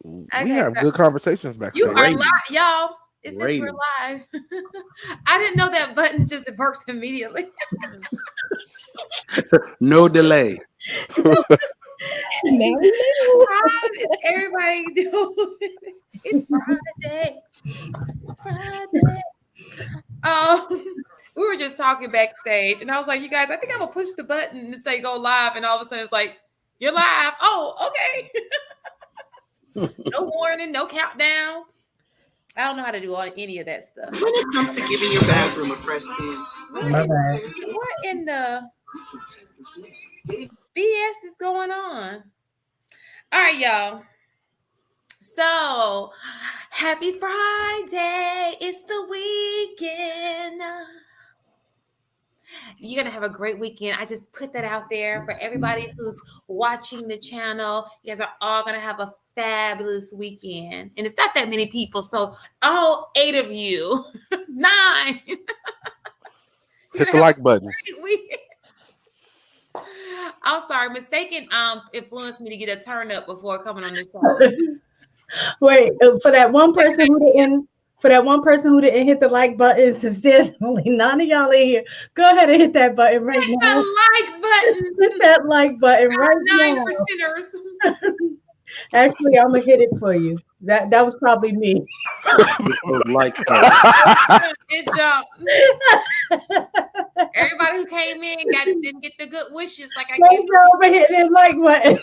We Okay, have so good conversations you backstage. are live, y'all. It says we're Rating. live. I didn't know that button just works immediately. No delay. It's everybody doing. It's Friday. Friday. We were just talking backstage, and I was like, "You guys, I think I'm gonna push the button and say go live," and all of a sudden it's like, "You're live." Oh, okay. No warning, no countdown. I don't know how to do any of that stuff. When it comes to giving your bathroom a fresh clean, What in the BS is going on? All right, y'all. So, happy Friday. It's the weekend. You're going to have a great weekend. I just put that out there for everybody who's watching the channel. You guys are all going to have a fabulous weekend. And it's not that many people. So, all 8 of you, 9. Hit the like button. I'm sorry. Mistaken influenced me to get a turn up before coming on the show. Wait, for that one person who didn't hit the like button, since there's only 9 of y'all in here, go ahead and hit that button right now. The like button. Hit that like button right 9 now. percenters. Actually, I'm gonna hit it for you. That was probably me. Like It jumped. Everybody who came in didn't get the good wishes like I guess. Over hitting that like button.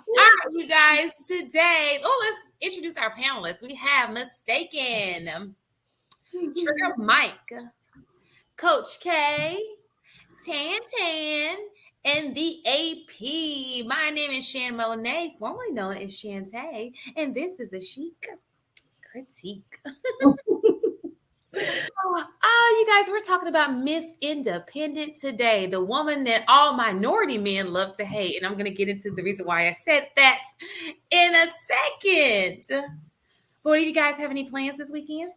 All right, you guys. Today, let's introduce our panelists. We have Mistaken, Trigger Mike, Coach K, Tan, and the AP. My name is Shan Monet, formerly known as Shantae, and this is a Chic critique. You guys, we're talking about Miss Independent today, the woman that all minority men love to hate. And I'm going to get into the reason why I said that in a second. But do you guys have any plans this weekend?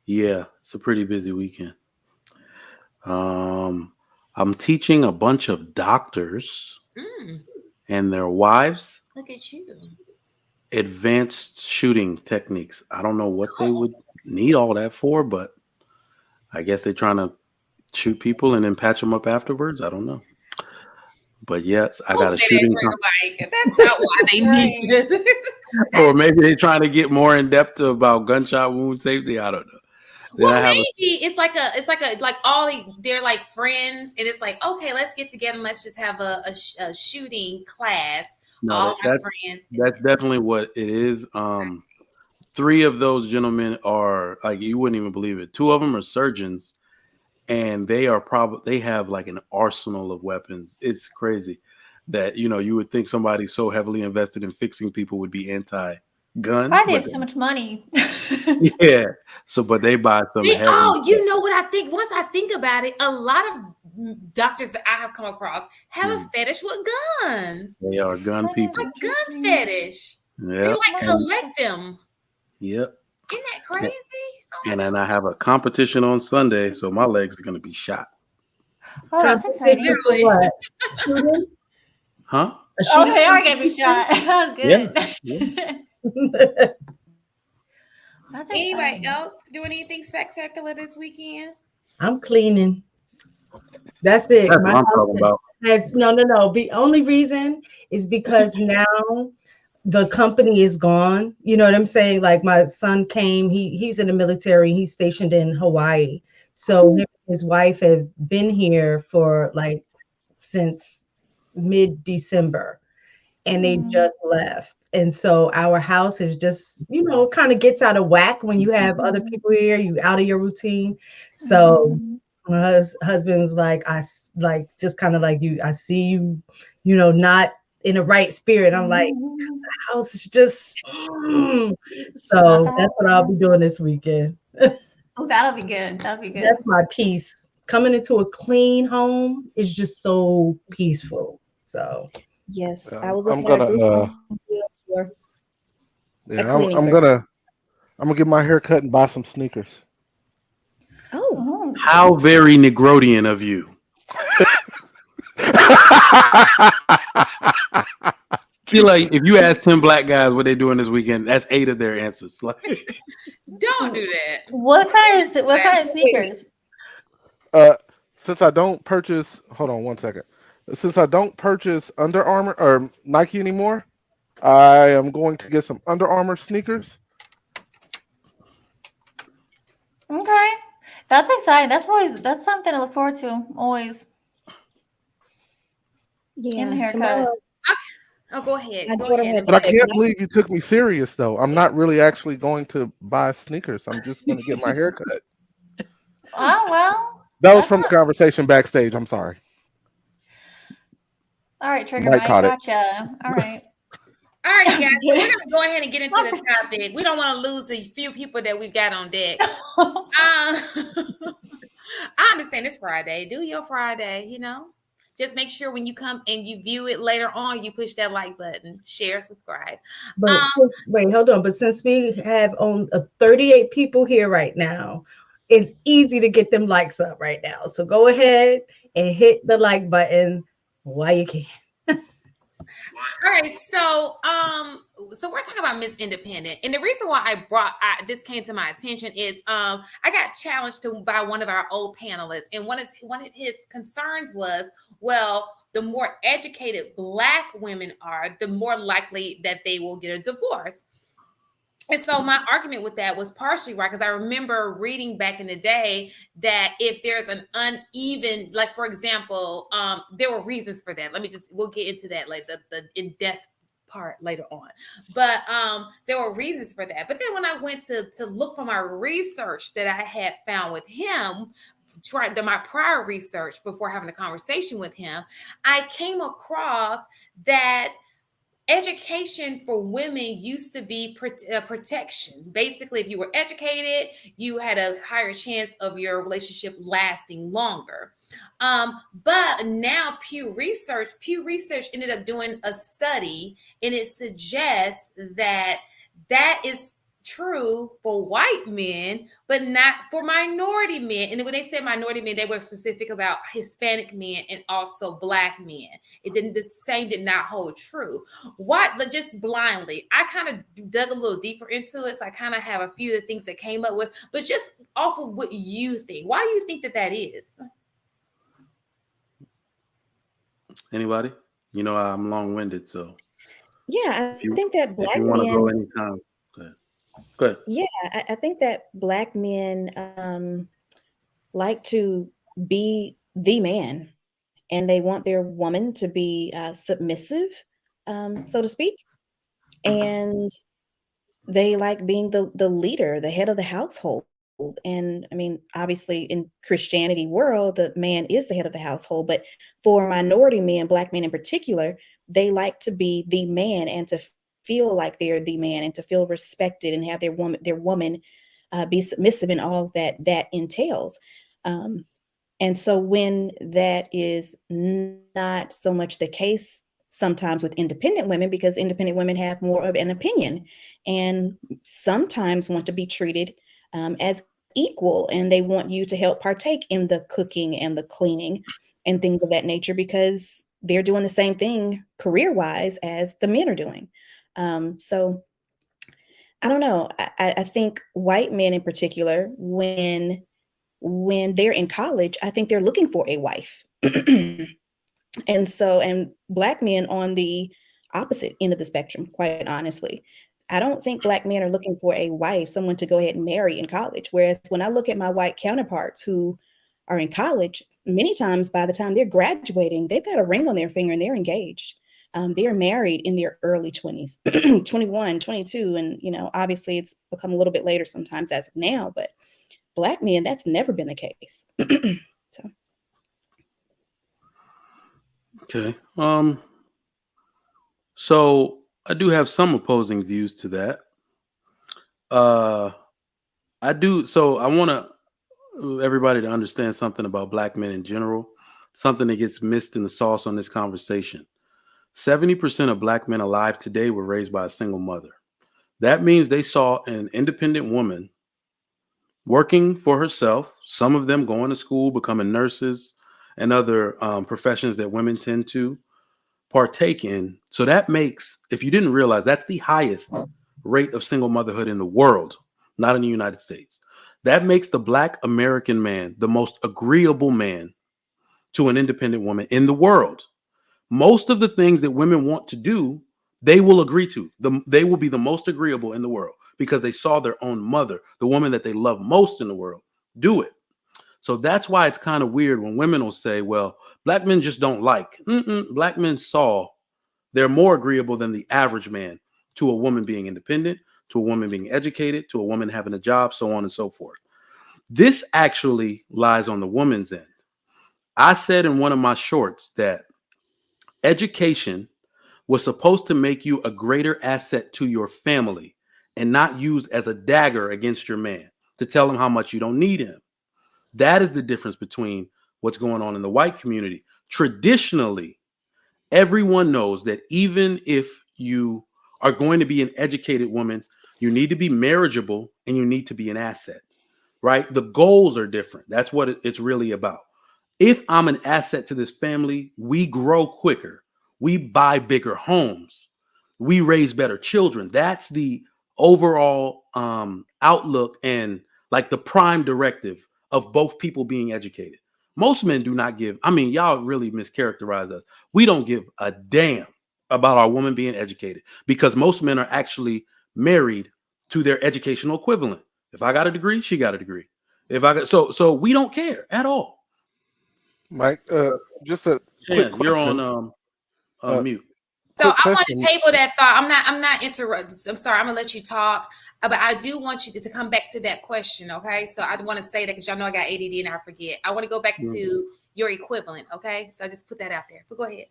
Yeah, it's a pretty busy weekend. I'm teaching a bunch of doctors and their wives. Look at you. Advanced shooting techniques. I don't know what they would need all that for, but I guess they're trying to shoot people and then patch them up afterwards. I don't know. But yes, I got a shooting. That's not why they need it. Or maybe they're trying to get more in depth about gunshot wound safety. I don't know. Well, maybe it's like they're like friends, and it's like, okay, let's get together and let's just have a shooting class. No, that's definitely what it is. 3 of those gentlemen are like, you wouldn't even believe it. 2 of them are surgeons, and they have like an arsenal of weapons. It's crazy that, you would think somebody so heavily invested in fixing people would be anti-gun. Why they have so much money? Yeah. So, but they buy some heavy. Oh, you know what I think? Once I think about it, a lot of doctors that I have come across have a fetish with guns. They are gun people. A gun fetish. Yeah. They like collect them. Yep. Isn't that crazy? And then I have a competition on Sunday, so my legs are going to be shot. Oh, that's exciting. Shooting? Huh? Oh, they are going to be shot. Oh, good. Yeah. Anybody else doing anything spectacular this weekend? I'm cleaning. That's it. That's what I'm talking about. No. The only reason is because now the company is gone. You know what I'm saying? Like, my son came. He's in the military. He's stationed in Hawaii. So him and his wife have been here for like since mid-December, and they just left. And so our house is just, kind of gets out of whack when you have other people here, you out of your routine. So my husband was like, I see you, not in the right spirit. I'm like, the house is just, so that's what I'll be doing this weekend. Oh, that'll be good. That'll be good. That's my peace. Coming into a clean home is just so peaceful. So yes, I'm gonna get my hair cut and buy some sneakers. Oh, how very Negrotian of you. feel like if you ask 10 black guys what they doing this weekend, that's 8 of their answers. Like, Don't do that. What kind of sneakers? Since I don't purchase, hold on one second. Since I don't purchase Under Armour or Nike anymore, I am going to get some Under Armour sneakers. Okay. That's exciting. That's something to look forward to. Always. And the Yeah, haircut. tomorrow Oh, go ahead. my Go daughter ahead. has But I to take can't Nike. believe you took me serious, though. I'm not really actually going to buy sneakers. I'm just going to get my hair cut. Oh well. That was That's from the not conversation backstage. I'm sorry. all right, Trigger Mike Mike. caught it. Gotcha. All right. All right, guys. So we're going to go ahead and get into the topic. We don't want to lose a few people that we've got on deck. I understand it's Friday. Do your Friday, you know. Just make sure when you come and you view it later on, you push that like button, share, subscribe. But wait, hold on. But since we have on 38 people here right now, it's easy to get them likes up right now. So go ahead and hit the like button while you can. All right, so we're talking about Miss Independent, and the reason why this came to my attention is I got challenged by one of our old panelists, and one of his concerns was, well, the more educated Black women are, the more likely that they will get a divorce. And so my argument with that was partially right, because I remember reading back in the day that if there's an uneven, like for example, there were reasons for that. We'll get into that, like the in-depth part later on. But there were reasons for that. But then when I went to look for my research that I had found with him, my prior research before having a conversation with him, I came across that education for women used to be protection. Basically, if you were educated, you had a higher chance of your relationship lasting longer. But now Pew Research ended up doing a study, and it suggests that is true for white men, but not for minority men. And when they said minority men, they were specific about Hispanic men and also Black men. The same did not hold true. But just blindly, I kind of dug a little deeper into it. So I kind of have a few of the things that came up with, but just off of what you think. Why do you think that is? anybody? You know, I'm long-winded, so Yeah, I think that if Black you want to go men. anytime, go ahead. Yeah, I think that Black men like to be the man, and they want their woman to be submissive, so to speak, and they like being the leader, the head of the household. And I mean, obviously, in Christianity world, the man is the head of the household, but for minority men, Black men in particular, they like to be the man and to feel like they're the man and to feel respected and have their woman be submissive in all that entails. And so when that is not so much the case sometimes with independent women, because independent women have more of an opinion and sometimes want to be treated as equal, and they want you to help partake in the cooking and the cleaning and things of that nature because they're doing the same thing career-wise as the men are doing. So I don't know. I think white men in particular, when they're in college, I think they're looking for a wife. And Black men on the opposite end of the spectrum, quite honestly. I don't think Black men are looking for a wife, someone to go ahead and marry in college. Whereas when I look at my white counterparts who are in college, many times by the time they're graduating, they've got a ring on their finger and they're engaged. They're married in their early 20s, 21, 22. And, you know, obviously it's become a little bit later sometimes as of now, but Black men, that's never been the case. So. Okay. So I do have some opposing views to that. I do. So I want everybody to understand something about Black men in general, something that gets missed in the sauce on this conversation. 70% of Black men alive today were raised by a single mother. That means they saw an independent woman working for herself, some of them going to school, becoming nurses, and other professions that women tend to partake in. So that makes, if you didn't realize, that's the highest rate of single motherhood in the world, not in the United States. That makes the Black American man the most agreeable man to an independent woman in the world. Most of the things that women want to do, they will agree to. They will be the most agreeable in the world because they saw their own mother, the woman that they love most in the world, do it. So that's why it's kind of weird when women will say, well, Black men just don't like. Black men saw they're more agreeable than the average man to a woman being independent, to a woman being educated, to a woman having a job, so on and so forth. This actually lies on the woman's end. I said in one of my shorts that education was supposed to make you a greater asset to your family and not used as a dagger against your man to tell him how much you don't need him. That is the difference between what's going on in the white community. Traditionally, everyone knows that even if you are going to be an educated woman, you need to be marriageable and you need to be an asset, right? The goals are different. That's what it's really about. If I'm an asset to this family, we grow quicker. We buy bigger homes. We raise better children. That's the overall outlook and like the prime directive of both people being educated. Most men do not give. I mean, y'all really mischaracterize us. We don't give a damn about our woman being educated because most men are actually married to their educational equivalent. If I got a degree, she got a degree. If I got so we don't care at all. Mike, just a quick Shan, you're question. on mute. So Quick I want question. to table that thought. I'm not interrupting. I'm sorry. I'm gonna let you talk, but I do want you to come back to that question. Okay. So I want to say that because y'all know I got ADD and I forget. I want to go back to your equivalent. Okay. So I just put that out there. But go ahead.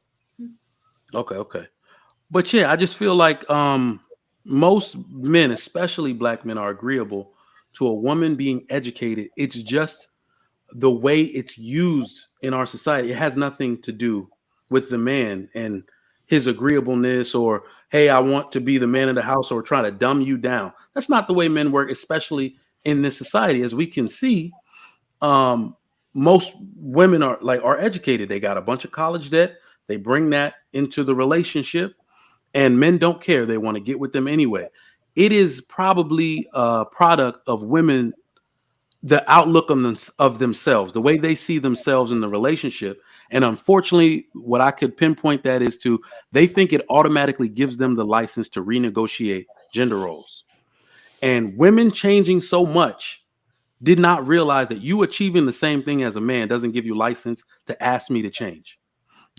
Okay. But yeah, I just feel like most men, especially Black men, are agreeable to a woman being educated. It's just the way it's used in our society. It has nothing to do with the man and his agreeableness or, hey, I want to be the man of the house or try to dumb you down. That's not the way men work, especially in this society. As we can see, most women are educated. They got a bunch of college debt. They bring that into the relationship and men don't care. They want to get with them anyway. It is probably a product of women, the outlook of themselves, the way they see themselves in the relationship. And unfortunately, what I could pinpoint that is to, they think it automatically gives them the license to renegotiate gender roles. And women changing so much did not realize that you achieving the same thing as a man doesn't give you license to ask me to change.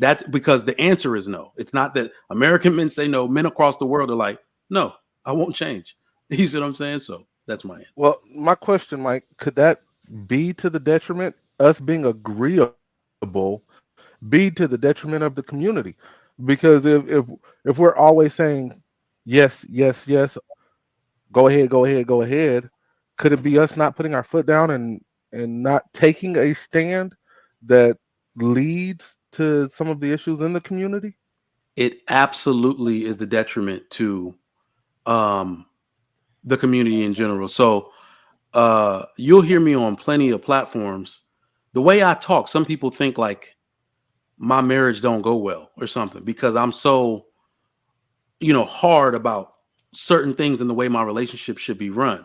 That's because the answer is no. It's not that American men say no. Men across the world are like, no, I won't change. You see what I'm saying? So that's my answer. Well, my question, Mike, could that be to the detriment, us being agreeable, be to the detriment of the community? Because if we're always saying yes, yes, yes, go ahead, go ahead, go ahead, could it be us not putting our foot down and not taking a stand that leads to some of the issues in the community? It absolutely is the detriment to the community in general. So you'll hear me on plenty of platforms. The way I talk, some people think like my marriage don't go well or something because I'm so, hard about certain things and the way my relationship should be run.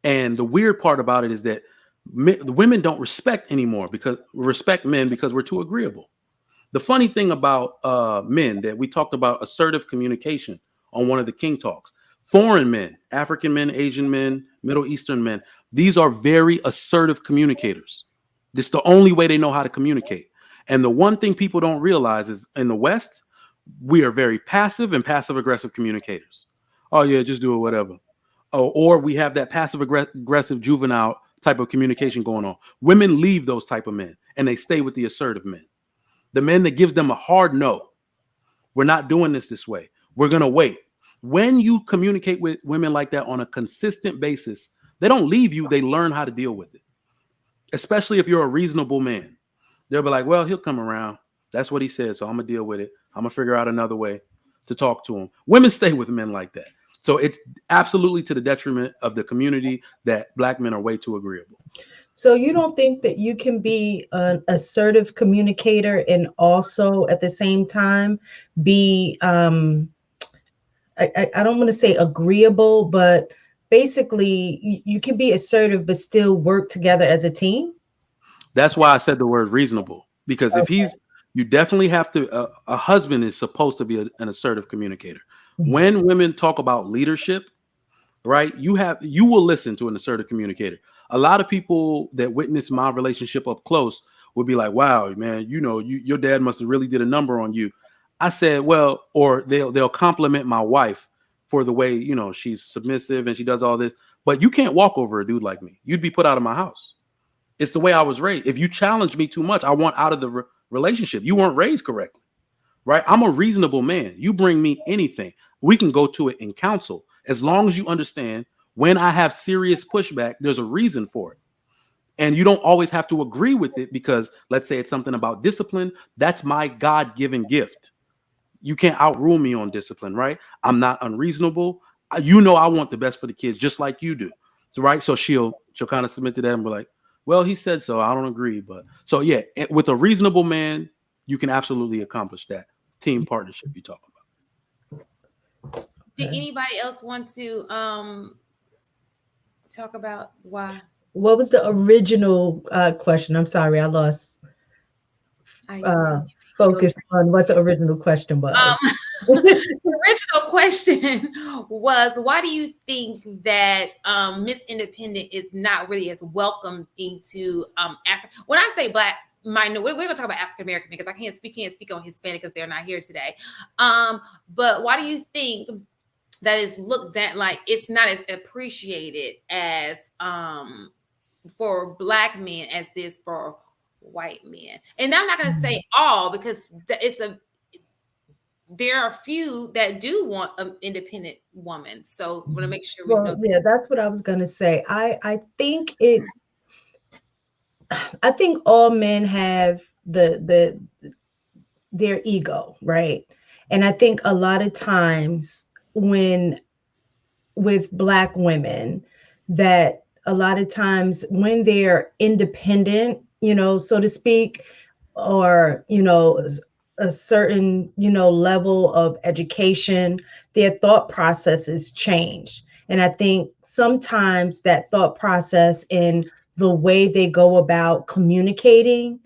And the weird part about it is that the women don't respect men because we're too agreeable. The funny thing about men that we talked about assertive communication on one of the King Talks, foreign men, African men, Asian men, Middle Eastern men, these are very assertive communicators. This is the only way they know how to communicate. And the one thing people don't realize is in the West, we are very passive and passive aggressive communicators. Oh yeah, just do it, whatever. Oh, or we have that passive aggressive juvenile type of communication going on. Women leave those type of men and they stay with the assertive men. The men that gives them a hard no. We're not doing this way. We're going to wait. When you communicate with women like that on a consistent basis, they don't leave you. They learn how to deal with it. Especially if you're a reasonable man. They'll be like, well, he'll come around. That's what he said. So I'm going to deal with it. I'm going to figure out another way to talk to him. Women stay with men like that. So it's absolutely to the detriment of the community that black men are way too agreeable. So you don't think that you can be an assertive communicator and also at the same time be I don't want to say agreeable, but basically you can be assertive but still work together as a team? That's why I said the word reasonable, because if Okay. you definitely have to, a husband is supposed to be an assertive communicator. Mhm. When women talk about leadership, right, you will listen to an assertive communicator. A lot of people that witness my relationship up close would be like, wow, man, your dad must have really did a number on you. I said, well, or they'll compliment my wife for the way, she's submissive and she does all this, but you can't walk over a dude like me. You'd be put out of my house. It's the way I was raised. If you challenge me too much, I want out of the relationship. You weren't raised correctly, right? I'm a reasonable man. You bring me anything, we can go to it in counsel. As long as you understand, when I have serious pushback, there's a reason for it. And you don't always have to agree with it, because let's say it's something about discipline. That's my God-given gift. You can't outrule me on discipline, right? I'm not unreasonable. I want the best for the kids just like you do. So, right. So she'll kind of submit to that and be like, well, he said so. I don't agree. But so, yeah, with a reasonable man, you can absolutely accomplish that team partnership you talk about. Did anybody else want to talk about why? What was the original question? I'm sorry, I lost focus on what the original question was. The original question was, why do you think that Miss Independent is not really as welcomed into Africa? When I say black, we're going to talk about African American because I can't speak on Hispanic because they're not here today. But why do you think that is looked at like it's not as appreciated as for black men as this for white men? And I'm not going to say all, because there are a few that do want an independent woman. So I want to make sure we know. Yeah, that's what I was going to say. I think all men have their ego, right? And I think a lot of times with black women, that a lot of times when they're independent, so to speak, or a certain level of education, their thought processes change. And I think sometimes that thought process and the way they go about communicating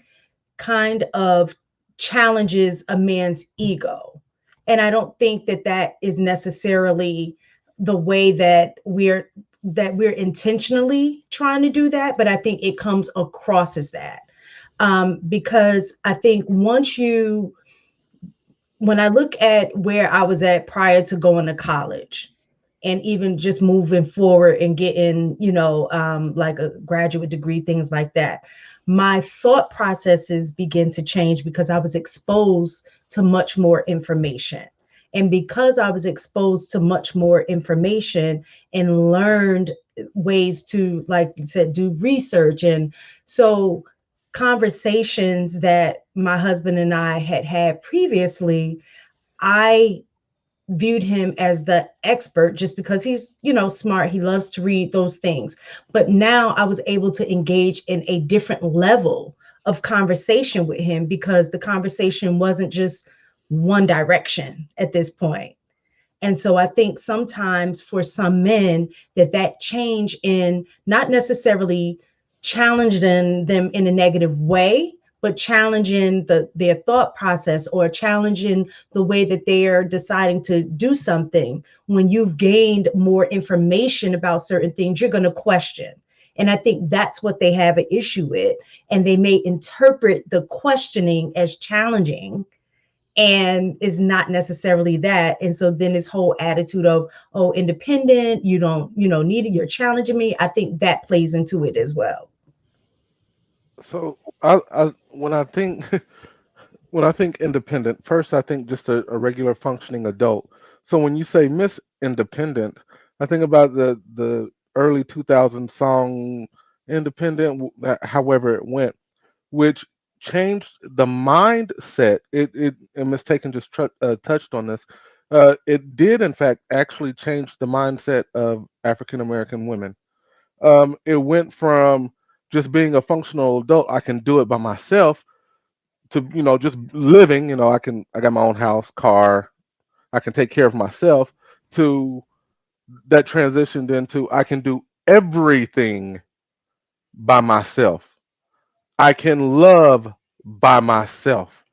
kind of challenges a man's ego. And I don't think that that is necessarily the way that we're intentionally trying to do that, but I think it comes across as that. Because I think when I look at where I was at prior to going to college, and even just moving forward and getting, like a graduate degree, things like that, my thought processes begin to change because I was exposed to much more information. And because I was exposed to much more information and learned ways to, like you said, do research. And so conversations that my husband and I had previously, I viewed him as the expert just because he's, smart. He loves to read those things. But now I was able to engage in a different level of conversation with him because the conversation wasn't just one direction at this point. And so I think sometimes for some men that change in not necessarily challenging them in a negative way, but challenging their thought process or challenging the way that they are deciding to do something. When you've gained more information about certain things, you're going to question. And I think that's what they have an issue with. And they may interpret the questioning as challenging, and is not necessarily that. And so then this whole attitude of, oh, independent, you don't, need it, you're challenging me. I think that plays into it as well. So I when I think when I think independent, first I think just a regular functioning adult. So when you say Miss Independent, I think about the early 2000s song Independent, however it went, which changed the mindset. And Miss Taken just touched on this. It did, in fact, actually change the mindset of African American women. It went from just being a functional adult, I can do it by myself, to just living. I got my own house, car, I can take care of myself. To that transitioned into I can do everything by myself. I can love by myself.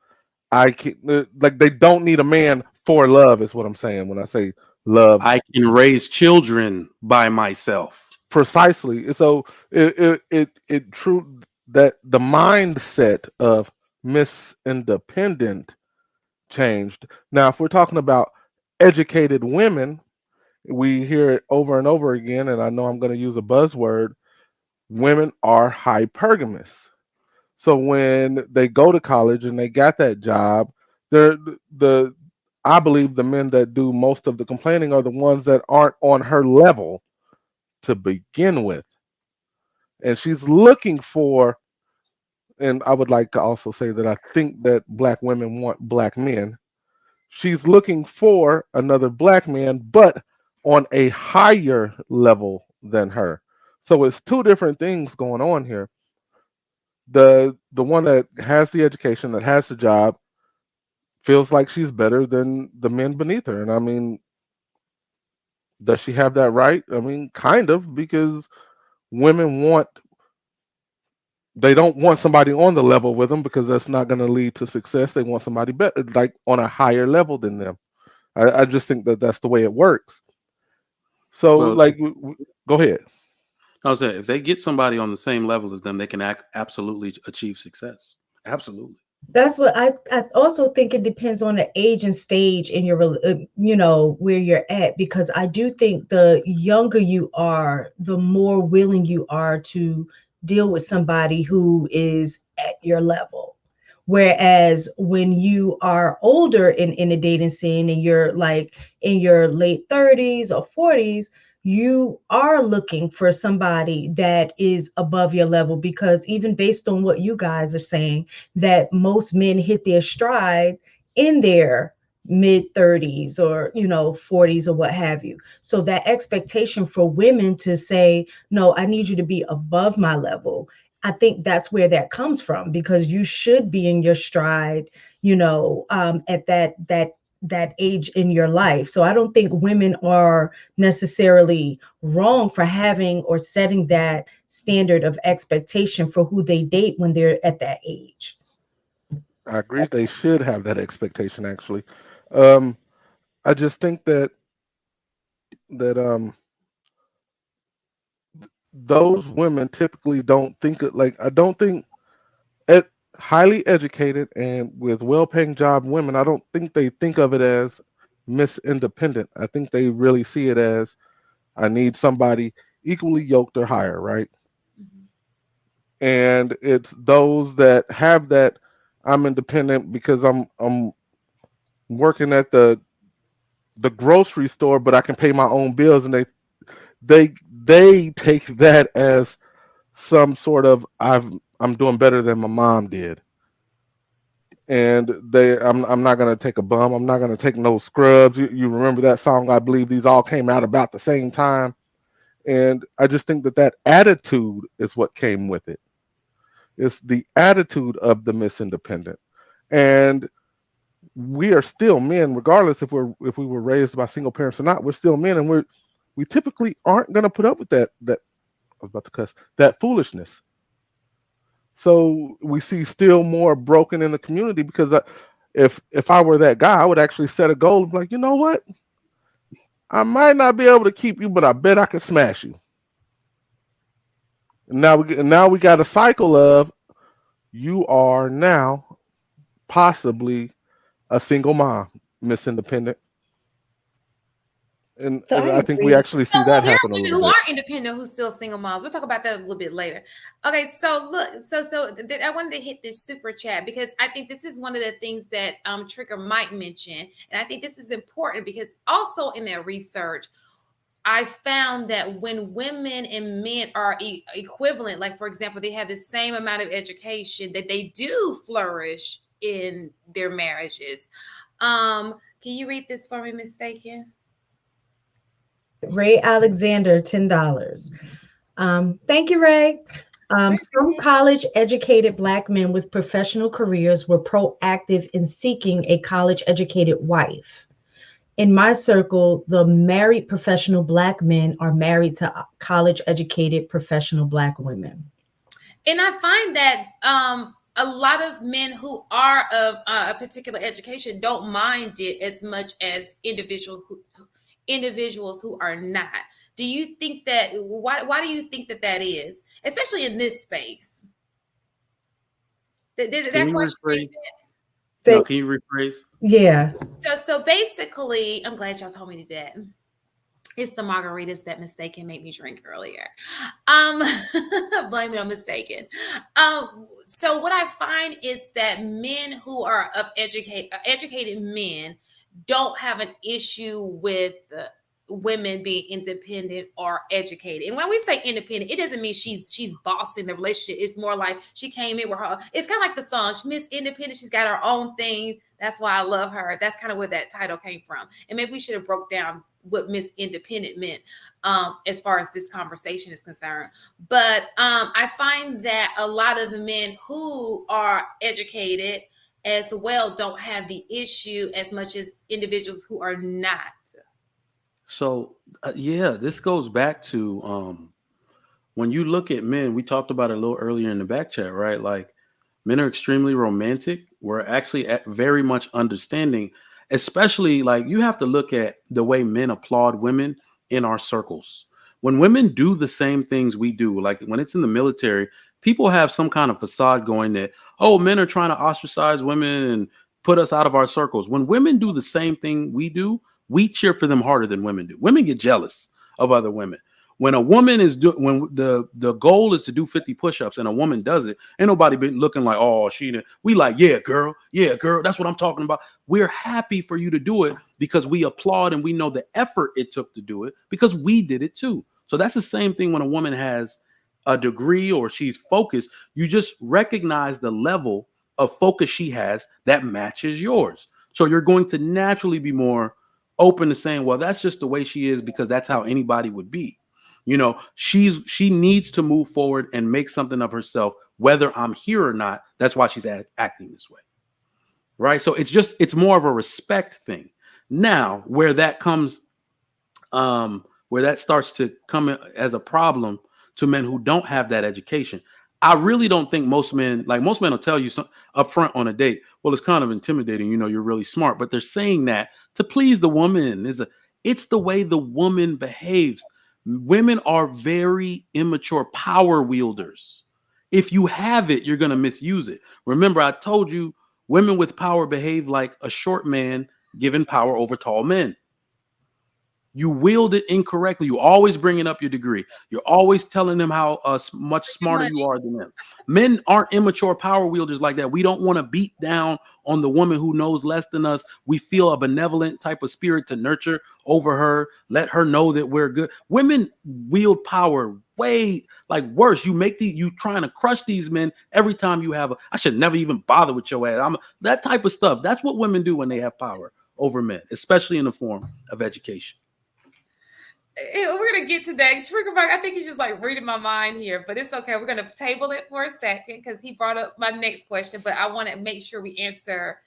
I can like they don't need a man for love is what I'm saying when I say love. I can raise children by myself. Precisely. So it true that the mindset of Miss Independent changed. Now, if we're talking about educated women, we hear it over and over again, and I know I'm going to use a buzzword. Women are hypergamous. So when they go to college and they got that job, they're the I believe the men that do most of the complaining are the ones that aren't on her level to begin with. And she's looking for, and I would like to also say that I think that black women want black men. She's looking for another black man, but on a higher level than her. So it's two different things going on here. The one that has the education, that has the job, feels like she's better than the men beneath her. And I mean, does she have that right? I mean, kind of, because women want they don't want somebody on the level with them because that's not going to lead to success. They want somebody better, like on a higher level than them. I just think that that's the way it works. So, Well, like, go ahead. I was saying, if they get somebody on the same level as them, they can absolutely achieve success. Absolutely. That's what I also think it depends on the age and stage in your where you're at, because I do think the younger you are, the more willing you are to deal with somebody who is at your level. Whereas when you are older in the dating scene and you're like in your late 30s or 40s, you are looking for somebody that is above your level, because even based on what you guys are saying, that most men hit their stride in their mid 30s or 40s or what have you. So that expectation for women to say, no, I need you to be above my level, I think that's where that comes from, because you should be in your stride, at that age in your life. So I don't think women are necessarily wrong for having or setting that standard of expectation for who they date when they're at that age. I agree. They should have that expectation. Actually, um, I just think that those women typically don't think it like I don't think ed- highly educated and with well-paying job women. I don't think they think of it as Miss Independent. I think they really see it as I need somebody equally yoked or higher, right? Mhm. And it's those that have that I'm independent because I'm working at the grocery store, but I can pay my own bills, and they they take that as some sort of I'm doing better than my mom did. And I'm not gonna take a bum. I'm not gonna take no scrubs. You remember that song? I believe these all came out about the same time. And I just think that that attitude is what came with it. It's the attitude of the Miss Independent. And we are still men, regardless if we were raised by single parents or not. We're still men, and we typically aren't going to put up with that. I was about to cuss that foolishness. So we see still more broken in the community because if I were that guy, I would actually set a goal and be like, you know what? I might not be able to keep you, but I bet I can smash you. And now we got a cycle of you are now possibly a single mom, Miss Independent, and So I and I think we agree. actually So, see well, that there happen are a women little who bit. are independent who's still single moms. We'll talk about that a little bit later. Okay, so look, I wanted to hit this super chat because I think this is one of the things that Trigger might mention, and I think this is important because also in their research, I found that when women and men are equivalent, like for example, they have the same amount of education, that they do flourish in their marriages. Can you read this for me, Mistaken? Ray Alexander, $10. Thank you, Ray. Some college educated Black men with professional careers were proactive in seeking a college educated wife. In my circle, the married professional Black men are married to college educated professional Black women. And I find that a lot of men who are of a particular education don't mind it as much as individuals who are not. Do you think that why do you think that that is, especially in this space? Did that Can you question make rephrase? sense? No, can you rephrase? Yeah. So basically, I'm glad y'all told me that. It's the margaritas that Mistaken made me drink earlier. Blame it on Mistaken. So what I find is that men who are of educated men don't have an issue with women being independent or educated. And when we say independent, it doesn't mean she's bossing the relationship. It's more like she came in with her. It's kind of like the song, Miss Independent. She's got her own thing. That's why I love her. That's kind of where that title came from. And maybe we should have broke down what Miss Independent meant as far as this conversation is concerned. But I find that a lot of men who are educated as well don't have the issue as much as individuals who are not. So yeah, this goes back to when you look at men. We talked about it a little earlier in the back chat, right? Like men are extremely romantic. We're actually very much understanding, especially like you have to look at the way men applaud women in our circles. When women do the same things we do, like when it's in the military, people have some kind of facade going that, oh, men are trying to ostracize women and put us out of our circles. When women do the same thing we do, we cheer for them harder than women do. Women get jealous of other women. When a woman is when the goal is to do 50 push-ups and a woman does it, ain't nobody been looking like, oh, she didn't. We like, yeah, girl, that's what I'm talking about. We're happy for you to do it because we applaud and we know the effort it took to do it because we did it too. So that's the same thing when a woman has a degree or she's focused. You just recognize the level of focus she has that matches yours. So you're going to naturally be more open to saying, well, that's just the way she is because that's how anybody would be. You know, she needs to move forward and make something of herself, whether I'm here or not. That's why she's acting this way. Right. So it's more of a respect thing. Now, where that comes, where that starts to come as a problem to men who don't have that education. I really don't think most men will tell you up front on a date, well, it's kind of intimidating, you're really smart, but they're saying that to please the woman. It's the way the woman behaves. Women are very immature power wielders. If you have it, you're going to misuse it. Remember, I told you women with power behave like a short man given power over tall men. You wield it incorrectly. You always bringing up your degree. You're always telling them how much smarter you are than them. Men aren't immature power wielders like that. We don't want to beat down on the woman who knows less than us. We feel a benevolent type of spirit to nurture over her, let her know that we're good. Women wield power way like worse. You trying to crush these men every time you have I should never even bother with your ass. That type of stuff. That's what women do when they have power over men, especially in the form of education. We're gonna get to that trigger back. I think he's just like reading my mind here, but it's okay. We're gonna table it for a second because he brought up my next question, but I want to make sure we answer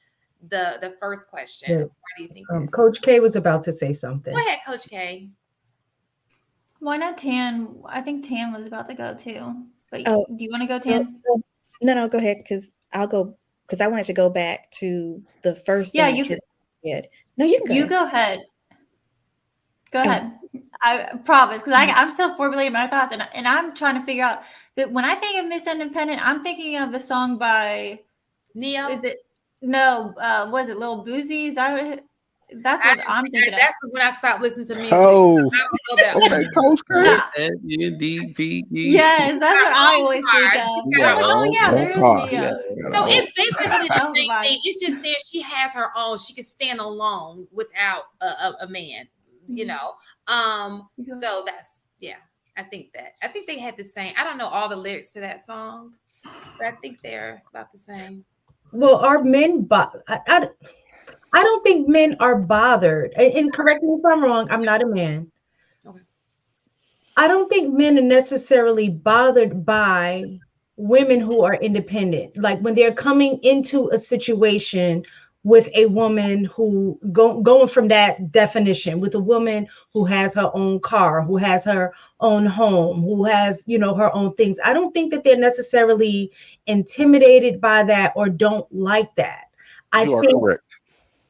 the first question. Yeah. Why do you think Coach K was about to say something. Go ahead, Coach K. Why not Tan? I think Tan was about to go too. But Oh, do you want to go, Tan? No, go ahead, because I'll go because I wanted to go back to the first Yeah, thing you that did. No, you can go. You go ahead. Go ahead. I promise, because I'm still formulating my thoughts, and I'm trying to figure out that when I think of Miss Independent, I'm thinking of the song by Neo. Is it no? Was it Lil Boozy? Is that what? That's what I'm thinking. That's when I stopped listening to music. Oh, I don't know that okay, Coach K. Yes, that's what I always think of. I'm like, oh yeah, there is Neo. So it's basically the same thing. It's just saying she has her own. She can stand alone without a man. So that's I think they had the same. I don't know all the lyrics to that song, but I think they're about the same. Well, are men, I don't think men are bothered. And correct me if I'm wrong, I'm not a man. Okay. I don't think men are necessarily bothered by women who are independent. Like when they're coming into a situation with a woman who going from that definition, with a woman who has her own car, who has her own home, who has, her own things. I don't think that they're necessarily intimidated by that or don't like that. I You are think correct.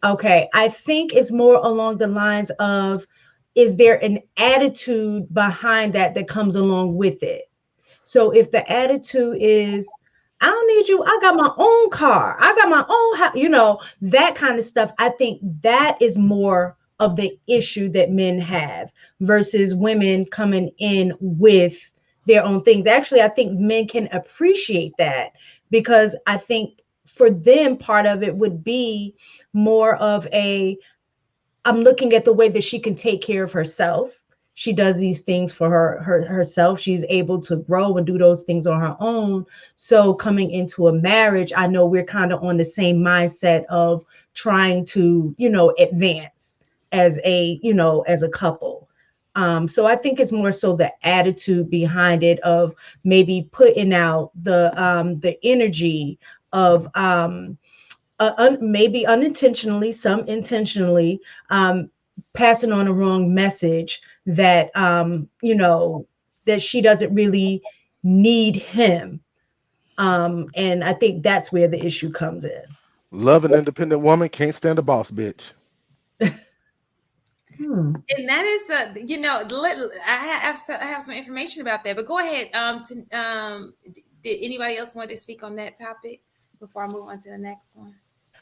Okay, I think it's more along the lines of, is there an attitude behind that that comes along with it? So if the attitude is, I don't need you, I got my own car, I got my own house, that kind of stuff, I think that is more of the issue that men have versus women coming in with their own things. Actually, I think men can appreciate that because I think for them, part of it would be more of a, I'm looking at the way that she can take care of herself. She does these things for herself. She's able to grow and do those things on her own. So coming into a marriage, I know we're kind of on the same mindset of trying to, advance as a couple. So I think it's more so the attitude behind it of maybe putting out the energy of maybe unintentionally, some intentionally, passing on a wrong message that that she doesn't really need him. And I think that's where the issue comes in. Love an independent woman, can't stand a boss bitch. Hmm. And that is I have some information about that, but go ahead. Did anybody else want to speak on that topic before I move on to the next one?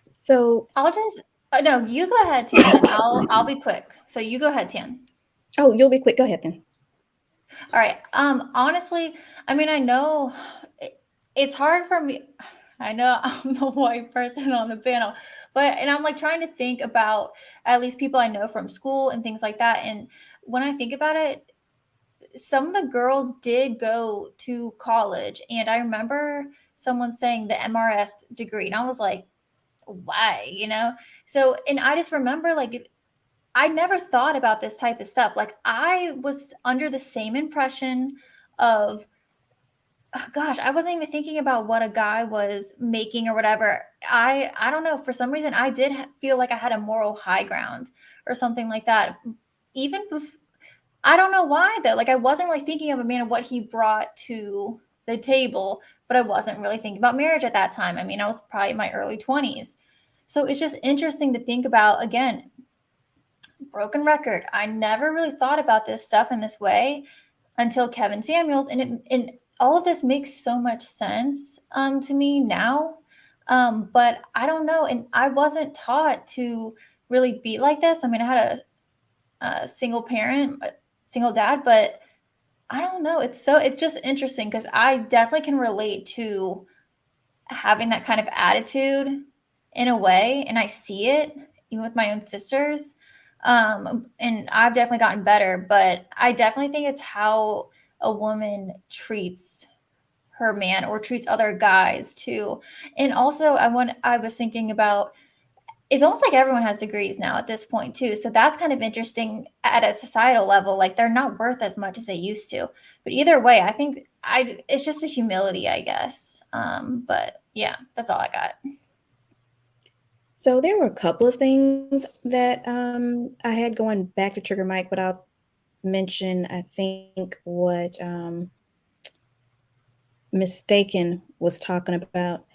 So, I'll just no, you go ahead, Tan. Then I'll be quick. So you go ahead, Tan. oh, you'll be quick. Go ahead then. All right. Honestly, I mean, I know it's hard for me. I know I'm the white person on the panel, and I'm like trying to think about at least people I know from school and things like that. And when I think about it, some of the girls did go to college, and I remember someone saying the MRS degree, and I was like, why? So, and I just remember like I never thought about this type of stuff. Like I was under the same impression of, oh gosh, I wasn't even thinking about what a guy was making or whatever. I don't know. For some reason, I did feel like I had a moral high ground or something like that. Even I don't know why though. Like I wasn't really thinking of a man and what he brought to the table, but I wasn't really thinking about marriage at that time. I mean, I was probably in my early 20s. So it's just interesting to think about again, broken record. I never really thought about this stuff in this way until Kevin Samuels, and all of this makes so much sense to me now. But I don't know, and I wasn't taught to really be like this. I mean, I had a single parent, a single dad, but I don't know. It's just interesting because I definitely can relate to having that kind of attitude in a way, and I see it even with my own sisters. And I've definitely gotten better, but I definitely think it's how a woman treats her man or treats other guys too. And also I was thinking about, it's almost like everyone has degrees now at this point too. So that's kind of interesting at a societal level. Like they're not worth as much as they used to. But either way, I think it's just the humility, I guess. But yeah, that's all I got. So there were a couple of things that I had going back to Trigger Mike, but I'll mention, I think, what Mistaken was talking about.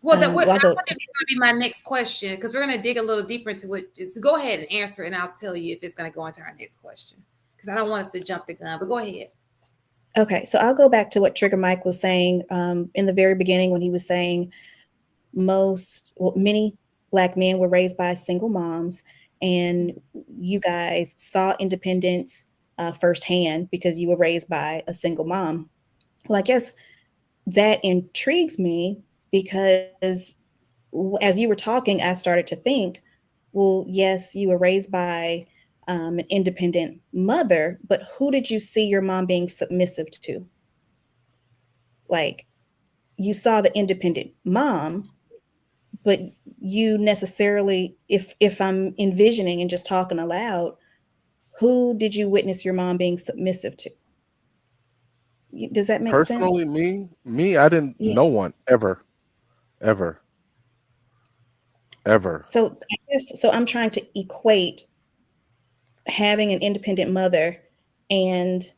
Well, Well, I'll I go wonder if it's going to be my next question because we're going to dig a little deeper into it. So go ahead and answer, and I'll tell you if it's going to go into our next question because I don't want us to jump the gun. But go ahead. Okay, so I'll go back to what Trigger Mike was saying in the very beginning when he was saying many Black men were raised by single moms, and you guys saw independence firsthand because you were raised by a single mom. Well, I guess that intrigues me because as you were talking, I started to think, well, yes, you were raised by an independent mother, but who did you see your mom being submissive to? Like, you saw the independent mom, but you necessarily, if I'm envisioning and just talking aloud, who did you witness your mom being submissive to? Does that make Personally, sense? I didn't. Yeah. No one ever, ever, ever. So I guess so. I'm trying to equate having an independent mother and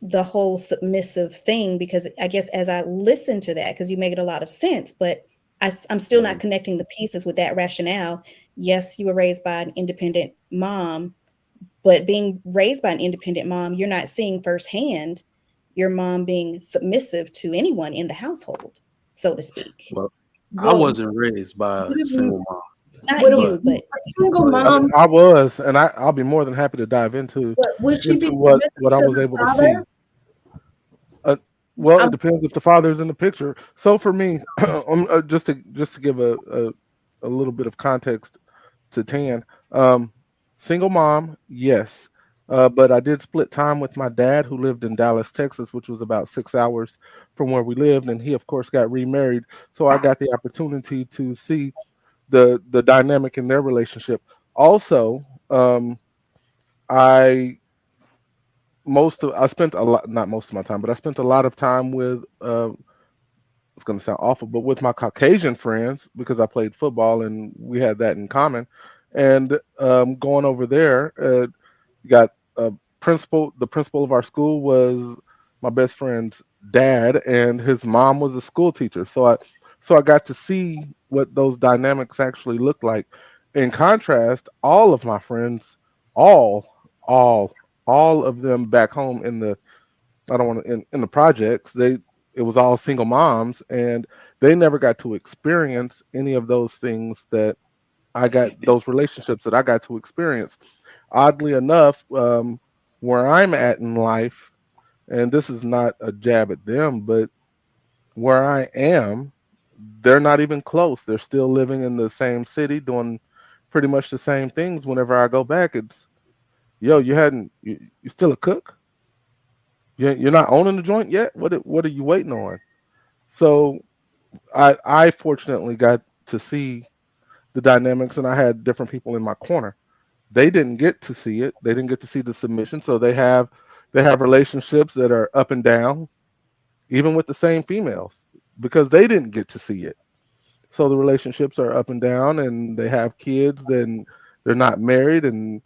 the whole submissive thing, because I guess as I listen to that, because you make it a lot of sense, but I'm still not Mhm. connecting the pieces with that rationale. Yes, you were raised by an independent mom, but being raised by an independent mom, you're not seeing firsthand your mom being submissive to anyone in the household, so to speak. Well, I Well, wasn't raised by what a do you, single mom, Not what do but you, you, but a single but I, it's mom, I was, and I'll be more than happy to dive but would she be into submissive what I to was the able to see. father? Uh, well, it I'm depends if the father's in the picture. So for me, just to give a little bit of context to Tan, um, single mom, yes, but I did split time with my dad, who lived in Dallas, Texas, which was about 6 hours from where we lived, and he of course got remarried. So I got the opportunity to see the dynamic in their relationship. Also, I I spent a lot, not most of my time, but I spent a lot of time with it's going to sound awful, but with my Caucasian friends, because I played football and we had that in common. And going over there, got a principal. The principal of our school was my best friend's dad, and his mom was a school teacher. So I got to see what those dynamics actually looked like. In contrast, all of my friends, all, all, all of them back home in the, I don't want to, in the projects, it was all single moms, and they never got to experience any of those things that those relationships that I got to experience. Oddly enough, where I'm at in life, and this is not a jab at them, but where I am, they're not even close. They're still living in the same city, doing pretty much the same things. Whenever I go back, it's, yo, you still a cook? You're not owning the joint yet? What are you waiting on? So I fortunately got to see the dynamics, and I had different people in my corner. They didn't get to see it. They didn't get to see the submission. So they have relationships that are up and down, even with the same females, because they didn't get to see it. So the relationships are up and down, and they have kids, and they're not married and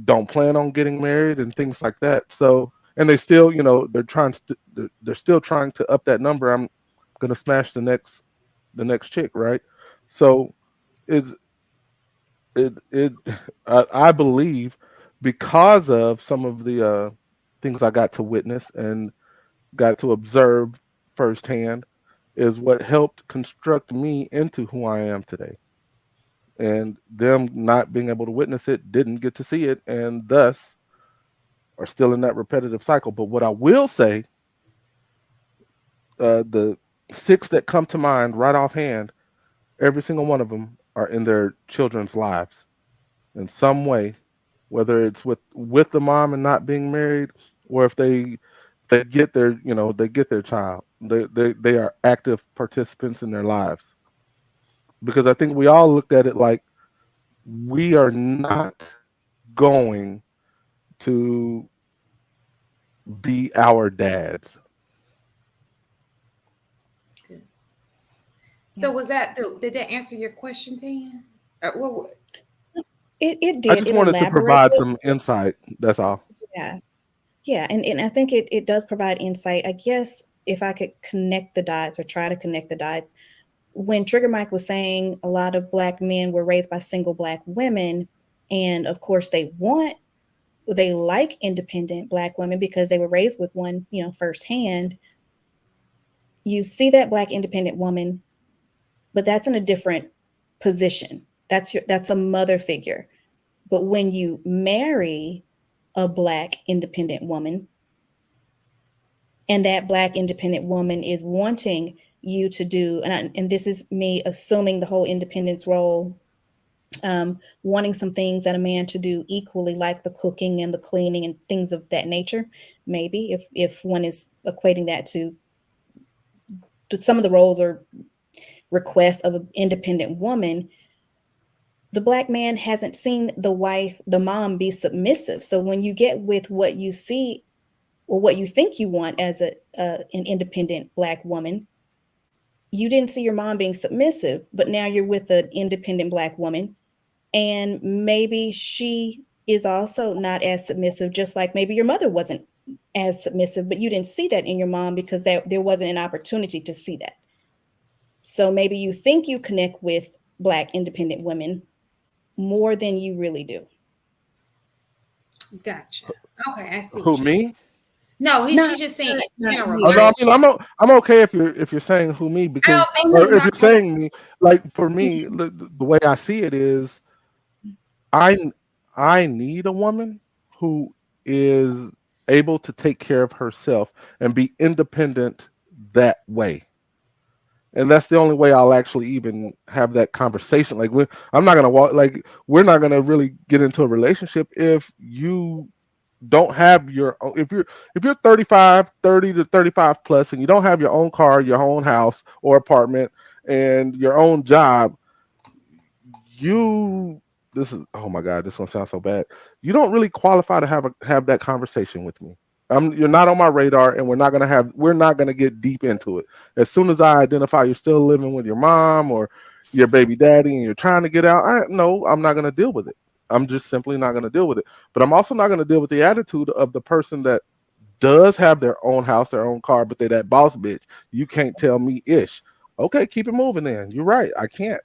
don't plan on getting married and things like that. So, and they still, they're still trying to up that number. I'm gonna smash the next chick, right? So it's it I believe, because of some of the things I got to witness and got to observe firsthand, is what helped construct me into who I am today. And them not being able to witness it, didn't get to see it, and thus are still in that repetitive cycle. But what I will say, the six that come to mind right offhand, every single one of them are in their children's lives in some way, whether it's with the mom and not being married, or if they get their child. They are active participants in their lives. Because I think we all looked at it like, we are not going to be our dads. Good. So yeah, was did that answer your question, Tan? What? it I did. just It wanted to elaborated. provide some insight. That's all. Yeah. Yeah. And I think it does provide insight. I guess if I could connect the dots or try to connect the dots, when Trigger Mike was saying a lot of Black men were raised by single Black women, and of course they like independent Black women because they were raised with one, firsthand. You see that Black independent woman, but that's in a different position. That's a mother figure. But when you marry a Black independent woman, and that Black independent woman is wanting you to do, and this is me assuming the whole independence role, wanting some things that a man to do equally, like the cooking and the cleaning and things of that nature. Maybe if one is equating that to some of the roles, or request of an independent woman, the Black man hasn't seen the wife, the mom, be submissive. So when you get with what you see or what you think you want as an independent Black woman, you didn't see your mom being submissive, but now you're with an independent Black woman, and maybe she is also not as submissive, just like maybe your mother wasn't as submissive, but you didn't see that in your mom because there wasn't an opportunity to see that. So maybe you think you connect with Black independent women more than you really do. Gotcha. Okay, I see Who, what you. me? No, Not, she's just saying in not general. Oh you. no, I mean I'm okay if you're saying who me, I because don't think Oh, she's or if you're talking. saying me, like for me, the way I see it is I I need a woman who is able to take care of herself and be independent that way. And that's the only way I'll actually even have that conversation. Like I'm not gonna walk, like we're not gonna really get into a relationship if you don't have your own, if you're 35, 30 to 35 plus, and you don't have your own car, your own house or apartment, and your own job, you this is, oh my god, this one sounds so bad. You don't really qualify to have that conversation with me. You're not on my radar, and we're not gonna get deep into it. As soon as I identify you're still living with your mom or your baby daddy and you're trying to get out, no, I'm not gonna deal with it. I'm just simply not gonna deal with it. But I'm also not gonna deal with the attitude of the person that does have their own house, their own car, but they that boss bitch. You can't tell me ish. Okay, keep it moving then. You're right. I can't.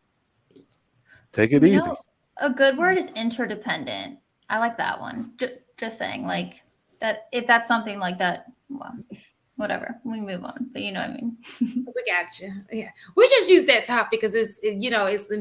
Take it You easy. know, a good word is interdependent. I like that one. Just saying, like that. If that's something like that, well, whatever. We move on. But you know what I mean. We got you. Yeah, we just use that topic because it's in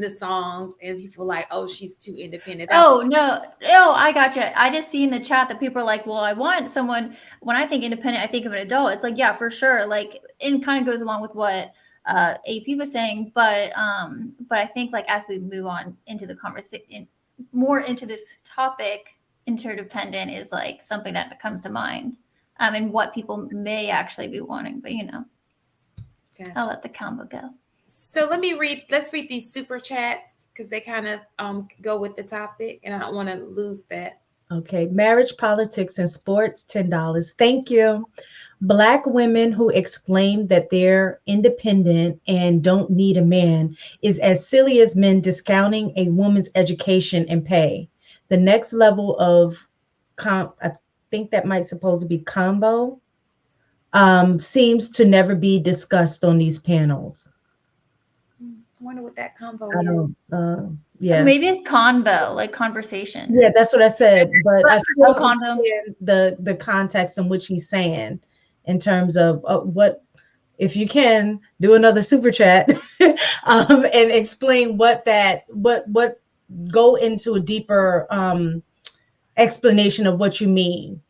the songs, and people are like, oh, she's too independent. That was Oh no, I gotcha. I just see in the chat that people are like, "Well, I want someone." When I think independent, I think of an adult. It's like, yeah, for sure. Like, and kind of goes along with what AP was saying, but I think like as we move on into the conversation, more into this topic, interdependent is like something that comes to mind, and what people may actually be wanting. But gotcha. I'll let the combo go. So let's read these super chats because they kind of go with the topic, and I don't want to lose that. Okay, marriage, politics, and sports, $10. Thank you. Black women who exclaim that they're independent and don't need a man is as silly as men discounting a woman's education and pay. The next level of I think that might supposed to be combo, seems to never be discussed on these panels. I wonder what that combo I is. don't, yeah. Maybe it's convo, like conversation. Yeah, that's what I said. But I still convo. understand the context in which he's saying, in terms of what, if you can do another super chat, and explain what go into a deeper explanation of what you mean.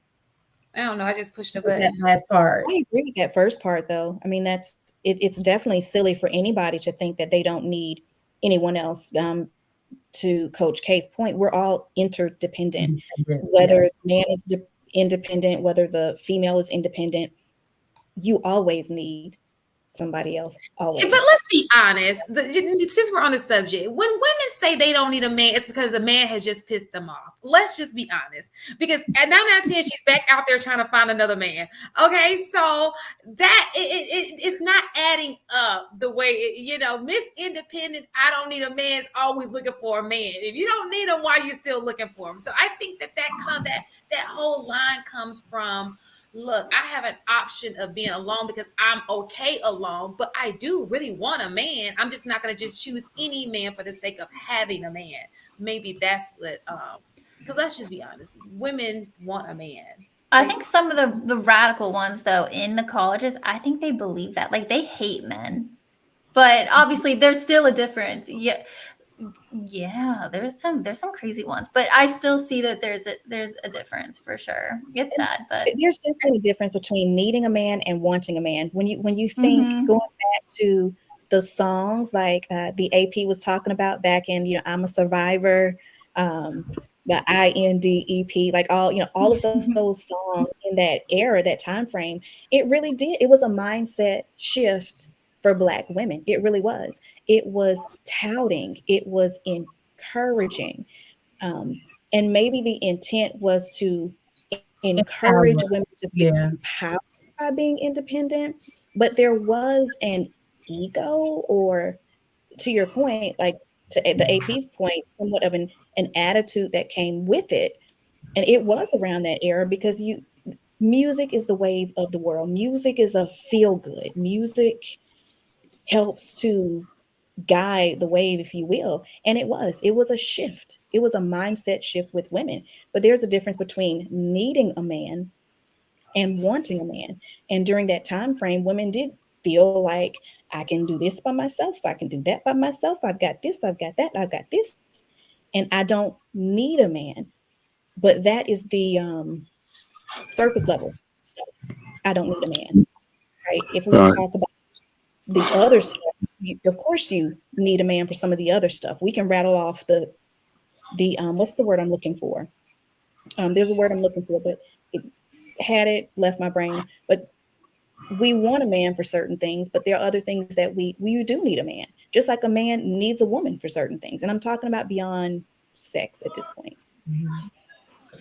I don't know. I just pushed a With button. that last part. I agree with that first part, though. I mean, it's definitely silly for anybody to think that they don't need anyone else. To Coach K's point, we're all interdependent. Whether Yes. the man is independent, whether the female is independent, you always need somebody else. Always. But let's be honest. Since we're on the subject, when women say they don't need a man, it's because the man has just pissed them off. Let's just be honest. Because at 9 out of 10, she's back out there trying to find another man. Okay, so that it's not adding up the way Miss Independent. I don't need a man. Is always looking for a man. If you don't need him, why are you still looking for him? So I think that whole line comes from. Look, I have an option of being alone because I'm okay alone, but I do really want a man. I'm just not going to just choose any man for the sake of having a man. Maybe that's what, because let's just be honest, women want a man. I think some of the radical ones, though, in the colleges, I think they believe that. Like, they hate men. But obviously, there's still a difference. Yeah, there's some crazy ones, but I still see that there's a difference for sure. It's sad, but there's definitely a difference between needing a man and wanting a man. When you think going back to the songs like the AP was talking about back in I'm a Survivor, the INDEP, like all of those songs in that era, that time frame, it really did. It was a mindset shift for Black women. It really was. It was touting, it was encouraging. And maybe the intent was to encourage Empower. women to feel Yeah. empowered by being independent, but there was an ego, or to your point, like to the AP's point, somewhat of an attitude that came with it. And it was around that era because music is the wave of the world. Music is a feel good. Music helps to guide the wave, if you will. And it was a shift. It was a mindset shift with women. But there's a difference between needing a man and wanting a man. And during that time frame, women did feel like, I can do this by myself, I can do that by myself, I've got this, I've got that, I've got this, and I don't need a man. But that is the surface level stuff. I don't need a man, right? If we Right. talk about the other stuff, of course you need a man for some of the other stuff. We can rattle off the what's the word I'm looking for? There's a word I'm looking for, but it had it left my brain. But we want a man for certain things, but there are other things that we do need a man. Just like a man needs a woman for certain things. And I'm talking about beyond sex at this point. And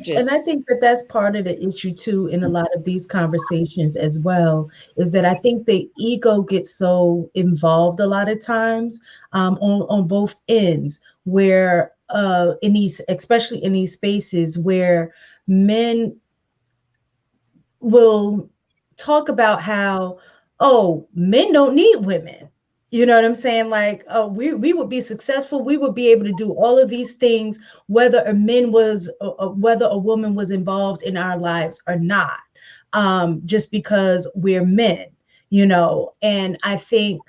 I Just think that that's part of the issue too in a lot of these conversations as well, is that I think the ego gets so involved a lot of times, on both ends, where in these, especially in these spaces where men will talk about how, oh, men don't need women. You know what I'm saying? Like, oh, we would be successful. We would be able to do all of these things, whether whether a woman was involved in our lives or not, just because we're men, you know. And I think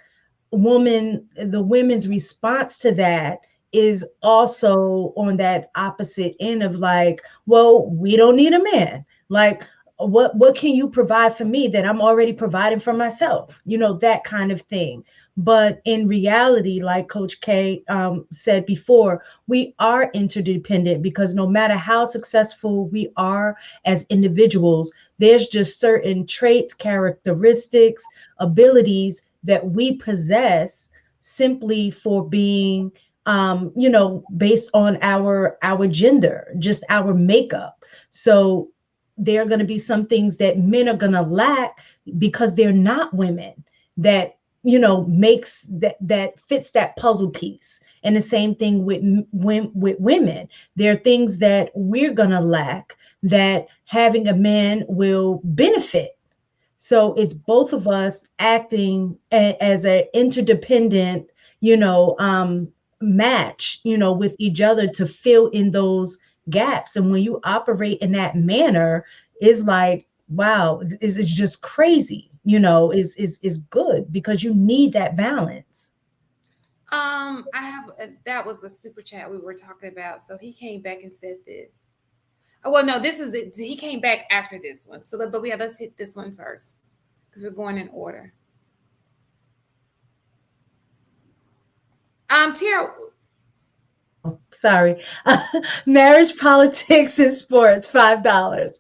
the women's response to that is also on that opposite end of like, well, we don't need a man. Like, what can you provide for me that I'm already providing for myself? You know, that kind of thing. But in reality, like Coach K said before, we are interdependent because no matter how successful we are as individuals, there's just certain traits, characteristics, abilities that we possess simply for being, based on our gender, just our makeup. So there are going to be some things that men are going to lack because they're not women, that makes that fits that puzzle piece. And the same thing with women. There are things that we're going to lack that having a man will benefit. So it's both of us acting as an interdependent, match, with each other to fill in those gaps. And when you operate in that manner, it's like, wow, it's just crazy, is good because you need that balance. I have that was a super chat we were talking about. So he came back and said this. Oh, well, no, this is it. He came back after this one. So, but let's hit this one first because we're going in order. Tara, Sorry. Marriage, politics, and sports, $5.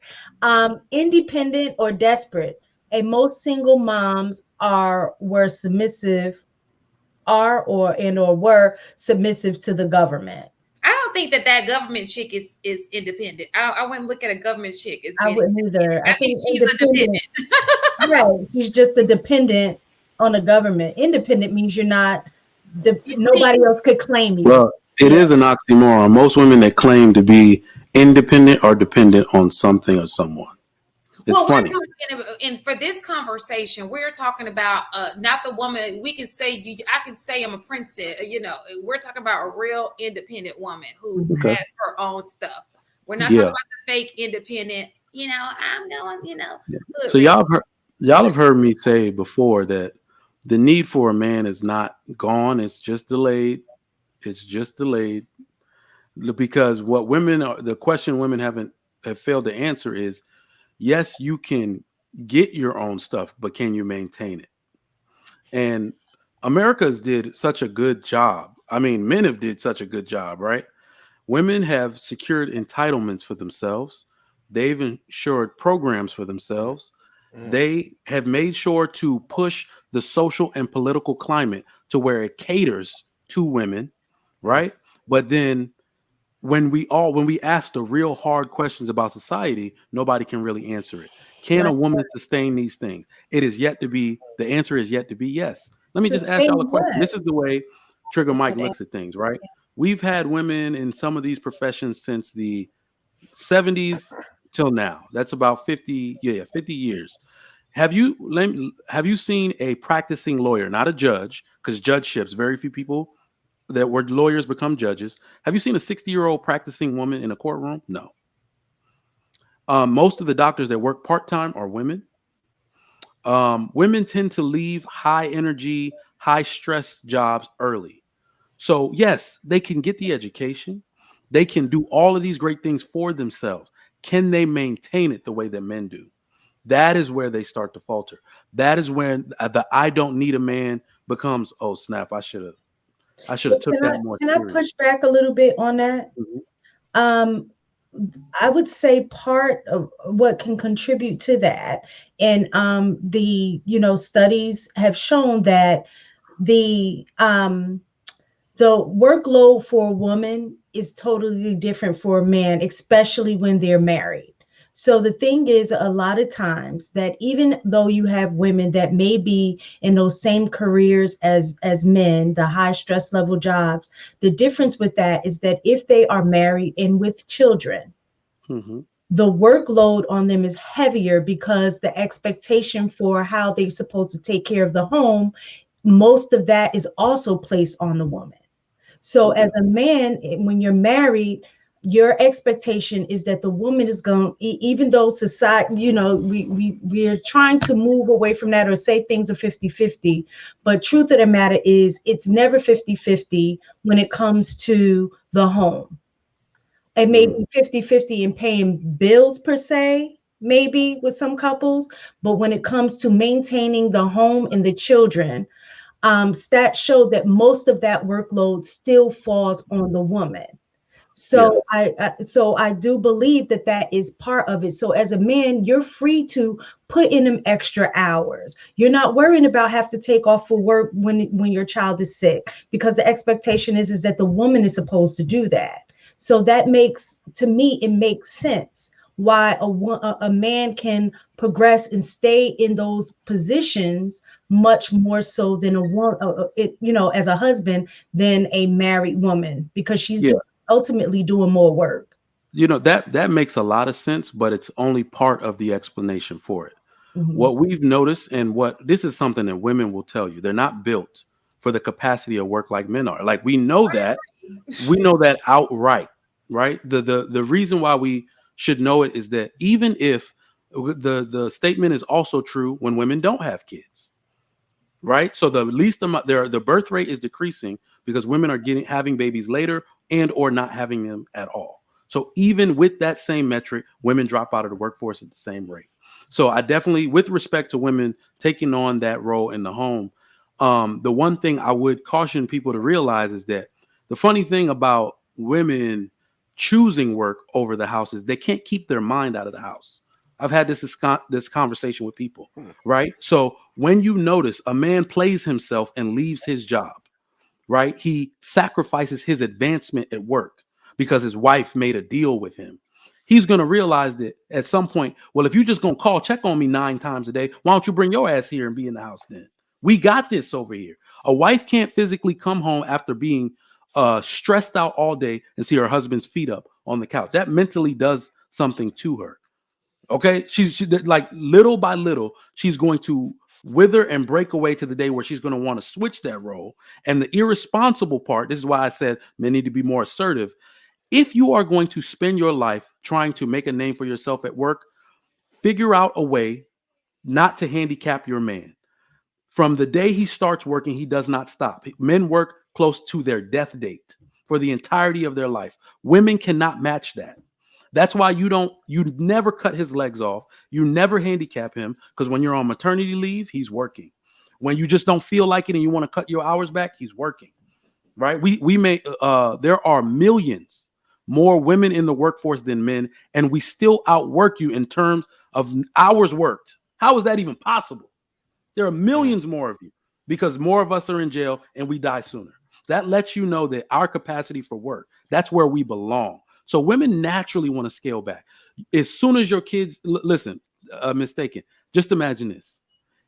Independent or desperate. Most single moms were submissive to the government. I don't think that government chick is independent. I wouldn't look at a government chick as I being wouldn't either. independent. I I think think she's a dependent. right. She's just a dependent on the government. Independent means you're not, nobody else could claim you. Well, it is an oxymoron. Most women that claim to be independent are dependent on something or someone. It's funny. And for this conversation, we're talking about not the woman. We can say I can say I'm a princess. We're talking about a real independent woman who has her own stuff. We're not talking about the fake independent. I'm going. Yeah. So y'all have heard me say before that the need for a man is not gone. It's just delayed. It's just delayed because the question women have failed to answer is, yes, you can get your own stuff, but can you maintain it? And America's did such a good job. I mean, men have did such a good job, right? Women have secured entitlements for themselves. They've ensured programs for themselves. Mm. They have made sure to push the social and political climate to where it caters to women, Mm. right? But then when we ask the real hard questions about society, nobody can really answer it. Can a Right. woman sustain these things? It is yet to be, the answer is yet to be yes. Let me just ask Sustain y'all a question. what? This is the way Trigger That's Mike what looks at things, right? We've had women in some of these professions since the 70s till now. That's about 50, yeah, 50 years. Have you seen a practicing lawyer, not a judge, because judgeships, very few people that were lawyers become judges. Have you seen a 60-year-old practicing woman in a courtroom? No. Most of the doctors that work part-time are women. Women tend to leave high energy, high stress jobs early. So yes, they can get the education. They can do all of these great things for themselves. Can they maintain it the way that men do? That is where they start to falter. That is when the I don't need a man becomes, oh snap, I should have But took that more can I serious. push back a little bit on that? Mhm. Um, I would say part of what can contribute to that, and the studies have shown that the um, the workload for a woman is totally different for a man, especially when they're married. So the thing is, a lot of times that even though you have women that may be in those same careers as men, the high stress level jobs, the difference with that is that if they are married and with children, Mhm. the workload on them is heavier because the expectation for how they're supposed to take care of the home, most of that is also placed on the woman. So Okay. as a man, when you're married, your expectation is that the woman is going, even though society, we're trying to move away from that or say things are 50-50. But truth of the matter is it's never 50-50 when it comes to the home. It may Mhm. be 50-50 in paying bills per se, maybe with some couples, but when it comes to maintaining the home and the children, stats show that most of that workload still falls on the woman. Yeah. So I do believe that that is part of it. So as a man, you're free to put in them extra hours. You're not worrying about have to take off for work when your child is sick, because the expectation is that the woman is supposed to do that. So that makes, to me, it makes sense why a man can progress and stay in those positions much more so than a woman, as a husband, than a married woman, because she's Yeah. ultimately doing more work. That makes a lot of sense, but it's only part of the explanation for it. Mhm. What we've noticed, and what this is something that women will tell you, they're not built for the capacity of work like men are. Like we know that outright, right? The reason why we should know it is that even if the statement is also true when women don't have kids, right? So the least amount the birth rate is decreasing because women are having babies later and or not having them at all. So even with that same metric, women drop out of the workforce at the same rate. So I definitely, with respect to women taking on that role in the home, the one thing I would caution people to realize is that the funny thing about women choosing work over the house is they can't keep their mind out of the house. I've had this conversation with people, Hmm. right? So when you notice a man plays himself and leaves his job, right? He sacrifices his advancement at work because his wife made a deal with him. He's going to realize that at some point, well, if you're just going to check on me 9 times a day, why don't you bring your ass here and be in the house then? We got this over here. A wife can't physically come home after being stressed out all day and see her husband's feet up on the couch. That mentally does something to her. Okay, she like little by little, she's going to wither and break away to the day where she's going to want to switch that role. And the irresponsible part, this is why I said men need to be more assertive. If you are going to spend your life trying to make a name for yourself at work, figure out a way not to handicap your man. From the day he starts working, he does not stop. Men work close to their death date for the entirety of their life. Women cannot match that. That's why you never cut his legs off. You never handicap him, because when you're on maternity leave, he's working. When you just don't feel like it and you want to cut your hours back, he's working. Right? There are millions more women in the workforce than men, and we still outwork you in terms of hours worked. How is that even possible? There are millions more of you because more of us are in jail and we die sooner. That lets you know that our capacity for work, that's where we belong. So women naturally want to scale back. As soon as your kids, listen, mistaken, just imagine this.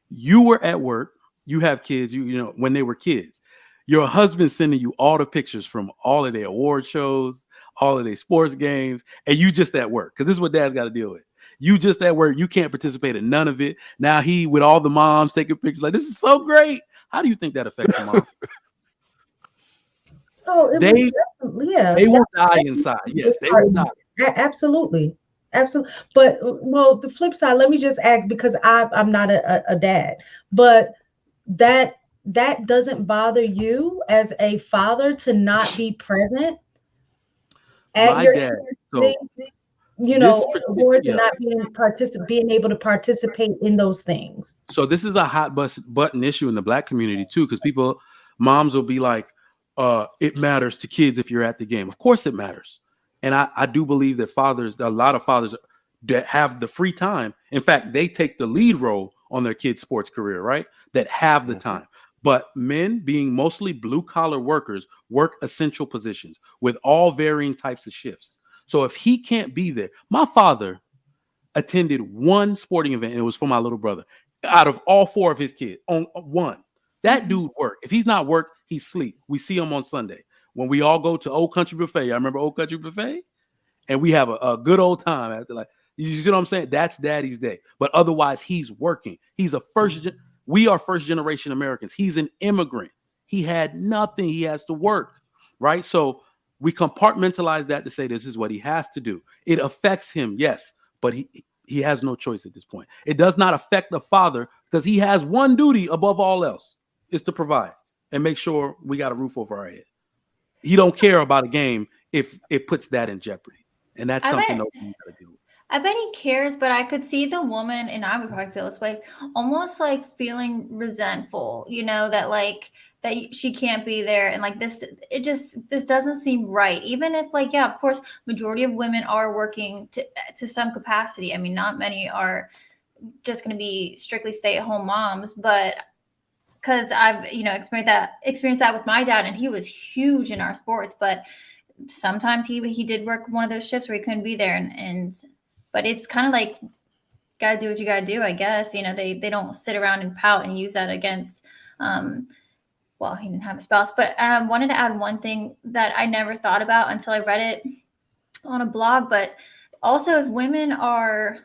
You were at work, you have kids, you know, when they were kids, your husband sending you all the pictures from all of their award shows, all of their sports games, and you just at work, because this is what dad's got to deal with. You just at work, you can't participate in none of it. Now he with all the moms taking pictures, like, this is so great. How do you think that affects the mom? Oh, They will die that's inside. Yes, they will die. Absolutely. Absolutely. But well, the flip side, let me just ask, because I'm not a dad, but that doesn't bother you as a father to not be present at My your dad, so you this know, particular, awards and not being able to participate in those things. so this is a hot button issue in the Black community too, because moms will be like, it matters to kids if you're at the game. Of course it matters. And I do believe that a lot of fathers that have the free time, in fact, they take the lead role on their kids' sports career, right? That have the time. But men, being mostly blue collar workers, work essential positions with all varying types of shifts. So if he can't be there, my father attended one sporting event, and it was for my little brother. Out of all four of his kids, on one. That dude work. If he's not work, he sleep. We see him on Sunday when we all go to Old Country Buffet. I remember Old Country Buffet, and we have a good old time after. Like, you see what I'm saying? That's daddy's day. But otherwise, he's working. He's we are first generation Americans. He's an immigrant. He had nothing. He has to work, right? So we compartmentalize that to say this is what he has to do. It affects him, yes, but he has no choice at this point. It does not affect the father because he has one duty above all else, is to provide and make sure we got a roof over our head. He don't care about a game if it puts that in jeopardy. And that's something that we got to deal with. I bet he cares, but I could see the woman, and I would probably feel this way, almost like feeling resentful, you know, that like that she can't be there, and like this doesn't seem right. Even if, like, yeah, of course, majority of women are working to some capacity. I mean, not many are just going to be strictly stay-at-home moms, but because I've, you know, experienced that with my dad, and he was huge in our sports, but sometimes he did work one of those shifts where he couldn't be there, and but it's kind of like, gotta do what you gotta do, I guess. You know, they don't sit around and pout and use that against, well, he didn't have a spouse. But I wanted to add one thing that I never thought about until I read it on a blog. But also, if women are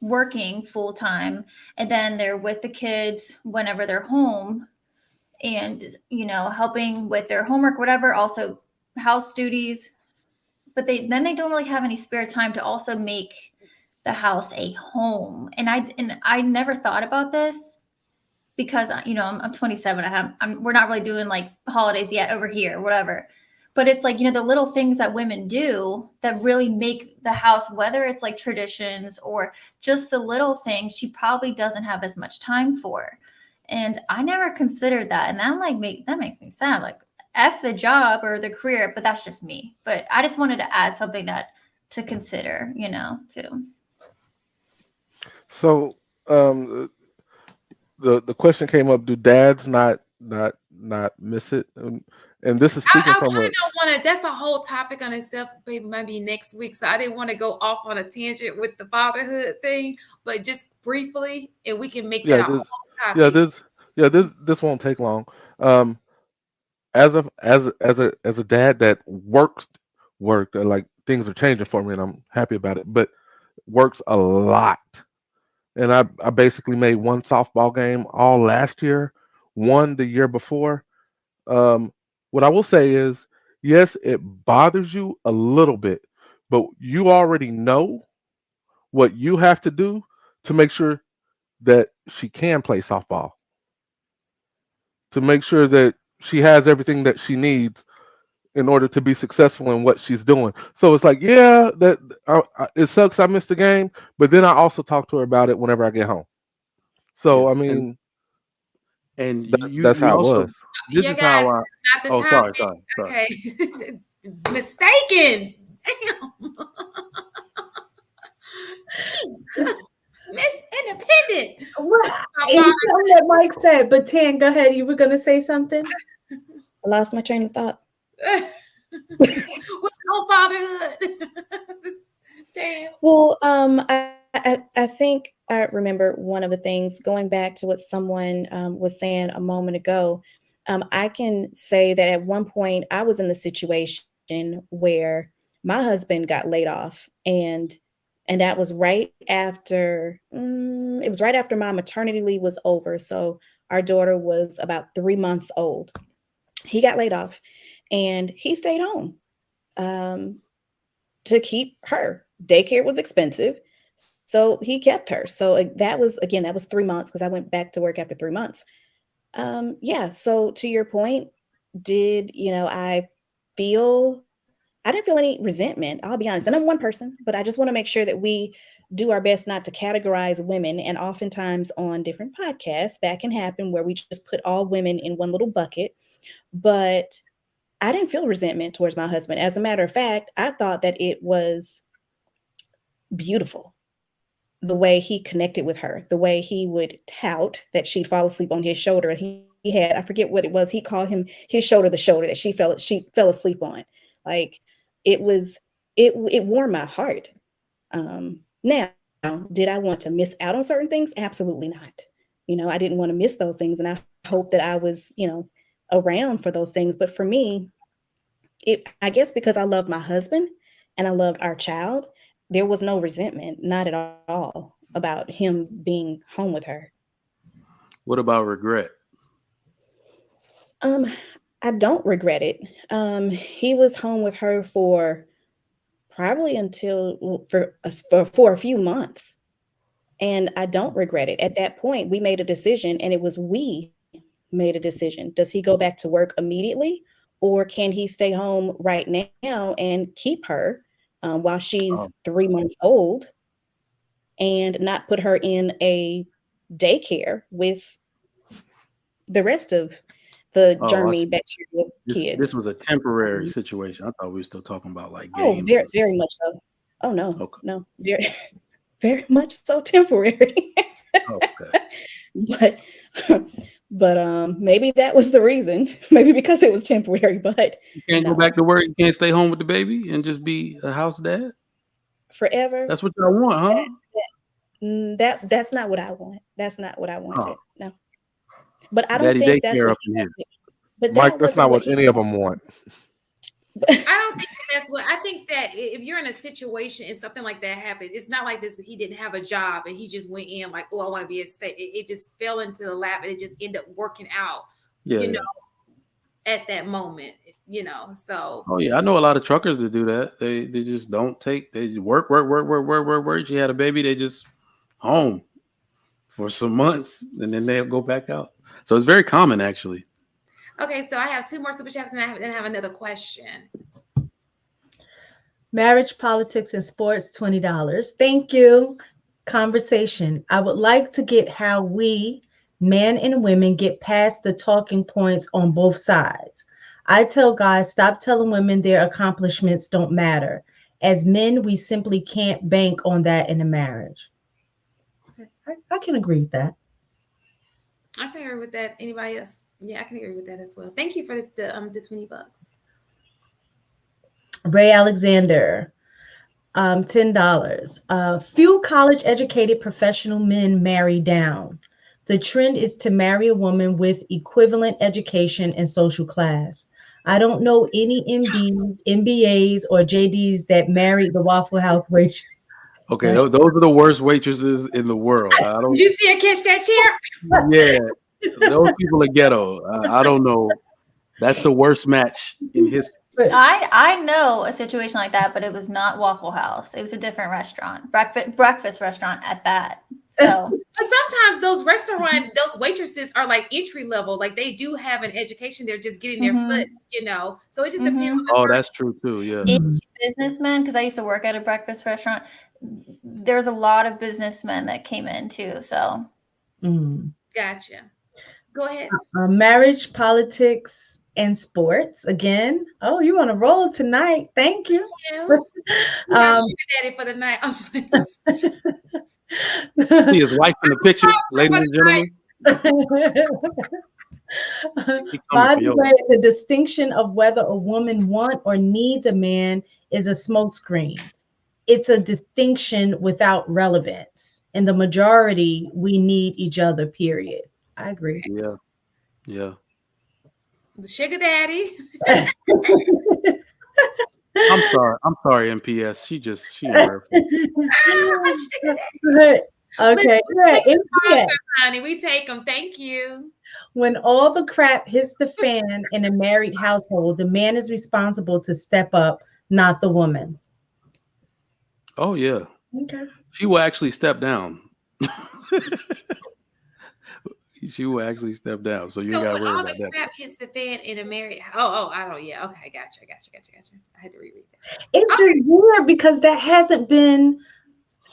working full time and then they're with the kids whenever they're home and, you know, helping with their homework, whatever, also house duties, but they don't really have any spare time to also make the house a home. And I never thought about this because, you know, I'm 27. We're not really doing like holidays yet over here, whatever. But it's like, you know, the little things that women do that really make the house, whether it's like traditions or just the little things, she probably doesn't have as much time for. And I never considered that. And that makes me sad. Like, F the job or the career, but that's just me. But I just wanted to add something to consider, you know, too. So the question came up: do dads not miss it? And this is speaking I from kind of don't want to. That's a whole topic on itself. Maybe next week. So I didn't want to go off on a tangent with the fatherhood thing, but just briefly, and we can make that a whole topic. This won't take long. As a dad that worked, like, things are changing for me, and I'm happy about it, but works a lot. And I basically made one softball game all last year, one the year before. What I will say is, yes, it bothers you a little bit, but you already know what you have to do to make sure that she can play softball, to make sure that she has everything that she needs in order to be successful in what she's doing. So it's like, yeah, it sucks I missed the game, but then I also talk to her about it whenever I get home. So, Yeah. I mean, and that's you how it also, was. this Yeah, is guys, how this is not the topic. sorry. Okay. Mistaken. Damn. Jeez. Miss Independent. something that Mike said, but Tan, go ahead. You were going to say something? I lost my train of thought. With no fatherhood. Damn. Well, I think I remember one of the things, going back to what someone was saying a moment ago. I can say that at one point I was in the situation where my husband got laid off, and that was right after it was right after my maternity leave was over. So our daughter was about 3 months old. He got laid off, and he stayed home to keep her. Daycare was expensive, so he kept her. So that was 3 months, because I went back to work after 3 months. Yeah. So to your point, I didn't feel any resentment. I'll be honest. And I'm one person, but I just want to make sure that we do our best not to categorize women. And oftentimes on different podcasts, that can happen where we just put all women in one little bucket. But I didn't feel resentment towards my husband. As a matter of fact, I thought that it was beautiful, the way he connected with her, the way he would tout that she'd fall asleep on his shoulder. He had, I forget what it was, he called him his shoulder, the shoulder that she fell asleep on. Like, it warmed my heart. Now, did I want to miss out on certain things? Absolutely not. I didn't want to miss those things, and I hope that I was, around for those things. But for me, I guess because I loved my husband and I loved our child, there was no resentment, not at all, about him being home with her. What about regret? I don't regret it. He was home with her for probably for a few months, and I don't regret it. At that point, we made a decision, and it was we made a decision. Does he go back to work immediately, or can he stay home right now and keep her while she's 3 months old, and not put her in a daycare with the rest of the germy bacterial kids? This was a temporary situation. I thought we were still talking about like games. Oh, very, very much so. Oh no, okay. No, very, very much so temporary. Okay. But maybe that was the reason. Maybe because it was temporary. But you can't go back to work. You can't stay home with the baby and just be a house dad forever. That's what y'all want, huh? That's not what I want. That's not what I wanted. No. But I don't Daddy think that's what but Mike, that's not what any of them want. I don't think that's what I think. That if you're in a situation and something like that happens, it's not like this. He didn't have a job and he just went in like, oh, I want to be a state. It just fell into the lap, and it just ended up working out. At that moment, So. Oh yeah, I know a lot of truckers that do that. They just don't take. They work. She had a baby. They just home for some months, and then they'll go back out. So it's very common, actually. Okay, so I have 2 more super chats, and I have another question. Marriage, politics, and sports, $20. Thank you. Conversation. I would like to get how we, men and women, get past the talking points on both sides. I tell guys, stop telling women their accomplishments don't matter. As men, we simply can't bank on that in a marriage. I can agree with that. I can agree with that. Anybody else? Yeah, I can agree with that as well. Thank you for the $20. Ray Alexander, $10. Few college-educated professional men marry down. The trend is to marry a woman with equivalent education and social class. I don't know any MDs, MBAs, or JDs that married the Waffle House waitress. Okay, those are the worst waitresses in the world. Did you see her catch that chair? Yeah, those people are ghetto. I don't know. That's the worst match in history. I know a situation like that, but it was not Waffle House. It was a different restaurant, breakfast restaurant at that. So, but sometimes those waitresses are like entry level. Like they do have an education. They're just getting their foot, So it just depends on the person. That's true too. Yeah. Businessmen, because I used to work at a breakfast restaurant. There's a lot of businessmen that came in too. So, Gotcha. Go ahead. Marriage, politics, and sports. Again, you on a roll tonight. Thank you. Sugar daddy for the night. See his wife in the picture, ladies and gentlemen. He coming By for the your way, the distinction of whether a woman wants or needs a man is a smokescreen. It's a distinction without relevance. In the majority, we need each other, period. I agree. yeah, yeah. The sugar daddy. I'm sorry, MPS. She in her. Sugar Okay, Listen, yeah, we it's yeah. sponsors, honey. We take them. Thank you. When all the crap hits the fan in a married household, the man is responsible to step up, not the woman. Oh yeah, Okay. she will actually step down. She will actually step down, so you ain't So got to when worry all about the that. crap hits the fan in a married, oh, I don't. Yeah, okay, gotcha. I had to reread that. It's just weird because that hasn't been,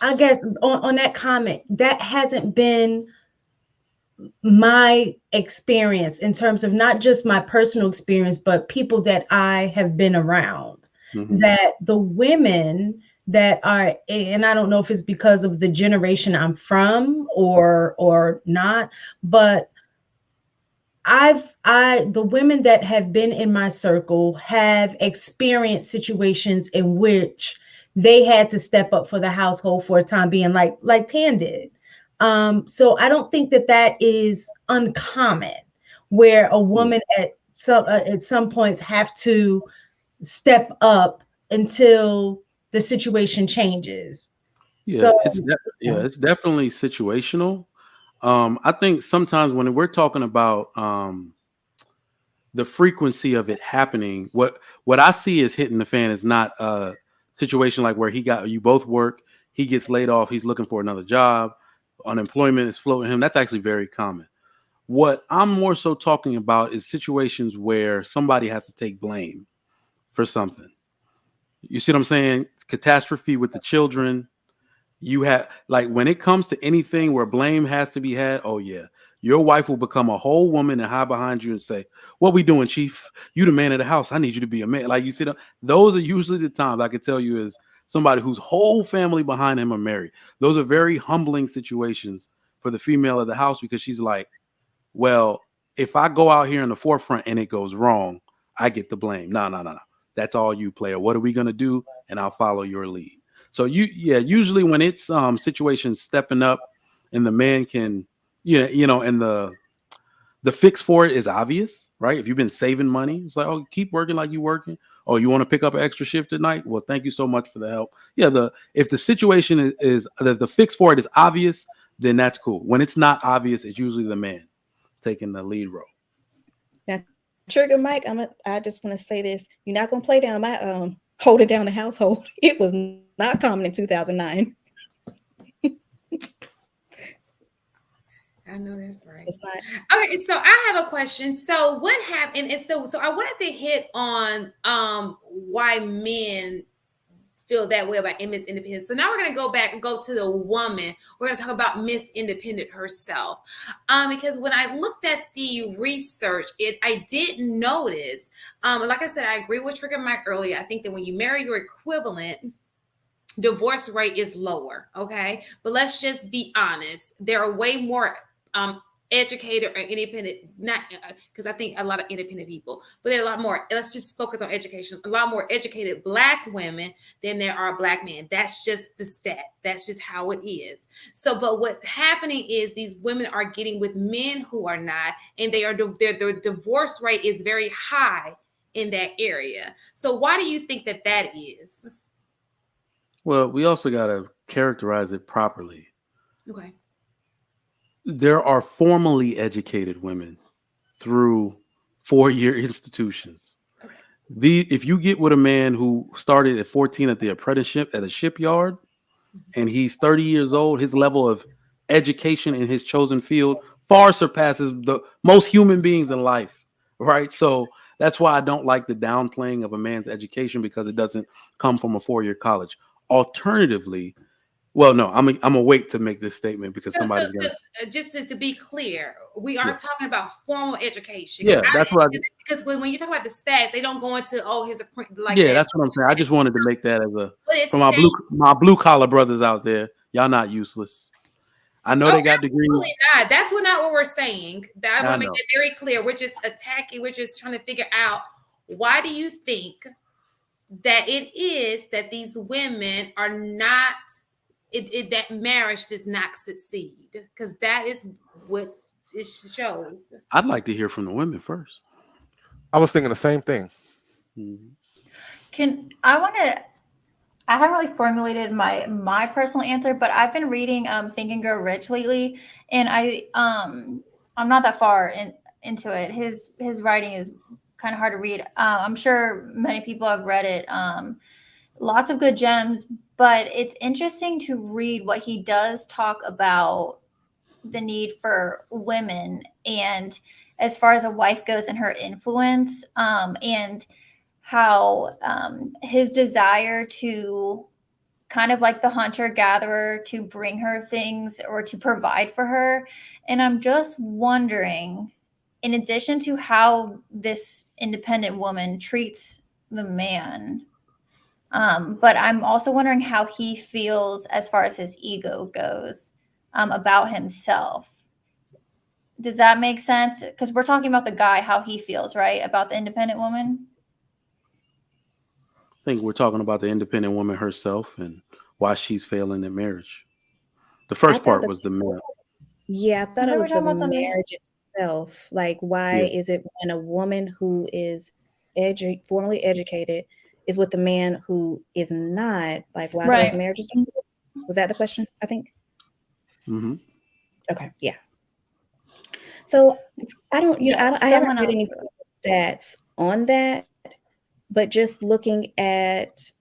I guess, on that comment, that hasn't been my experience in terms of not just my personal experience, but people that I have been around. Mhm. That the women that are, and I don't know if it's because of the generation I'm from or not, but the women that have been in my circle have experienced situations in which they had to step up for the household for a time being, like Tan did. So I don't think that that is uncommon, where a Yeah, woman at some points have to step up until the situation changes. yeah, So yeah, it's definitely situational. I think sometimes when we're talking about the frequency of it happening, what I see is hitting the fan is not a situation like where you both work, he gets laid off, he's looking for another job, unemployment is floating him. That's actually very common. What I'm more so talking about is situations where somebody has to take blame for something. You see what I'm saying? Catastrophe with the children. You have, like, when it comes to anything where blame has to be had, oh yeah, your wife will become a whole woman and hide behind you and say, "What we doing, Chief? You the man of the house. I need you to be a man." Like, you see, those are usually the times I can tell you is somebody whose whole family behind him are married. Those are very humbling situations for the female of the house, because she's like, well, if I go out here in the forefront and it goes wrong, I get the blame. No. That's all you, player. What are we gonna do? And I'll follow your lead. So usually when it's situations stepping up and the man can, and the fix for it is obvious, right? If you've been saving money, it's like, oh, keep working like you're working. Oh, you want to pick up an extra shift tonight? Well, thank you so much for the help. Yeah, if the situation is the fix for it is obvious, then that's cool. When it's not obvious, it's usually the man taking the lead role. Now, Trigger Mike, I just want to say this. You're not gonna play down my holding down the household. It was not common in 2009. I know that's right. It's not. Okay, so I have a question. So what happened? And so I wanted to hit on why men feel that way about Miss Independent. So now we're going to go back and go to the woman. We're going to talk about Miss Independent herself. Because when I looked at the research, I did notice, like I said, I agree with Trigger Mike earlier. I think that when you marry your equivalent, divorce rate is lower. Okay. But let's just be honest. There are way more educated or independent, not because I think a lot of independent people, but there are a lot more, let's just focus on education, a lot more educated Black women than there are Black men. That's just the stat. That's just how it is. So, but what's happening is these women are getting with men who are not, and their divorce rate is very high in that area. So why do you think that is? Well, we also got to characterize it properly. Okay. There are formally educated women through 4-year institutions. If you get with a man who started at 14 at the apprenticeship at a shipyard, and he's 30 years old, his level of education in his chosen field far surpasses the most human beings in life, right? So that's why I don't like the downplaying of a man's education, because it doesn't come from a 4-year college. Alternatively, well, no, I'm gonna wait to make this statement because somebody's gonna. Just to be clear, we aren't talking about formal education. Yeah, that's what because when you talk about the stats, they don't go into his like. Yeah, that. that's what I'm saying. I just wanted to make that as But for my blue collar brothers out there. Y'all not useless. I know Oh, they got degrees. absolutely not. That's not what we're saying. I want to make know. that very clear. We're just attacking. We're just trying to figure out, why do you think that it is that these women are not, that marriage does not succeed? Because that is what it shows. I'd like to hear from the women first. I was thinking the same thing. Mhm. I haven't really formulated my personal answer, but I've been reading Think and Grow Rich lately, and I'm not that far into it. His writing is kind of hard to read. I'm sure many people have read it. Lots of good gems, but it's interesting to read what he does talk about the need for women, and as far as a wife goes and her influence, and how his desire to kind of like the hunter gatherer to bring her things or to provide for her. And I'm just wondering, in addition to how this independent woman treats the man, but I'm also wondering how he feels as far as his ego goes, about himself. Does that make sense? Because we're talking about the guy, how he feels, right? About the independent woman. I think we're talking about the independent woman herself and why she's failing in marriage. The I first thought part the was the man. Yeah, I I thought thought it we were was the talking about the man. marriage itself. Like, why Yeah. is it when a woman who is formally educated is with a man who is not? Like, why those Right. marriages don't work? Was that the question? I think. Hmm. Okay, yeah. So I don't, Yeah, I haven't someone read else. any stats on that, but just looking at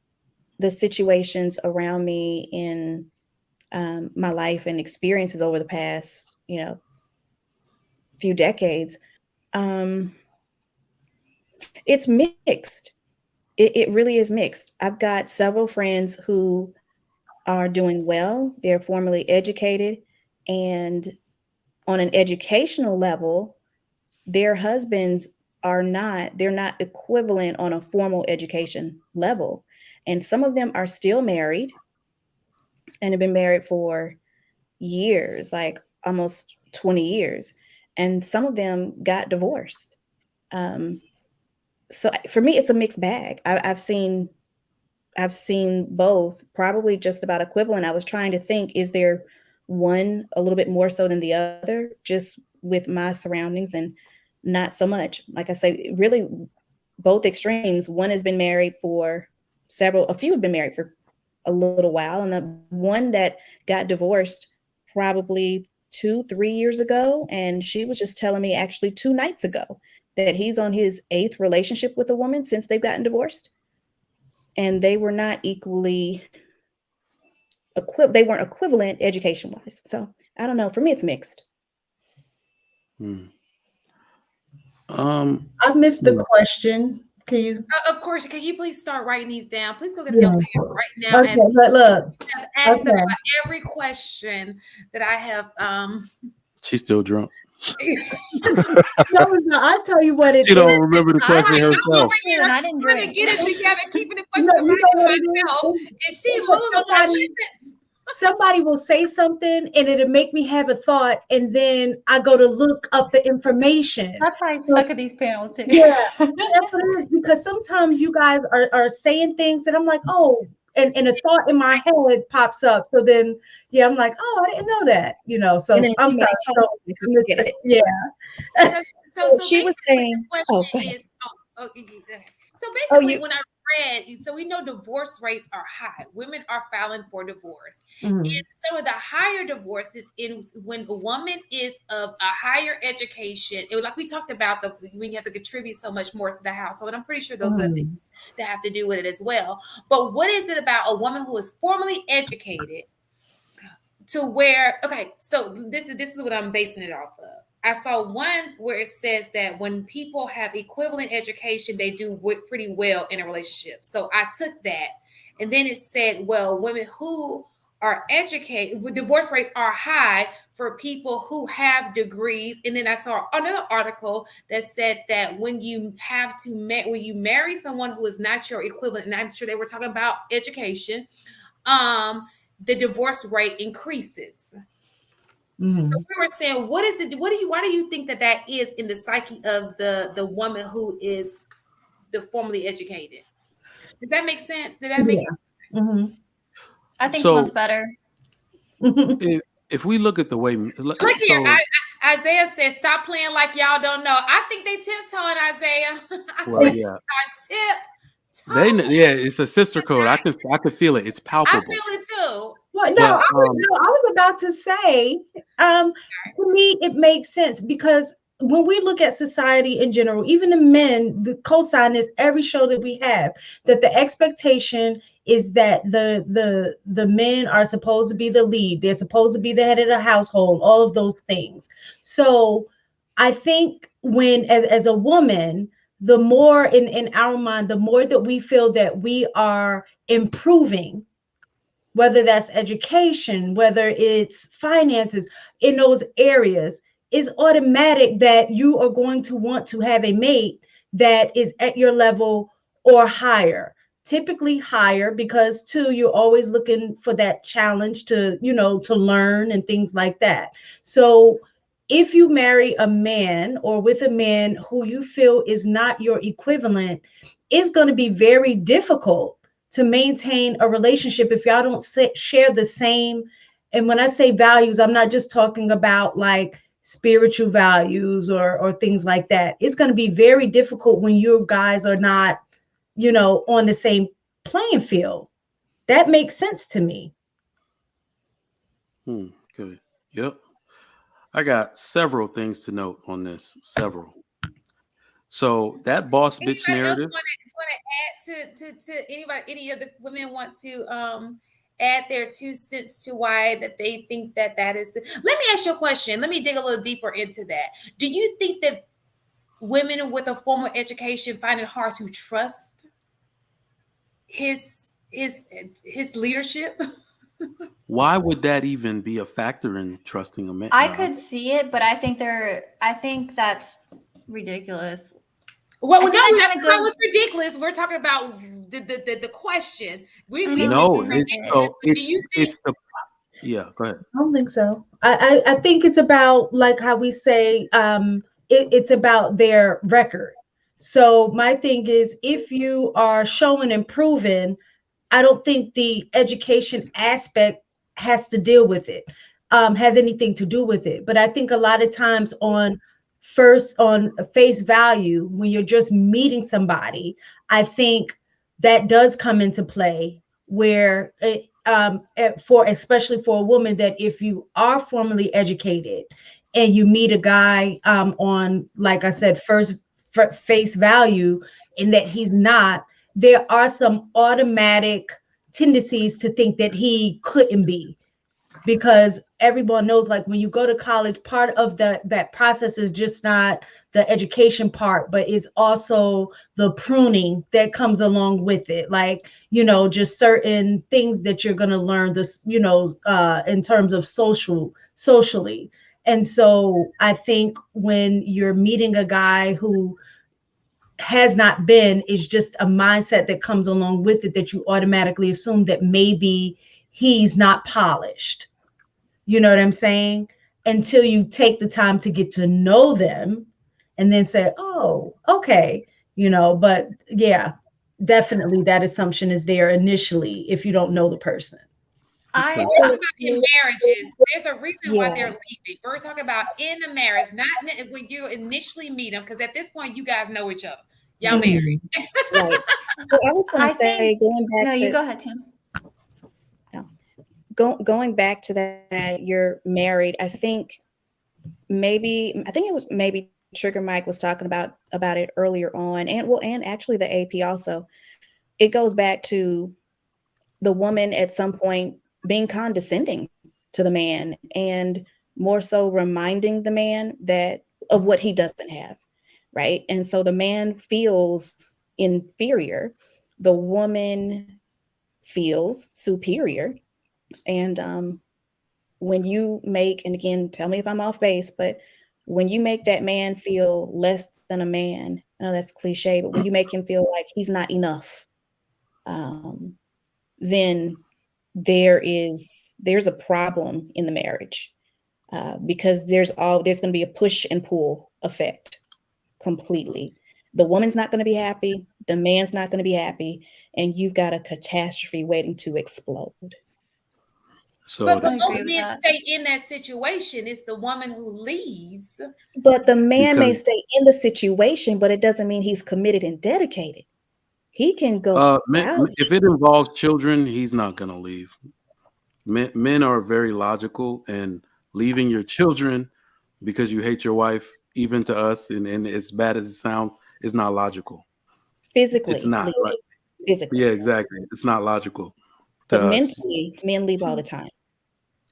the situations around me in my life and experiences over the past, few decades, um, it's mixed. It really is mixed. I've got several friends who are doing well. They're formally educated, and on an educational level, their husbands they're not equivalent on a formal education level. And some of them are still married and have been married for years, like almost 20 years. And some of them got divorced. Um, so for me, it's a mixed bag. I've seen both, probably just about equivalent. I was trying to think, is there one a little bit more so than the other, just with my surroundings, and not so much. Like I say, really both extremes. One has been married for a few have been married for a little while, and the one that got divorced probably 2, 3 years ago, and she was just telling me actually 2 nights ago that he's on his 8th relationship with a woman since they've gotten divorced, and they were not equally they weren't equivalent education wise. So I don't know. For me, it's mixed. Hmm. I missed the Yeah. question. Can you? Of course, can you please start writing these down? Please go get a Yeah. notepad right now. Okay, And but look. I have asked them Okay. about every question that I have. She's still drunk. No, I tell you what it She is. don't remember the I question don't herself. Over here and I didn't trying to drink. get it together, keeping the You questions to know what it myself, is? and she It's what loses. I'm like, listen. somebody will say something and it'll make me have a thought, and then I go to look up the information. That's why I So, suck at these panels too. yeah, that's what it is, because sometimes you guys are saying things and I'm like, oh, and a thought in my head pops up. So then, yeah, I'm like, oh, I didn't know that, And so then I'm sorry. somebody So, talks if you get it. yeah. So She was basically, the saying, oh, go question ahead. is, okay. So Oh, basically, you, when I read, so we know divorce rates are high. Women are filing for divorce. Mhm. And some of the higher divorces in when a woman is of a higher education, like we talked about, when you have to contribute so much more to the household. I'm pretty sure those are the things that have to do with it as well. But what is it about a woman who is formally educated to where, okay, so this is what I'm basing it off of. I saw one where it says that when people have equivalent education, they do pretty well in a relationship. So I took that, and then it said, well, women who are educated, divorce rates are high for people who have degrees. And then I saw another article that said that when you marry someone who is not your equivalent, and I'm sure they were talking about education, the divorce rate increases. Mhm. So we were saying, what is it? Why do you think that is in the psyche of the woman who is the formally educated? Does that make sense? Did that make Yeah. Mhm. I think she wants So better. if we look at the way, Look here, so Isaiah says, "Stop playing like y'all don't know." I think they tiptoeing, Isaiah. I well, think yeah, they are tiptoeing. yeah, it's a sister code. I could feel it. It's I palpable. feel it too. Well, no, But I was about to say, to me, it makes sense because when we look at society in general, even the men, the co-sign is every show that we have, that the expectation is that the men are supposed to be the lead, they're supposed to be the head of the household, all of those things. So I think when as a woman, the more in our mind, the more that we feel that we are improving, whether that's education, whether it's finances, in those areas, it's automatic that you are going to want to have a mate that is at your level or higher. Typically higher because too, you're always looking for that challenge to, to learn and things like that. So if you marry a man or with a man who you feel is not your equivalent, it's going to be very difficult to maintain a relationship if y'all don't share the same. And when I say values, I'm not just talking about like spiritual values or things like that. It's going to be very difficult when you guys are not, on the same playing field. That makes sense to me. good. Yep. I got several things to note on this. Several. So that boss bitch Anybody else narrative. want to add to anybody? Any of the women want to add their 2 cents to why that they think that is? Let me ask you a question. Let me dig a little deeper into that. Do you think that women with a formal education find it hard to trust his leadership? Why would that even be a factor in trusting a man? I could see it, but I think that's ridiculous. Well, I no, think that that's kind of not goes. what's ridiculous. We're talking about the question. We I think know it's No, it's it's ridiculous, so but do you think? it's the yeah. Go ahead. I don't think so. I think it's about like how we say it's about their record. So my thing is if you are showing and proving, I don't think the education aspect has to deal with it, has anything to do with it. But I think a lot of times on face value, when you're just meeting somebody, I think that does come into play where for especially for a woman that if you are formally educated and you meet a guy on, like I said, first face value, and that he's not, there are some automatic tendencies to think that he couldn't be, because everyone knows like when you go to college, part of that process is just not the education part, but it's also the pruning that comes along with it, like just certain things that you're going to learn this, in terms of socially. And so I think when you're meeting a guy who has not been, is just a mindset that comes along with it, that you automatically assume that maybe he's not polished. You know what I'm saying? Until you take the time to get to know them and then say, oh, okay, but yeah, definitely that assumption is there initially if you don't know the person. I We're talking about in marriages. There's a reason why they're Yeah. leaving. We're talking about in a marriage, not when you initially meet them, because at this point you guys know each other. Y'all married. Mhm. Right. So I was going I to say, think going no. back You to go ahead, Tim. going back to that, you're married. I think it was maybe Trigger Mike was talking about it earlier on, and actually the AP also. It goes back to the woman at some point being condescending to the man, and more so reminding the man that of what he doesn't have, right? And so the man feels inferior, the woman feels superior. And when you make, and again, tell me if I'm off base, but when you make that man feel less than a man, I know that's cliche, but when you make him feel like he's not enough, then there's a problem in the marriage. because there's going to be a push and pull effect completely. The woman's not going to be happy. The man's not going to be happy. And you've got a catastrophe waiting to explode. So but I agree most with men that. stay in that situation. It's the woman who leaves. But the man may because stay in the situation, but it doesn't mean he's committed and dedicated. He can go out. if it involves children, he's not going to leave. Men are very logical, and leaving your children because you hate your wife, even to us, and as bad as it sounds, is not logical. Physically It's not, leaving. right? Physically. Yeah, exactly. It's not logical to But us. mentally, men leave all the time.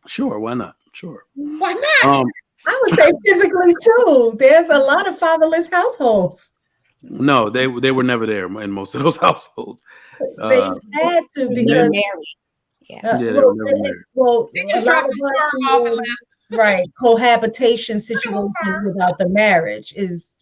Sure, why not? Sure. Why not? I would say physically too. There's a lot of fatherless households. No, they were never there in most of those households. They Uh, had to Never because married. Yeah. yeah, they were never married. They a just lot dropped of the sperm off and us, left. right, cohabitation situation without the marriage is,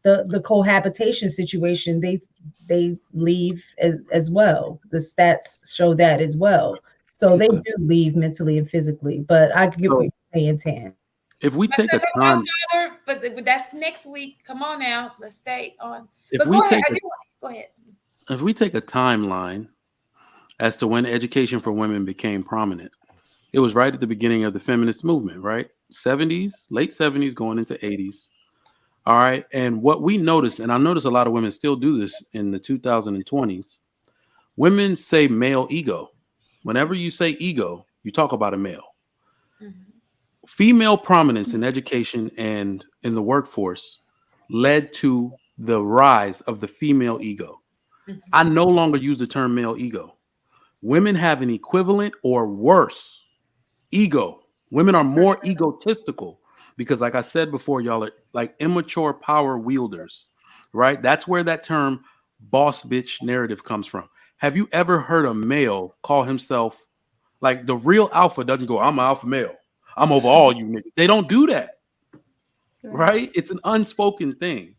the cohabitation situation, they leave as well. The stats show that as well. So they Okay. do leave mentally and physically. But I get what So you're saying, Tan. if we I take said, a "Oh, time, Father," but that's next week. Come on now, let's stay on. if But we go ahead. take I a, do go ahead. if we take a timeline as to when education for women became prominent, it was right at the beginning of the feminist movement, right? 70s, late 70s, going into 80s. All right. And what we noticed, and I notice a lot of women still do this in the 2020s, women say male ego. Whenever you say ego, you talk about a male. Mhm. Female prominence in education and in the workforce led to the rise of the female ego. Mhm. I no longer use the term male ego. Women have an equivalent or worse ego. Women are more egotistical because, like I said before, y'all are like immature power wielders, right? That's where that term boss bitch narrative comes from. Have you ever heard a male call himself like the real alpha doesn't go, I'm an alpha male. I'm over all you niggas. They don't do that, right? It's an unspoken thing.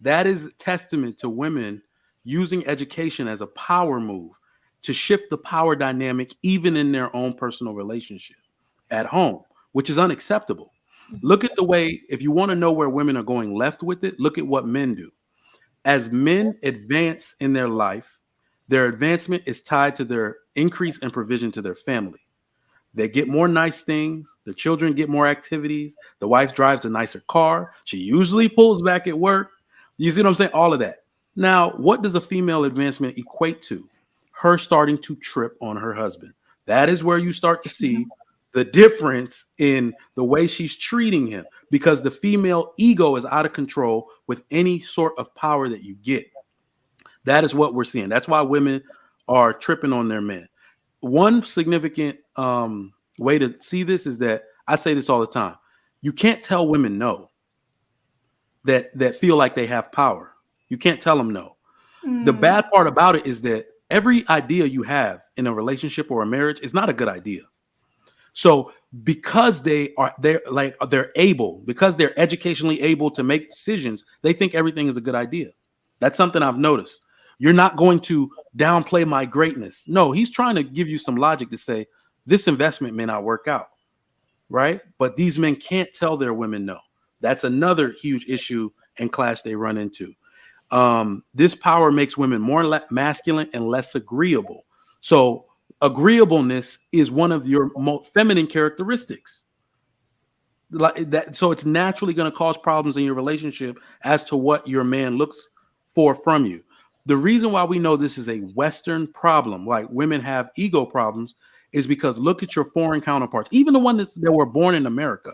That is testament to women using education as a power move to shift the power dynamic, even in their own personal relationship at home, which is unacceptable. Look at the way, if you want to know where women are going left with it, look at what men do. As men advance in their life, their advancement is tied to their increase in provision to their family. They get more nice things. The children get more activities. The wife drives a nicer car. She usually pulls back at work. You see what I'm saying? All of that. Now, what does a female advancement equate to? Her starting to trip on her husband. That is where you start to see the difference in the way she's treating him because the female ego is out of control with any sort of power that you get. That is what we're seeing. That's why women are tripping on their men. One significant way to see this is that I say this all the time. You can't tell women no that feel like they have power. You can't tell them no. The bad part about it is that every idea you have in a relationship or a marriage is not a good idea. So because they're able, because they're educationally able to make decisions, they think everything is a good idea. That's something I've noticed. You're not going to downplay my greatness. No, he's trying to give you some logic to say this investment may not work out, right? But these men can't tell their women no. That's another huge issue and clash they run into. This power makes women more masculine and less agreeable. So agreeableness is one of your most feminine characteristics. Like that, so it's naturally going to cause problems in your relationship as to what your man looks for from you. The reason why we know this is a Western problem, like women have ego problems, is because look at your foreign counterparts, even the ones that were born in America.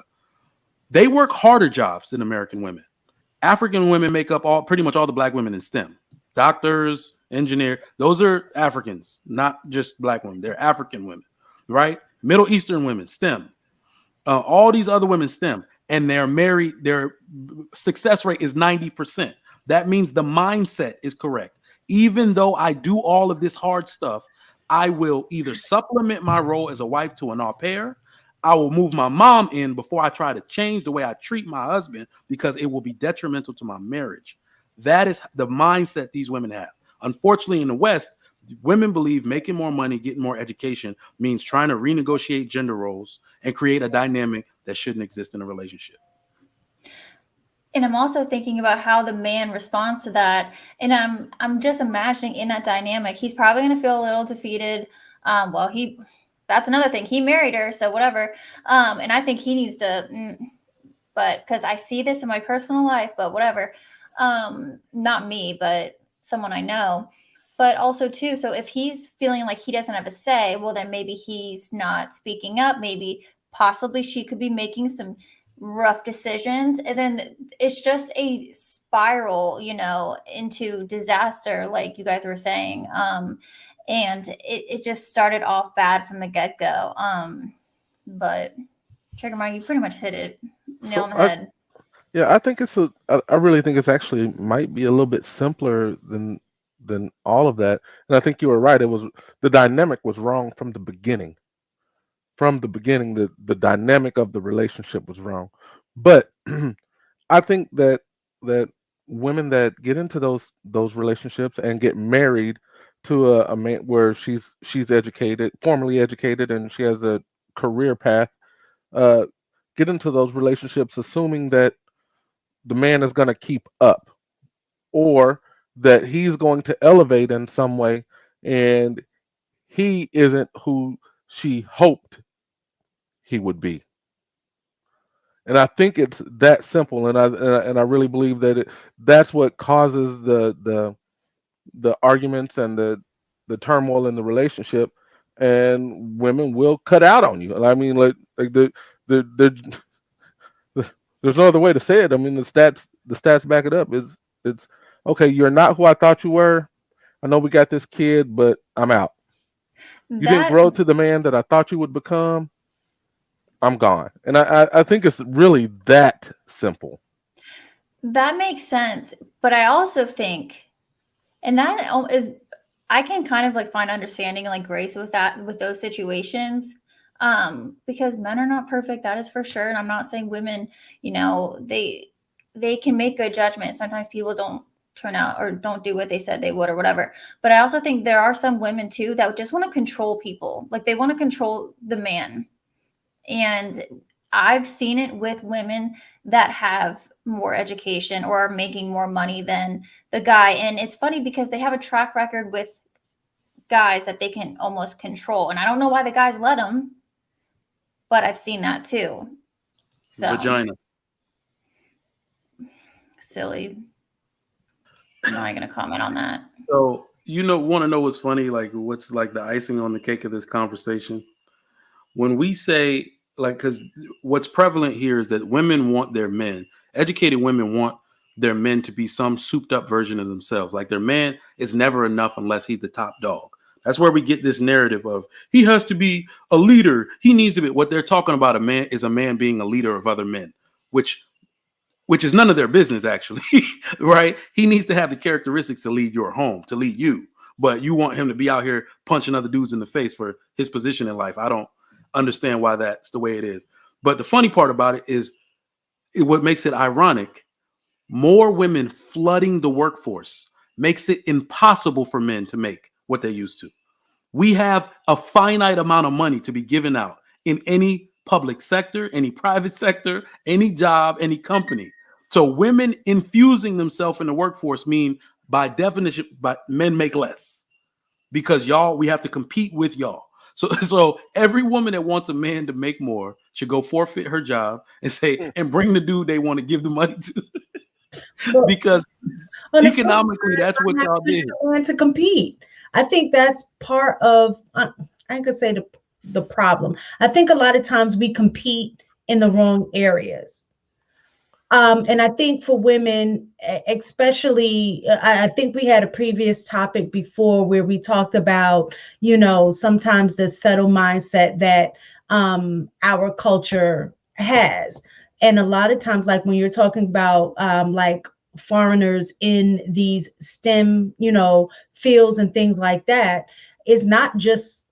They work harder jobs than American women. African women make up pretty much all the black women in STEM. Doctors, engineer, those are Africans, not just black women. They're African women, right? Middle Eastern women, STEM. All these other women STEM, and they're married. Their success rate is 90%. That means the mindset is correct. Even though I do all of this hard stuff, I will either supplement my role as a wife to an au pair. I will move my mom in before I try to change the way I treat my husband because it will be detrimental to my marriage. That is the mindset these women have. Unfortunately, in the West, women believe making more money, getting more education means trying to renegotiate gender roles and create a dynamic that shouldn't exist in a relationship. And I'm also thinking about how the man responds to that. And I'm just imagining in that dynamic, he's probably going to feel a little defeated. Well, that's another thing. He married her, so whatever. And I think he needs to, but because I see this in my personal life, but whatever. Not me, but someone I know. But also too, so if he's feeling like he doesn't have a say, well, then maybe he's not speaking up. Maybe possibly she could be making some rough decisions, and then it's just a spiral, into disaster, like you guys were saying. And it just started off bad from the get-go. But Trigger Mike, you pretty much hit it nail on the head. Yeah, I think I really think it's actually might be a little bit simpler than all of that. And I think you were right. The dynamic was wrong from the beginning. From the beginning, the dynamic of the relationship was wrong. But I think that women that get into those relationships and get married to a man where she's educated, formally educated, and she has a career path, uh, get into those relationships assuming that the man is going to keep up, or that he's going to elevate in some way, and he isn't who she hoped he would be. And I think it's that simple, and I really believe that that's what causes the arguments and the turmoil in the relationship, and women will cut out on you. I mean, like the there's no other way to say it. I mean, the stats back it up. It's okay. You're not who I thought you were. I know we got this kid, but I'm out. You didn't That grow to the man that I thought you would become. I'm gone. And I think it's really that simple. that makes sense, but I also think, and that is, I can kind of like find understanding and like grace with that, with those situations. Because men are not perfect, that is for sure. And I'm not saying women, they can make good judgments. Sometimes people don't turn out or don't do what they said they would or whatever. But I also think there are some women too that just want to control people. Like they want to control the man. And I've seen it with women that have more education or are making more money than the guy. And it's funny because they have a track record with guys that they can almost control. And I don't know why the guys let them, but I've seen that too. So Vagina. silly. I'm not going to comment on that. So want to know what's funny? Like what's like the icing on the cake of this conversation? When we say like, because what's prevalent here is that women want their men, educated women want their men to be some souped up version of themselves. Like their man is never enough unless he's the top dog. That's where we get this narrative of he has to be a leader. He needs to be. What they're talking about, a man is a man being a leader of other men, which is none of their business, actually, right? He needs to have the characteristics to lead your home, to lead you. But you want him to be out here punching other dudes in the face for his position in life. I don't understand why that's the way it is. But the funny part about it is what makes it ironic. More women flooding the workforce makes it impossible for men to make what they used to. We have a finite amount of money to be given out in any public sector, any private sector, any job, any company. So women infusing themselves in the workforce mean by definition, but men make less because we have to compete with y'all. So every woman that wants a man to make more should go forfeit her job and say, and bring the dude they want to give the money to. Because economically, that's what y'all did. Want to compete. I think that's part of, I ain't gonna say the problem. I think a lot of times we compete in the wrong areas. And I think for women, especially, I think we had a previous topic before where we talked about, sometimes the subtle mindset that our culture has. And a lot of times, like when you're talking about like foreigners in these STEM, fields and things like that, it's not just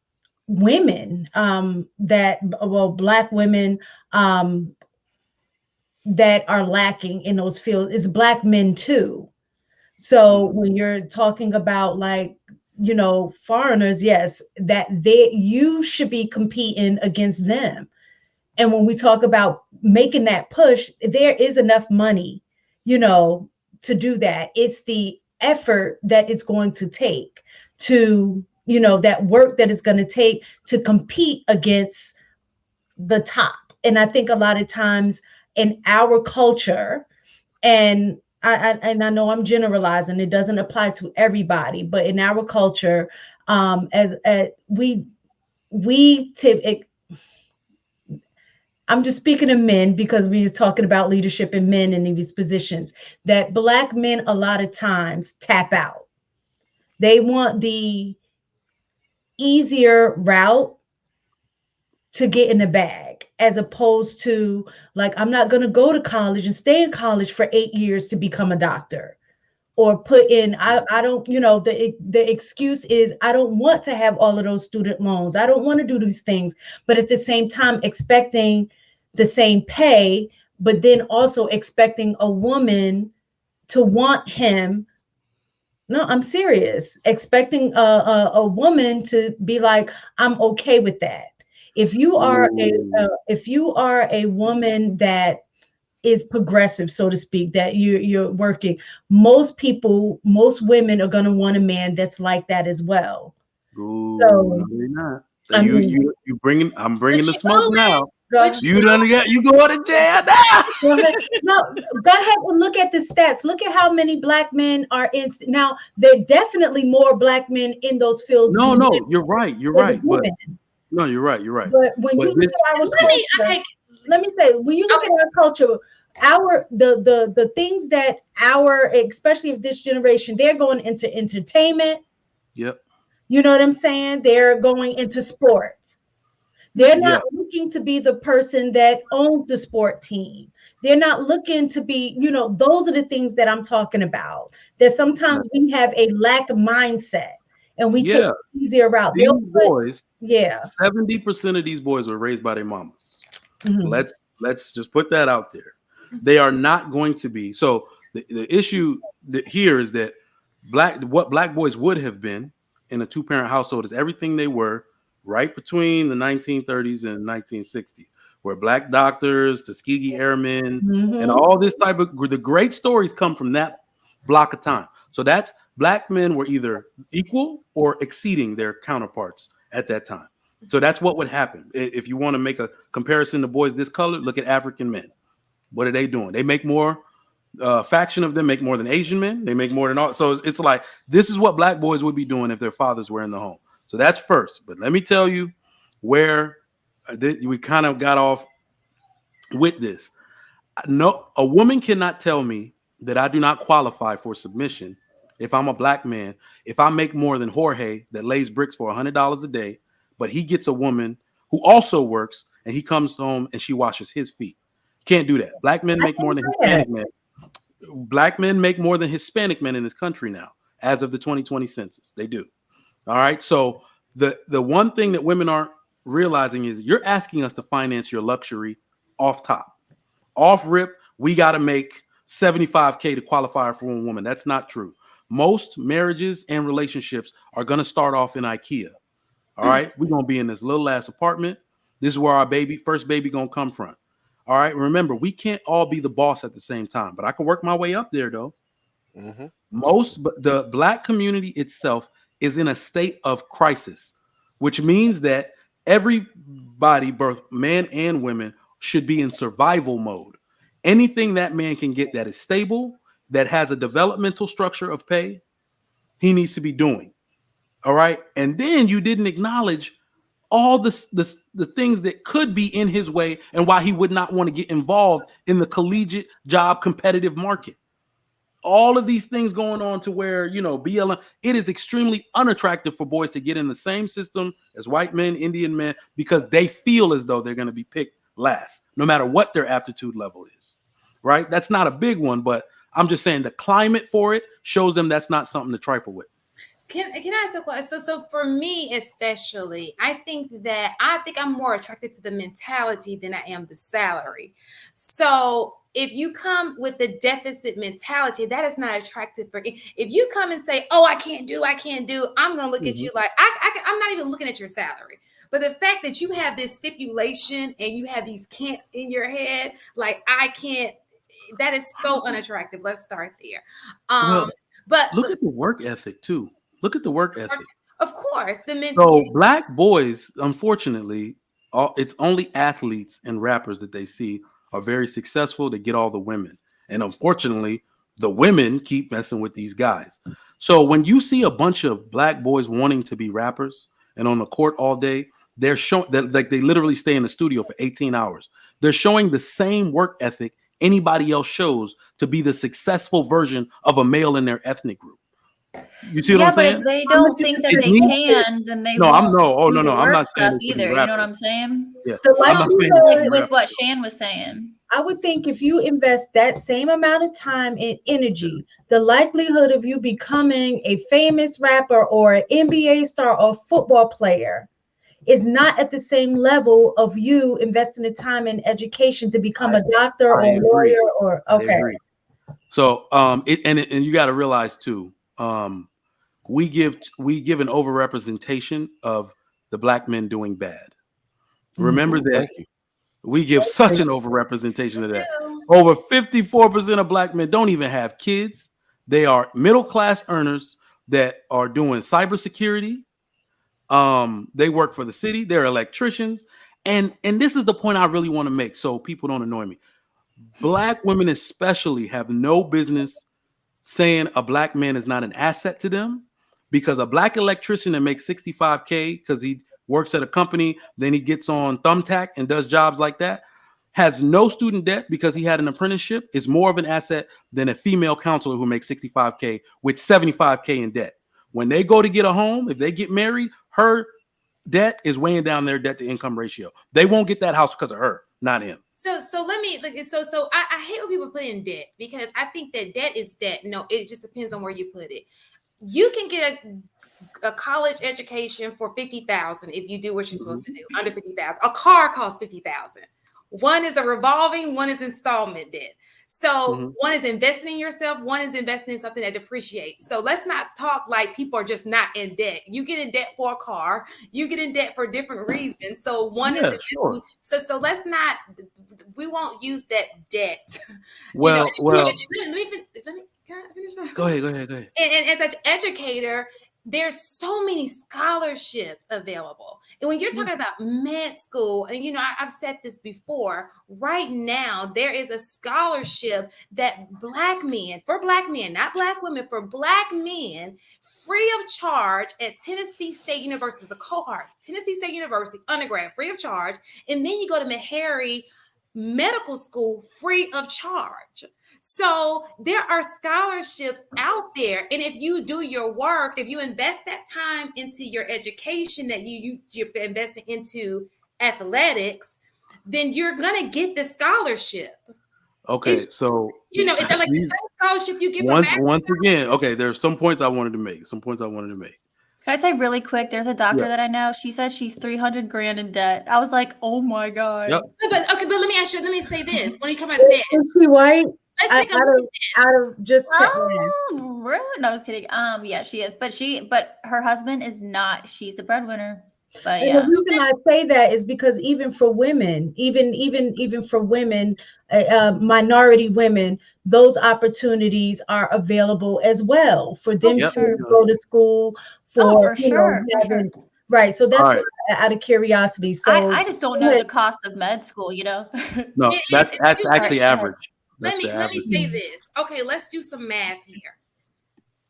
women Black women that are lacking in those fields. It's Black men too. So when you're talking about like foreigners, yes, that you should be competing against them. And when we talk about making that push, there is enough money, to do that. It's the effort that it's going to take to, that work that it's going to take to compete against the top. And I think a lot of times in our culture, and I know I'm generalizing, it doesn't apply to everybody, but in our culture, as we tip, I'm just speaking of men because we're talking about leadership and men in these positions, that Black men a lot of times tap out. They want the easier route to get in the bag, as opposed to, like, I'm not going to go to college and stay in college for 8 years to become a doctor, or put in, I don't, the excuse is, I don't want to have all of those student loans, I don't want to do these things, but at the same time expecting the same pay, but then also expecting a woman to want him. No, I'm serious. Expecting a woman to be like, I'm okay with that. If you are a woman that is progressive, so to speak, that you're working, most women are going to want a man that's like that as well. Ooh, So no, they're not. I mean, I'm bringing the smoke going? now. But You done get you go to jail now. go ahead. No, go ahead and look at the stats. Look at how many Black men are in. Now, there are definitely more Black men in those fields. No, than no, you're right. You're right. But women. no, you're right. You're right. But when you look at our culture, let me say, when you look at our culture, the things that especially of this generation, they're going into entertainment. Yep. You know what I'm saying? They're going into sports. They're not Yeah. looking to be the person that owns the sport team. They're not looking to be, those are the things that I'm talking about. That sometimes we have a lack of mindset and we take Yeah. the easier route. These boys, Yeah. 70% of these boys were raised by their mamas. Mhm. Let's just put that out there. They are not going to be. So the issue here is that what black boys would have been in a two-parent household is everything they were right between the 1930s and 1960s, where black doctors, Tuskegee Airmen, and all this type of the great stories come from that block of time. So that's black men were either equal or exceeding their counterparts at that time. So that's what would happen. If you want to make a comparison to boys this color, look at African men. What are they doing? They make more. Faction of them make more than Asian men. They make more than all. So it's like this is what black boys would be doing if their fathers were in the home. So that's first. But let me tell you where we kind of got off with this. No, a woman cannot tell me that I do not qualify for submission if I'm a black man. If I make more than Jorge that lays bricks for $100 a day, but he gets a woman who also works and he comes home and she washes his feet. Can't do that. Black men make more than Hispanic men. Black men make more than Hispanic men in this country now, as of the 2020 census. They do. All right. So the one thing that women aren't realizing is you're asking us to finance your luxury off top. Off rip, we got to make $75K to qualify for one woman. That's not true. Most marriages and relationships are going to start off in IKEA. All right. We're going to be in this little ass apartment. This is where our first baby going to come from. All right. Remember, we can't all be the boss at the same time, but I can work my way up there though. Mm-hmm. The black community itself is in a state of crisis, which means that everybody, both men and women, should be in survival mode. Anything that man can get that is stable, that has a developmental structure of pay, he needs to be doing. All right. And then you didn't acknowledge all the things that could be in his way and why he would not want to get involved in the collegiate job competitive market. All of these things going on to where, BLM, it is extremely unattractive for boys to get in the same system as white men, Indian men, because they feel as though they're going to be picked last, no matter what their aptitude level is, right? That's not a big one, but I'm just saying the climate for it shows them that's not something to trifle with. Can I ask a question? So for me especially, I think I'm more attracted to the mentality than I am the salary. So if you come with the deficit mentality, that is not attractive for. If you come and say, "Oh, I can't do," I'm gonna look at you like I'm not even looking at your salary. But the fact that you have this stipulation and you have these can'ts in your head, like I can't, that is so unattractive. Let's start there. Well, But look at the work ethic too. Look at the work ethic. of course, the So mental. black boys, unfortunately, it's only athletes and rappers that they see are very successful to get all the women. And unfortunately, the women keep messing with these guys. So when you see a bunch of black boys wanting to be rappers and on the court all day, they're showing that like they literally stay in the studio for 18 hours. They're showing the same work ethic anybody else shows to be the successful version of a male in their ethnic group. You see what Yeah, I'm but if saying? they don't think that It's they me. can, then they No, I'm won't no. Oh do no, the no. I'm work not saying stuff they should be either. You know what rappers. I'm saying? Yeah, The I'm not saying likelihood, they should Like be with rappers. what Shan was saying. I would think if you invest that same amount of time and energy, the likelihood of you becoming a famous rapper or an NBA star or football player is not at the same level of you investing the time in education to become a doctor I or a agree. lawyer or I okay. agree. So and you got to realize too, we give an overrepresentation of the black men doing bad. Remember that Thank you. we give such an overrepresentation of that. Do. Over 54% of black men don't even have kids. They are middle class earners that are doing cybersecurity. They work for the city. They're electricians, and this is the point I really want to make, so people don't annoy me. Black women especially have no business saying a black man is not an asset to them, because a black electrician that makes 65K because he works at a company, then he gets on Thumbtack and does jobs like that, has no student debt because he had an apprenticeship, is more of an asset than a female counselor who makes 65K with 75K in debt. When they go to get a home, if they get married, her debt is weighing down their debt to income ratio. They won't get that house because of her, not him. So let me like I hate when people put in debt because I think that debt is debt. No, it just depends on where you put it. You can get a college education for 50,000 if you do what you're supposed to do. Under 50,000, a car costs 50,000. One is a revolving, one is installment debt. So one is investing in yourself, one is investing in something that depreciates. So let's not talk like people are just not in debt. You get in debt for a car, you get in debt for different reasons. So one is investing. Sure. So let's not. We won't use that debt. Well, let me can I finish my- go ahead. and as an educator, there's so many scholarships available. And when you're talking about med school, and I've said this before, right now there is a scholarship that black men, not black women, for black men, free of charge at Tennessee State University. It's a cohort, Tennessee State University, undergrad, free of charge. And then you go to Meharry Medical School free of charge. So there are scholarships out there, and if you do your work, if you invest that time into your education that you're investing into athletics, then you're gonna get the scholarship. Okay, so Is that like the same scholarship you get once from again? Okay, there's some points I wanted to make. Can I say really quick? There's a doctor that I know. She said she's 300 grand in debt. I was like, oh my god. Yep. But let me say this: when you come out of debt, Is she white? let's take a look at this. Out of just Rude. No, I was kidding. Yeah, she is. But her husband is not. She's the breadwinner. But And yeah. the reason I say that is because even for women, even for women, minority women, those opportunities are available as well for them to go to school for, having, right. So that's why, out of curiosity. So I just don't know the cost of med school, No, that's actually average. Let me say this. Okay, let's do some math here.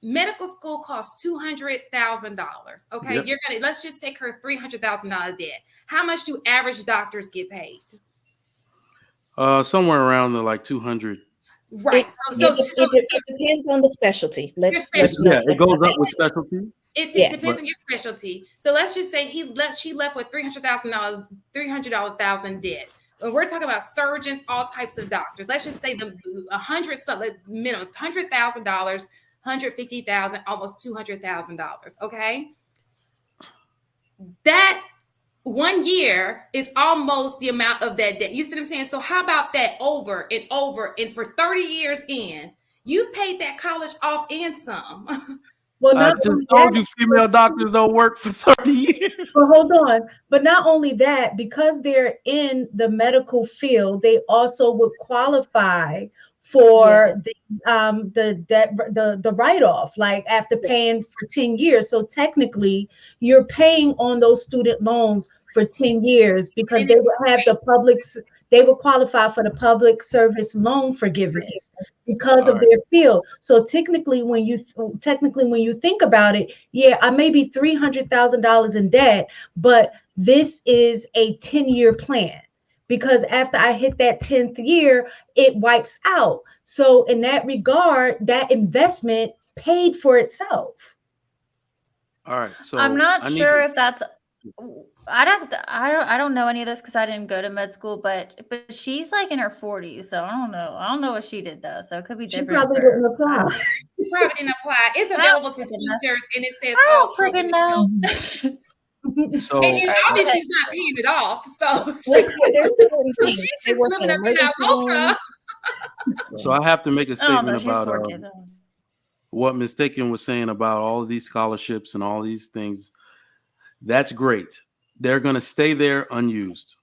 Medical school costs $200,000. Okay, let's just take her $300,000 debt. How much do average doctors get paid? Somewhere around the 200. Right. It depends on the specialty. Let's it goes up with specialty. It depends on your specialty. So let's just say she left with $300,000, $300,000 debt. And we're talking about surgeons, all types of doctors. Let's just say the $100,000 $150,000, almost $200,000. Okay, that 1 year is almost the amount of that debt. You see what I'm saying? So how about that over and over, and for 30 years in, you've paid that college off and some. Well, I not just only told that, you female doctors don't work for 30 years. but hold on. But not only that, because they're in the medical field, they also would qualify for Yes. the debt, the write-off, like after paying for 10 years. So technically you're paying on those student loans for 10 years because And they it's would have the they would qualify for the public service loan forgiveness because All of right. their field. So technically when you think about it, yeah, I may be $300,000 in debt, but this is a 10-year plan, because after I hit that 10th year, it wipes out. So in that regard, that investment paid for itself. All right. So I'm not I need sure to, if that's. I don't know any of this because I didn't go to med school, but she's like in her 40s, so I don't know what she did though, so it could be She different. probably for- didn't apply. probably didn't apply. It's I don't available to freaking know. teachers, and it says I all don't freaking know. so And then Right, obviously okay. she's not paying it off, so There's certain things. she's They just work living in up in that emergency mocha. rooms. so I have to make a I don't know. statement She's about 4 kids. what Mistaken was saying about all of these scholarships and all these things. That's great. They're going to stay there unused.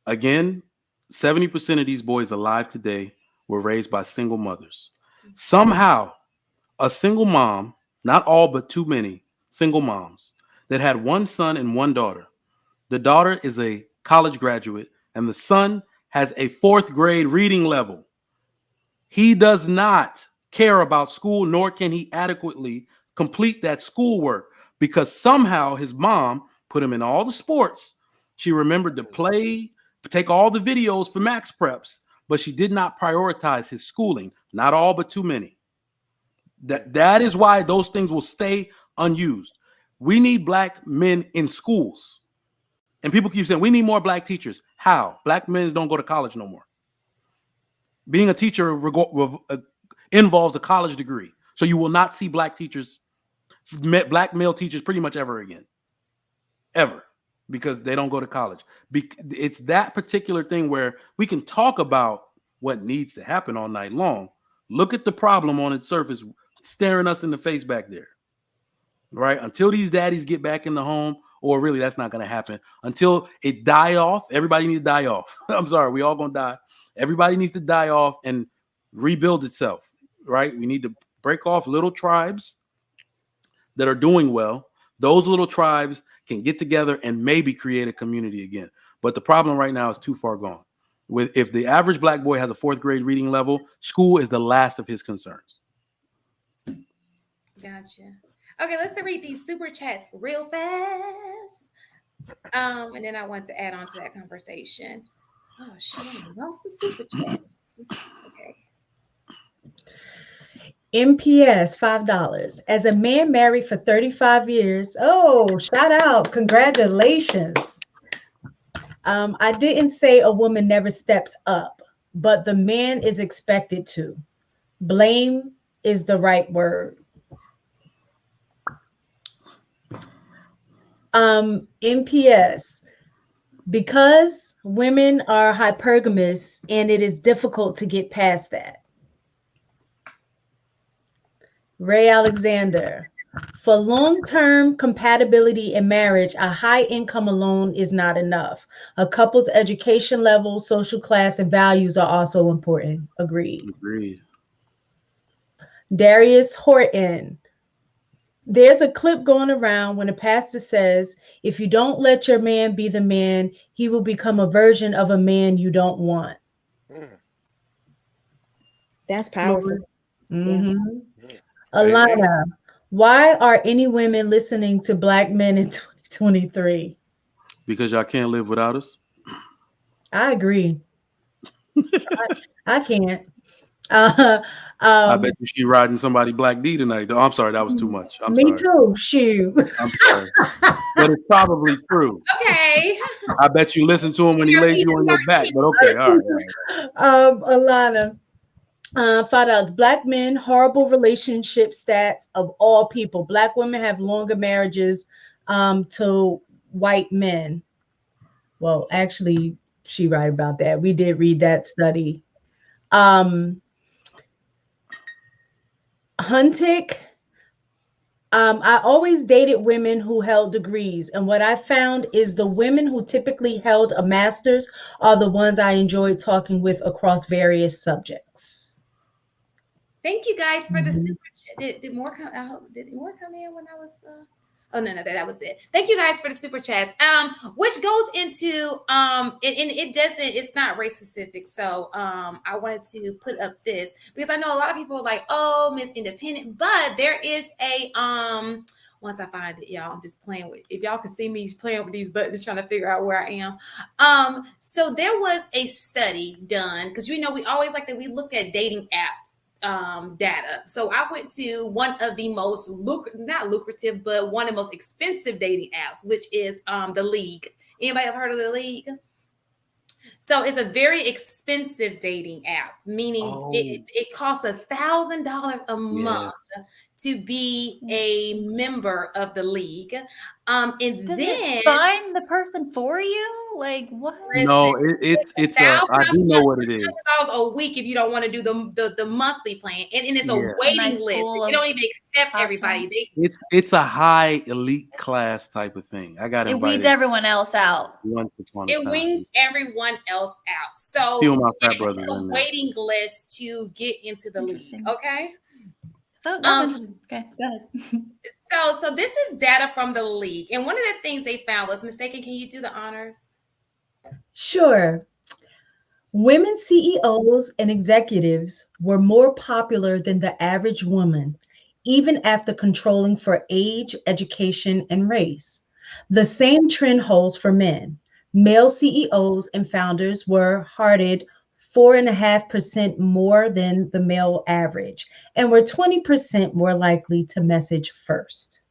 Again, 70% of these boys alive today were raised by single mothers. Somehow, a single mom, not all but too many single moms, that had one son and one daughter. The daughter is a college graduate, and the son has a 4th grade reading level. He does not care about school, nor can he adequately complete that schoolwork because somehow his mom put him in all the sports. She remembered to play, take all the videos for max preps, but she did not prioritize his schooling. Not all, but too many. That is why those things will stay unused. We need black men in schools. And people keep saying, we need more black teachers. How? Black men don't go to college no more. Being a teacher involves a college degree. So you will not see black teachers, black male teachers pretty much ever again. Ever. Because they don't go to college. It's that particular thing where we can talk about what needs to happen all night long. Look at the problem on its surface, staring us in the face back there. Right? Until these daddies get back in the home, or really that's not going to happen. Until it die off, everybody needs to die off. I'm sorry, we all going to die. Everybody needs to die off and rebuild itself, right? We need to break off little tribes that are doing well. Those little tribes can get together and maybe create a community again. But the problem right now is too far gone. If the average black boy has a 4th grade reading level, school is the last of his concerns. Gotcha. Okay, let's read these super chats real fast. And then I want to add on to that conversation. Oh, shit, I lost the super chats. Okay. MPS $5. As a man married for 35 years. Oh, shout out. Congratulations. I didn't say a woman never steps up, but the man is expected to. Blame is the right word. MPS, because women are hypergamous and it is difficult to get past that. Ray Alexander, for long-term compatibility in marriage, a high income alone is not enough. A couple's education level, social class, and values are also important. Agreed. Agreed. Darius Horton, there's a clip going around when a pastor says, if you don't let your man be the man, he will become a version of a man you don't want. That's powerful. Mm-hmm. Alana, why are any women listening to black men in 2023? Because y'all can't live without us. I agree. I can't. I bet you she riding somebody Black D tonight. Though. I'm sorry, that was too much. I'm me sorry. too. Shoot. I'm sorry. But it's probably true. Okay. I bet you listen to him when he lays you on your back. But okay, all right. Alana, $5. Black men, horrible relationship stats of all people. Black women have longer marriages to white men. Well, actually, she right about that. We did read that study. Um, Huntic. I always dated women who held degrees, and what I found is the women who typically held a master's are the ones I enjoyed talking with across various subjects. Thank you guys for the Mhm. super chat. Did more come? I hope did more come in when I was. Oh no, that was it. Thank you guys for the super chats. Which goes into and it doesn't. It's not race specific. So I wanted to put up this because I know a lot of people are like, oh, Miss Independent, but there is a Once I find it, y'all, I'm just playing with. If y'all can see me playing with these buttons, trying to figure out where I am. So there was a study done because we always like that. We look at dating apps data. So I went to one of the most not lucrative, but one of the most expensive dating apps, which is the League. Anybody have heard of the League? So it's a very expensive dating app, meaning Oh, it costs $1,000 a yeah. month to be a member of the League. And Does it then find the person for you? Like what? listen, No, it's a. $1,000 I do a know month, what it is. $100 a week if you don't want to do the monthly plan, and it's a Yeah, A waiting nice list. pool They of don't even accept everybody. options. it's a high elite class type of thing. I got It weeds invited everyone else out. once upon a It time. wings everyone else out. Few So of my yeah, frat it's brothers a in there. waiting list to get into the league. Interesting. Okay. So that's Um. interesting. Okay, go ahead. So this is data from the league, and one of the things they found was mistaken. Can you do the honors? Sure. Women CEOs and executives were more popular than the average woman, even after controlling for age, education, and race. The same trend holds for men. Male CEOs and founders were hearted 4.5% more than the male average and were 20% more likely to message first.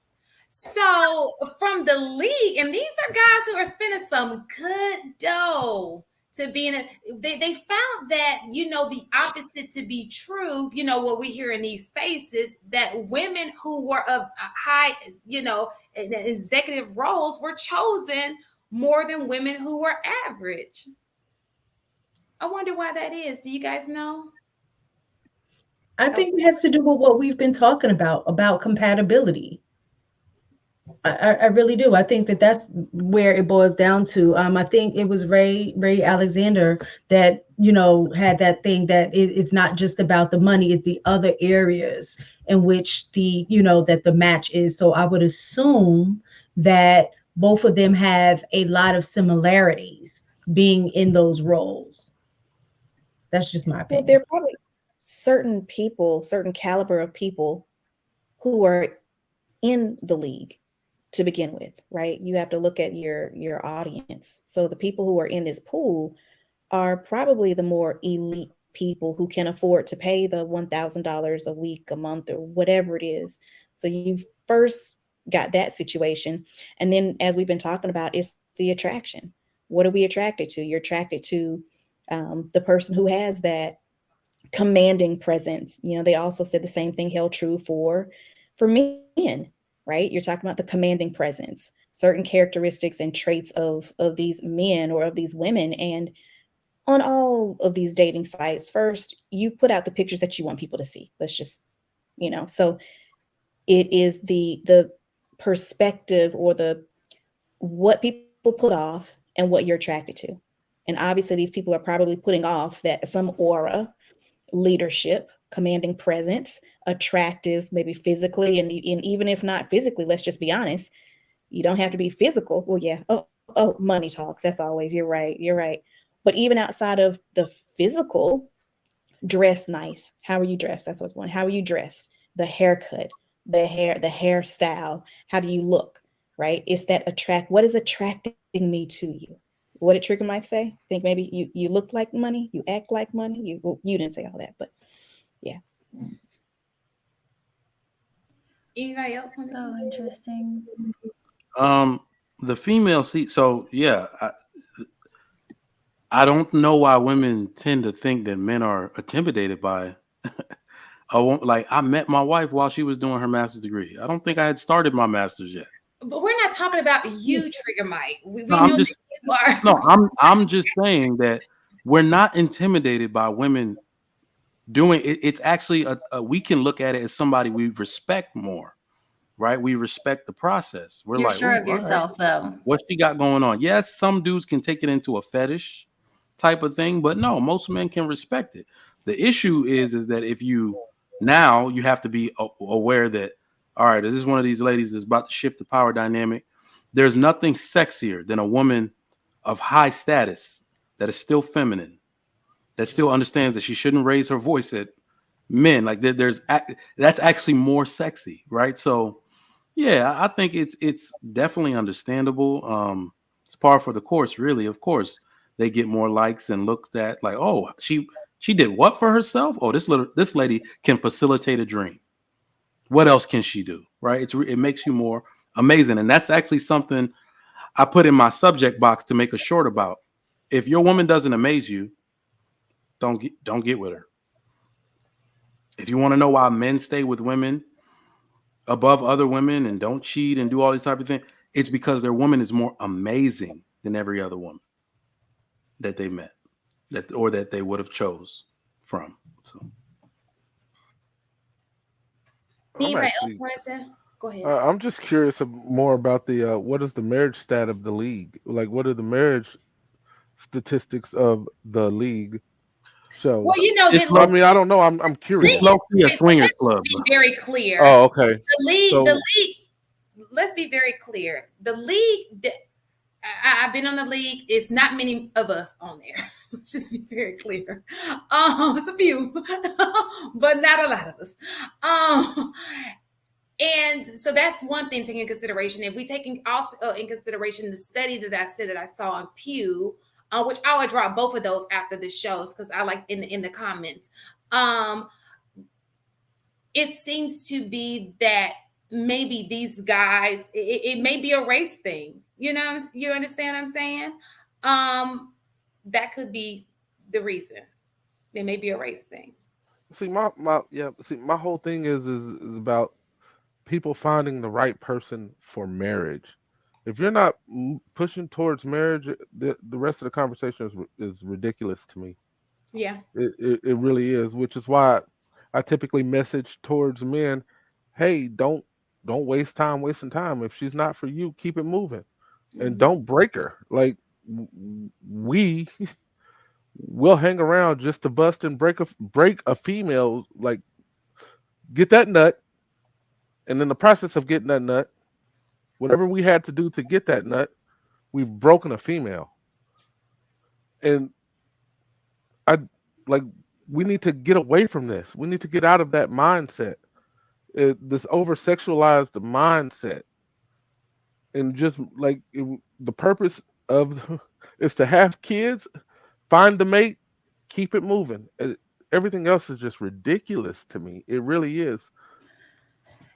So from the league, and these are guys who are spending some good dough to be in it. They found that the opposite to be true. What we hear in these spaces, that women who were of a high, executive roles were chosen more than women who were average. I wonder why that is. Do you guys know? I That was think it has to do with what we've been talking about compatibility. I really do. I think that that's where it boils down to. I think it was Ray Alexander that had that thing that it's not just about the money; it's the other areas in which that the match is. So I would assume that both of them have a lot of similarities being in those roles. That's just my Well, there opinion. are probably certain people, certain caliber of people who are in the league to begin with, right? You have to look at your audience. So the people who are in this pool are probably the more elite people who can afford to pay the $1,000 a week, a month, or whatever it is. So you've first got that situation. And then, as we've been talking about, it's the attraction. What are we attracted to? You're attracted to the person who has that commanding presence. They also said the same thing held true for men, right? You're talking about the commanding presence, certain characteristics and traits of these men or of these women. And on all of these dating sites, first you put out the pictures that you want people to see. Let's just, so it is the perspective or the what people put off and what you're attracted to. And obviously these people are probably putting off that some aura, leadership, commanding presence, attractive, maybe physically, and even if not physically, let's just be honest, you don't have to be physical. Well, yeah. Oh, money talks. That's always, you're right. You're right. But even outside of the physical, dress nice. How are you dressed? That's what's one. How are you dressed? The haircut, the hairstyle. How do you look? Right? It's that attract. What is attracting me to you? What did Trigger Mike say? I think maybe you look like money, you act like money. You didn't say all that, but yeah. Anybody else want to So say? interesting. Um, the female seat. So yeah, I don't know why women tend to think that men are intimidated by like I met my wife while she was doing her master's degree. I don't think I had started my master's yet. But we're not talking about you, Trigger Mike. We No, know that you are. no, I'm just saying that we're not intimidated by women doing it. It's actually we can look at it as somebody we respect more, right? We respect the process. We're You're like, sure "Ooh, of all right, yourself, though. what she got going on?" Yes, some dudes can take it into a fetish type of thing, but no, most men can respect it. The issue is that if you now you have to be aware that, all right, this is one of these ladies that's about to shift the power dynamic. There's nothing sexier than a woman of high status that is still feminine, that still understands that she shouldn't raise her voice at men. Like that's actually more sexy, right? So yeah, I think it's definitely understandable. It's par for the course, really. Of course, they get more likes and looks at like, oh, she did what for herself? Oh, this lady can facilitate a dream. What else can she do? Right? It makes you more amazing, and that's actually something I put in my subject box to make a short about. If your woman doesn't amaze you, don't get with her. If you want to know why men stay with women above other women and don't cheat and do all these type of things, it's because their woman is more amazing than every other woman that they met, that they would have chose from. So I'm Anybody else actually want to say? Go ahead. I'm just curious more about the what is the marriage stat of the league? Like, what are the marriage statistics of the league show? Well, you know, it's I low, mean, I don't know. I'm it's curious. low key a okay, so swingers let's club. just be very clear. Oh, okay. The So league. Let's be very clear. The league. I've been on the league. It's not many of us on there. Let's just be very clear. It's a few, but not a lot of us. And so that's one thing to take in consideration. If we take also in consideration the study that I said that I saw on Pew, which I would drop both of those after the shows because I like in the comments. It seems to be that maybe these guys, it may be a race thing. You know, you understand what I'm saying? That could be the reason. It may be a race thing. see my whole thing is about people finding the right person for marriage. If you're not pushing towards marriage, the rest of the conversation is ridiculous to me. Yeah. It really is, which is why I typically message towards men, hey, don't waste time wasting time. If she's not for you, keep it moving. And don't break her. Like we will hang around just to bust and break a female, like get that nut, and in the process of getting that nut, whatever we had to do to get that nut, we've broken a female. And I like we need to get away from this. We need to get out of that mindset. This over sexualized mindset. And just like the purpose of is to have kids, find the mate, keep it moving. Everything else is just ridiculous to me. It really is.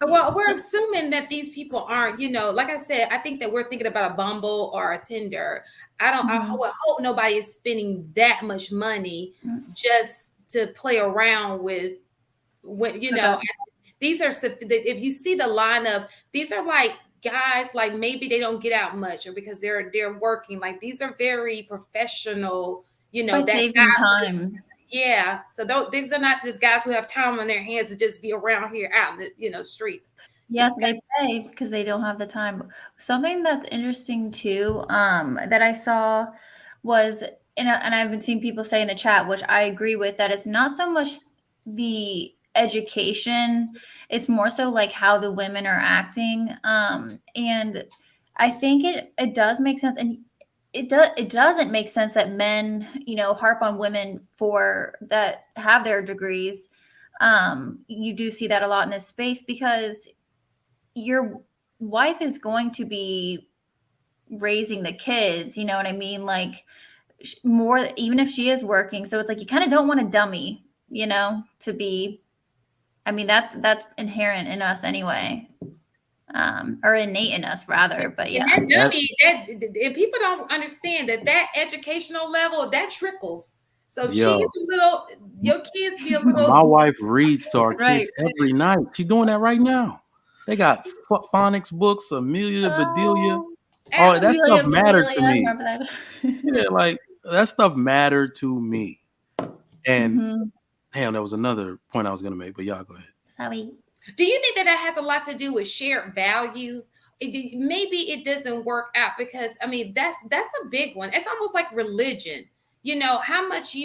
Well, we're assuming that these people aren't, like I said, I think that we're thinking about a Bumble or a Tinder. I hope nobody is spending that much money just to play around with, these are, if you see the lineup, these are like guys, like maybe they don't get out much or because they're working. Like these are very professional, That saves some time. Yeah, so these are not just guys who have time on their hands to just be around here out in the street. Yes, they pay because they don't have the time. Something that's interesting too, that I saw was, and I've been seeing people say in the chat, which I agree with, that it's not so much the education, it's more so like how the women are acting. And I think it does make sense, and it doesn't make sense that men, harp on women for that have their degrees. You do see that a lot in this space because your wife is going to be raising the kids, you know what I mean? Like more, even if she is working. So it's like, you kind of don't want a dummy, to be, I mean, that's inherent in us anyway. Or innate in us rather, but yeah. And that dummy, if people don't understand that educational level, that trickles. So she's Yo, a little, your kids be a my little, wife reads to our Right. kids every night. She's doing that right now. They got phonics books, Amelia Bedelia. Oh, Oh, that absolutely. stuff Amelia mattered Bedelia, to I me. remember that. Yeah, like that stuff mattered to me. And Mm-hmm. damn, there was another point I was gonna make, but y'all go ahead. Sorry. Do you think that that has a lot to do with shared values? Maybe it doesn't work out because I mean that's a big one. It's almost like religion. You know how much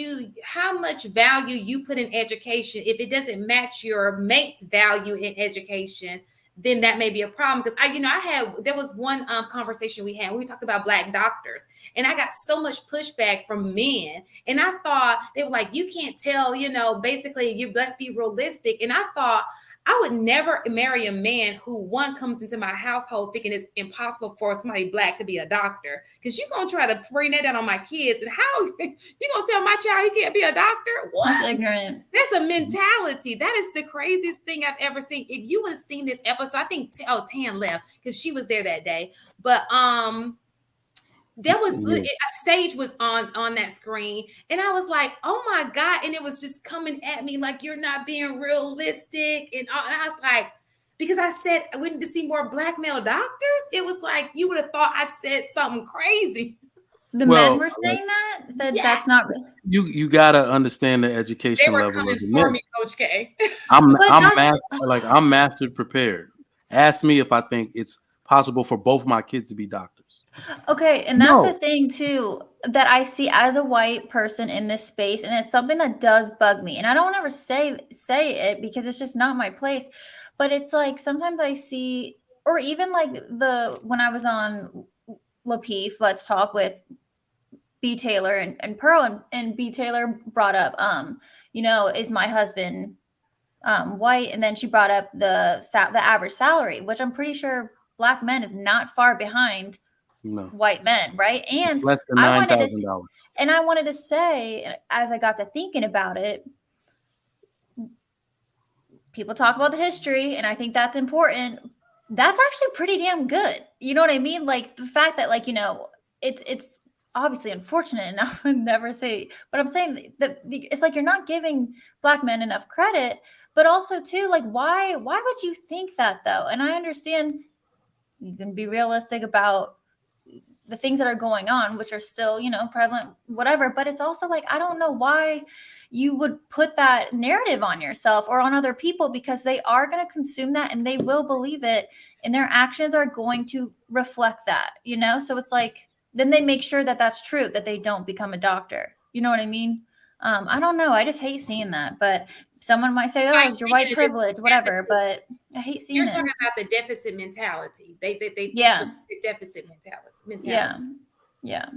value you put in education. If it doesn't match your mate's value in education, then that may be a problem. Because I had there was one conversation we had. We talked about black doctors, and I got so much pushback from men. And I thought they were like, you can't tell. Basically, you let's be realistic. And I thought I would never marry a man who one comes into my household thinking it's impossible for somebody black to be a doctor. Because you're gonna try to bring that down on my kids. And how you gonna tell my child he can't be a doctor? That's What? ignorant. That's a mentality. That is the craziest thing I've ever seen. If you would have seen this episode, I think Tan left because she was there that day. But there was Yeah. Sage was on that screen, and I was like, oh my god, and it was just coming at me like you're not being realistic, and I was like, because I said we need to see more black male doctors. It was like you would have thought I'd said something crazy. The Well, men were saying that Yeah. that's not. you gotta understand the They education were level coming of the for men. me, Coach K. But I'm that's I'm mastered prepared. Ask me if I think it's possible for both my kids to be doctors. okay, and that's the No. thing too that I see as a white person in this space, and it's something that does bug me. And I don't ever say it because it's just not my place. But it's like sometimes I see, or even like when I was on Lapeef, Let's Talk with B Taylor and Pearl, and B Taylor brought up, is my husband white, and then she brought up the average salary, which I'm pretty sure black men is not far behind No. white men, right? And Less than I wanted to $9,000. and I wanted to say, as I got to thinking about it, people talk about the history, and I think that's important. That's actually pretty damn good. You know what I mean? Like the fact that, it's obviously unfortunate, and I would never say, but I'm saying that it's like you're not giving black men enough credit, but also too, like why would you think that though? And I understand you can be realistic about the things that are going on, which are still, prevalent, whatever. But it's also like, I don't know why you would put that narrative on yourself or on other people, because they are going to consume that and they will believe it. And their actions are going to reflect that, So it's like, then they make sure that that's true, that they don't become a doctor. You know what I mean? I don't know. I just hate seeing that. But someone might say, oh, it's your white privilege, whatever. But I hate seeing You're it. talking about the deficit mentality. They Yeah. the deficit mentality. Yeah.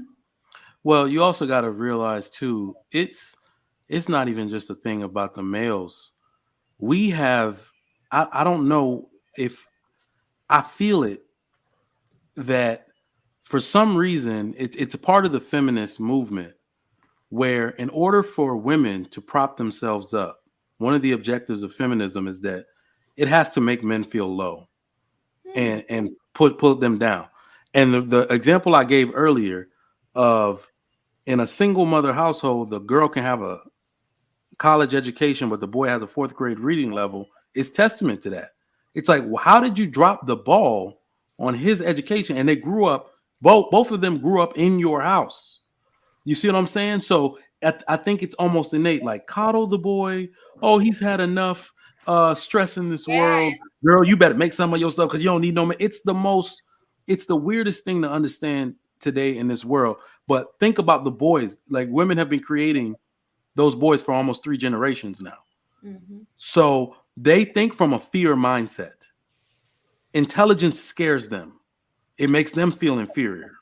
Well, you also got to realize too, it's not even just a thing about the males. We have, I don't know if I feel it, that for some reason it's a part of the feminist movement where in order for women to prop themselves up, one of the objectives of feminism is that it has to make men feel low and put them down. And the example I gave earlier of in a single mother household, the girl can have a college education, but the boy has a 4th grade reading level is testament to that. It's like, well, how did you drop the ball on his education? And they grew up, both of them grew up in your house. You see what I'm saying? So I think it's almost innate, like coddle the boy. Oh, he's had enough stress in this world. Girl, you better make some of yourself because you don't need no man. It's the weirdest thing to understand today in this world. But think about the boys. Like women have been creating those boys for almost 3 generations now. Mm-hmm. So they think from a fear mindset. Intelligence scares them. It makes them feel inferior,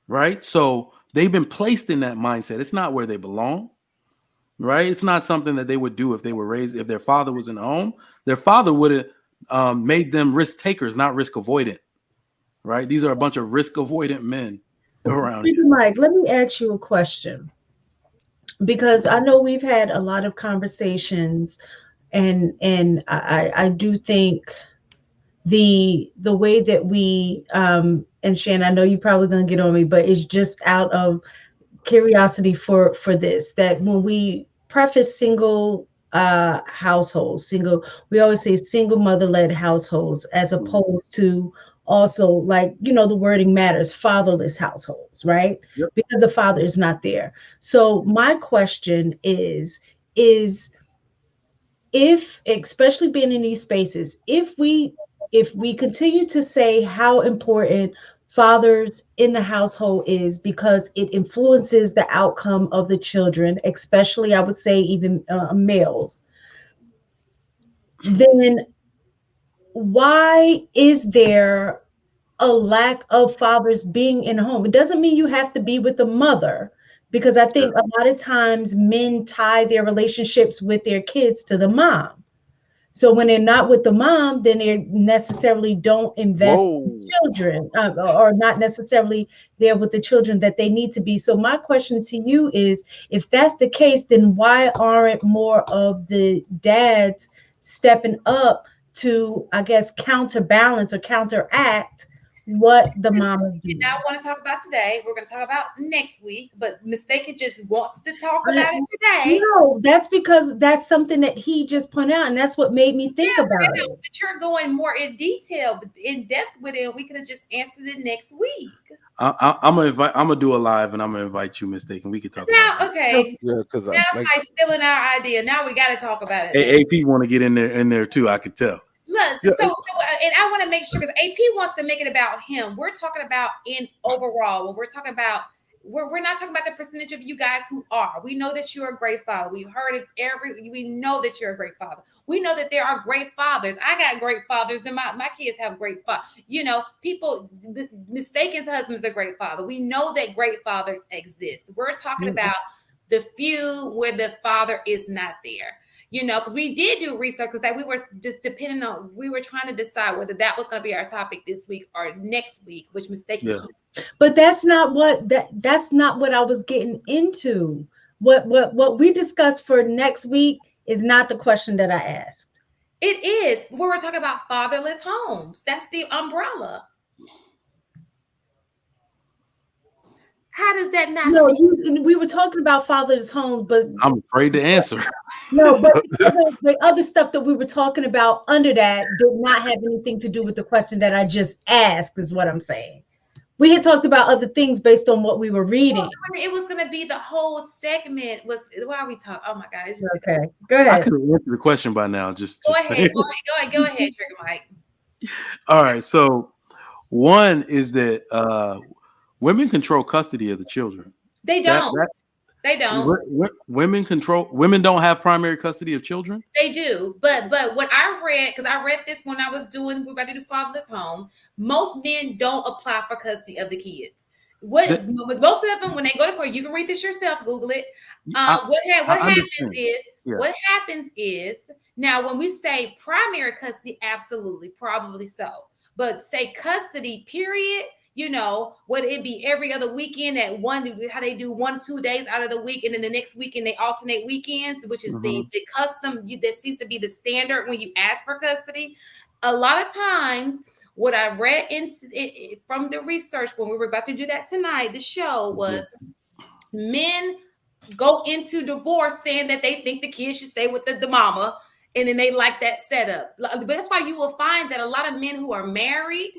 right? So they've been placed in that mindset. It's not where they belong, right? It's not something that they would do if they were raised, if their father was in the home. Their father would have made them risk takers, not risk avoidant, right? These are a bunch of risk avoidant men around here. Mike, let me ask you a question, because I know we've had a lot of conversations, and I do think the way that we and Shannon, I know you're probably gonna get on me, but it's just out of curiosity for this, that when we preface single households, single, we always say single mother-led households, as opposed to also, like, the wording matters, fatherless households, right? Yep. Because the father is not there. So my question is if, especially being in these spaces, if we continue to say how important fathers in the household is, because it influences the outcome of the children, especially I would say even males, then why is there a lack of fathers being in home? It doesn't mean you have to be with the mother, because I think a lot of times men tie their relationships with their kids to the mom. So when they're not with the mom, then they necessarily don't invest in Whoa. children, or not necessarily there with the children that they need to be. So my question to you is, if that's the case, then why aren't more of the dads stepping up to, I guess, counterbalance or counteract what the mom is Did doing? not want to talk about today. We're going to talk about next week, but Mistaken just wants to talk I- about it today. No, that's because that's something that he just pointed out, and that's what made me think Yeah, about it. but you're going more in detail, in depth with it. We could have just answered it next week. I'm gonna do a live, and I'm gonna invite you, Mistaken. We could talk about Now, it. okay. Yeah, because Now like somebody's stealing our idea. Now we got to talk about it. AP want to get in there too. I could tell. Look, Yeah, and I want to make sure, because AP wants to make it about him. We're talking about in overall. When we're talking about, we're not talking about the percentage of you guys who are. We know that you're a great father. We've heard it we know that you're a great father. We know that there are great fathers. I got great fathers, and my kids have great fathers. People, Mistaken's husband's a great father. We know that great fathers exist. We're talking about the few where the father is not there. Because we did do research, because that we were just depending on, we were trying to decide whether that was going to be our topic this week or next week, which Mistaken. Yeah. But that's not what I was getting into. What we discussed for next week is not the question that I asked. It is. We're talking about fatherless homes. That's the umbrella. How does that not? No, we were talking about fatherless homes, but I'm afraid to answer. no, but the other stuff that we were talking about under that did not have anything to do with the question that I just asked, is what I'm saying. We had talked about other things based on what we were reading. It was going to be the whole segment. Why are we talking? Oh my God. It's just Okay, go I ahead. could have answered the question by now. Go ahead, Trigger Mike. All right. So one is that women control custody of the children. They don't. They don't. Women don't have primary custody of children. They do, but what I read, because I read this when I was we're about to do fatherless home. Most men don't apply for custody of the kids. Most of them, when they go to court, you can read this yourself. Google it. What happens is now when we say primary custody, absolutely, probably so. But say custody, period. Whether it be every other weekend how they do 1-2 days out of the week, and then the next weekend they alternate weekends, which is the custom that seems to be the standard when you ask for custody. A lot of times, what I read from the research when we were about to do that tonight, the show was men go into divorce saying that they think the kids should stay with the mama, and then they like that setup. But that's why you will find that a lot of men who are married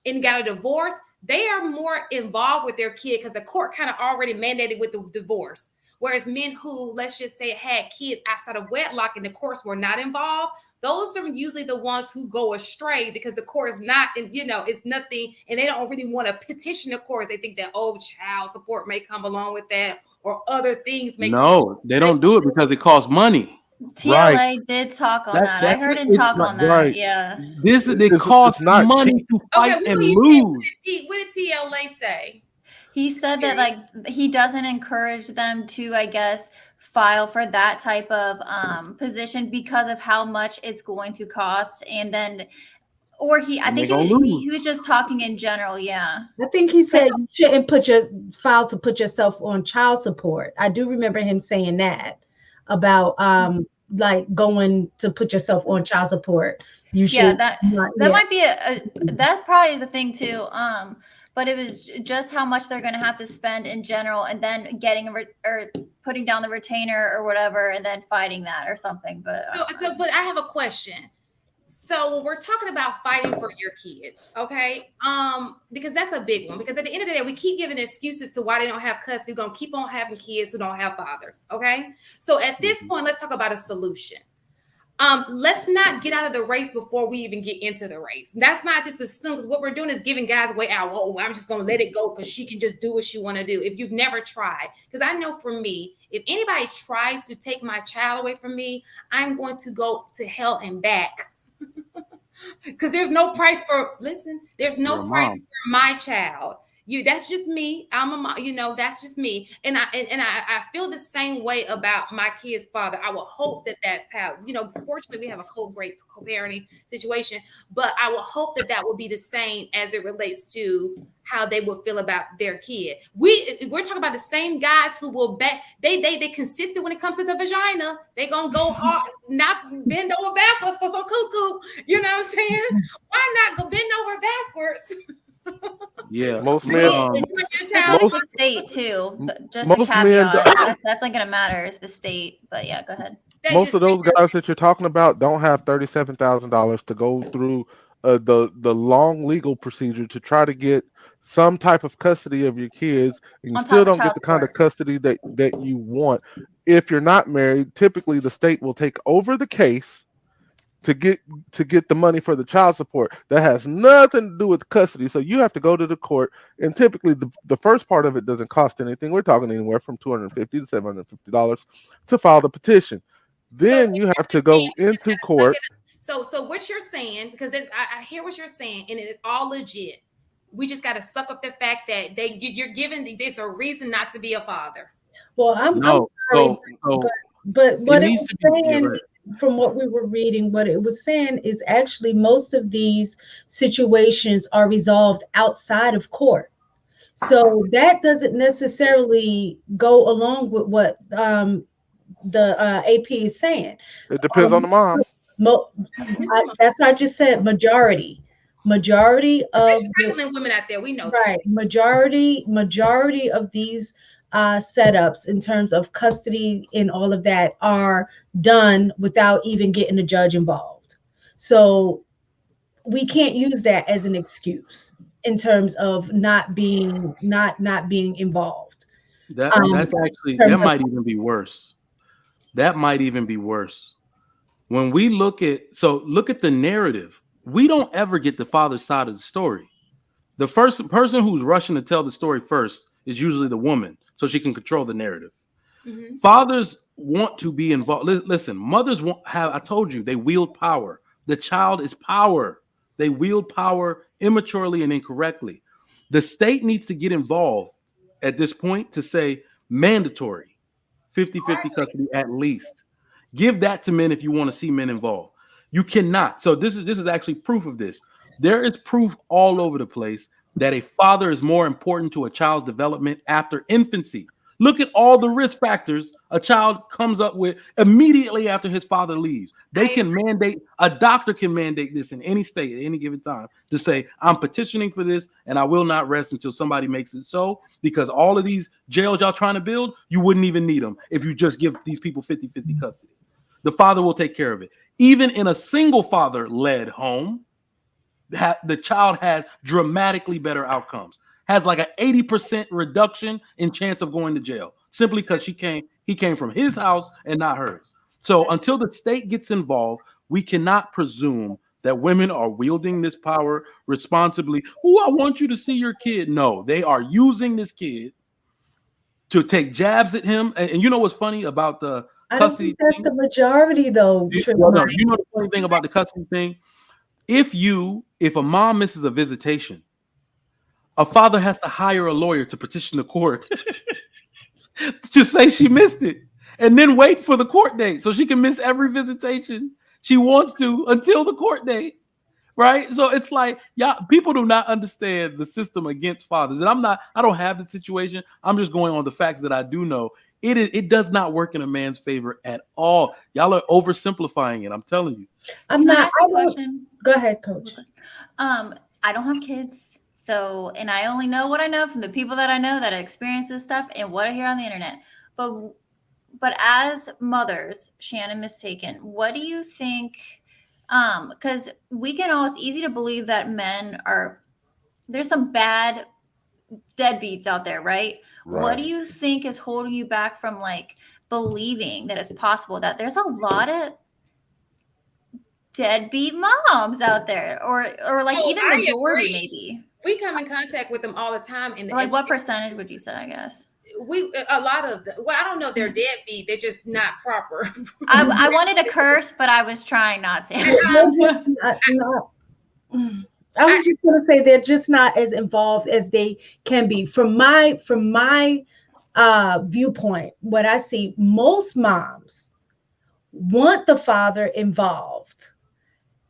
and got a divorce, they are more involved with their kid because the court kind of already mandated with the divorce. Whereas men who, let's just say, had kids outside of wedlock and the courts were not involved, those are usually the ones who go astray because the court is not, it's nothing, and they don't really want to petition the courts. They think that, child support may come along with that, or other things may. No, they don't do it because it costs money. TLA did talk on that. I heard him talk on that. Right. Yeah. It costs money to fight and lose. What did TLA say? He said that he doesn't encourage them to, I guess, file for that type of position because of how much it's going to cost, and then. I think he was just talking in general. Yeah. I think he said you shouldn't file to put yourself on child support. I do remember him saying that about going to put yourself on child support. You should. Yeah, that might be that probably is a thing too. but it was just how much they're going to have to spend in general, and then getting or putting down the retainer or whatever, and then fighting that or something. But but I have a question. So when we're talking about fighting for your kids, okay, because that's a big one. Because at the end of the day, we keep giving excuses to why they don't have custody. We're gonna keep on having kids who don't have fathers. Okay, so at this point, let's talk about a solution. Let's not get out of the race before we even get into the race. That's not just assume, because what we're doing is giving guys way out. Oh, I'm just gonna let it go because she can just do what she want to do. If you've never tried, because I know for me, if anybody tries to take my child away from me, I'm going to go to hell and back. Because there's no price for there's no price for my child. That's just me. I'm a mom, that's just me. And I feel the same way about my kid's father. I will hope that that's how, fortunately we have a great co-parenting situation, but I will hope that will be the same as it relates to how they will feel about their kid. We're talking about the same guys who will bet they consistent when it comes to the vagina. They gonna go hard, not bend over backwards for some cuckoo. You know what I'm saying? Why not go bend over backwards? Yeah, most men. The state too. Just a caveat. That's definitely going to matter is the state. But yeah, go ahead. Most of those guys that you're talking about don't have $37,000 to go through the long legal procedure to try to get some type of custody of your kids, and you still don't get the kind of custody that you want. If you're not married, typically the state will take over the case to get the money for the child support. That has nothing to do with custody. So you have to go to the court, and typically the first part of it doesn't cost anything. We're talking anywhere from $250 to $750 to file the petition. Then you have to go into court. So what you're saying, because I hear what you're saying, and it's all legit. We just got to suck up the fact that you're giving there's a reason not to be a father. Well, I'm sorry, but what it was saying, from what we were reading, what it was saying is actually most of these situations are resolved outside of court. So that doesn't necessarily go along with what the AP is saying. It depends on the mom. That's why I just said majority of struggling women out there. We know right. Majority of these setups in terms of custody and all of that are done without even getting a judge involved. So we can't use that as an excuse in terms of not being involved. That's actually that might even be worse. That might even be worse. When we look at the narrative, we don't ever get the father's side of the story. The first person who's rushing to tell the story first is usually the woman, so she can control the narrative. Mm-hmm. Fathers want to be involved. Listen, mothers I told you, they wield power. The child is power. They wield power immaturely and incorrectly. The state needs to get involved at this point to say mandatory 50-50 custody at least. Give that to men if you want to see men involved. You cannot. So this is actually proof of this. There is proof all over the place that a father is more important to a child's development after infancy. Look at all the risk factors a child comes up with immediately after his father leaves. A doctor can mandate this in any state at any given time to say, I'm petitioning for this and I will not rest until somebody makes it so, because all of these jails y'all trying to build, you wouldn't even need them if you just give these people 50-50 custody. The father will take care of it. Even in a single father-led home, the child has dramatically better outcomes. Has like an 80% reduction in chance of going to jail simply because he came from his house and not hers. So until the state gets involved, we cannot presume that women are wielding this power responsibly. Oh, I want you to see your kid. No, they are using this kid to take jabs at him. And you know what's funny about the custody? I don't think that's the majority, though. You know the funny thing about the custody thing? If a mom misses a visitation, a father has to hire a lawyer to petition the court to say she missed it, and then wait for the court date so she can miss every visitation she wants to until the court date, right? So it's like, people do not understand the system against fathers. And I don't have the situation. I'm just going on the facts that I do know. It does not work in a man's favor at all. Y'all are oversimplifying it. I'm telling you. I'm not. Go ahead, Coach. I don't have kids. So, and I only know what I know from the people that I know that experience this stuff and what I hear on the internet. But as mothers, Shannon Mistaken, what do you think? Because we can all, it's easy to believe that men are, there's some bad deadbeats out there, right? What do you think is holding you back from like believing that it's possible that there's a lot of deadbeat moms out there, or like even majority maybe? We come in contact with them all the time. In the like what percentage would you say? I guess a lot of them. Well, I don't know. They're deadbeat. They're just not proper. I wanted to curse, but I was trying not to. I was just going to say they're just not as involved as they can be. From my viewpoint, what I see, most moms want the father involved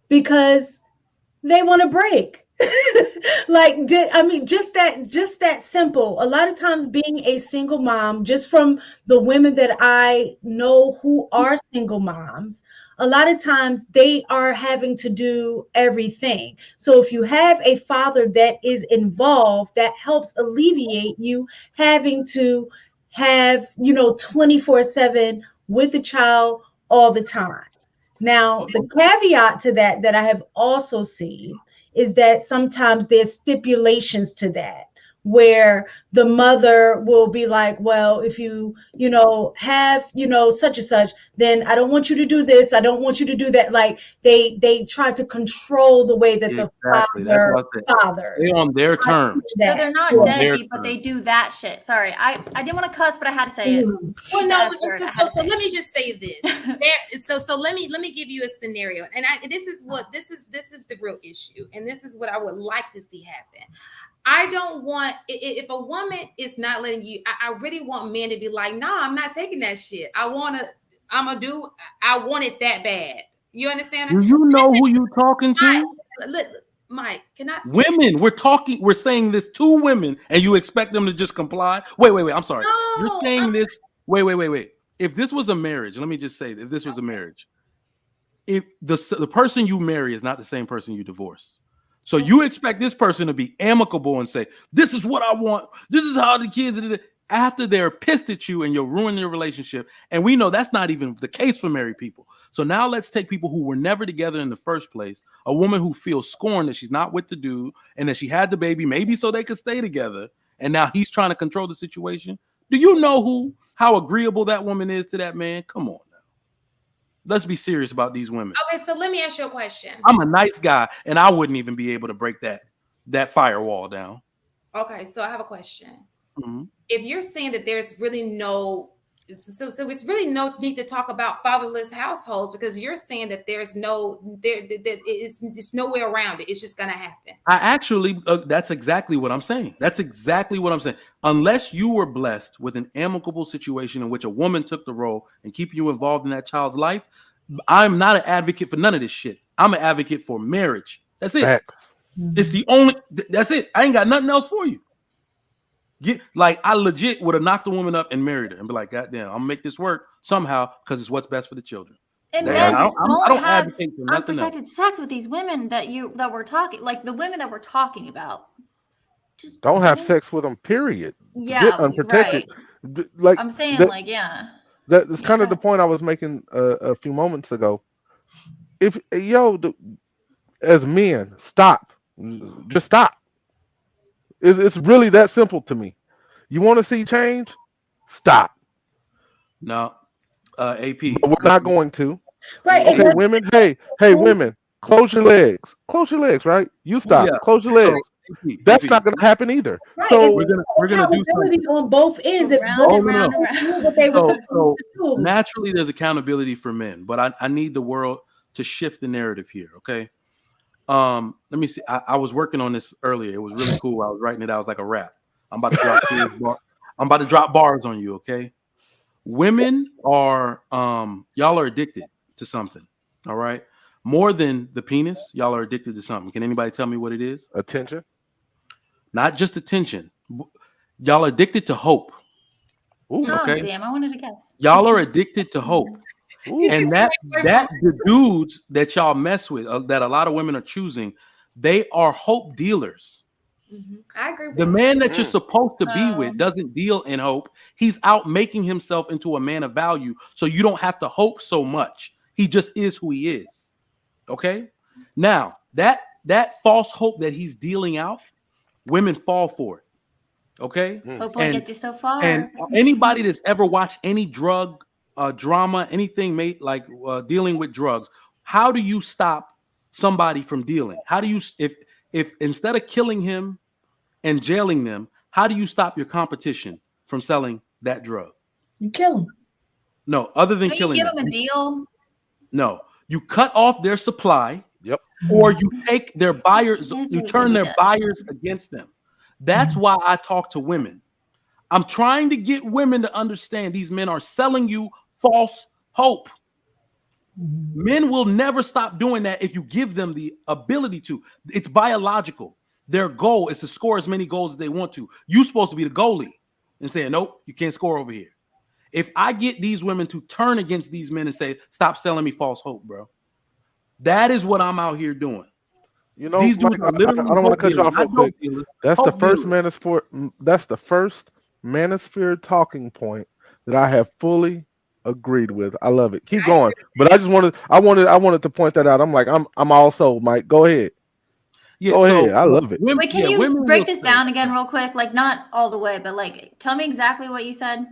because they want a break. Just that simple. A lot of times being a single mom, just from the women that I know who are single moms, a lot of times they are having to do everything. So if you have a father that is involved, that helps alleviate you having to have, 24/7 with the child all the time. Now, the caveat to that I have also seen is that sometimes there's stipulations to that, where the mother will be like, well, if you have, such and such, then I don't want you to do this. I don't want you to do that. Like they try to control the way that the father fathers. Stay on their terms. So they're not deadbeat, but they do that shit. Sorry, I didn't want to cuss, but I had to say it. Well, no. So let me just say this. So let me give you a scenario, and this is the real issue, and this is what I would like to see happen. I don't want, if a woman is not letting you, I really want men to be like, nah, I'm not taking that shit. I want it that bad. You understand? Do you know who you talking to? Mike, can I? Women, we're saying this to women, and you expect them to just comply? Wait, I'm sorry. No, you're saying this, wait. If this was a marriage, let me just say, if this was a marriage, if the person you marry is not the same person you divorce. So you expect this person to be amicable and say, this is what I want. This is how the kids are. After they're pissed at you and you're ruining your relationship. And we know that's not even the case for married people. So now let's take people who were never together in the first place. A woman who feels scorned that she's not with the dude and that she had the baby, maybe so they could stay together. And now he's trying to control the situation. Do you know how agreeable that woman is to that man? Come on. Let's be serious about these women. Okay, so let me ask you a question. I'm a nice guy, and I wouldn't even be able to break that firewall down. Okay, so I have a question. Mm-hmm. If you're saying that there's really no, so it's really no need to talk about fatherless households, because you're saying that there's it's no way around it. It's just gonna happen. I actually, that's exactly what I'm saying. Unless you were blessed with an amicable situation in which a woman took the role and keeping you involved in that child's life, I'm not an advocate for none of this shit. I'm an advocate for marriage. That's it. Facts. It's that's it. I ain't got nothing else for you. I legit would have knocked the woman up and married her and be like, God damn, I'm gonna make this work somehow because it's what's best for the children. And men I don't advocate for nothing unprotected else. sex with these women that we're talking, like the women that we're talking about. Just don't have sex with them, period. Yeah, get unprotected. Right. Like I'm saying, that's kind of the point I was making a few moments ago. As men, stop. Just stop. It's really that simple to me. You want to see change? Stop. No, AP. But we're not going to. Right. Okay, women. Hey, women. Close your legs. Close your legs. Right. You stop. Yeah. Close your legs. So, that's not going to happen either. Right. So we're gonna do something on both ends. So naturally, there's accountability for men, but I need the world to shift the narrative here. Okay. Let me see. I was working on this earlier. It was really cool. I was writing it out. It was like a rap. I'm about to drop bars on you. Okay. Women are, y'all are addicted to something. All right. More than the penis, y'all are addicted to something. Can anybody tell me what it is? Attention. Not just attention. Y'all are addicted to hope. Ooh, okay. Damn, I wanted to guess. Y'all are addicted to hope. Ooh. And that the dudes that y'all mess with, that a lot of women are choosing, they are hope dealers. I agree with The that. man that you're supposed to be with doesn't deal in hope. He's out making himself into a man of value, so you don't have to hope so much. He just is who he is. Okay? Now, that false hope that he's dealing out, women fall for it. Okay? Hope will get you so far. And anybody that's ever watched any drug drama, anything made like dealing with drugs, how do you stop somebody from dealing? How do you if instead of killing him and jailing them, how do you stop your competition from selling that drug? You kill them. No, other than Don't you killing give them. them a deal? No, you cut off their supply. Yep. Or you take their buyers, Here's you what turn we their do. buyers against them. That's why I talk to women. I'm trying to get women to understand these men are selling you false hope. Men will never stop doing that if you give them the ability to. It's biological. Their goal is to score as many goals as they want to. You're supposed to be the goalie and saying, nope, you can't score over here. If I get these women to turn against these men and say, stop selling me false hope, bro. That is what I'm out here doing. You know, These dudes Mike, are literally I don't want to cut you off real quick. That's the first manosphere. That's the first manosphere talking point that I have fully agreed with. I love it. Keep going. But I wanted to point that out. I'm like, I'm also Mike. Go ahead. Yeah, Go so ahead. I love it. Wait, can you women break will this say- down again real quick? Like not all the way, but like tell me exactly what you said.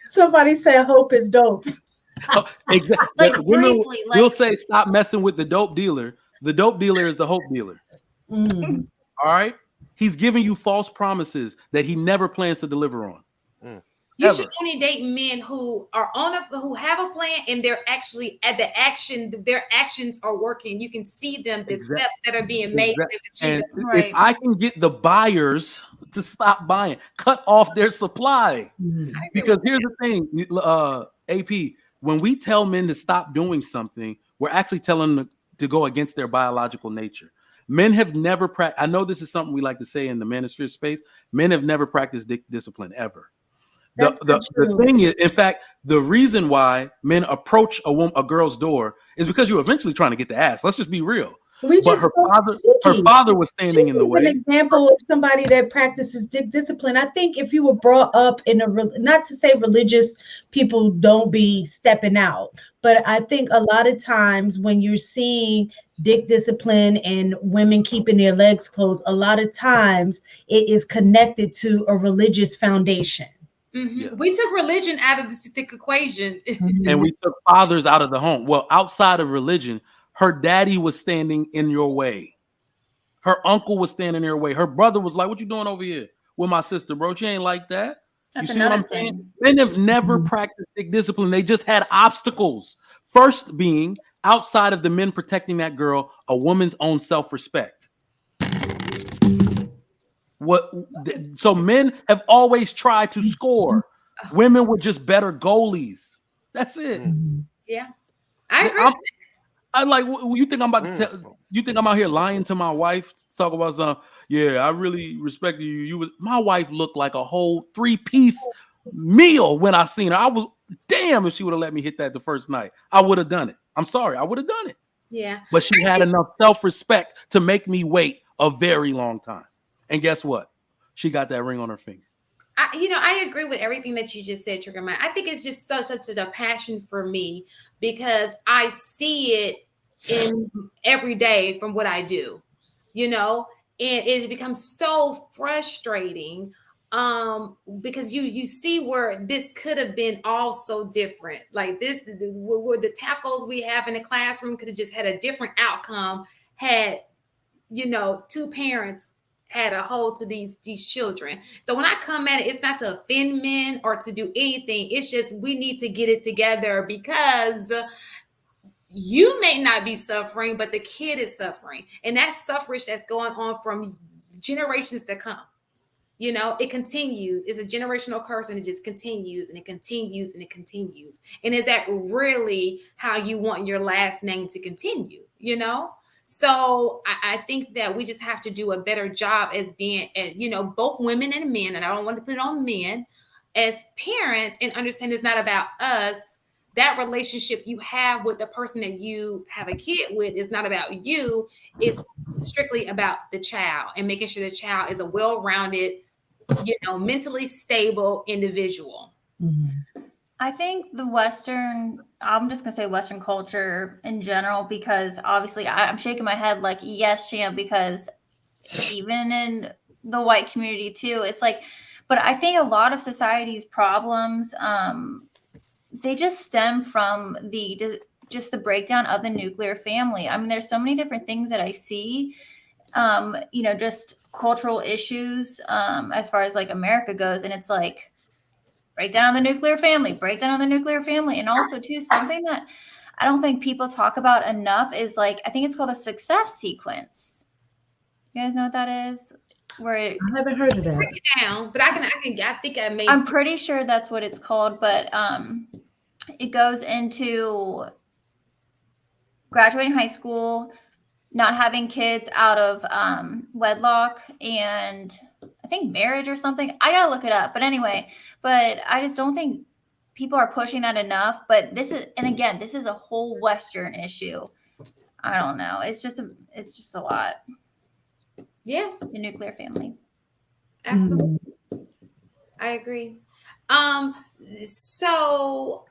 Somebody said hope is dope. Oh, exactly. Like Women briefly, will like say, stop messing with the dope dealer. The dope dealer is the hope dealer. Mm. All right. He's giving you false promises that he never plans to deliver on. You Ever. should only date men who are who have a plan and they're actually at the action. Their actions are working. You can see them, the steps that are being made. And Right. if I can get the buyers to stop buying, cut off their supply. Because here's the thing, AP, when we tell men to stop doing something, we're actually telling them to go against their biological nature. Men have never practiced. I know this is something we like to say in the manosphere space. Men have never practiced discipline ever. The thing is, in fact, the reason why men approach a girl's door is because you're eventually trying to get the ass. Let's just be real. But her father was standing in the way. An example of somebody that practices discipline. I think if you were brought up in not to say religious people don't be stepping out, but I think a lot of times when you're seeing dick discipline and women keeping their legs closed, a lot of times it is connected to a religious foundation. Yeah. We took religion out of the equation. And we took fathers out of the home. Well, outside of religion, her daddy was standing in your way. Her uncle was standing in her way. Her brother was like, what you doing over here with my sister, bro? She ain't like that. That's you see what I'm another saying? thing. Men have never practiced dick discipline. They just had obstacles. First being, outside of the men protecting that girl, a woman's own self-respect. So men have always tried to score. Women were just better goalies. That's it. Yeah, I agree. I like. You think I'm about to tell? You think I'm out here lying to my wife? Talk about something? Yeah, I really respect you. My wife looked like a whole 3-piece meal when I seen her. I was damn if she would have let me hit that the first night. I would have done it. I'm sorry, I would have done it. Yeah, but she had enough self-respect to make me wait a very long time. And guess what? She got that ring on her finger. I agree with everything that you just said, Trigger Mike. I think it's just such a passion for me because I see it in every day from what I do, and it becomes so frustrating because you see where this could have been all so different. Like this, where the tackles we have in the classroom could have just had a different outcome had, two parents had a hold to these children. So when I come at it, it's not to offend men or to do anything. It's just we need to get it together because you may not be suffering, but the kid is suffering. And that's suffrage that's going on from generations to come. It continues. It's a generational curse and it just continues and it continues and it continues. And is that really how you want your last name to continue? So I think that we just have to do a better job as being, both women and men, and I don't want to put it on men, as parents, and understand it's not about us that relationship you have with the person that you have a kid with is not about you. It's strictly about the child and making sure the child is a well-rounded, mentally stable individual. I think I'm just going to say Western culture in general, because obviously I'm shaking my head like, yes, Sham, because even in the white community too, it's like, but I think a lot of society's problems, they just stem from just the breakdown of the nuclear family. I mean, there's so many different things that I see, just cultural issues, as far as like America goes. And it's like, breakdown of the nuclear family, breakdown of the nuclear family. And also too, something that I don't think people talk about enough is like, I think it's called a success sequence. You guys know what that is? Where I haven't heard of that. Break it down, but I think I may. I'm pretty sure that's what it's called, but it goes into graduating high school, not having kids out of wedlock, and I think marriage or something. I gotta look it up. But anyway, I just don't think people are pushing that enough. But this is a whole Western issue. I don't know. It's just a lot. Yeah, the nuclear family. Absolutely. I agree. So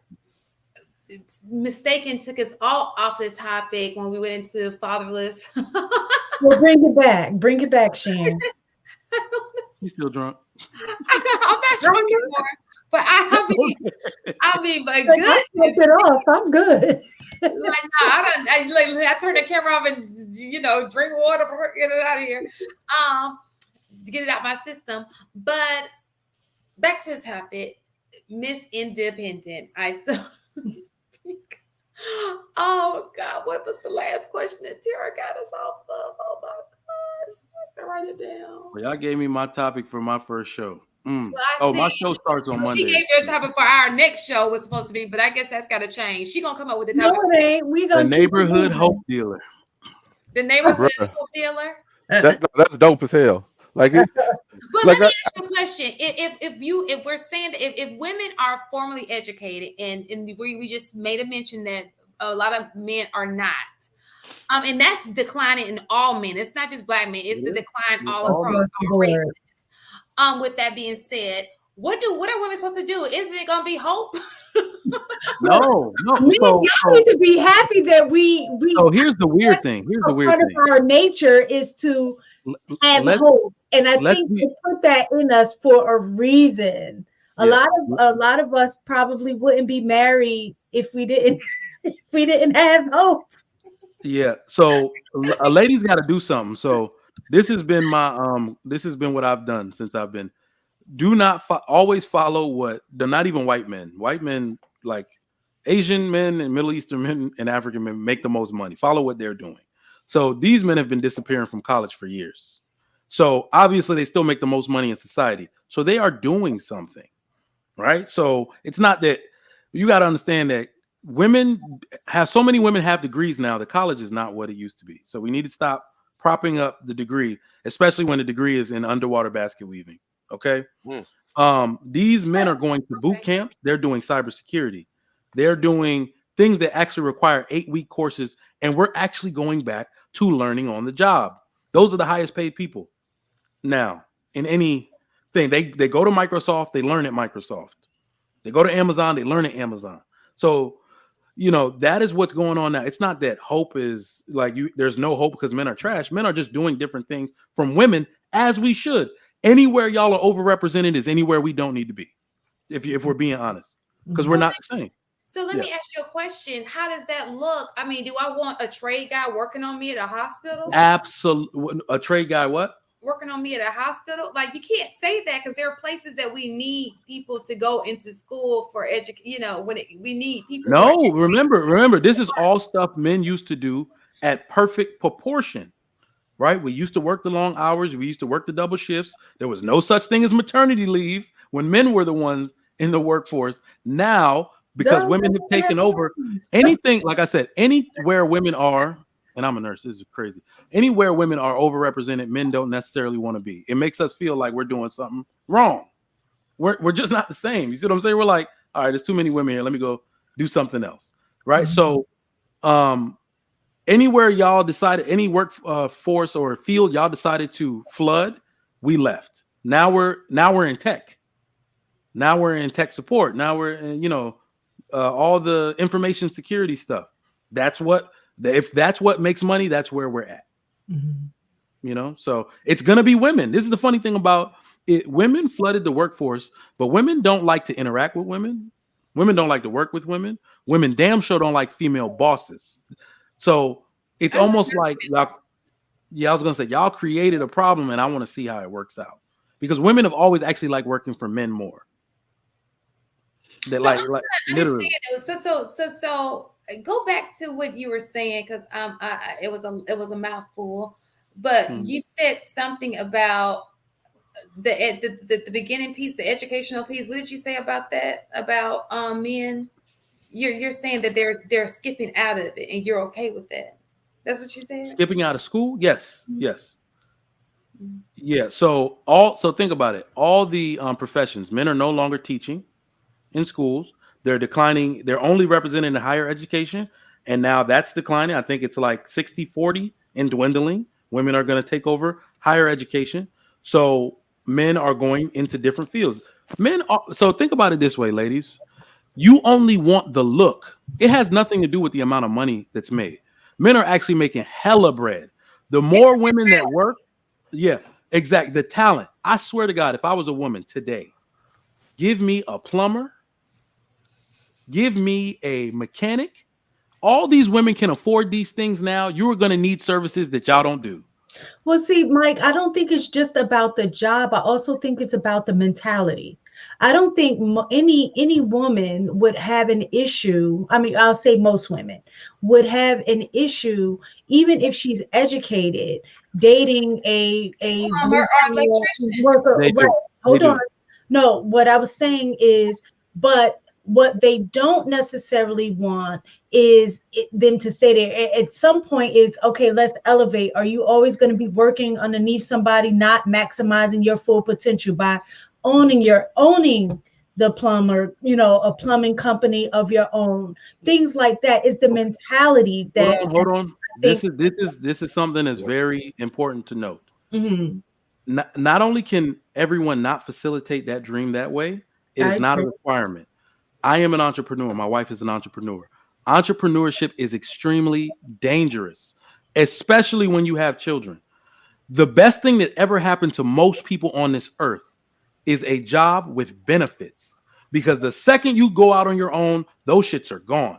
Mistaken took us all off the topic when we went into fatherless. Well, bring it back, Shan. You still drunk? I'm not drunk anymore, but but Like, good. Take it off. I'm good. Like, no, I turn the camera off and drink water before get it out of here, to get it out my system. But back to the topic, Miss Independent. I so speak. Oh God, what was the last question that Tara got us off of? Oh my gosh, I can write it down. Well, y'all gave me my topic for my first show. Well, my show starts on Monday. She gave you a topic for our next show was supposed to be, but I guess that's got to change. She gonna come up with the topic. No, it ain't. We the gonna neighborhood hope dealer. The neighborhood hope dealer. That's dope as hell. Like it. But let me ask you a question: if we're saying that if women are formally educated, and we just made a mention that a lot of men are not, and that's declining in all men. It's not just black men; it's the decline all across all races. With that being said, what are women supposed to do? Isn't it gonna be hope? No. Y'all need to be happy that we. So here's the weird thing. Part of our nature is to have hope, and I think they put that in us for a reason. A lot of us probably wouldn't be married if we didn't have hope. Yeah. So a lady's got to do something. So this has been what I've done since I've been. Do not always follow what they're not even white men. White men, like Asian men and Middle Eastern men and African men, make the most money. Follow what they're doing. So these men have been disappearing from college for years. So obviously they still make the most money in society. So they are doing something, right? So it's not that you got to understand that so many women have degrees now that college is not what it used to be. So we need to stop propping up the degree, especially when the degree is in underwater basket weaving. Okay. These men are going to boot camps. They're doing cybersecurity. They're doing things that actually require 8-week courses. And we're actually going back to learning on the job. Those are the highest paid people now in anything. They go to Microsoft, they learn at Microsoft. They go to Amazon, they learn at Amazon. So, that is what's going on now. It's not that hope is like there's no hope because men are trash. Men are just doing different things from women, as we should. Anywhere y'all are overrepresented is anywhere we don't need to be, if we're being honest, because we're not the same. So let me ask you a question. How does that look? I mean, do I want a trade guy working on me at a hospital? Absolutely. A trade guy what? Working on me at a hospital? Like, you can't say that because there are places that we need people to go into school for education. We need people. No, remember, this is all stuff men used to do at perfect proportion. Right? We used to work the long hours. We used to work the double shifts. There was no such thing as maternity leave when men were the ones in the workforce. Now, because women have taken over anything, like I said, anywhere women are, and I'm a nurse, this is crazy. Anywhere women are overrepresented, men don't necessarily want to be. It makes us feel like we're doing something wrong. We're just not the same. You see what I'm saying? We're like, all right, there's too many women here. Let me go do something else, right? So, anywhere y'all decided, any work force or field y'all decided to flood, we left. Now we're in tech. Now we're in tech support. Now we're in, all the information security stuff. That's what if that's what makes money, that's where we're at. So it's gonna be women. This is the funny thing about it. Women flooded the workforce, but women don't like to interact with women. Women don't like to work with women. Women damn sure don't like female bosses. So it's almost like I was gonna say y'all created a problem, and I want to see how it works out because women have always actually liked working for men more. That So like literally. So go back to what you were saying because it was a mouthful, but you said something about the beginning piece, the educational piece. What did you say about that? About men? You're saying that they're skipping out of it, and you're okay with that. That's what you said. Skipping out of school? Yes. Yeah. So think about it. All the professions, men are no longer teaching in schools. They're declining. They're only represented in higher education. And now that's declining. I think it's like 60-40 and dwindling. Women are going to take over higher education. So men are going into different fields. So think about it this way, ladies. You only want the look. It has nothing to do with the amount of money that's made. Men are actually making hella bread. The more women that work, yeah, exactly. The talent. I swear to God, if I was a woman today, give me a plumber, give me a mechanic. All these women can afford these things now. You are going to need services that y'all don't do. Well, see, Mike, I don't think it's just about the job. I also think it's about the mentality. I don't think any woman would have an issue. I mean, I'll say most women would have an issue, even if she's educated, dating a Plumber or electrician. worker. They Right. do. Hold They on. do. No, what I was saying is, but what they don't necessarily want is them to stay there. At some point is, okay, let's elevate. Are you always going to be working underneath somebody, not maximizing your full potential by owning the plumber, a plumbing company of your own? Things like that is the mentality that Hold on. I think. This is something that's very important to note. Mm-hmm. Not only can everyone not facilitate that dream that way, it is not a requirement. I am an entrepreneur. My wife is an entrepreneur. Entrepreneurship is extremely dangerous, especially when you have children. The best thing that ever happened to most people on this earth is a job with benefits. Because the second you go out on your own, those shits are gone.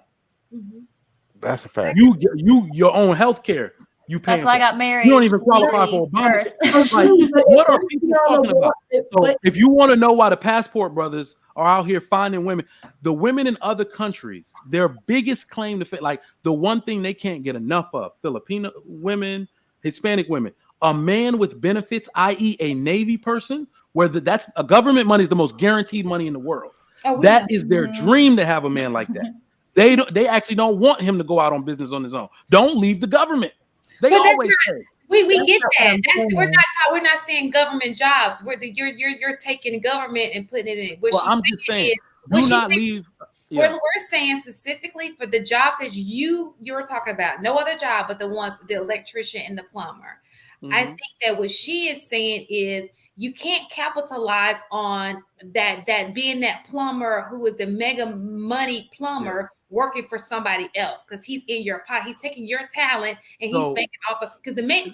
That's a fact. Your own health care. That's why I got married. You don't even qualify for Obama. First. Like, what are people talking about? So if you want to know why the Passport Brothers are out here finding women, the women in other countries, their biggest claim to fame, like the one thing they can't get enough of, Filipino women, Hispanic women, a man with benefits, i.e. a Navy person, where that's a government money is the most guaranteed money in the world. That is their dream to have a man like that. They actually don't want him to go out on business on his own. Don't leave the government. They but always say. We get that. We're not saying government jobs. You're taking government and putting it in. I'm just saying, do not leave. We're saying specifically for the jobs that you're talking about, no other job but the ones, the electrician and the plumber. I think that what she is saying is you can't capitalize on that being that plumber who is the mega money plumber working for somebody else because he's in your pot. He's taking your talent and he's making off of because the man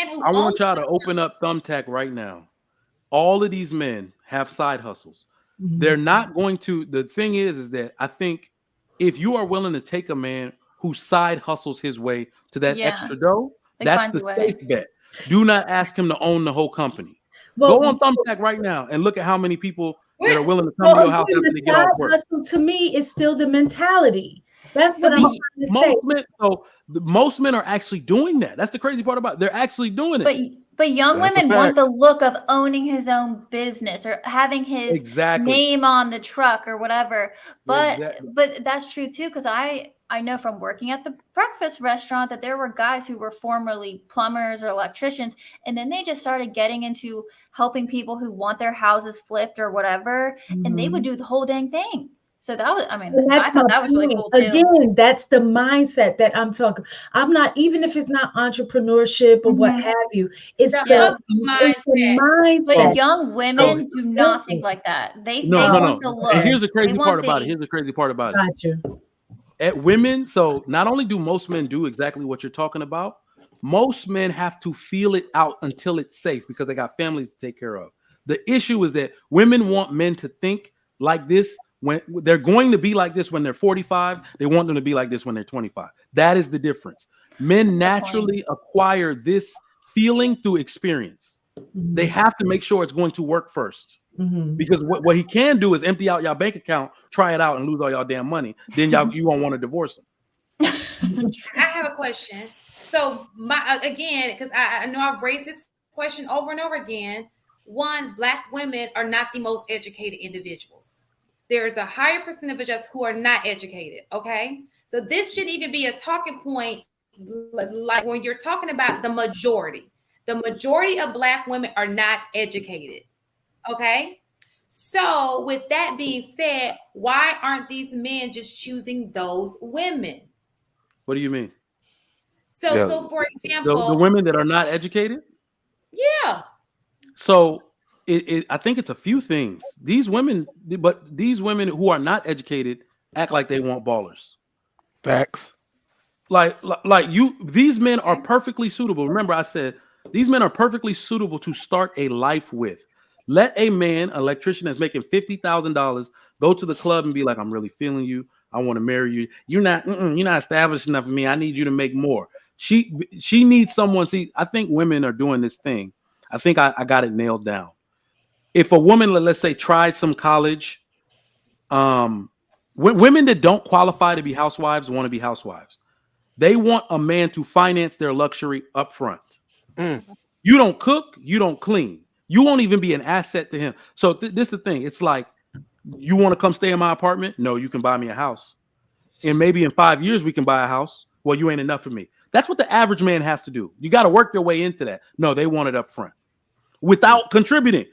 who I want y'all to open up Thumbtack right now. All of these men have side hustles. They're not going to. The thing is that I think if you are willing to take a man who side hustles his way to that extra dough, that's the safe bet. Do not ask him to own the whole company. Go on Thumbtack right now and look at how many people that are willing to come to your house after they get off work. To me, it's still the mentality. That's what I'm trying to say. Most men are actually doing that. That's the crazy part about it. They're actually doing it. But young women want the look of owning his own business or having his name on the truck or whatever. But that's true too, because I know from working at the breakfast restaurant that there were guys who were formerly plumbers or electricians, and then they just started getting into helping people who want their houses flipped or whatever, and they would do the whole dang thing. So that was, I mean, And I that's my thought that was really point. cool too. Again, that's the mindset that I'm talking. I'm not, even if it's not entrepreneurship or what Mhm. have you, it's The Yes. hustle mindset. But So, young so women do not think like that. They no, they no, want no. the And look. here's the They crazy part want about it. the Here's the crazy part about it. Got you. At women, so not only do most men do exactly what you're talking about, most men have to feel it out until it's safe because they got families to take care of. The issue is that women want men to think like this when they're going to be like this when they're 45. They want them to be like this when they're 25. That is the difference. Men naturally acquire this feeling through experience. They have to make sure it's going to work first. Mhm. Because what he can do is empty out y'all bank account, try it out, and lose all y'all damn money. Then you won't want to divorce him. I have a question. So my again, because I know I've raised this question over and over again. One, Black women are not the most educated individuals. There's a higher percentage of us who are not educated. Okay, so this should even be a talking point, like when you're talking about the majority. The majority of Black women are not educated. Okay. So, with that being said, why aren't these men just choosing those women? What do you mean? So, Yeah. so for The example, women that are not educated? yeah, So I think it's a few things. These women who are not educated act like they want ballers. Facts. Like you, these men are perfectly suitable. Remember, I said these men are perfectly suitable to start a life with. Let a man, an electrician that's making $50,000, go to the club and be like, "I'm really feeling you. I want to marry you. You're not established enough for me. I need you to make more." She needs someone. See, I think women are doing this thing. I think I got it nailed down. If a woman, let's say, tried some college, um, women that don't qualify to be housewives want to be housewives. They want a man to finance their luxury up front. Mm. You don't cook, you don't clean. You won't even be an asset to him. So this is the thing. It's like, you want to come stay in my apartment? No, you can buy me a house. And maybe in 5 years we can buy a house. Well, you ain't enough for me. That's what the average man has to do. You got to work your way into that. No, they want it up front. Without contributing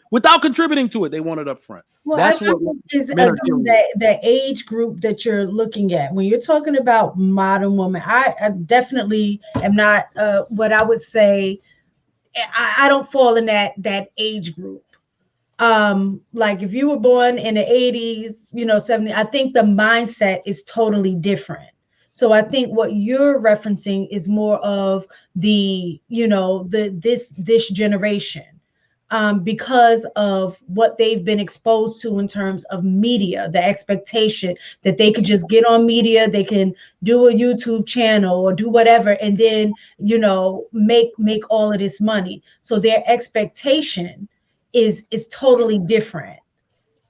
to it, they want it up front. Well, I That's what think is men are again dealing with. the age group that you're looking at when you're talking about modern woman. I definitely am not what I would say. I don't fall in that age group. Like if you were born in the 80s, 70, I think the mindset is totally different. So I think what you're referencing is more of the, this generation, because of what they've been exposed to in terms of media, the expectation that they could just get on media, they can do a YouTube channel or do whatever, and then make all of this money. So their expectation is totally different.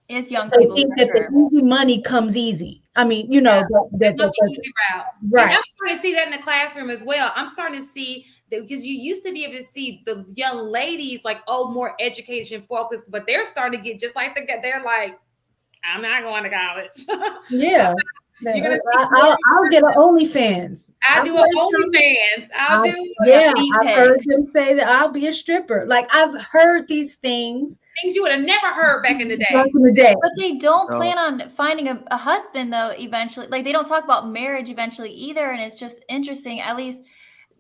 It's young They people think for that the sure. easy money comes easy. I mean, yeah, they that, want the easy route. And right. I'm starting to see that in the classroom as well. I'm starting to see that because you used to be able to see the young ladies like, oh, more education focused, but they're starting to get just like they're like, I'm not going to college. Yeah. You're gonna see I'll get an OnlyFans. I I've do an heard OnlyFans. I'll do yeah, Feet I've heard pics. them say that I'll be a stripper. Like I've heard these things things you would have never heard back in the back day. in the day. But they don't No. plan on finding a husband though eventually. Like they don't talk about marriage eventually either. And it's just interesting, at least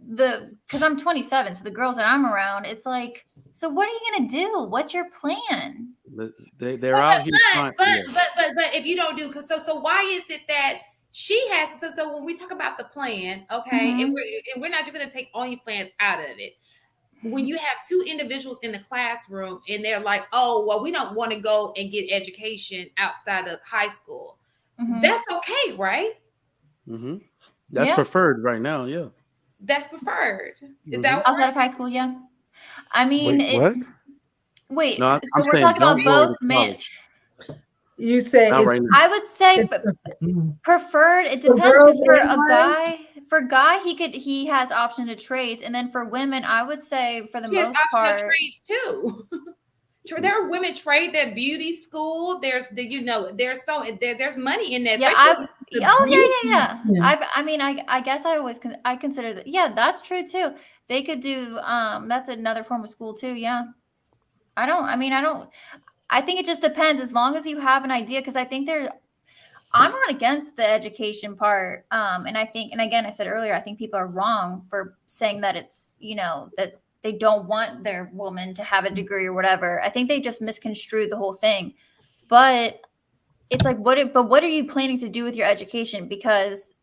because I'm 27, so the girls that I'm around, it's like, so what are you gonna do? What's your plan? They're out here trying. But Yeah. but if you don't do so why is it that she has so when we talk about the plan, okay, and Mhm. we're not just going to take OnlyFans out of it. When you have two individuals in the classroom and they're like, oh, well, we don't want to go and get education outside of high school. Mhm. That's okay, right? Mm-hmm. That's Yeah. preferred right now. Yeah. That's preferred. Is Mhm. that what Outside we're of high school, yeah. I Wait, mean, what? wait, No, so I'm we're saying talking don't about go both to men. college. You say Not it's, right now. I would say it's preferred. It For depends girls because for a and guy, he has option to trades, and then for women, I would say for the She has most optional part, trades too. There are women trade their beauty school. There's there's money in that. yeah, Especially the yeah. Yeah. I guess I consider that. Yeah, that's true too. They could do that's another form of school too. Yeah, I don't. I mean, I don't. I think it just depends. As long as you have an idea, because I think I'm not against the education part. And I think, and again, I said earlier, I think people are wrong for saying that it's, that they don't want their woman to have a degree or whatever. I think they just misconstrued the whole thing. But it's like, what are you planning to do with your education? Because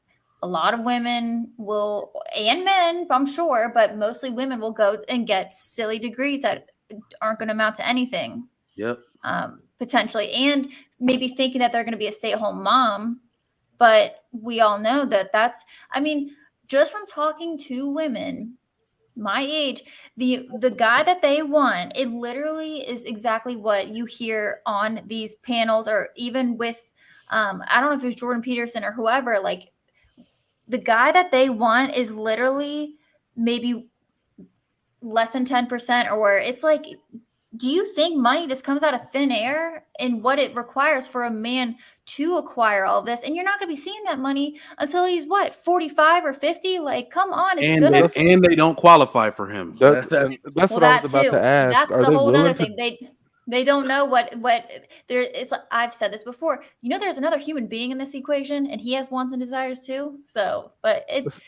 a lot of women will, and men, I'm sure, but mostly women will go and get silly degrees that aren't going to amount to anything. Yep. Potentially, and maybe thinking that they're going to be a stay-at-home mom. But we all know that just from talking to women my age, the guy that they want, it literally is exactly what you hear on these panels, or even with I don't know if it was Jordan Peterson or whoever. Like, the guy that they want is literally maybe less than 10%, or it's like, do you think money just comes out of thin air and what it requires for a man to acquire all this? And you're not going to be seeing that money until he's 45 or 50. Like, come on, and they don't qualify for him. That's what I was about to ask. That's Are the they whole willing other thing. They don't know what there is. I've said this before. There's another human being in this equation, and he has wants and desires too. So, but it's.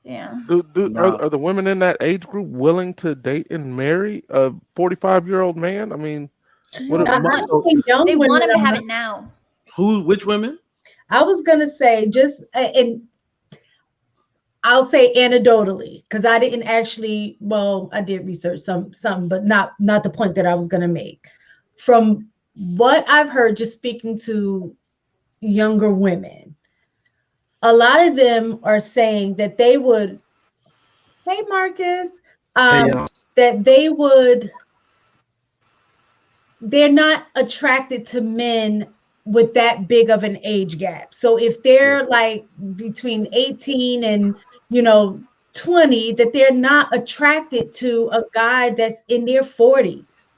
Yeah. Are the women in that age group willing to date and marry a 45-year-old man? I mean, they want him to have it now. Which women? I was gonna say and I'll say anecdotally, because I didn't actually. Well, I did research some, but not the point that I was gonna make. From what I've heard, just speaking to younger women, a lot of them are saying that they would, hey Marcus, that they're not attracted to men with that big of an age gap. So if they're like between 18 and 20, that they're not attracted to a guy that's in their 40s.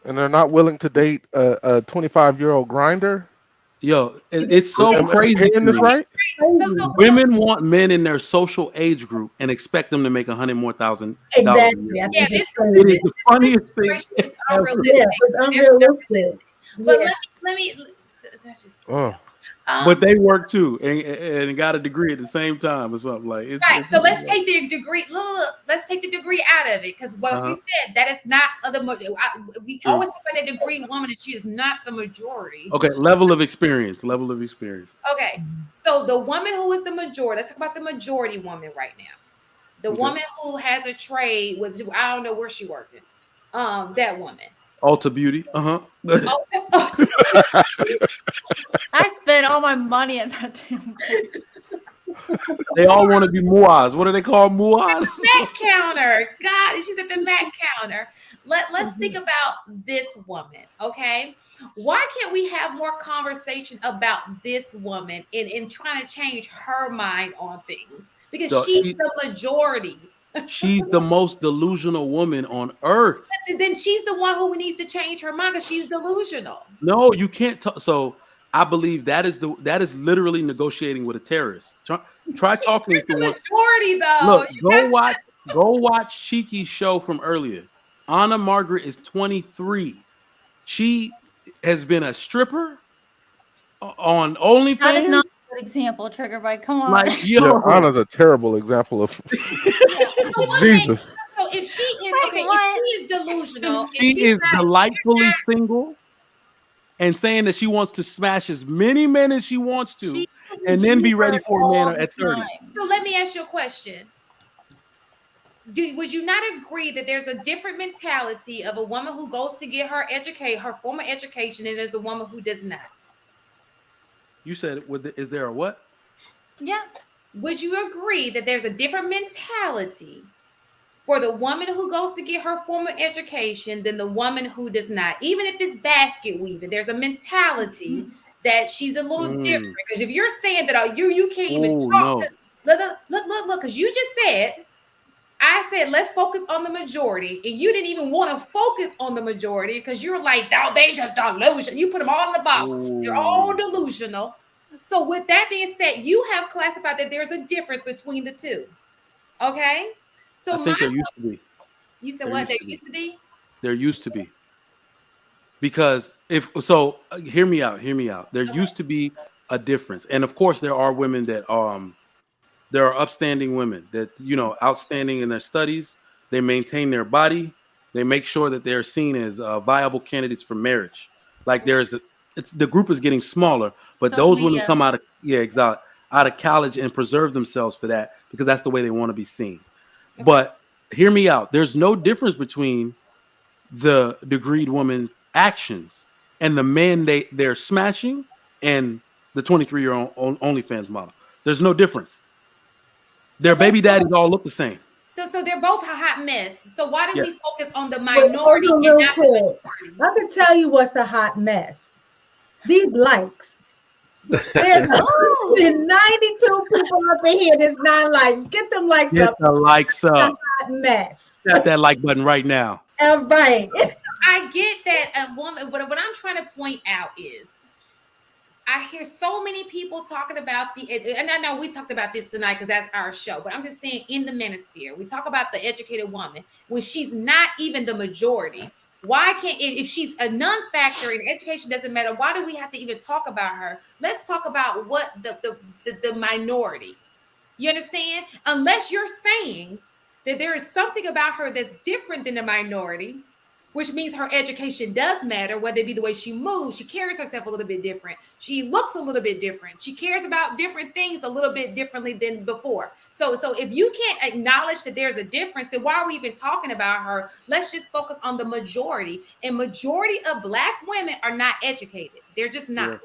And they're not willing to date a 25-year-old grinder? Yo, it's so crazy. Am I this right? Women want men in their social age group and expect them to make $100,000 more. Exactly. Yeah, it is the funniest thing. It's unrealistic. It's unrealistic. But let me. That's just. But they work too and got a degree at the same time or something like. So let's take the degree. Look, let's take the degree out of it, because what we said, that is not we always talk about that degree woman, and she is not the majority. Okay, level of experience. Okay, so the woman who is the majority. Let's talk about the majority woman right now. The woman who has a trade with, I don't know where she working. That woman. Ulta Beauty. I spent all my money at that damn place. They all want to be muas. What do they call muas? Mac counter. God, she's at the Mac counter. Let's think about this woman, okay? Why can't we have more conversation about this woman in trying to change her mind on things? Because she's the majority. She's the most delusional woman on earth. Then she's the one who needs to change her mind, because she's delusional. No, you can't. So I believe that is literally negotiating with a terrorist. Try talking to the majority, though. Look, go watch Chic's show from earlier. Anna Margaret is 23. She has been a stripper on OnlyFans. That is not a good example, Trigger Bite. Come on. Anna's a terrible example of Jesus. So if she is delusional, she is delightfully single and saying that she wants to smash as many men as she wants to, and then be ready for a man at 30. So let me ask you a question. Would you not agree that there's a different mentality of a woman who goes to get her formal education, and there's a woman who does not? You said, is there a what? Yeah. Would you agree that there's a different mentality for the woman who goes to get her formal education than the woman who does not? Even if it's basket weaving, there's a mentality that she's a little different. Because if you're saying that you can't even talk to look, because you just said, I said, let's focus on the majority. And you didn't even want to focus on the majority, because you're like, no, they just delusional. You put them all in the box. They're all delusional. So with that being said, you have classified that there's a difference between the two. Okay? So I think there used to be. You said what? There used to be? There used to be. Because hear me out. There used to be a difference. And of course, there are women that there are upstanding women that, you know, outstanding in their studies. They maintain their body. They make sure that they're seen as viable candidates for marriage. Like it's the group is getting smaller, but Social those women media. come out of exactly out of college and preserve themselves for that because that's the way they want to be seen. Okay. But hear me out. There's no difference between the degreed woman's actions and the men they're smashing and the 23-year-old OnlyFans model. There's no difference. Their baby daddies all look the same. So they're both a hot mess. So why do Yeah. we focus on the Wait, minority hold on and real not the quick. majority? I can tell you what's a hot mess. These likes. There's 92 people up in here. There's 9 likes. Get them likes Get up. the likes It's a up. hot mess. Tap that like button right now. All right. I get that a woman, but what I'm trying to point out is I hear so many people talking about and I know we talked about this tonight because that's our show, but I'm just saying in the manosphere, we talk about the educated woman when she's not even the majority. Why can't, if she's a non-factor and education doesn't matter, why do we have to even talk about her? Let's talk about what the minority. You understand? Unless you're saying that there is something about her that's different than the minority, which means her education does matter, whether it be the way she moves, she carries herself a little bit different, she looks a little bit different, she cares about different things a little bit differently than before. So if you can't acknowledge that there's a difference, then why are we even talking about her? Let's just focus on the majority. And majority of Black women are not educated. They're just not. Yeah.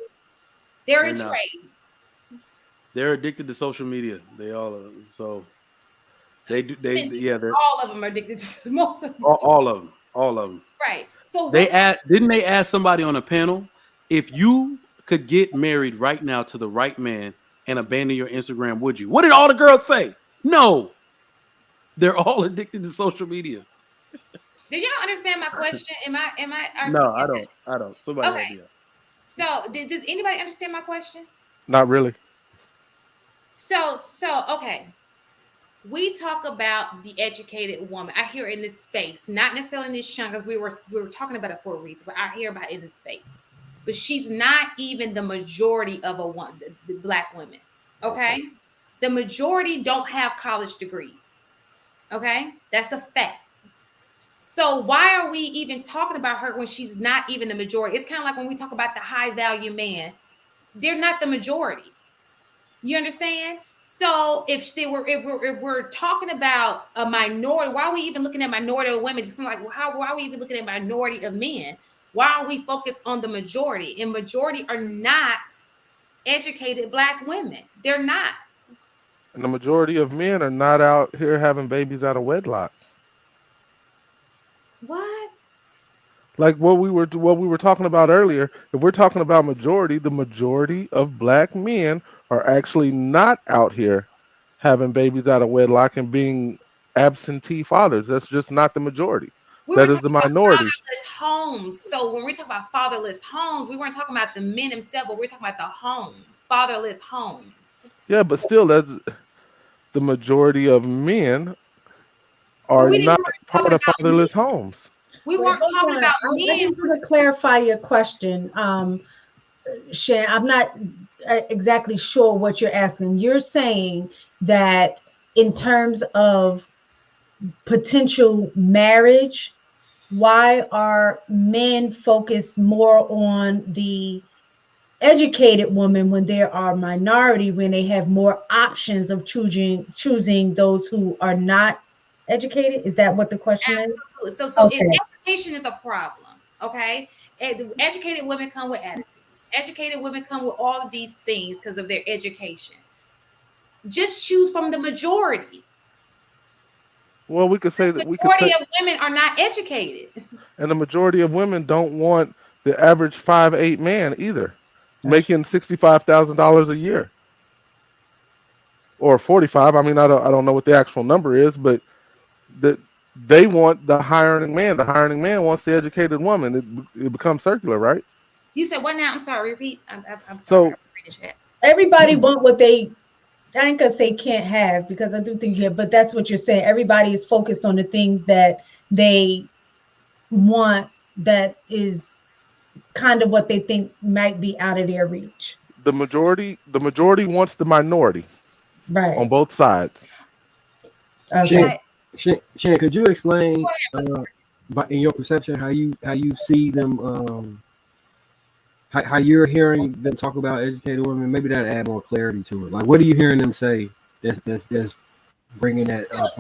They're They're in not. trades. They're addicted to social media. They all are. So they do. They're all of them are addicted to most of them. all of them. All of them. Right. So Didn't they ask somebody on a panel if you could get married right now to the right man and abandon your Instagram, would you? What did all the girls say? No. They're all addicted to social media. Do y'all understand my question? Am I No, I don't. Somebody Okay. help me out. So does anybody understand my question? Not really. So okay. We talk about the educated woman. I hear in this space, not necessarily in this chunk, because we were talking about it for a reason, but I hear about it in this space. But she's not even the majority of the Black women. Okay? The majority don't have college degrees. Okay? That's a fact. So why are we even talking about her when she's not even the majority? It's kind of like when we talk about the high value man, they're not the majority. You understand? So if we're talking about a minority, why are we even looking at minority of women? Just like, why are we even looking at minority of men? Why are we focused on the majority? And majority are not educated Black women. They're not. And the majority of men are not out here having babies out of wedlock. What? Like what we were talking about earlier. If we're talking about majority, the majority of Black men are actually not out here having babies out of wedlock and being absentee fathers. That's just not the majority. That is the minority. Fatherless homes. So when we talk about fatherless homes, we weren't talking about the men themselves, but we're talking about the home, fatherless homes. Yeah, but still, that's the majority of men are not part of fatherless homes. We weren't talking about I men. just want to clarify your question, Shan. I'm not exactly sure what you're asking. You're saying that in terms of potential marriage, why are men focused more on the educated woman when there are minority, when they have more options of choosing those who are not educated? Is that what the question is? So okay. If education is a problem, okay, and educated women come with attitudes. Educated women come with all of these things because of their education. Just choose from the majority. Well, we could say that the majority of women are not educated, and the majority of women don't want the average 5'8" man either, making $65,000 a year or 45. I mean, I don't know what the actual number is, but they want the high earning man. The high earning man wants the educated woman. It becomes circular, right? You said what now? I'm sorry. Repeat. I'm So sorry. everybody want what they. I ain't gonna say can't have, because I do think you have, but that's what you're saying. Everybody is focused on the things that they want, that is kind of what they think might be out of their reach. the majority wants the minority on Right. both sides. Okay. Shan, could you explain, but in your perception, how you see them, how you're hearing them talk about educated women? Maybe that add more clarity to it. Like, what are you hearing them say? That's bringing that up.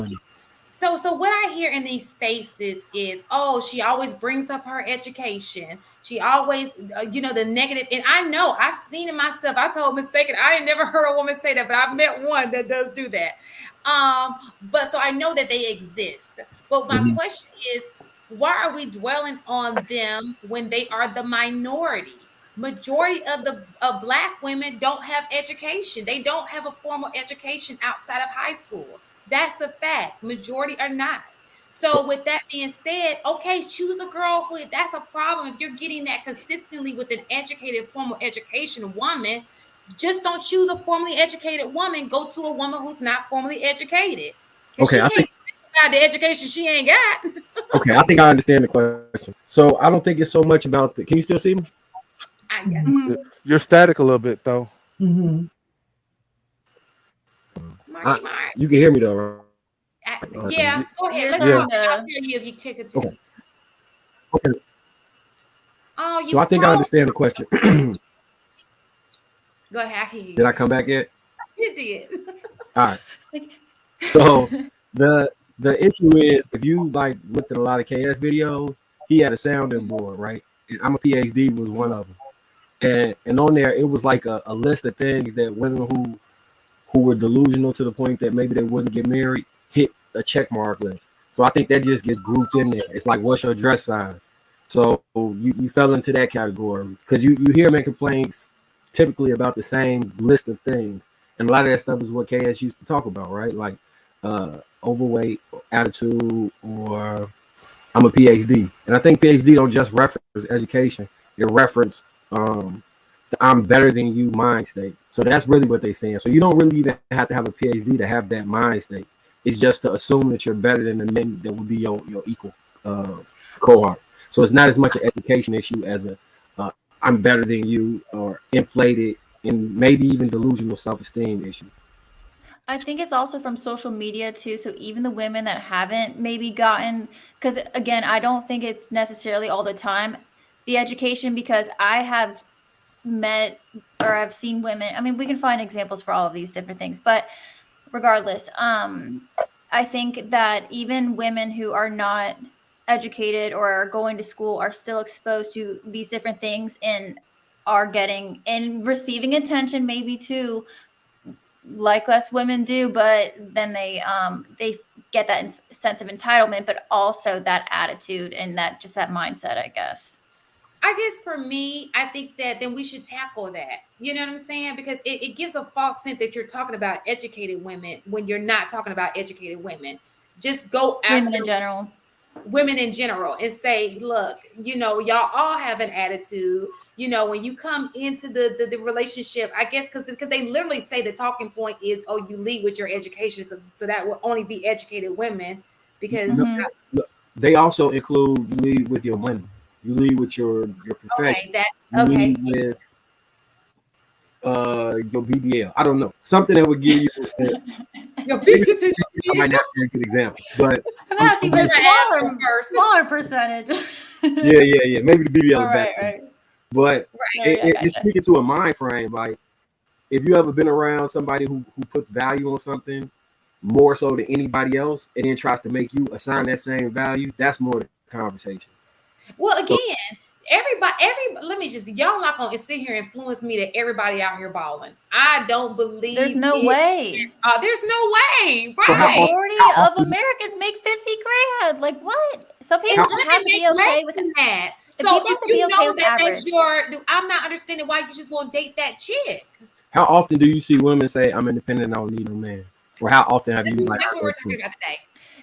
So what I hear in these spaces is, oh, she always brings up her education. She always, the negative. And I know I've seen it myself. I told Mistaken, I ain't never heard a woman say that, but I've met one that does do that. But so I know that they exist. But my question is, why are we dwelling on them when they are the minority? Majority of the Black women don't have education. They don't have a formal education outside of high school. That's the fact. Majority are not. So with that being said, okay, choose a girl who, that's a problem. If you're getting that consistently with an educated, formal education woman, just don't choose a formally educated woman. Go to a woman who's not formally educated. Because Okay, she can't about the education she ain't got. Okay, I think I understand the question. So I don't think it's so much about the. Can you still see me? I guess. You're static a little bit though. Mm-hmm. Marky Mark. You can hear me though, right? Yeah, go ahead. Let's You're talk. I'll tell you if you take it. Okay. Oh, you. So I think I understand the question. Go ahead. I hear you. Did I come back yet? You did. All right. So the issue is, if you like looked at a lot of KS videos, he had a sounding board, right? And I'm a PhD was one of them, and on there it was like a list of things that women who were delusional to the point that maybe they wouldn't get married hit a check mark list. So I think that just gets grouped in there. It's like, what's your dress size? So you fell into that category because you hear men complaints typically about the same list of things, and a lot of that stuff is what KS used to talk about, right? Like overweight, attitude, or I'm a PhD, and I think PhD don't just reference education; it reference the I'm better than you mind state. So that's really what they're saying. So you don't really even have to have a PhD to have that mind state. It's just to assume that you're better than the men that would be your equal cohort. So it's not as much an education issue as a I'm better than you, or inflated and maybe even delusional self-esteem issue. I think it's also from social media too. So even the women that haven't maybe gotten, because again, I don't think it's necessarily all the time the education, because I have met or I've seen women. I mean, we can find examples for all of these different things, but regardless, I think that even women who are not educated or are going to school are still exposed to these different things and are getting and receiving attention maybe too, like us women do, but then they get that sense of entitlement, but also that attitude and that mindset, I guess. I guess for me, I think that then we should tackle that. You know what I'm saying? Because it gives a false sense that you're talking about educated women when you're not talking about educated women. Just go after women in general and say, look, y'all all have an attitude. When you come into the relationship, I guess because they literally say the talking point is, oh, you lead with your education, so that will only be educated women. Because they also include you lead with your money. You lead with your profession. You lead with your BBL. I don't know, something that would give you your BBL. I might not be a good example, but that's even smaller percentage. yeah. Maybe the BBL is back. Right. But it's speaking to a mind frame. Like, if you ever been around somebody who puts value on something more so than anybody else, and then tries to make you assign that same value, that's more the conversation. Well, again, everybody, let me just, y'all not gonna sit here and influence me that everybody out here balling. I don't believe there's no way. There's no way. Right. The majority of Americans make 50 grand. Like, what? Some people just have to be okay with that. So if you know that that's I'm not understanding why you just won't date that chick. How often do you see women say, I'm independent, I don't need no man? Or how often have you that's what we're talking about today.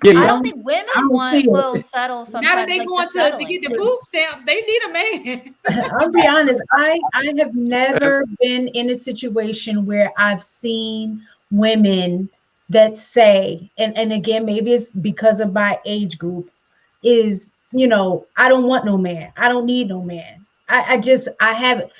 Yeah, I don't think women will settle sometimes. Now that they going to get the food stamps, they need a man. I'll be honest. I have never been in a situation where I've seen women that say, and again, maybe it's because of my age group, is, I don't want no man. I don't need no man. I haven't.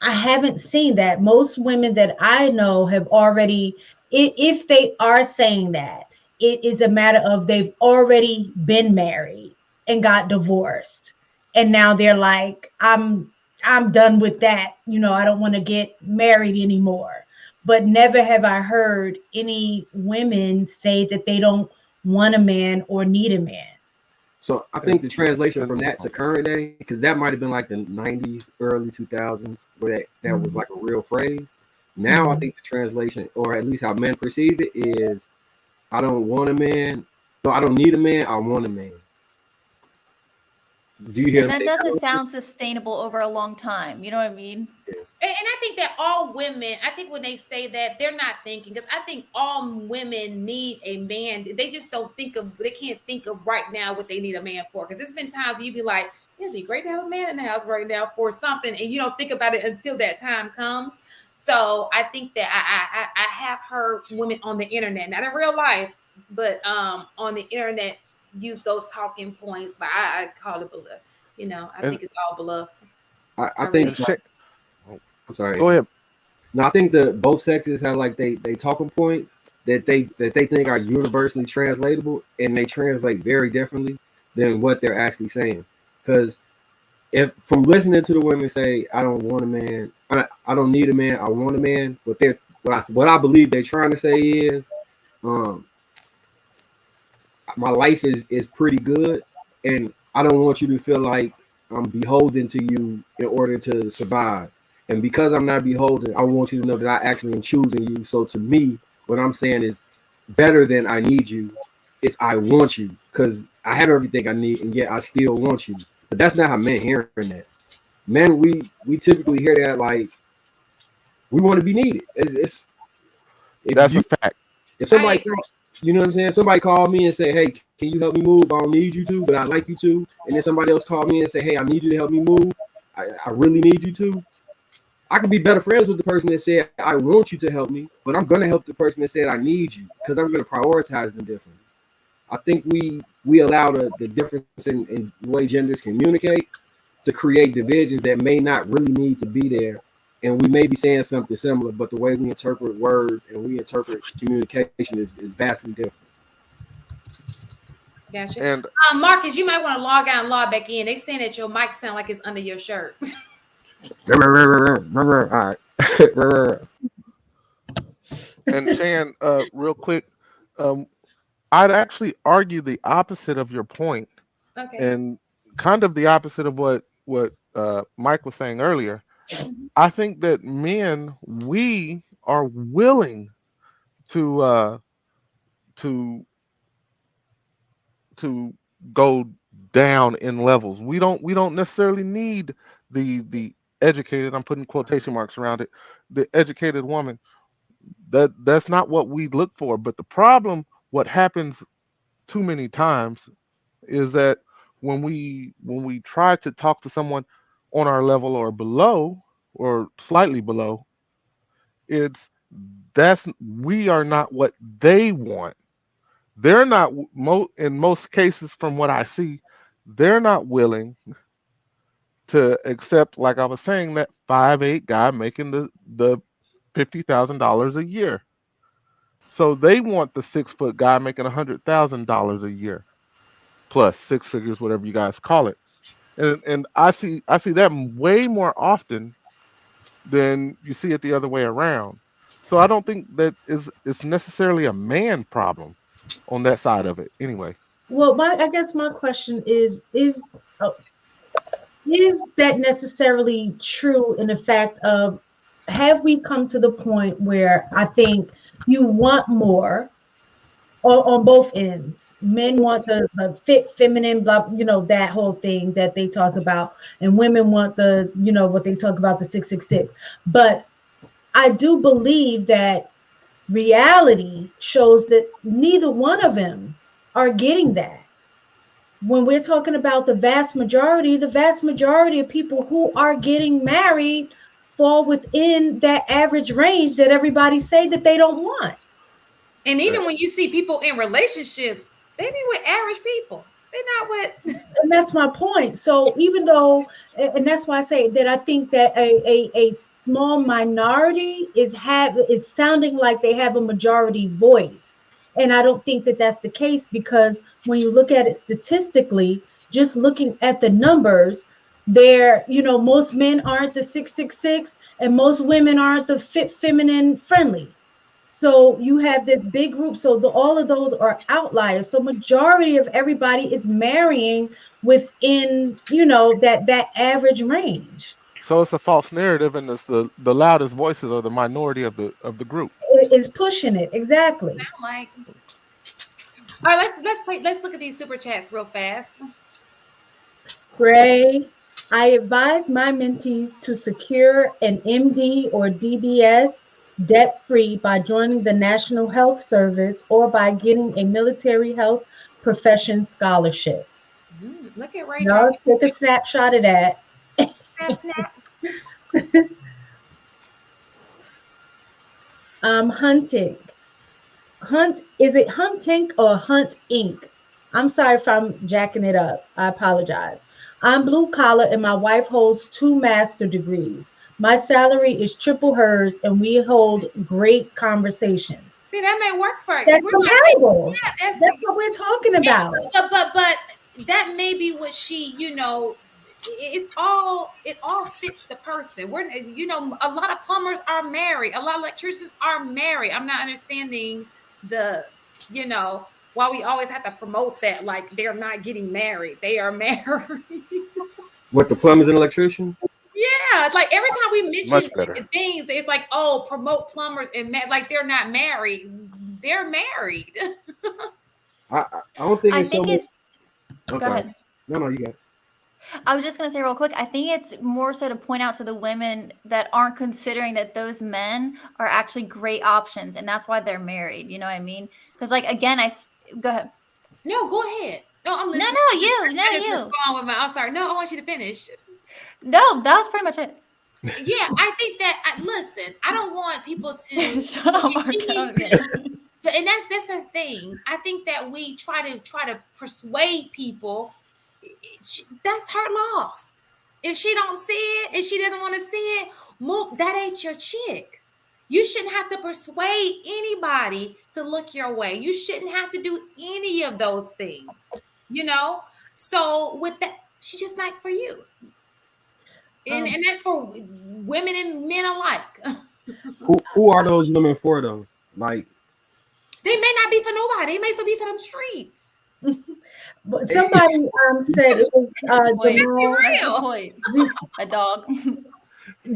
I haven't seen that. Most women that I know have already, if they are saying that, it is a matter of they've already been married and got divorced. And now they're like, I'm done with that. You know, I don't want to get married anymore. But never have I heard any women say that they don't want a man or need a man. So I think the translation from that to current day, because that might have been like the 90s, early 2000s, where that was like a real phrase. Now I think the translation, or at least how men perceive it, is I don't want a man. No, I don't need a man. I want a man. Do you hear? And that doesn't sound sustainable over a long time. You know what I mean? And I think that all women, I think when they say that, they're not thinking, because I think all women need a man. They just don't think of, they can't think of right now what they need a man for. Because there's been times where you'd be like, it'd be great to have a man in the house right now for something. And you don't think about it until that time comes. So I think that I have heard women on the internet, not in real life, but on the internet, use those talking points. But I call it bluff. You know, I think it's all bluff. I think. I'm sorry. Go ahead. No, I think that both sexes have like they talking points that they think are universally translatable, and they translate very differently than what they're actually saying. Because if from listening to the women say, "I don't want a man," I don't need a man, I want a man. What I believe they're trying to say is, my life is pretty good, and I don't want you to feel like I'm beholden to you in order to survive. And because I'm not beholden, I want you to know that I actually am choosing you. So to me, what I'm saying is better than I need you. It's I want you, because I have everything I need, and yet I still want you. But that's not how men hearing that. Men, we typically hear that like we want to be needed. That's a fact. If somebody, you know what I'm saying? Somebody called me and say, "Hey, can you help me move? I don't need you to, but I like you to." And then somebody else called me and say, "Hey, I need you to help me move. I really need you to." I could be better friends with the person that said, "I want you to help me," but I'm going to help the person that said, "I need you," because I'm going to prioritize them differently. I think we allow the difference in the way genders communicate to create divisions that may not really need to be there. And we may be saying something similar, but the way we interpret words and we interpret communication is vastly different. Gotcha. And Marcus, you might want to log out and log back in. They saying that your mic sound like it's under your shirt. All right. And Shan, real quick, I'd actually argue the opposite of your point, and kind of the opposite of what Mike was saying earlier. I think that men, we are willing to go down in levels. We don't necessarily need the educated, I'm putting quotation marks around it, the educated woman. That's not what we look for. But the problem, what happens too many times, is that when we try to talk to someone on our level or below or slightly below, we are not what they want. They're not in most cases, from what I see, they're not willing to accept, like I was saying, that 5'8" guy making the $50,000 a year. So they want the 6-foot guy making $100,000 a year, plus six figures, whatever you guys call it. And I see that way more often than you see it the other way around. So I don't think that it's necessarily a man problem on that side of it. Anyway. Well, I guess my question is that necessarily true in the fact of, have we come to the point where I think you want more on both ends? Men want the fit, feminine, blah, that whole thing that they talk about, and women want the, what they talk about, the 666. But I do believe that reality shows that neither one of them are getting that. When we're talking about the vast majority of people who are getting married fall within that average range that everybody say that they don't want. And even when you see people in relationships, they be with average people. They're not with. And that's my point. So even though, and that's why I say that I think that a small minority is sounding like they have a majority voice, and I don't think that that's the case, because when you look at it statistically, just looking at the numbers, there, most men aren't the 666, and most women aren't the fit, feminine, friendly. So you have this big group. So all of those are outliers. So majority of everybody is marrying within, that average range. So it's a false narrative, and it's the loudest voices are the minority of the group. It is pushing it. Exactly. I'm like, all right, let's look at these super chats real fast. Gray, I advise my mentees to secure an MD or DDS debt-free by joining the National Health Service or by getting a military health profession scholarship. Look at Ray. Y'all take a snapshot of that. Snap. Hunting. Is it Hunting or Hunt Inc.? I'm sorry if I'm jacking it up. I apologize. I'm blue collar and my wife holds 2 master degrees. My salary is triple hers and we hold great conversations. See, that may work for you. That's compatible. Yeah, that's what we're talking about. But that may be what she, it all fits the person. We're, a lot of plumbers are married. A lot of electricians are married. I'm not understanding why we always have to promote that, like they're not getting married. They are married. What, the plumbers and electricians? Yeah, like every time we mention things, it's like, oh, promote plumbers and like they're not married. They're married. I don't think it's so much. Go ahead. No, you got it. I was just going to say real quick, I think it's more so to point out to the women that aren't considering that those men are actually great options, and that's why they're married. You know what I mean? Because, like, again, go ahead. No, go ahead. No, I'm listening. I'm sorry. No, I want you to finish. No, that was pretty much it. Yeah, I think that. Listen, I don't want people to. Shut up, and that's the thing. I think that we try to persuade people. That's her loss. If she don't see it and she doesn't want to see it, move. That ain't your chick. You shouldn't have to persuade anybody to look your way. You shouldn't have to do any of those things. So with that, she's just not for you. And that's for women and men alike. Who are those women for though? Like, they may not be for nobody. They may be for them streets. But somebody said it was Jamal, a dog.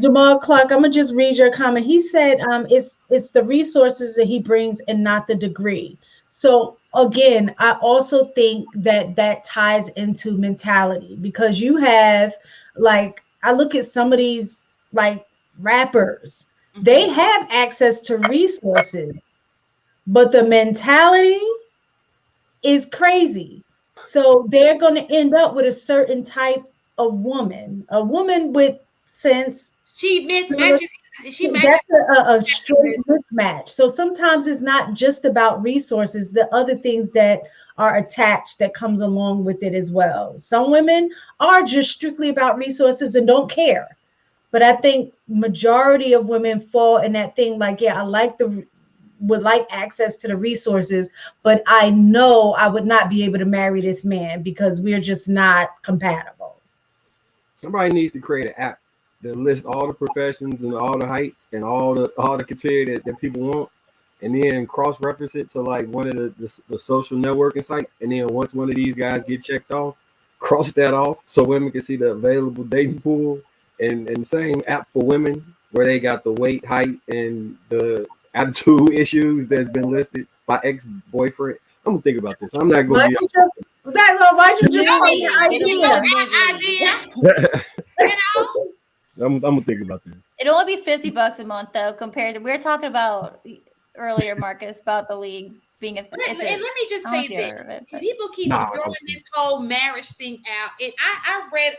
Jamal Clark. I'm gonna just read your comment. He said it's the resources that he brings and not the degree. So again, I also think that ties into mentality, because you have, like, I look at some of these like rappers, they have access to resources, but the mentality is crazy. So they're going to end up with a certain type of woman, a woman with sense. She mismatches. That's a straight mismatch. So sometimes it's not just about resources, the other things that are attached that comes along with it as well. Some women are just strictly about resources and don't care. But I think majority of women fall in that thing, like, yeah, would like access to the resources, but I know I would not be able to marry this man because we're just not compatible. Somebody needs to create an app that lists all the professions and all the height and all the criteria that people want, and then cross-reference it to like one of the social networking sites. And then once one of these guys get checked off, cross that off so women can see the available dating pool, and same app for women where they got the weight, height, and the attitude issues that's been listed by ex-boyfriend. I'm gonna think about this. I'm not gonna be. Why'd you just say the idea? I'm gonna think about this. It'll only be $50 a month though, compared to we're talking about earlier, Marcus, about the league being a. Let me just say this: people keep throwing this whole marriage thing out, and I read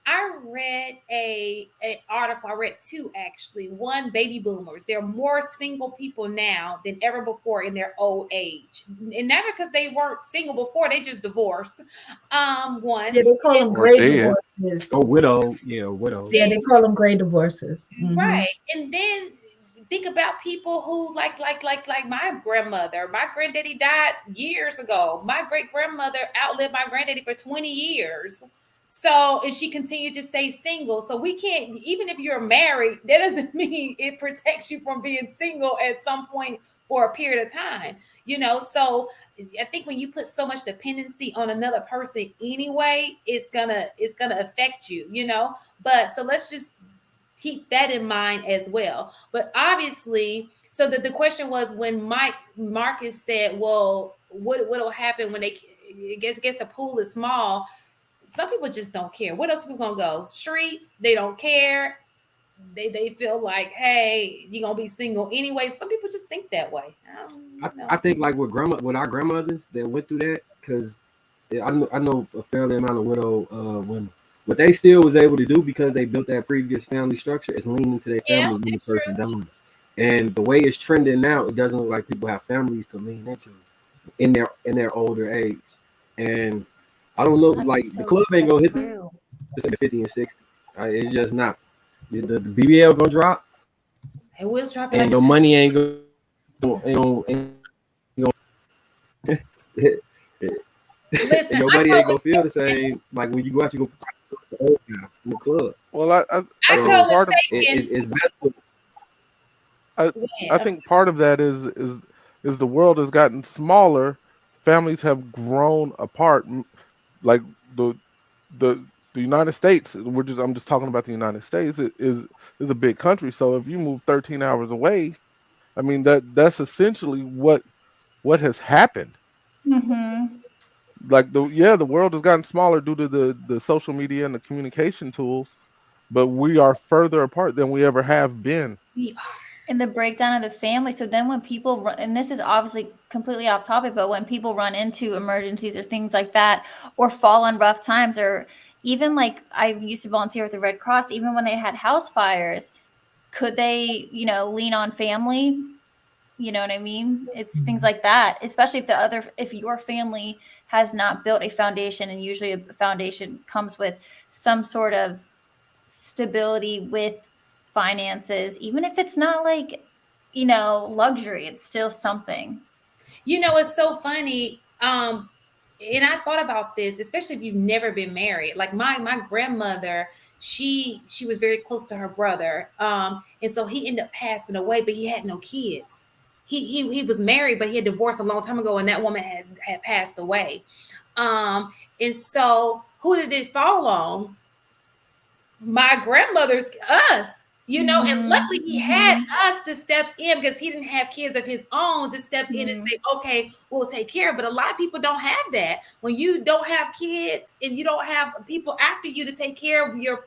I read a article. I read two actually. One, baby boomers. There are more single people now than ever before in their old age, and not because they weren't single before. They just divorced. One. Yeah, they call them Or gray dead. divorces. Oh, widow. Yeah, widow. Yeah, they call them gray divorces. Right. And then think about people who like my grandmother. My granddaddy died years ago. My great grandmother outlived my granddaddy for 20 years. So, and she continued to stay single. So we can't, even if you're married, that doesn't mean it protects you from being single at some point for a period of time. So I think when you put so much dependency on another person anyway, it's gonna affect you. But so let's just keep that in mind as well. But obviously, so the question was when Marcus said, well, what'll happen when they guess the pool is small. Some people just don't care. What else are we gonna go? Streets, they don't care. They feel like, hey, you're gonna be single anyway. Some people just think that way. I don't know. I think like with our grandmothers that went through that, because I know a fairly amount of widow women. What they still was able to do because they built that previous family structure is lean into their family when the person died. And the way it's trending now, it doesn't look like people have families to lean into in their older age. And I don't know, like the club ain't gonna hit the 50 and 60. It's just not. The BBL gonna drop. It will drop, and your money ain't gonna Listen, your buddy ain't gonna feel the same like when you go out to go in the club. Well, I told part of it's I think part of that is the world has gotten smaller. Families have grown apart. Like the United States, I'm just talking about the United States. It is a big country. So if you move 13 hours away, I mean that's essentially what has happened. Mm-hmm. Like the world has gotten smaller due to the social media and the communication tools, but we are further apart than we ever have been. And the breakdown of the family. So then when people run, and this is obviously completely off topic, but when people run into emergencies or things like that, or fall on rough times, or even like I used to volunteer with the Red Cross, even when they had house fires, could they, lean on family? You know what I mean? It's things like that, especially if your family has not built a foundation, and usually a foundation comes with some sort of stability with finances, even if it's not like, luxury, it's still something. It's so funny. And I thought about this, especially if you've never been married. Like my grandmother, she was very close to her brother. And so he ended up passing away, but he had no kids. He was married, but he had divorced a long time ago, and that woman had passed away. And so who did it fall on? My grandmother's us. And luckily he had us to step in because he didn't have kids of his own to step in and say, okay, we'll take care of it. But a lot of people don't have that. When you don't have kids and you don't have people after you to take care of your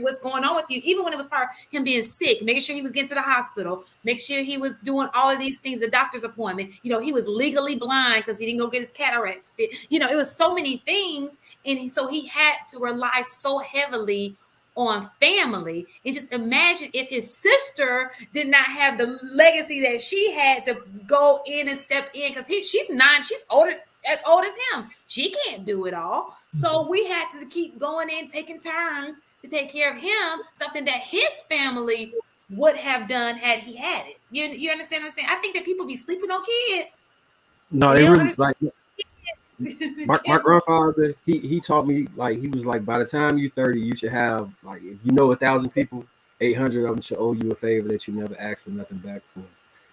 what's going on with you, even when it was part of him being sick, making sure he was getting to the hospital, make sure he was doing all of these things, the doctor's appointment, he was legally blind because he didn't go get his cataracts fit. It was so many things. And so he had to rely so heavily on family. And just imagine if his sister did not have the legacy that she had to go in and step in, because she's 9, she's as old as him. She can't do it all. So we had to keep going in, taking turns to take care of him, something that his family would have done had he had it. You understand what I'm saying? I think that people be sleeping on kids. No, they really like my grandfather, he taught me, like, he was like, by the time you're 30, you should have, like, if 1,000 people, 800 of them should owe you a favor that you never asked for nothing back for.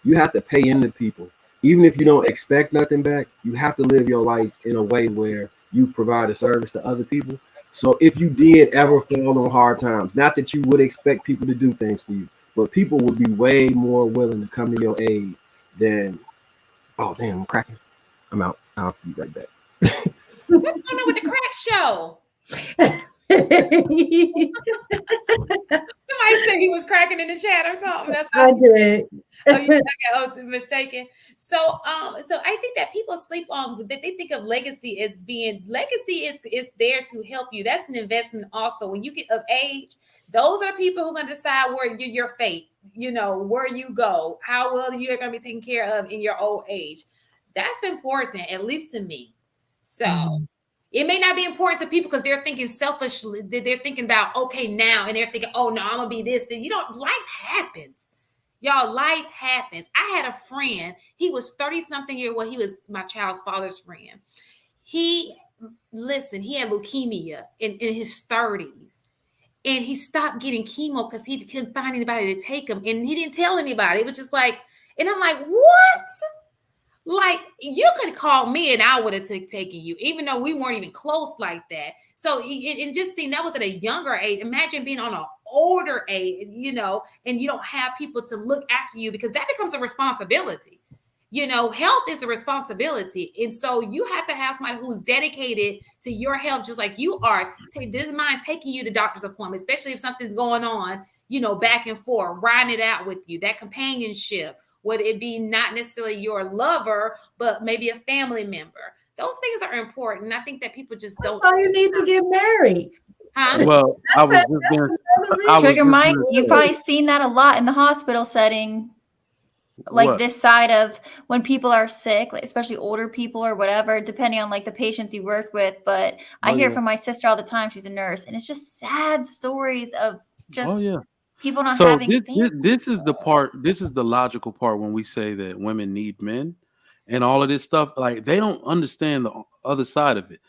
You have to pay into people. Even if you don't expect nothing back, you have to live your life in a way where you provide a service to other people. So if you did ever fall on hard times, not that you would expect people to do things for you, but people would be way more willing to come to your aid than, oh, damn, I'm cracking. I'm out. I'll be right back. What's going on with the crack show? Somebody said he was cracking in the chat or something. That's I why. did. Oh, you mistaken. So I think that people sleep on that. They think of legacy as being legacy is there to help you. That's an investment also. When you get of age, those are people who are going to decide where your fate, where you go, how well you're going to be taken care of in your old age. That's important, at least to me. So. Mhm. It may not be important to people because they're thinking selfishly. They're thinking about okay now, and they're thinking, oh no, I'm gonna be this. Then life happens. Y'all, life happens. I had a friend. He was 30 something years. Well, he was my child's father's friend. He had leukemia in his 30s. And he stopped getting chemo because he couldn't find anybody to take him. And he didn't tell anybody. It was just like, and I'm like, what? Like, you could call me and I would have taken you, even though we weren't even close like that. So, and just think that was at a younger age. Imagine being on an older age, and you don't have people to look after you because that becomes a responsibility. Health is a responsibility. And so you have to have somebody who's dedicated to your health, just like you are. This is mine taking you to doctor's appointment, especially if something's going on, back and forth, riding it out with you, that companionship. Would it be not necessarily your lover, but maybe a family member? Those things are important. I think that people just don't. Why you need to get married? Huh? Well, I was just gonna. Trigger Mike, you've probably seen that a lot in the hospital setting, like this side of when people are sick, like especially older people or whatever, depending on like the patients you worked with. But I hear from my sister all the time. She's a nurse, and it's just sad stories of just people not having family. This is the part. This is the logical part when we say that women need men, and all of this stuff. Like they don't understand the other side of it.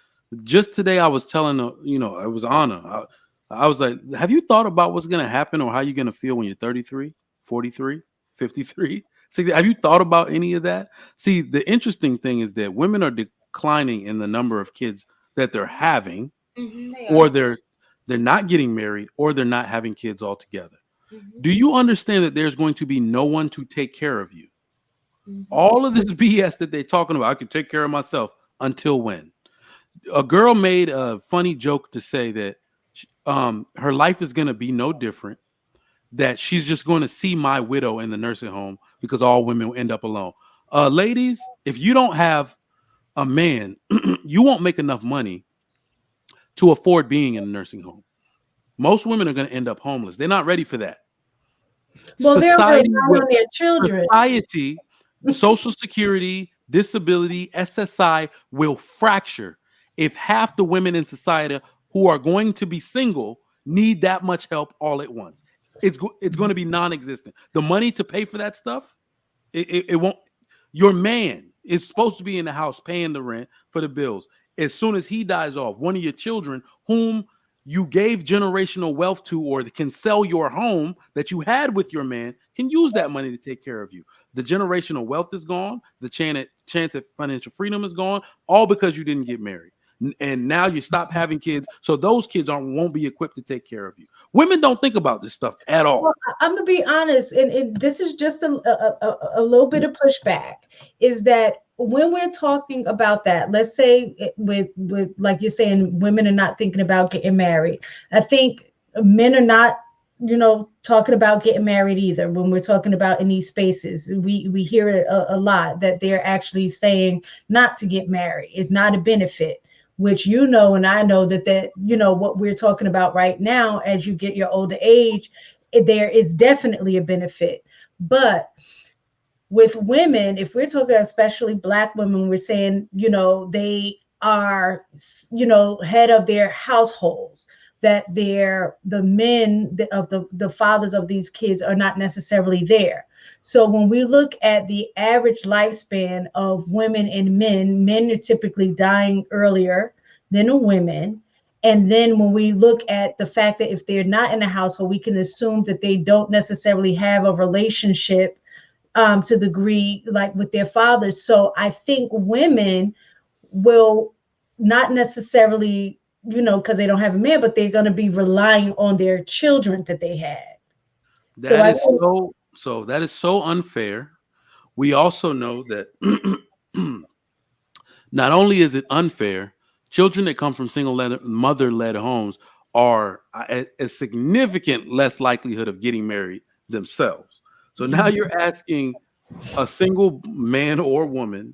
Just today, I was telling it was Anna. I was like, have you thought about what's going to happen or how you're going to feel when you're 33, 43, 53? See, have you thought about any of that? See, the interesting thing is that women are declining in the number of kids that they're having, or they're not getting married, or they're not having kids altogether. Do you understand that there's going to be no one to take care of you? All of this BS that they're talking about, I can take care of myself until when? A girl made a funny joke to say that her life is going to be no different, that she's just going to see my widow in the nursing home because all women will end up alone. Ladies, if you don't have a man, you won't make enough money to afford being in a nursing home. Most women are going to end up homeless. They're not ready for that. Well, they're relying on their children. Society, Social Security, disability, SSI will fracture if half the women in society who are going to be single need that much help all at once. It's going to be non-existent. The money to pay for that stuff, it won't. Your man is supposed to be in the house paying the rent for the bills. As soon as he dies off, one of your children whom you gave generational wealth to, or can sell your home that you had with your man, can use that money to take care of you. The generational wealth is gone. The chance at financial freedom is gone, all because you didn't get married. And now you stop having kids, so those kids won't be equipped to take care of you. Women don't think about this stuff at all. Well, I'm gonna be honest, and this is just a little bit of pushback, is that when we're talking about that, let's say with like you're saying, women are not thinking about getting married. I think men are not, talking about getting married either. When we're talking about in these spaces, we hear it a lot that they're actually saying not to get married is not a benefit. Which and I know that what we're talking about right now, as you get your older age, there is definitely a benefit. But with women, if we're talking especially Black women, we're saying, they are, head of their households, that the men of the fathers of these kids are not necessarily there. So when we look at the average lifespan of women and men are typically dying earlier than the women. And then when we look at the fact that if they're not in a household, we can assume that they don't necessarily have a relationship to the degree like with their fathers. So I think women will not necessarily, because they don't have a man, but they're going to be relying on their children that they had. That is so unfair. We also know that not only is it unfair, children that come from single mother-led homes are a significant less likelihood of getting married themselves. So now you're asking a single man or woman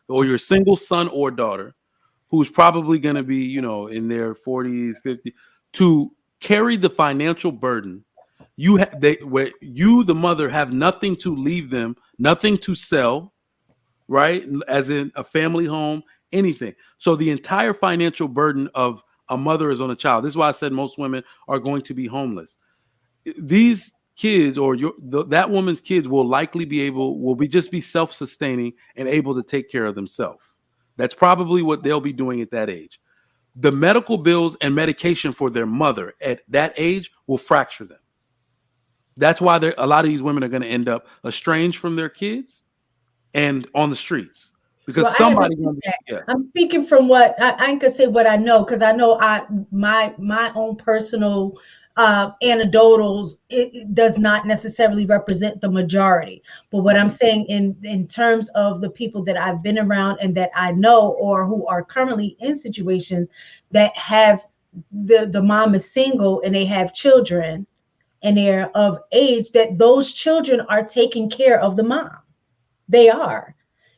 or your single son or daughter who's probably going to be, you know, in their 40s, 50s, to carry the financial burden. Where you, the mother, have nothing to leave them, nothing to sell, right? As in a family home, anything. So the entire financial burden of a mother is on a child. This is why I said most women are going to be homeless. These kids or that woman's kids will likely just be self-sustaining and able to take care of themselves. That's probably what they'll be doing at that age. The medical bills and medication for their mother at that age will fracture them. That's why a lot of these women are going to end up estranged from their kids and on the streets because somebody. Yeah. I'm speaking from what I ain't gonna say what I know, because I know my own personal anecdotals, it does not necessarily represent the majority. But what I'm saying in terms of the people that I've been around and that I know, or who are currently in situations that have the mom is single and they have children and they're of age, that those children are taking care of the mom. They are.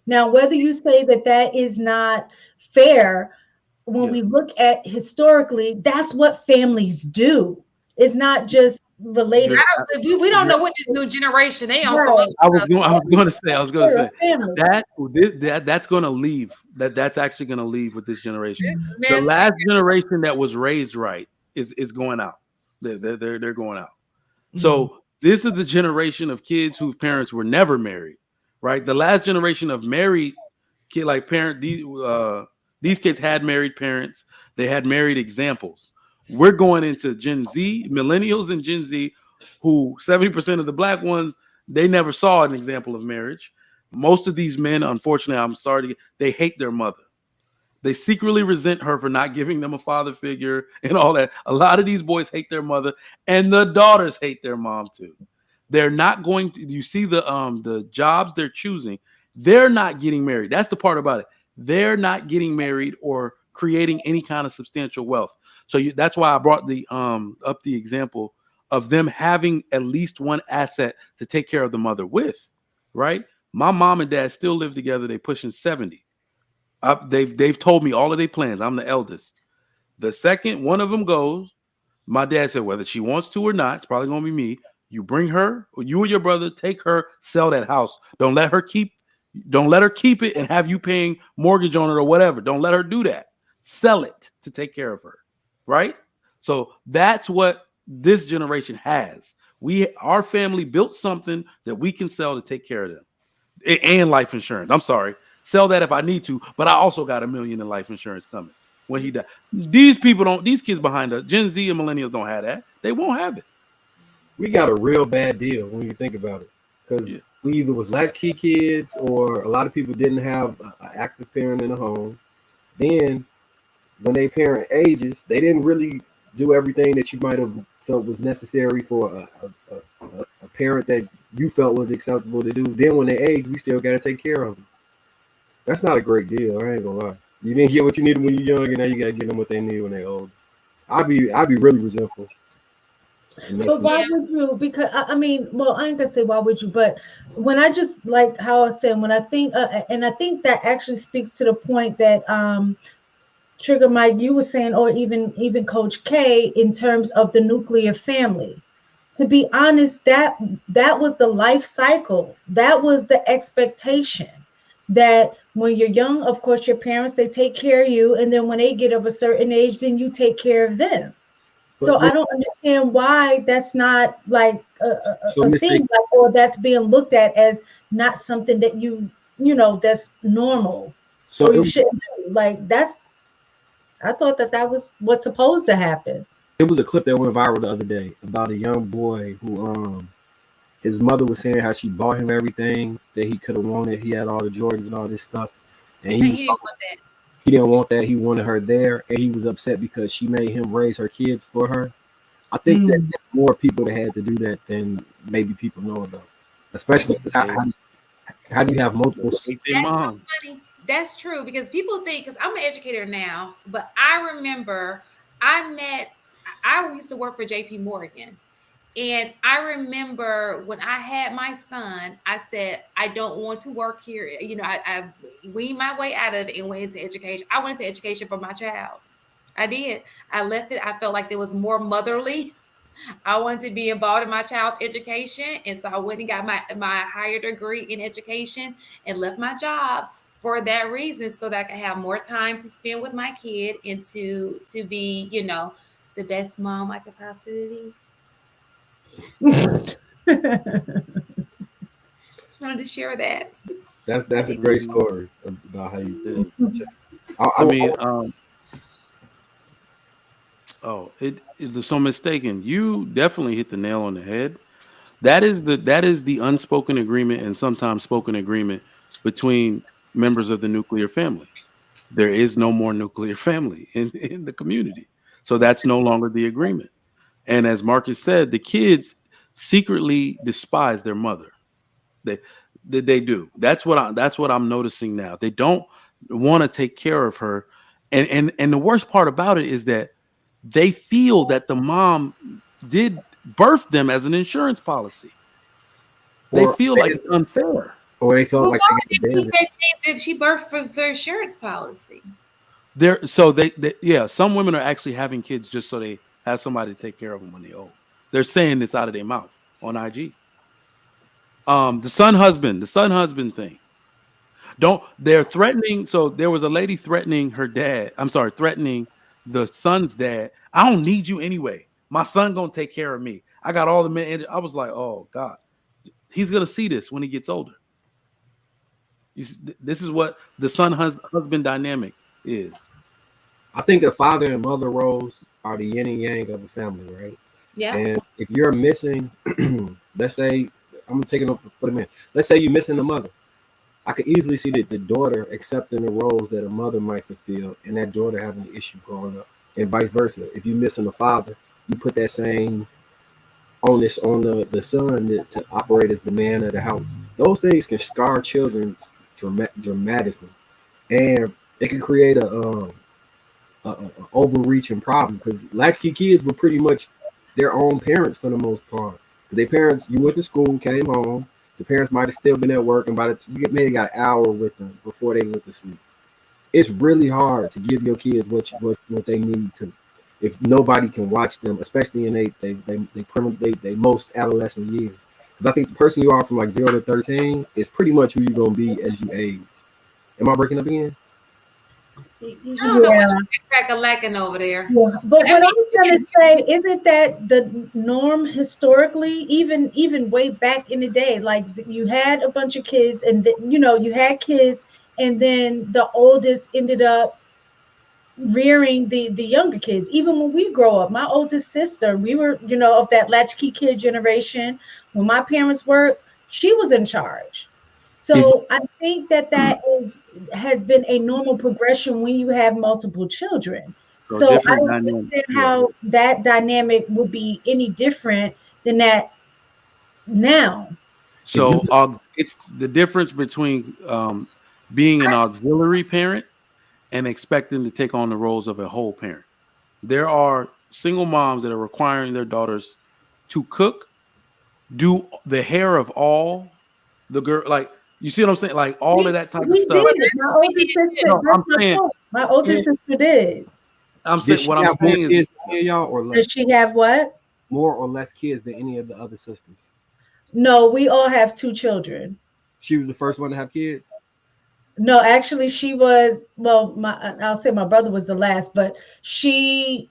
Now, whether you say that that is not fair, when we look at historically, that's what families do. It's not just related. We don't know what this new generation they on. Right. I was going to say that's going to leave. That's actually going to leave with this generation. The last generation that was raised right is going out. They're going out. So this is the generation of kids whose parents were never married. Right, the last generation of married kid, like parent, these kids had married parents. They had married examples. We're going into Gen Z, millennials, and Gen Z, who 70% of the black ones, they never saw an example of marriage. Most of these men, unfortunately, I'm sorry, they hate their mother. They secretly resent her for not giving them a father figure and all that. A lot of these boys hate their mother, and the daughters hate their mom too. They're not going to. You see the jobs they're choosing. They're not getting married. That's the part about it. They're not getting married or creating any kind of substantial wealth. So that's why I brought up the example of them having at least one asset to take care of the mother with. Right. My mom and dad still live together. They pushing 70. They've told me all of their plans. I'm the eldest. The second one of them goes, my dad said whether she wants to or not, it's probably going to be me. You bring her, or you or your brother, take her, sell that house. Don't let her keep it and have you paying mortgage on it or whatever. Don't let her do that. Sell it to take care of her. Right? So that's what this generation has. Our family built something that we can sell to take care of them. And life insurance. I'm sorry. Sell that if I need to, but I also got $1 million in life insurance coming when he died. These kids behind us, Gen Z and millennials don't have that. They won't have it. We got a real bad deal when you think about it, because we either was latchkey kids or a lot of people didn't have an active parent in the home. Then when they parent ages, they didn't really do everything that you might have felt was necessary for a parent that you felt was acceptable to do. Then when they age, we still got to take care of them. That's not a great deal. I ain't gonna lie. You didn't get what you needed when you're young, and now you got to give them what they need when they're old. I'd be really resentful. But why would you? Because I mean, well, I ain't gonna say why would you, but when I just like how I said, when I think, and I think that actually speaks to the point that Trigger Mike, you were saying, or even Coach K, in terms of the nuclear family. To be honest, that was the life cycle. That was the expectation. That when you're young, of course, your parents, they take care of you, and then when they get of a certain age, then you take care of them. So I don't understand why that's not like a thing, like, or that's being looked at as not something that you know that's normal. So you shouldn't do. Like I thought that was what's supposed to happen. It was a clip that went viral the other day about a young boy who his mother was saying how she bought him everything that he could have wanted. He had all the Jordans and all this stuff, and he didn't want that. He didn't want that. He wanted her there, and he was upset because she made him raise her kids for her. I think that there's more people that had to do that than maybe people know about. Especially how do you have multiple? That's true, because people think, because I'm an educator now, but I remember I I used to work for JP Morgan. And I remember when I had my son, I said, I don't want to work here. You know, I weaned my way out of it and went into education. I went into education for my child. I did. I left it. I felt like there was more motherly. I wanted to be involved in my child's education. And so I went and got my higher degree in education and left my job for that reason, so that I could have more time to spend with my kid and to be, you know, the best mom I could possibly be. Just wanted to share that. That's a great story about how you did it. I mean, it's so mistaken. You definitely hit the nail on the head. That is the unspoken agreement and sometimes spoken agreement between members of the nuclear family. There is no more nuclear family in the community. So that's no longer the agreement. And as Marcus said, the kids secretly despise their mother. They do. That's what I'm noticing now. They don't want to take care of her. And the worst part about it is that they feel that the mom did birth them as an insurance policy. They feel like it's unfair. Or they felt like they if she birthed for insurance policy. Some women are actually having kids just so they have somebody to take care of them when they're old. They're saying this out of their mouth on IG. The son husband thing. They're threatening. So there was a lady threatening threatening the son's dad. I don't need you anyway. My son gonna take care of me. I got all the men. I was like, oh God, he's gonna see this when he gets older. This is what the son husband dynamic is. I think the father and mother roles are the yin and yang of the family, right? Yeah. And if you're missing, let's say, I'm gonna take it up for the man. Let's say you're missing the mother. I could easily see that the daughter accepting the roles that a mother might fulfill, and that daughter having the issue growing up, and vice versa. If you're missing the father, you put that same onus on the son to operate as the man of the house. Those things can scar children dramatically, and it can create a overreaching problem, because latchkey kids were pretty much their own parents for the most part. Their parents, you went to school, came home. The parents might have still been at work, and by the time you maybe got an hour with them before they went to sleep. It's really hard to give your kids what they need to, if nobody can watch them, especially in they most adolescent years. Because I think the person you are from like 0 to 13 is pretty much who you're gonna be as you age. Am I breaking up again? I don't know what you're crack-a-lacking over there. Yeah. But what I was going to say, isn't that the norm historically, even way back in the day? Like you had a bunch of kids, and you had kids, and then the oldest ended up rearing the younger kids. Even when we grow up, my oldest sister, we were of that latchkey kid generation. When my parents worked, she was in charge. So I think that has been a normal progression when you have multiple children. So I don't understand how that dynamic would be any different than that now. So it's the difference between being an auxiliary parent and expecting to take on the roles of a whole parent. There are single moms that are requiring their daughters to cook, do the hair of all the girl, like, you see what I'm saying? Like all of that type of stuff. My oldest sister did. I'm saying what I'm saying is, y'all, or less? Does she have what? More or less kids than any of the other sisters? No, we all have 2 children. She was the first one to have kids? No, actually, she was. Well, I'll say my brother was the last, but she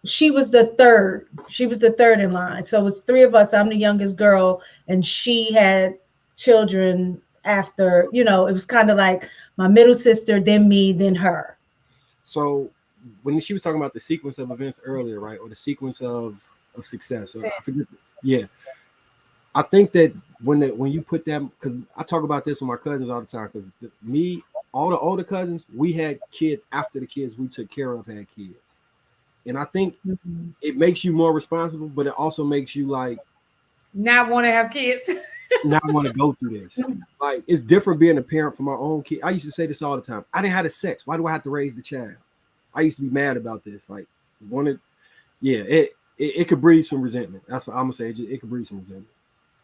was the third. She was the third in line. So it was 3 of us. I'm the youngest girl, and she had children after. It was kind of like my middle sister, then me, then her. So when she was talking about the sequence of events earlier, right, or the sequence of success, or I forget, yeah. I think that when you put that, because I talk about this with my cousins all the time, because all the older cousins, we had kids after the kids we took care of had kids. And I think it makes you more responsible, but it also makes you like not want to have kids. Not want to go through this. Like, it's different being a parent for my own kid. I used to say this all the time. I didn't have the sex. Why do I have to raise the child? I used to be mad about this. Like, yeah, it could breed some resentment. That's what I'm gonna say. It could breed some resentment.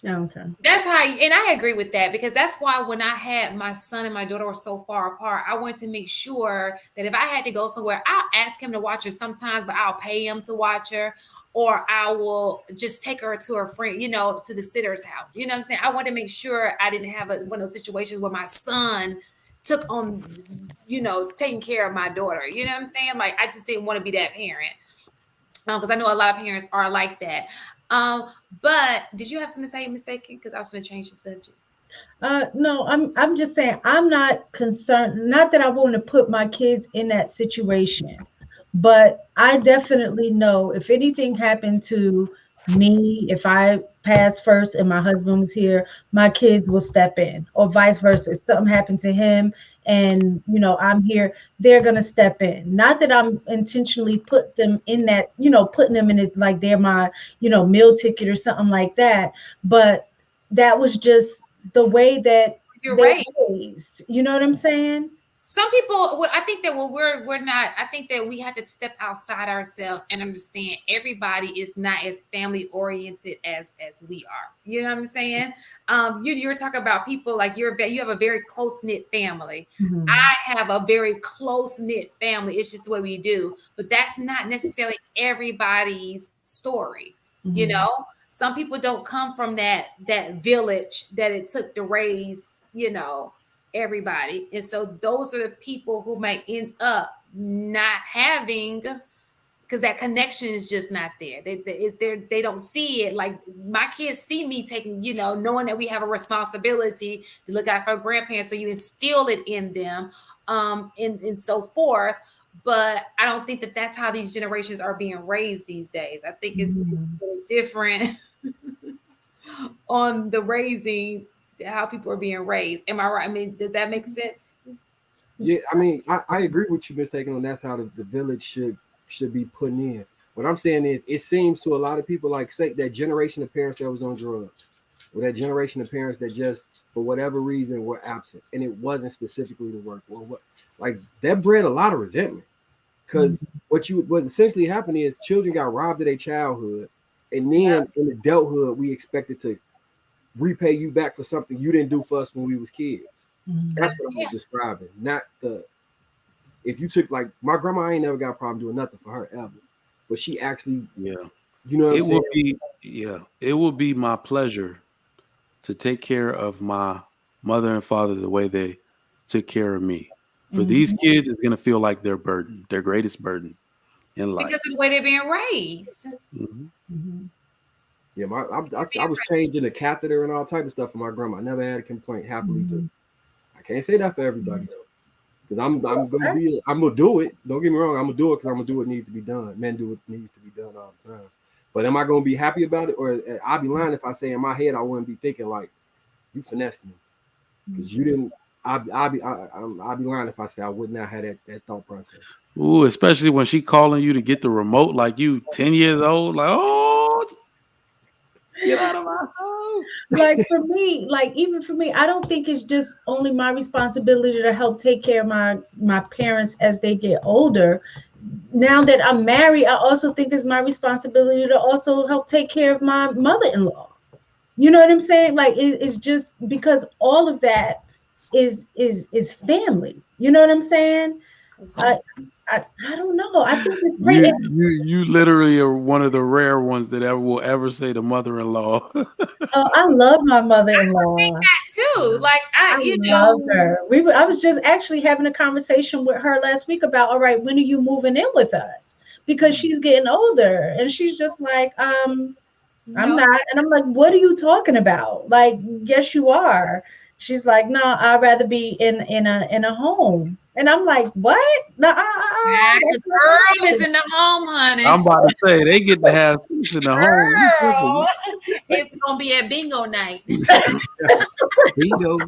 Okay. That's how, and I agree with that, because that's why when I had my son and my daughter were so far apart, I wanted to make sure that if I had to go somewhere, I'll ask him to watch her sometimes, but I'll pay him to watch her, or I will just take her to her friend, to the sitter's house. You know what I'm saying? I want to make sure I didn't have one of those situations where my son took on, taking care of my daughter. You know what I'm saying? Like, I just didn't want to be that parent. Because I know a lot of parents are like that. But did you have something to say, mistaken? Because I was going to change the subject. No, I'm just saying I'm not concerned. Not that I want to put my kids in that situation, but I definitely know if anything happened to me, if I passed first and my husband was here, my kids will step in, or vice versa. If something happened to him and I'm here, they're gonna step in. Not that I'm intentionally put them in that, putting them in as like they're my, meal ticket or something like that. But that was just the way that You're they're right. raised. You know what I'm saying? Some people, I think that when we're not, I think that we have to step outside ourselves and understand everybody is not as family oriented as we are. You know what I'm saying? You were talking about people like you have a very close knit family. Mhm. I have a very close knit family. It's just the way we do, but that's not necessarily everybody's story. You Mhm. know, some people don't come from that village that it took to raise, everybody. And so those are the people who might end up not having, because that connection is just not there. They don't see it. Like, my kids see me taking, knowing that we have a responsibility to look out for our grandparents. So you instill it in them, and so forth. But I don't think that that's how these generations are being raised these days. I think it's really different on the raising, how people are being raised. Am I right? I mean, does that make sense? Yeah, I mean, I agree with you, mistaken on that's how the village should be putting in. What I'm saying is, it seems to a lot of people like say that generation of parents that was on drugs, or that generation of parents that just for whatever reason were absent, and it wasn't specifically to work. Well, what like that bred a lot of resentment, because what essentially happened is children got robbed of their childhood, and then in adulthood we expected to repay you back for something you didn't do for us when we was kids. That's what I'm describing. Not if you took, like, my grandma, I ain't never got a problem doing nothing for her ever, but she actually, you know what I'm saying? It will be my pleasure to take care of my mother and father the way they took care of me. For these kids, it's gonna feel like their burden, their greatest burden in life, because of the way they're being raised. Yeah, I was changing the catheter and all type of stuff for my grandma. I never had a complaint. Happily do. I can't say that for everybody though, because I'm gonna do it. Don't get me wrong, I'm gonna do it because I'm gonna do what needs to be done. Men do what needs to be done all the time. But am I gonna be happy about it, or I'll be lying if I say in my head I wouldn't be thinking like, you finessed me because you didn't. I'll be lying if I say I would not have that thought process. Ooh, especially when she calling you to get the remote, like you 10 years old, like, oh, get out of my house. Like, for me, even for me, I don't think it's just only my responsibility to help take care of my parents as they get older. Now that I'm married, I also think it's my responsibility to also help take care of my mother-in-law. You know what I'm saying? Like, it's just because all of that is family. You know what I'm saying? I don't know. I think it's great. You literally are one of the rare ones that will ever say the mother-in-law. I love my mother-in-law. I think that too. Like, I love her. I was just actually having a conversation with her last week about, all right, when are you moving in with us? Because she's getting older, and she's just like, I'm not. And I'm like, what are you talking about? Like, yes, you are. She's like, no, I'd rather be in a home. And I'm like, what? No, because Earl is in the home, honey. I'm about to say they get to have seats in the home. It's gonna be a bingo night. Bingo.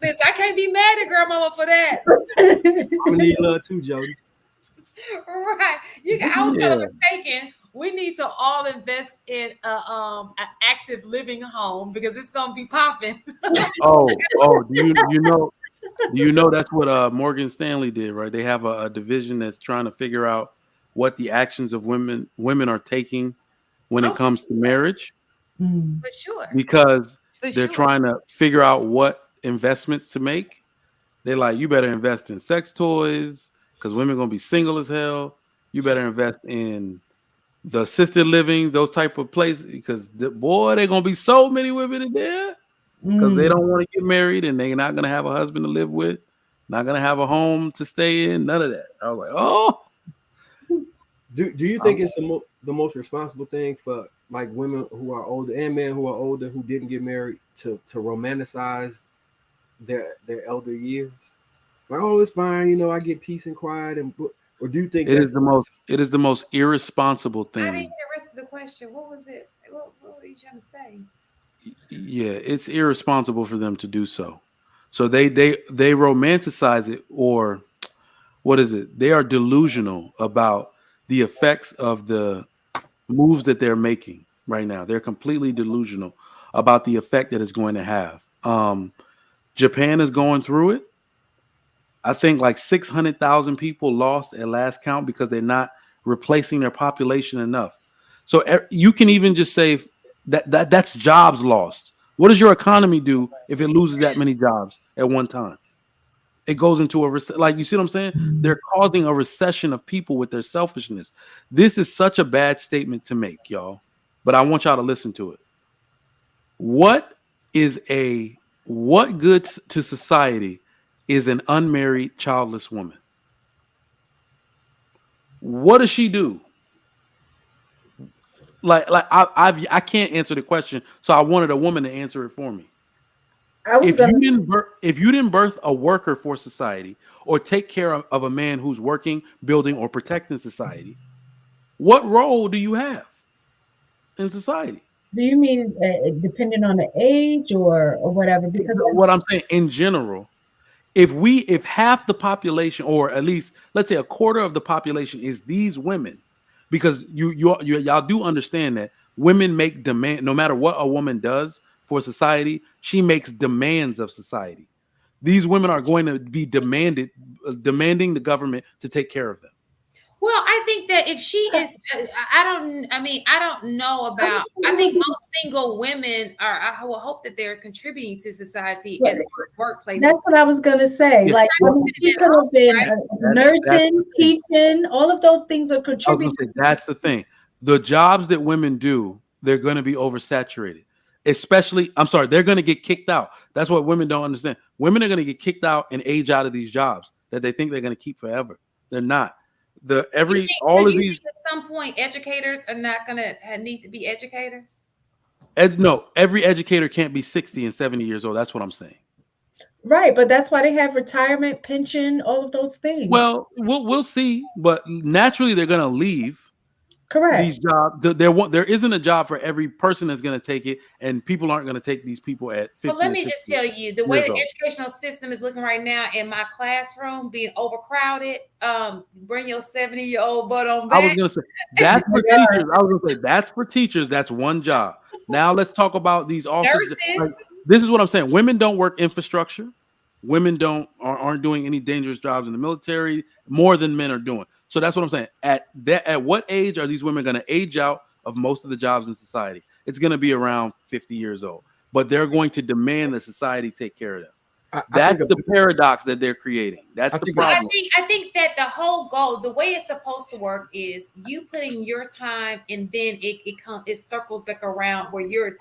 Listen, I can't be mad at grandmama for that. I'm gonna need love too, Jody. Right. I was kind of mistaken. We need to all invest in an active living home because it's gonna be popping. Do you know that's what Morgan Stanley did, right? They have a division that's trying to figure out what the actions of women are taking when Oh, it comes to marriage, for sure. because For they're sure. trying to figure out what investments to make. They're like, you better invest in sex toys because women are gonna be single as hell. You better invest in the assisted living, those type of places, because boy, they're gonna be so many women in there because they don't want to get married and they're not gonna have a husband to live with, not gonna have a home to stay in, none of that. I was like, oh. Do you think it's the most responsible thing for like women who are older and men who are older who didn't get married to romanticize their elder years? Like, oh, it's fine, you know, I get peace and quiet, or do you think It is the most irresponsible I didn't thing. hear the rest of the question. What was it? What were you trying to say? Yeah, it's irresponsible for them to do so. So they romanticize it, or what is it? They are delusional about the effects of the moves that they're making right now. They're completely delusional about the effect that it's going to have. Japan is going through it. I think like 600,000 people lost at last count because they're not replacing their population enough. So you can even just say that's jobs lost. What does your economy do if it loses that many jobs at one time? It goes into like, you see what I'm saying? They're causing a recession of people with their selfishness. This is such a bad statement to make, y'all. But I want y'all to listen to it. What good to society is an unmarried, childless woman? What does she do? I can't answer the question, so I wanted a woman to answer it for me. If you didn't birth a worker for society or take care of a man who's working, building, or protecting society, what role do you have in society? Do you mean depending on the age or whatever? Because what I'm saying in general, if half the population, or at least let's say a quarter of the population, is these women, because y'all do understand that women make demand, no matter what a woman does for society, she makes demands of society. These women are going to be demanding the government to take care of them. Well, I think that if she is, I don't know about, I think most single women are, I will hope that they're contributing to society as workplaces. That's what I was going to say. Yeah. Like, she could have been nursing, teaching, all of those things are contributing. That's the thing. The jobs that women do, they're going to be oversaturated. Especially, they're going to get kicked out. That's what women don't understand. Women are going to get kicked out and age out of these jobs that they think they're going to keep forever. They're not. At some point, educators are not going to need to be educators. No, every educator can't be 60 and 70 years old. That's what I'm saying. Right, but that's why they have retirement, pension, all of those things. Well, we'll see, but naturally they're going to leave. Correct. These jobs, there isn't a job for every person that's going to take it, and people aren't going to take these people at 50. But let me just tell you, the way the educational system is looking right now in my classroom, being overcrowded, bring your 70-year-old butt on back. I was going to say that's for teachers. I was going to say that's for teachers. That's one job. Now let's talk about these offices. Like, this is what I'm saying. Women don't work infrastructure. Women aren't doing any dangerous jobs in the military more than men are doing. So that's what I'm saying. At what age are these women going to age out of most of the jobs in society? It's going to be around 50 years old. But they're going to demand that society take care of them. That's the paradox that they're creating. That's the problem. I think that the whole goal, the way it's supposed to work, is you put in your time, and then it circles back around where you're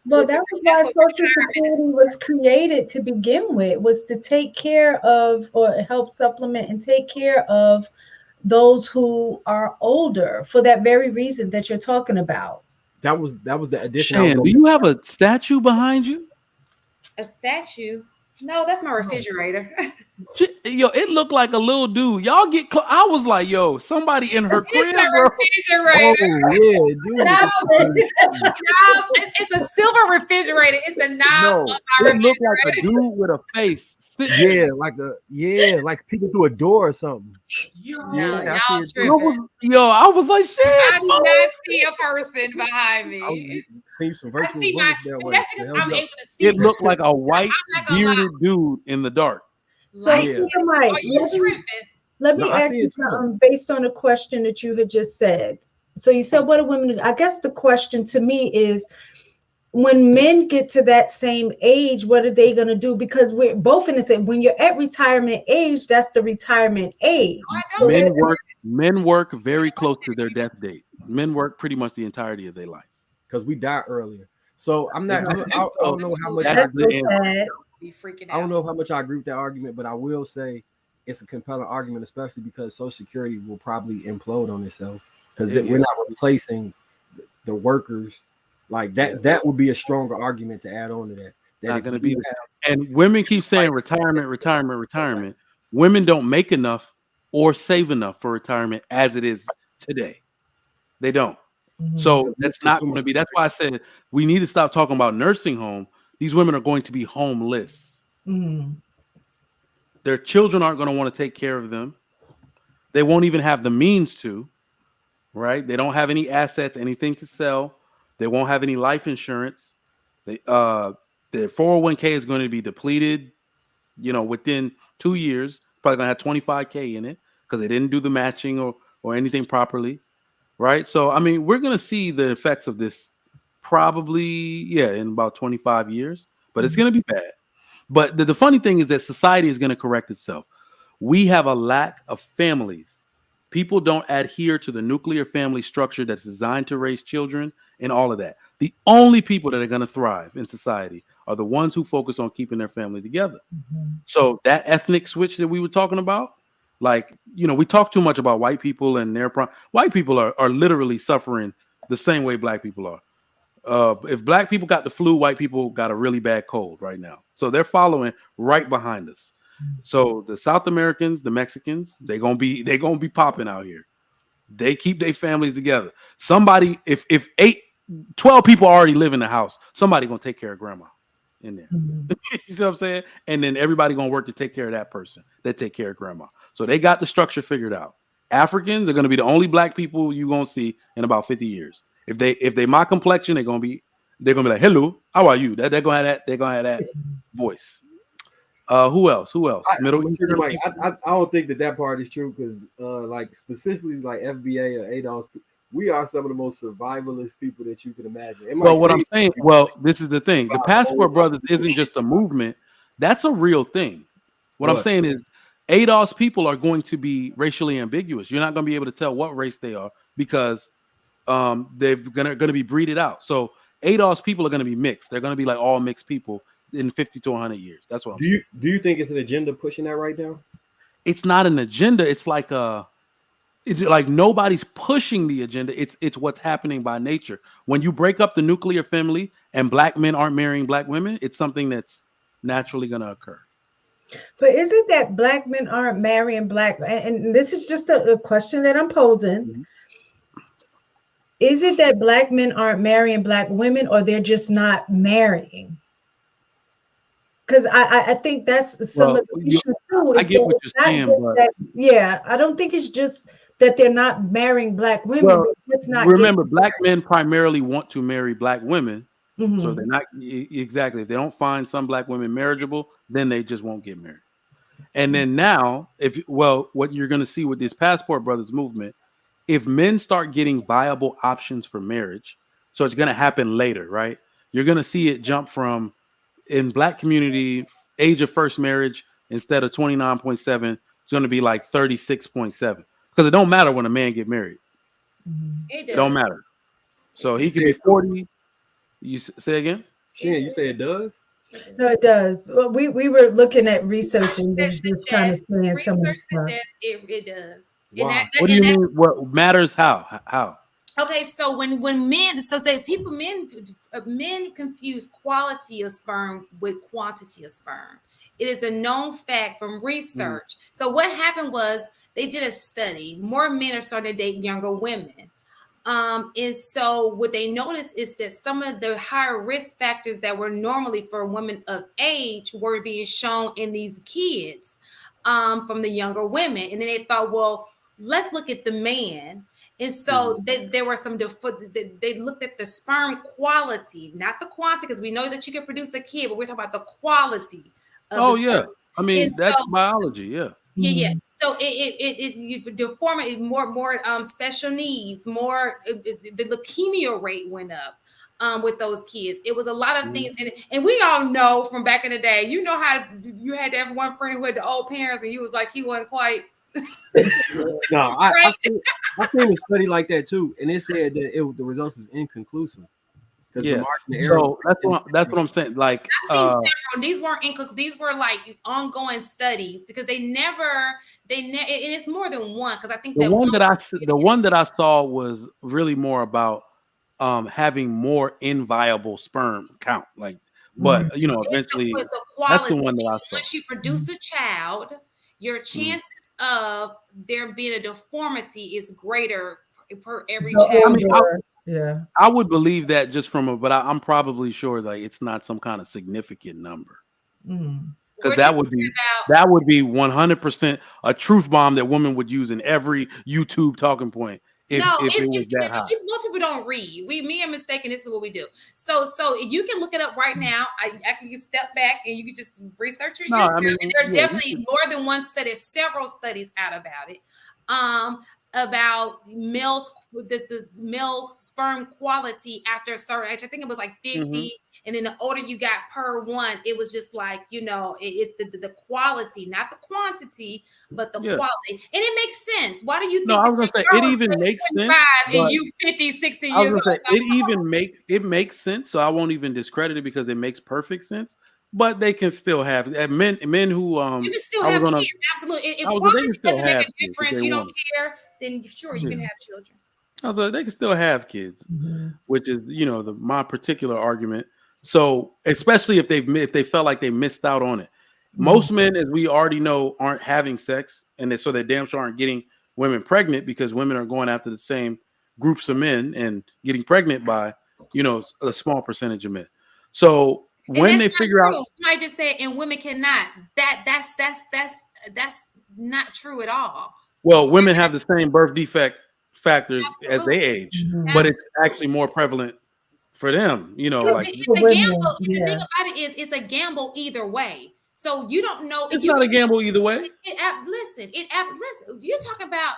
Well, that's why Social Security was created to begin with, was to take care of or help supplement and take care of those who are older, for that very reason that you're talking about. That was the addition. Shan, do you have a statue behind you? A statue? No, that's my refrigerator. Yo, it looked like a little dude. Y'all get I was like, yo, somebody in her crib. It's a refrigerator. Oh, yeah, dude. No, it's a silver refrigerator. It's a knobs on my refrigerator. It looked like a dude with a face. Like peeking through a door or something. Y'all tripping. Yo, I was like, shit. I do not see a person behind me. See some virtual I see that's because I'm able to see. It looked like a white bearded dude in the dark. So, Mike, are you tripping? Let No, me I ask see you it too. something based on the question that you had just said. So you said, what are women? I guess the question to me is, when men get to that same age, what are they going to do? Because we're both in the same, when you're at retirement age, that's the retirement age. I don't So disagree. Men work very close to their death date. Men work pretty much the entirety of their life. Because we die earlier. So I'm not. Exactly. I So don't know how much that's I that's the so answer. sad. Be freaking I don't out. know how much I agree with that argument, but I will say it's a compelling argument, especially because Social Security will probably implode on itself because Yeah. we're not replacing the workers like that. Yeah. That would be a stronger argument to add on to that. That Not if going to we be do there. And women keep saying retirement, retirement, retirement. Women don't make enough or save enough for retirement as it is today. They don't. So that's not going to be. That's why I said we need to stop talking about nursing home. These women are going to be homeless. Mhm. Their children aren't going to want to take care of them. They won't even have the means to, right? They don't have any assets, anything to sell. They won't have any life insurance. They their 401k is going to be depleted, within 2 years. Probably going to have 25k in it because they didn't do the matching or anything properly, right? So I mean, we're going to see the effects of this probably, in about 25 years, but it's going to be bad. But the funny thing is that society is going to correct itself. We have a lack of families. People don't adhere to the nuclear family structure that's designed to raise children and all of that. The only people that are going to thrive in society are the ones who focus on keeping their family together. So that ethnic switch that we were talking about, like, we talk too much about white people and their white people are literally suffering the same way black people are. If black people got the flu, white people got a really bad cold right now. So they're following right behind us. So the South Americans, the Mexicans, they're gonna be popping out here. They keep their families together. Somebody, if 12 people already live in the house, somebody gonna take care of grandma in there. You see what I'm saying? And then everybody gonna work to take care of that person that take care of grandma. So they got the structure figured out. Africans are gonna be the only black people you gonna see in about 50 years. If they my complexion, they're gonna be like, hello, how are you? They're gonna have that voice. Who else? Middle Eastern Mike, people. I don't think that part is true because, like specifically like FBA or ADOS, we are some of the most survivalist people that you can imagine. Well, what I'm saying, this is the thing. The Passport Brothers isn't just a movement. That's a real thing. What I'm saying is ADOS people are going to be racially ambiguous. You're not going to be able to tell what race they are because they're going to be breeded out. So ADOS people are going to be mixed. They're going to be like all mixed people in 50 to 100 years. That's what I'm saying. Do you think it's an agenda pushing that right now? It's not an agenda. It's like nobody's pushing the agenda. It's what's happening by nature. When you break up the nuclear family and black men aren't marrying black women, it's something that's naturally going to occur. But is it that black men aren't marrying black? And this is just a question that I'm posing. Mm-hmm. Is it that black men aren't marrying black women, or they're just not marrying? Because I think that's some of the issue too. I get what you're saying, but I don't think it's just that they're not marrying black women. Well, it's not. Remember, black men primarily want to marry black women, Mm-hmm. so they're not exactly. If they don't find some black women marriageable, then they just won't get married. And then now, what you're going to see with this Passport Brothers movement, if men start getting viable options for marriage, so it's going to happen later, right? You're going to see it jump from in black community age of first marriage instead of 29.7, it's going to be like 36.7 because it don't matter when a man get married. It don't matter. So he can be 40. You say again? Shan, you say it does? No, it does. Well, we were looking at researching this, just kind of saying some of the stuff. It does. Wow. What do you mean? What matters? How? Okay, so when men, men confuse quality of sperm with quantity of sperm. It is a known fact from research. So what happened was they did a study. More men are starting to date younger women. And so what they noticed is that some of the higher risk factors that were normally for women of age were being shown in these kids from the younger women. And then they thought, well, let's look at the man. And so there were they looked at the sperm quality, not the quantity, because we know that you can produce a kid, but we're talking about the quality. Of the sperm. I mean, that's biology. Yeah. So you deformity, more special needs, more the leukemia rate went up with those kids. It was a lot of things, and we all know from back in the day. You know how you had to have one friend who had the old parents, and you was like he wasn't quite. No, Right. I've seen a study like that too, and it said that the results was inconclusive because the Yeah. margin of error. So that's what I'm saying. Like, I've seen several. These weren't these were like ongoing studies because and it's more than one because I think the that one that I saw was really more about having more inviable sperm count. Like, but you know, eventually the that's quality. the one that I saw. Once you produce a child, your chances of there being a deformity is greater per every child. I mean, Yeah. I would believe that just from but I'm probably sure like it's not some kind of significant number. Because that would be 100% a truth bomb that women would use in every YouTube talking point if it was that high. Most people don't read. Me and mistaken. This is what we do. So you can look it up right now. I can step back and you can just research it yourself. And there are definitely more than one study, several studies out about it. About the male sperm quality after a certain age. I think it was like 50, and then the older you got per one, it was just like, you know, it's the quality, not the quantity, but the quality. And it makes sense. Why do you think? No, I was gonna say it even makes sense. And you 50, 60 years I was gonna old. say it makes sense. So I won't even discredit it because it makes perfect sense. But they can still have men who you can still have kids. Absolutely. If quality doesn't make a difference, you don't care, then sure you can have children. I was like, they can still have kids, which is, you know, my particular argument. So especially if they felt like they missed out on it. Most men, as we already know, aren't having sex, and so they damn sure aren't getting women pregnant because women are going after the same groups of men and getting pregnant by, you know, a small percentage of men. So when they figure out, I just said, and women cannot. That's not true at all. Well, women have the same birth defect factors as they age, but it's actually more prevalent for them. You know, like it's a gamble. The thing about it is, it's a gamble either way. So you don't know. It's not a gamble either way. Listen. You're talking about.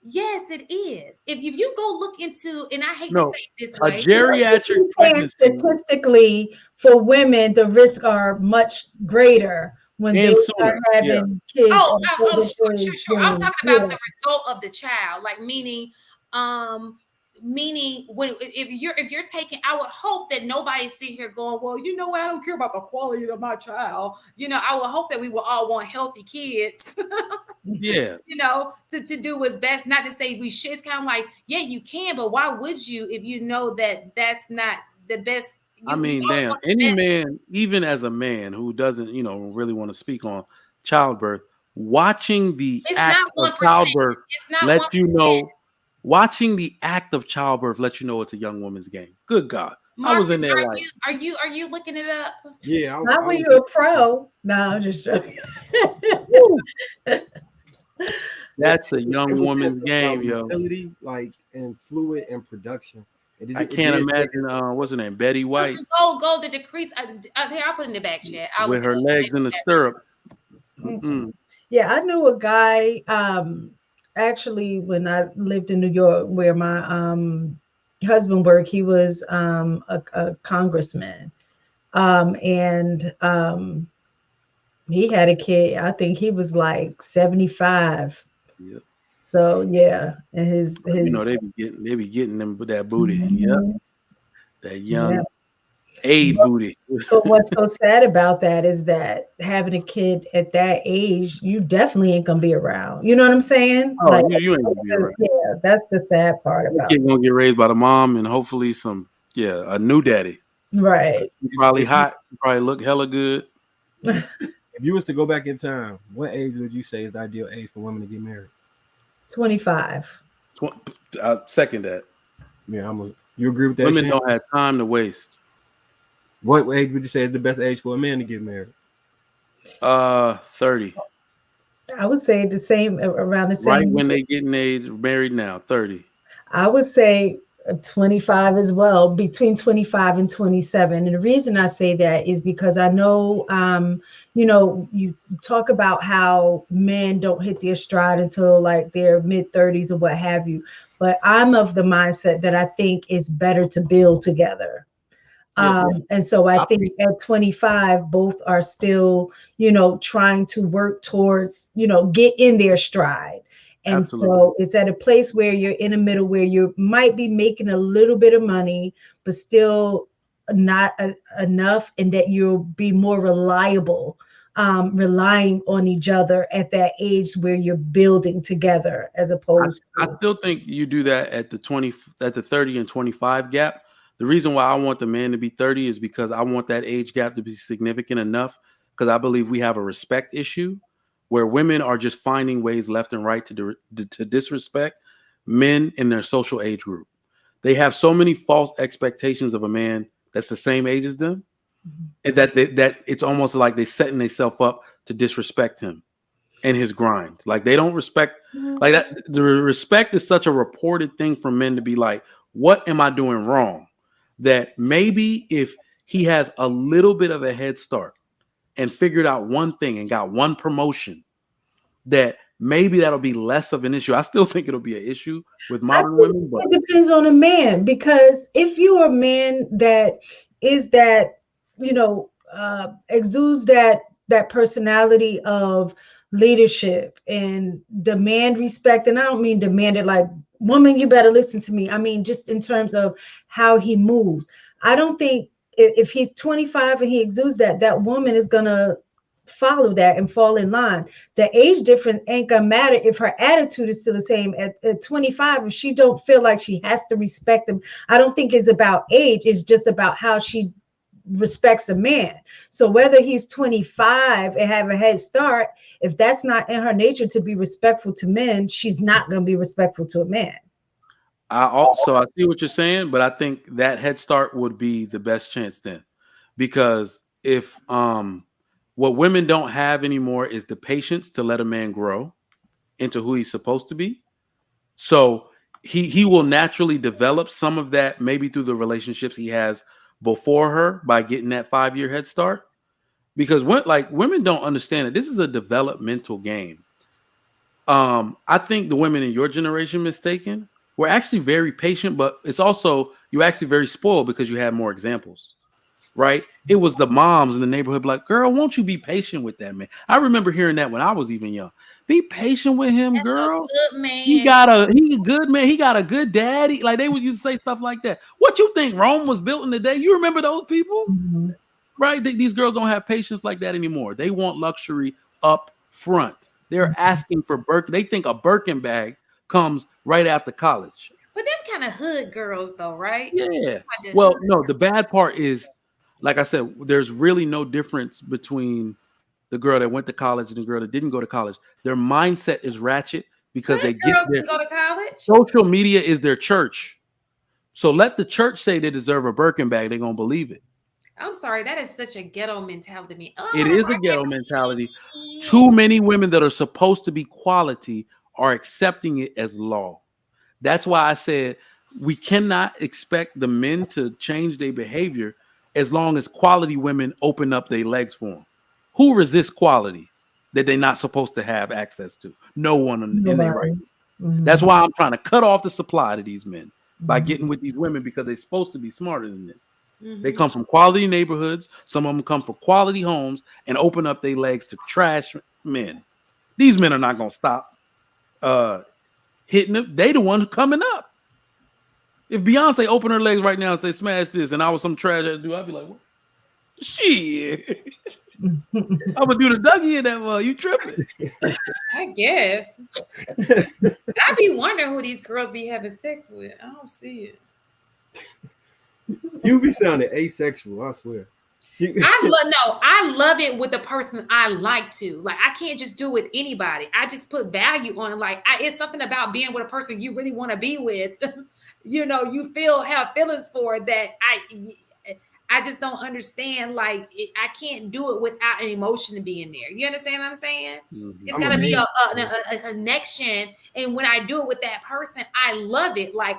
Yes, it is. If you go look into, and I hate to say it this way, a geriatric pregnancy. Statistically, for women, the risks are much greater when they start having kids. Sure. I'm talking about the result of the child, like meaning when if you're taking, I would hope that nobody's sitting here going, well, you know what, I don't care about the quality of my child. You know, I would hope that we will all want healthy kids. Yeah. You know, to do what's best. Not to say we should. It's kind of like, yeah, you can, but why would you if you know that that's not the best? I mean, damn, any man, even as a man who doesn't, you know, really want to speak on childbirth, watching the act of childbirth lets you know. Watching the act of childbirth lets you know it's a young woman's game. Good God. Marcus, I was in there are you looking it up? Yeah. How were you a pro? No, I'm just joking. That's a young woman's game, yo. Like and fluid and production. I can't imagine. What's her name? Betty White. Go the decrease. I'll put in the back chat. With her legs in the stirrup. Yeah, I knew a guy. Actually, when I lived in New York, where my husband worked, he was a congressman, and he had a kid. I think he was like 75. Yep. So yeah, and his you know they be getting them with that booty. Yep. That young booty. But what's so sad about that is that having a kid at that age, you definitely ain't gonna be around. You know what I'm saying? Oh, like, you ain't gonna be around. Yeah, that's the sad part about it. Kid gonna get raised by the mom and hopefully a new daddy. Right. Probably hot, probably look hella good. If you was to go back in time, what age would you say is the ideal age for women to get married? 25. Second that. Yeah, you agree with that? Women don't have time to waste. What age would you say is the best age for a man to get married? 30. I would say around the same. Right when they getting married now, 30. I would say 25 as well, between 25 and 27. And the reason I say that is because I know, you talk about how men don't hit their stride until like their mid 30s or what have you. But I'm of the mindset that I think it's better to build together. And so I think at 25, both are still, trying to work towards, get in their stride. And Absolutely. so it's at a place where you're in the middle where you might be making a little bit of money, but still not enough, and that you'll be more reliable, relying on each other at that age where you're building together as opposed I to. still think you do that at the 30 and 25 gap. The reason why I want the man to be 30 is because I want that age gap to be significant enough, because I believe we have a respect issue where women are just finding ways left and right to disrespect men in their social age group. They have so many false expectations of a man that's the same age as them, and that it's almost like they're setting themselves up to disrespect him and his grind. Like they don't respect like that. The respect is such a reported thing for men to be like, what am I doing wrong? That maybe if he has a little bit of a head start and figured out one thing and got one promotion, that maybe that'll be less of an issue. I still think it'll be an issue with I modern think women, but it depends on a man, because if you're a man that is that, exudes that personality of leadership and demand respect, and I don't mean demand it like, woman, you better listen to me. I mean just in terms of how he moves. I don't think if he's 25 and he exudes that woman is gonna follow that and fall in line. The age difference ain't gonna matter if her attitude is still the same at 25. If she don't feel like she has to respect him, I don't think it's about age. It's just about how she respects a man. So whether he's 25 and have a head start, if that's not in her nature to be respectful to men, she's not going to be respectful to a man. I see what you're saying, but I think that head start would be the best chance then, because if what women don't have anymore is the patience to let a man grow into who he's supposed to be. So he will naturally develop some of that maybe through the relationships he has before her by getting that 5-year head start. Because women don't understand it. This is a developmental game. I think the women in your generation, mistaken, were actually very patient, but it's also you actually very spoiled because you had more examples, right? It was the moms in the neighborhood like, girl, won't you be patient with that man? I remember hearing that when I was even young. Be patient with him, That's a girl. good man. He's a good man. He got a good daddy. Like they would used to say stuff like that. What you think Rome was built in the day? You remember those people? Mm-hmm. Right? These girls don't have patience like that anymore. They want luxury up front. They're asking for Birkin. They think a Birkin bag comes right after college. But them kind of hood girls, though, right? Yeah. Well, no, the bad part is, like I said, there's really no difference between the girl that went to college and the girl that didn't go to college. Their mindset is ratchet because Hood they get girls their can go to college. social media is their church. So let the church say they deserve a Birkin bag. They're going to believe it. I'm sorry, that is such a ghetto mentality to me. Oh, It is a ghetto mentality. Too many women that are supposed to be quality are accepting it as law. That's why I said we cannot expect the men to change their behavior as long as quality women open up their legs for them. Who resists quality that they're not supposed to have access to? No one in their right. Mm-hmm. That's why I'm trying to cut off the supply to these men by getting with these women, because they're supposed to be smarter than this. Mm-hmm. They come from quality neighborhoods. Some of them come from quality homes and open up their legs to trash men. These men are not going to stop hitting them. They the ones coming up. If Beyonce opened her legs right now and say, smash this, and I was some trash to do, I'd be like, what? Shit. I'm going to do the Dougie in that you tripping. I guess. I be wondering who these girls be having sex with. I don't see it. You be sounding asexual, I swear. I love it with the person I like to. Like, I can't just do it with anybody. I just put value on, like, it's something about being with a person you really want to be with. You have feelings for that. I just don't understand. Like, I can't do it without an emotion to be in there. You understand what I'm saying? Mm-hmm. It's got to be a connection. And when I do it with that person, I love it. Like,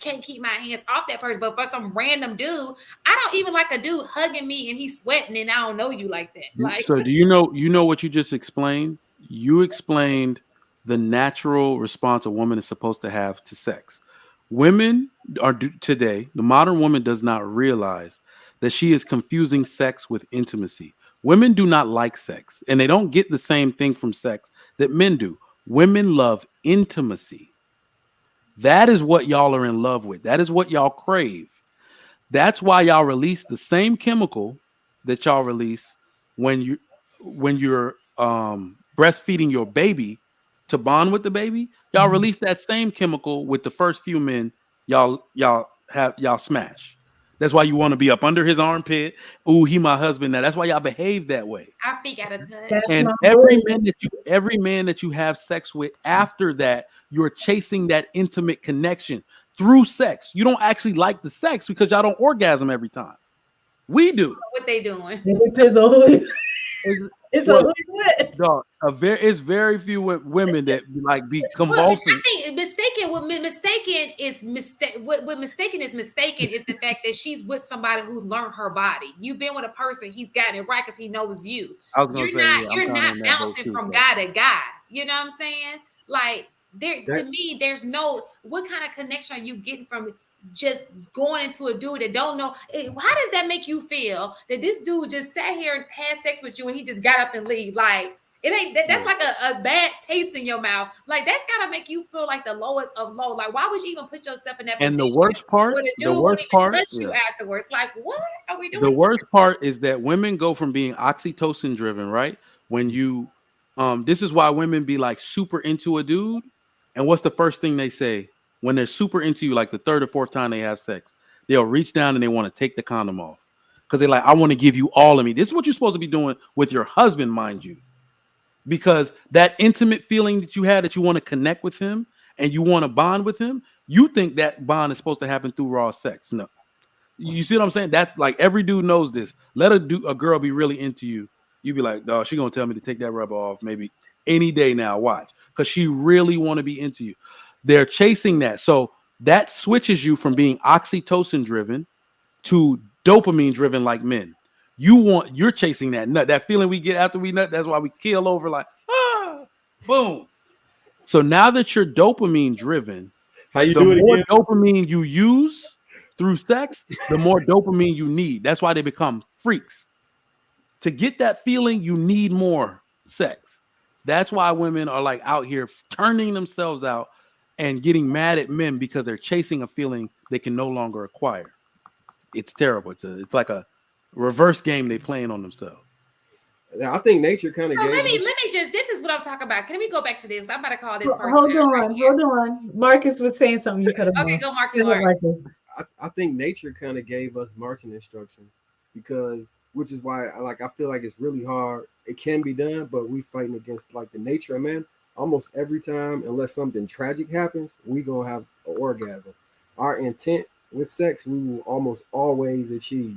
can't keep my hands off that person. But for some random dude, I don't even like a dude hugging me and he's sweating and I don't know you like that. Like, So do you know what you just explained? You explained the natural response a woman is supposed to have to sex. Women today, the modern woman does not realize that she is confusing sex with intimacy. Women do not like sex, and they don't get the same thing from sex that men do. Women love intimacy. That is what y'all are in love with. That is what y'all crave. That's why y'all release the same chemical that y'all release when you're breastfeeding your baby to bond with the baby. Y'all release that same chemical with the first few men y'all smash. That's why you want to be up under his armpit. Ooh, he my husband now. That's why y'all behave that way. our feet got a touch. That's And my every boy. man that you have sex with after that, you're chasing that intimate connection through sex. You don't actually like the sex because y'all don't orgasm every time. We do. What they doing? It depends on who. It's Well, a what? dog, it's very few women that like be Well, convulsing. I think mistaken is mistake. What mistaken is the fact that she's with somebody who's learned her body. You've been with a person, he's gotten it right because he knows you. I was gonna say, You're I'm not kinda in that boat bouncing too, from so. guy to guy. You know what I'm saying? Like to That- me, there's no what kind of connection are you getting from just going into a dude that don't know? How does that make you feel that this dude just sat here and had sex with you and he just got up and leave? Like it ain't that's like a bad taste in your mouth. Like that's gotta make you feel like the lowest of low. Like why would you even put yourself in that And position? the worst part, where the dude the won't worst even part, touch you afterwards. Like what are we doing? the worst part is that women go from being oxytocin driven, right? When you, this is why women be like super into a dude, and what's the first thing they say when they're super into you? Like the third or fourth time they have sex, they'll reach down and they want to take the condom off because they're like, I want to give you all of me. This is what you're supposed to be doing with your husband, mind you. Because that intimate feeling that you had that you want to connect with him and you want to bond with him, you think that bond is supposed to happen through raw sex. No. You see what I'm saying? That's like every dude knows this. Let a girl be really into you. You be like, dog, she gonna tell me to take that rubber off maybe any day now. Watch. Because she really want to be into you. They're chasing that. So that switches you from being oxytocin driven to dopamine driven like men. You're chasing that nut, that feeling we get after we nut. That's why we keel over like, boom. So now that you're dopamine driven, How you the do it more again? dopamine you use through sex, the more dopamine you need. That's why they become freaks. To get that feeling, you need more sex. That's why women are like out here turning themselves out and getting mad at men because they're chasing a feeling they can no longer acquire. It's terrible. It's like a reverse game they playing on themselves. I think nature kind of So gave let me us. just this is what I'm talking about. Can we go back to this? I'm about to call this person. Hold out right here. hold on. Marcus was saying something. You could have. Okay, go Marky Mark. I think nature kind of gave us marching instructions because, which is why I feel like it's really hard. It can be done, but we fighting against like the nature of man. Almost every time, unless something tragic happens, we gonna have an orgasm. Our intent with sex, we will almost always achieve.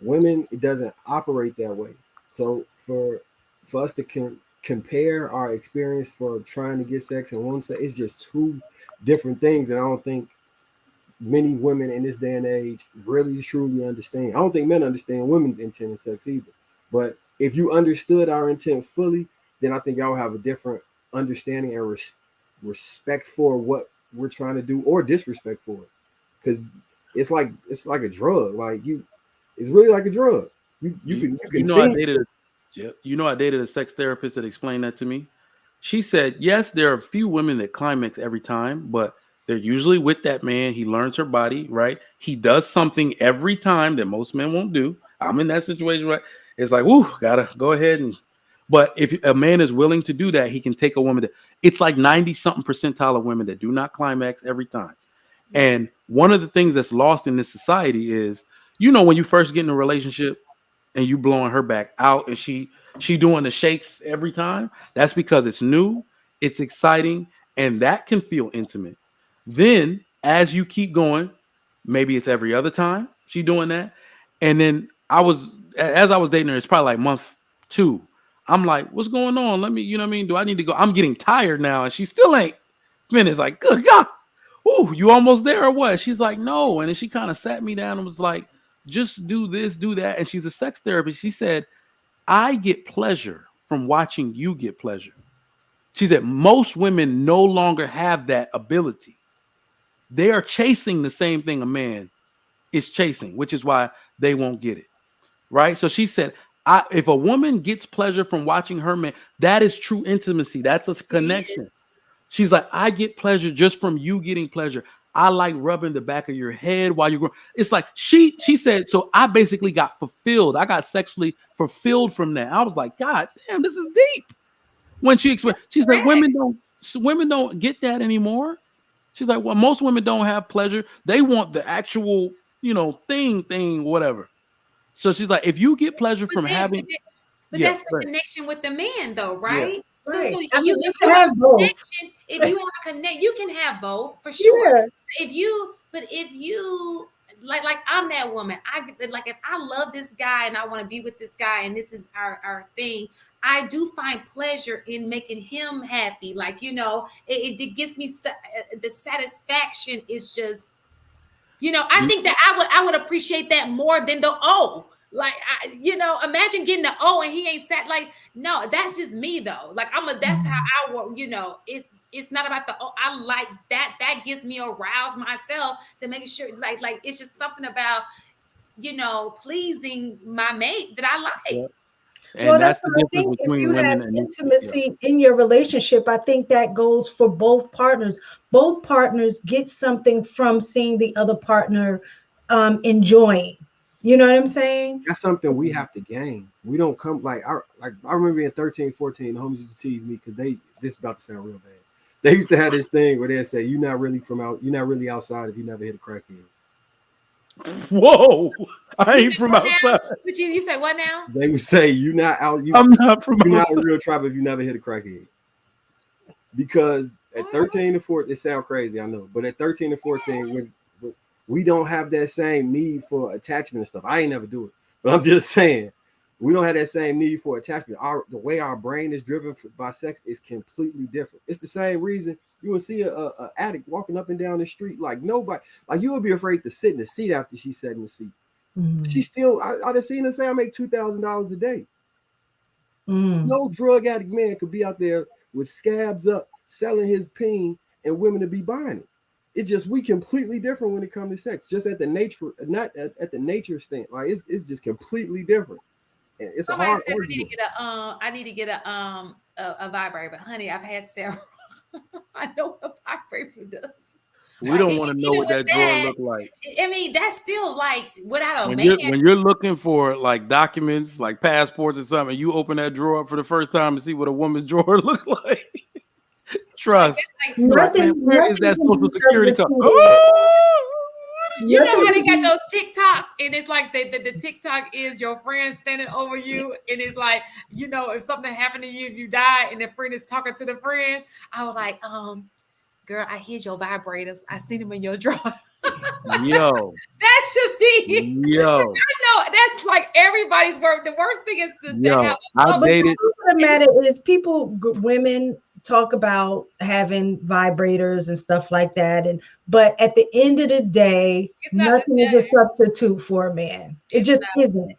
Women, it doesn't operate that way. So for us to compare our experience for trying to get sex and one sex, it's just two different things, and I don't think many women in this day and age really truly understand. I don't think men understand women's intent in sex either. But if you understood our intent fully, then I think y'all have a different understanding and respect for what we're trying to do, or disrespect for it. Because it's like a drug. It's really like a drug. You can I dated a sex therapist that explained that to me. She said, yes, there are a few women that climax every time, but they're usually with that man. He learns her body, right? He does something every time that most men won't do. I'm in that situation, right? It's like, whoo, gotta go ahead and. But if a man is willing to do that, he can take a woman. It's like 90-something percentile of women that do not climax every time. And one of the things that's lost in this society is, when you first get in a relationship and you blowing her back out and she doing the shakes every time, that's because it's new, it's exciting, and that can feel intimate. Then as you keep going, maybe it's every other time she doing that. And then as I was dating her, it's probably like month 2. I'm like, what's going on? Let me, do I need to go? I'm getting tired now. And she still ain't finished. Like, good God. "Ooh, you almost there or what?" She's like, "No," and then she kind of sat me down and was like, "Just do this, do that." And she's a sex therapist. She said, "I get pleasure from watching you get pleasure." She said most women no longer have that ability. They are chasing the same thing a man is chasing, which is why they won't get it. Right? So she said, if a woman gets pleasure from watching her man, that is true intimacy. That's a connection. She's like, I get pleasure just from you getting pleasure. I like rubbing the back of your head while you're growing. It's like she said, so I basically got fulfilled. I got sexually fulfilled from that. I was like, God damn, this is deep. When she explained, she's like, women don't get that anymore. She's like, well, most women don't have pleasure. They want the actual, thing, whatever. So she's like, if you get pleasure from having, that's the connection with the man, though, right? Yeah. So, right. so I mean, you can have have both. connection. If you have a connect, you can have both for sure. Yeah. If you like I'm that woman. If I love this guy and I want to be with this guy and this is our thing, I do find pleasure in making him happy. Like, it gives me the satisfaction is just, I think that I would appreciate that more than the O. Like, imagine getting the O and he ain't sat like, no, that's just me though. Like that's how I will, it's not about the, I like that. That gives me arouse myself to make sure like it's just something about, pleasing my mate that I like. Yeah. And that's the difference between women and intimacy in your relationship. I think that goes for both partners. Both partners get something from seeing the other partner enjoying. You know what I'm saying? That's something we have to gain. We don't come I remember being 13, 14, the homies used to tease me because this is about to sound real bad. They used to have this thing where they'd say, you're not really outside if you never hit a crackhead. Whoa, I ain't from outside. But you say what now? They would say you're not out. I'm not from outside. You're not a real tribe if you never hit a crackhead. Because at 13 and 14, it sounds crazy, I know, but at 13 and 14, when we don't have that same need for attachment and stuff. I ain't never do it, but I'm just saying we don't have that same need for attachment. The way our brain is driven by sex is completely different. It's the same reason you would see a addict walking up and down the street like nobody. Like you would be afraid to sit in the seat after she sat in the seat. Mm-hmm. She still, I'd have seen her say, I make $2,000 a day. Mm-hmm. No drug addict man could be out there with scabs up, selling his peen, and women to be buying it. It's just we completely different when it comes to sex. Just at the nature, not at the nature stand. Like it's just completely different. And it's Somebody a hard said argument. I need to get a vibrator, but honey, I've had several. I know what a vibrator does. We don't want to know what that drawer look like. I mean, that's still like without a when man. When you're looking for like documents, like passports or something, you open that drawer up for the first time to see what a woman's drawer look like. Trust. Where is that social security card? You know how they got those TikToks, and it's like the TikTok is your friend standing over you, and it's like, if something happened to you, you die, and the friend is talking to the friend. I was like, girl, I hid your vibrators. I seen them in your drawer. Yo. That should be. Yo. I know that's like everybody's work. The worst thing is to have. I dated. The matter is women talk about having vibrators and stuff like that, but at the end of the day, nothing is a substitute for a man. It just isn't.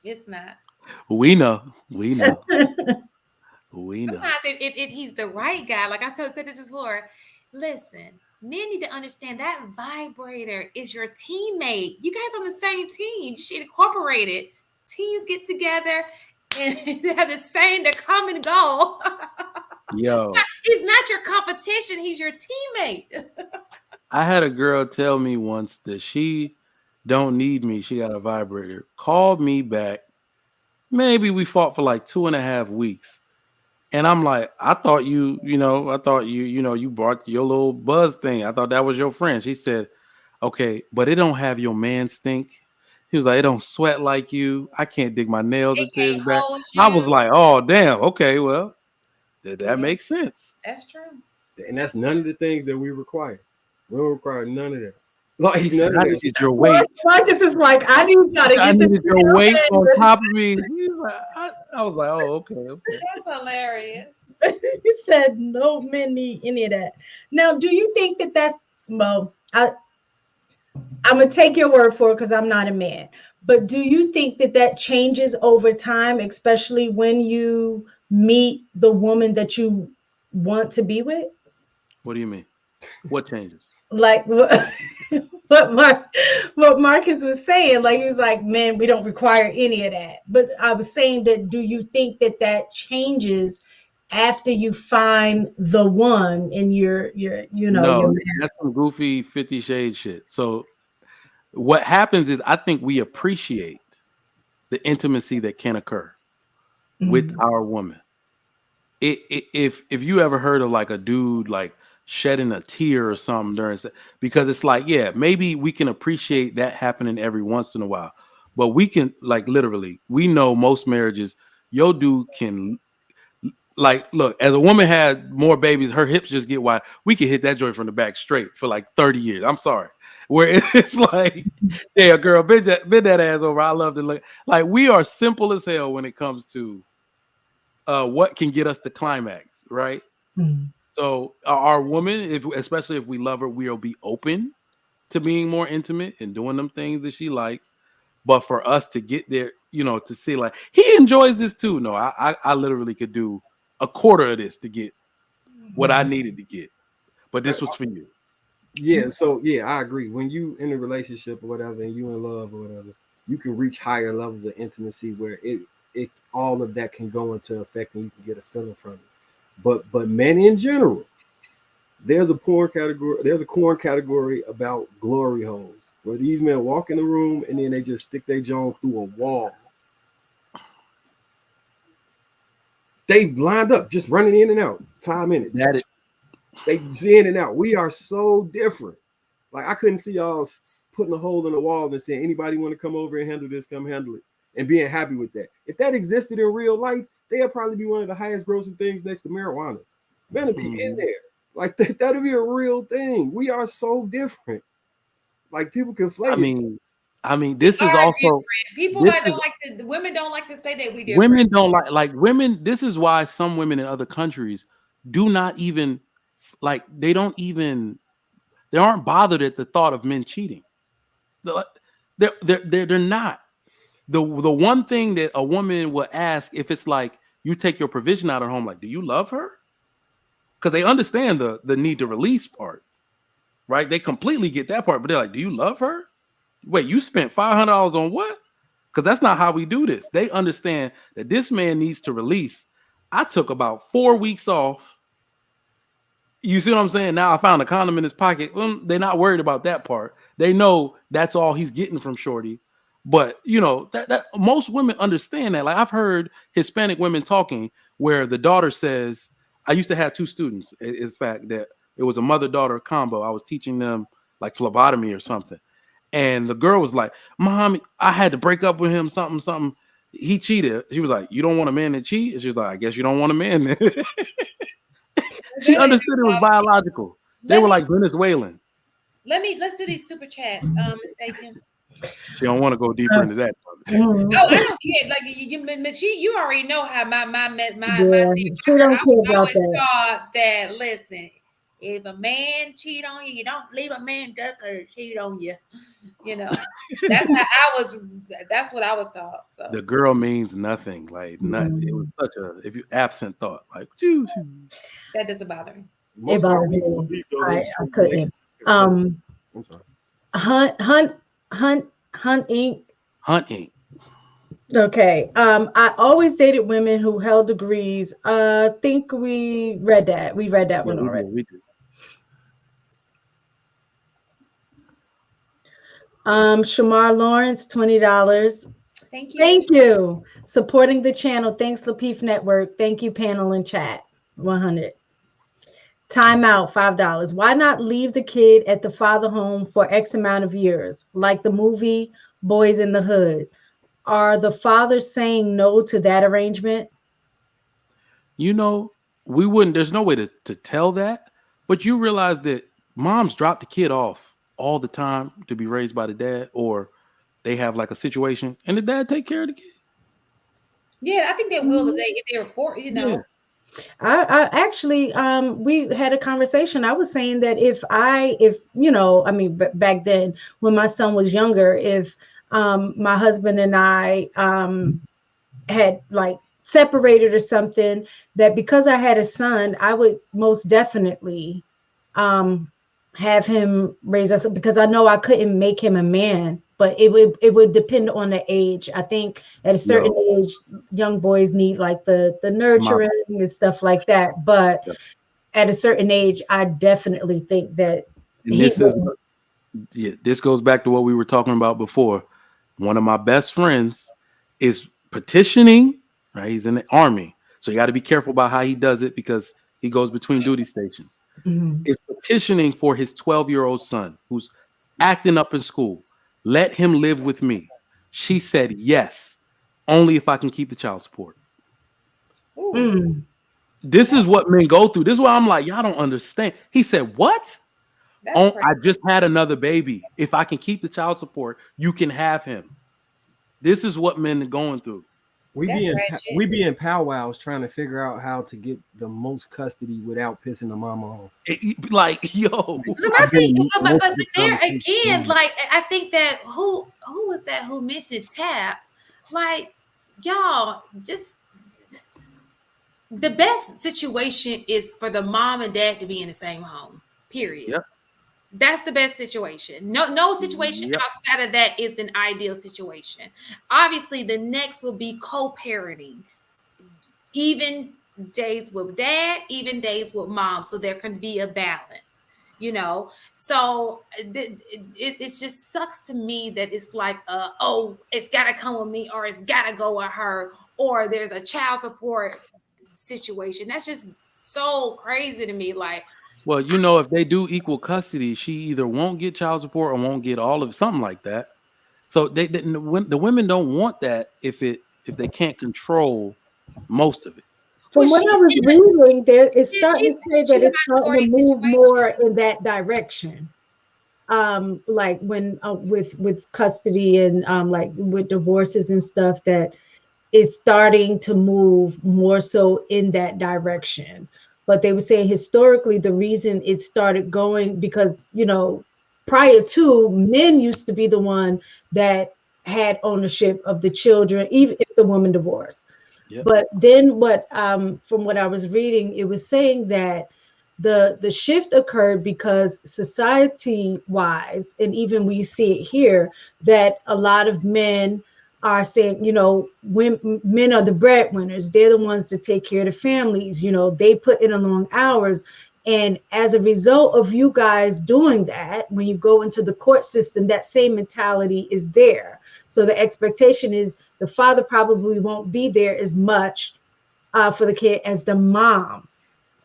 It's not. We know. Sometimes if he's the right guy, like I said this before, listen, men need to understand that vibrator is your teammate. You guys on the same team. You should incorporate it. Teams get together and have the common goal. Yo, he's not your competition. He's your teammate. I had a girl tell me once that she don't need me. She got a vibrator. Called me back. Maybe we fought for like 2.5 weeks. And I'm like, I thought you brought your little buzz thing. I thought that was your friend. She said, okay, but it don't have your man stink. He was like, it don't sweat like you. I can't dig my nails into his back. I was like, oh, damn. Okay, well, that makes sense. That's true. And that's none of the things that we require. We don't require none of that. Like, none of that. Get your weight. Marcus is like, I need y'all to get needed your weight on top of me. I was like, oh, okay. That's hilarious. You said no men need any of that. Now, do you think that that's well? I'm gonna take your word for it because I'm not a man. But do you think that that changes over time, especially when you meet the woman that you want to be with? What do you mean? What changes? Like what, what what Marcus was saying, like he was like, man, we don't require any of that. But I was saying that, do you think that that changes after you find the one and you're you're No, married? that's some goofy 50 Shades shit. So what happens is I think we appreciate the intimacy that can occur with Mhm. our woman. If you ever heard of like a dude like shedding a tear or something because it's like, yeah, maybe we can appreciate that happening every once in a while, but we can like literally, we know most marriages, your dude can like look, as a woman had more babies, her hips just get wide. We can hit that joint from the back straight for like 30 years. I'm sorry. Where it's like, yeah, girl, bend that ass over. I love to look like we are simple as hell when it comes to what can get us to climax, right? Mhm. So our woman, if especially if we love her, we'll be open to being more intimate and doing them things that she likes. But for us to get there, to see like he enjoys this too. No, I literally could do a quarter of this to get what I needed to get. But this was for you. Yeah, so yeah, I agree. When you in a relationship or whatever, and you in love or whatever, you can reach higher levels of intimacy where it all of that can go into effect, and you can get a feeling from it. But men in general, there's a porn category. There's a corn category about glory holes where these men walk in the room and then they just stick their jaw through a wall. They lined up, just running in and out. 5 minutes. That is, They in and out. We are so different. Like I couldn't see y'all putting a hole in the wall and saying, anybody want to come over and handle this, come handle it. And being happy with that. If that existed in real life, they'd probably be one of the highest grossing things next to marijuana. Man, to be in there. Like that'd be a real thing. We are so different. Like people conflate it. this is Are also different. People this like don't is like the women don't like to say that we different. women don't like women. This is why some women in other countries do not even like they aren't bothered at the thought of men cheating. They're not. The one thing that a woman will ask if it's like you take your provision out of home, like, do you love her? Because they understand the need to release part, right? They completely get that part, but they're like, do you love her? Wait, you spent $500 on what? Because that's not how we do this. They understand that this man needs to release. I took about 4 weeks off. You see what I'm saying? Now I found a condom in his pocket. They're not worried about that part. They know that's all he's getting from Shorty. But that most women understand that. Like I've heard Hispanic women talking where the daughter says, I used to have two students. In fact, that it was a mother-daughter combo. I was teaching them like phlebotomy or something. And the girl was like, Mom, I had to break up with him, something. He cheated. She was like, you don't want a man to cheat? And she was like, I guess you don't want a man. She understood it was biological. They were like Venezuelan. Let's do these super chats. Mistaken. She don't want to go deeper into that. No, I don't care. Like you already know how my Yeah, thing. she don't I care about always that. thought that listen, if a man cheat on you, you don't leave a man to cheat on you. That's how I was. That's what I was taught. So The girl means nothing. Like nothing. It was such a if you absent thought. Like that doesn't bother me. It bothers me. I couldn't. I'm sorry. Hunt Inc. Hunt Inc. Okay. I always dated women who held degrees. Think we read that. We read that one already. We did. Shamar Lawrence, $20. Thank you. Thank you. Supporting the channel. Thanks, Lapeef Network. Thank you, panel and chat. 100. Timeout, $5. Why not leave the kid at the father home for X amount of years, like the movie Boys in the Hood? Are the fathers saying no to that arrangement? We wouldn't. There's no way to tell that, but you realize that moms drop the kid off all the time to be raised by the dad, or they have like a situation and the dad take care of the kid. Yeah, I think they will if they were for. Yeah. I actually, we had a conversation. I was saying that if I mean, back then when my son was younger, if my husband and I had like separated or something, that because I had a son, I would most definitely um have him raise us up, because I know I couldn't make him a man, but it would depend on the age. I think at a certain Yo, age, young boys need like the my nurturing and stuff like that. But at a certain age, I definitely think that and he this is would. yeah, this goes back to what we were talking about before. One of my best friends is petitioning, right? He's in the army. So you got to be careful about how he does it because he goes between duty stations. Mhm. Is petitioning for his 12-year-old son who's acting up in school. Let him live with me. She said yes, only if I can keep the child support. Ooh, Mm. This is what men go through. This is why I'm like, y'all don't understand. He said, what? that's Oh, crazy. I just had another baby. If I can keep the child support, you can have him. This is what men are going through. That's We ratchet. be in powwows trying to figure out how to get the most custody without pissing the mama off. Like, yo, But my I've thing, been but multiple there again, conversations. like I think that who was that who mentioned tap? Like y'all, just the best situation is for the mom and dad to be in the same home. Period. yep, That's the best situation. No situation yep, outside of that is an ideal situation. Obviously, the next will be co-parenting, even days with dad, even days with mom, so there can be a balance. So it just sucks to me that it's like oh, it's gotta come with me or it's gotta go with her, or there's a child support situation. That's just so crazy to me. Like, well, if they do equal custody, she either won't get child support or won't get all of it, something like that. So the women don't want that if they can't control most of it. well, From what I was reading, it's starting she's to say that she's it's a starting to minority move situation. more in that direction. Like when with custody and like with divorces and stuff, that is starting to move more so in that direction. But they were saying historically the reason it started going, because prior to, men used to be the one that had ownership of the children even if the woman divorced. Yep. But then what, from what I was reading, it was saying that the shift occurred because society wise, and even we see it here, that a lot of men are saying, when men are the breadwinners, they're the ones that take care of the families, they put in a long hours. And as a result of you guys doing that, when you go into the court system, that same mentality is there. So the expectation is the father probably won't be there as much for the kid as the mom.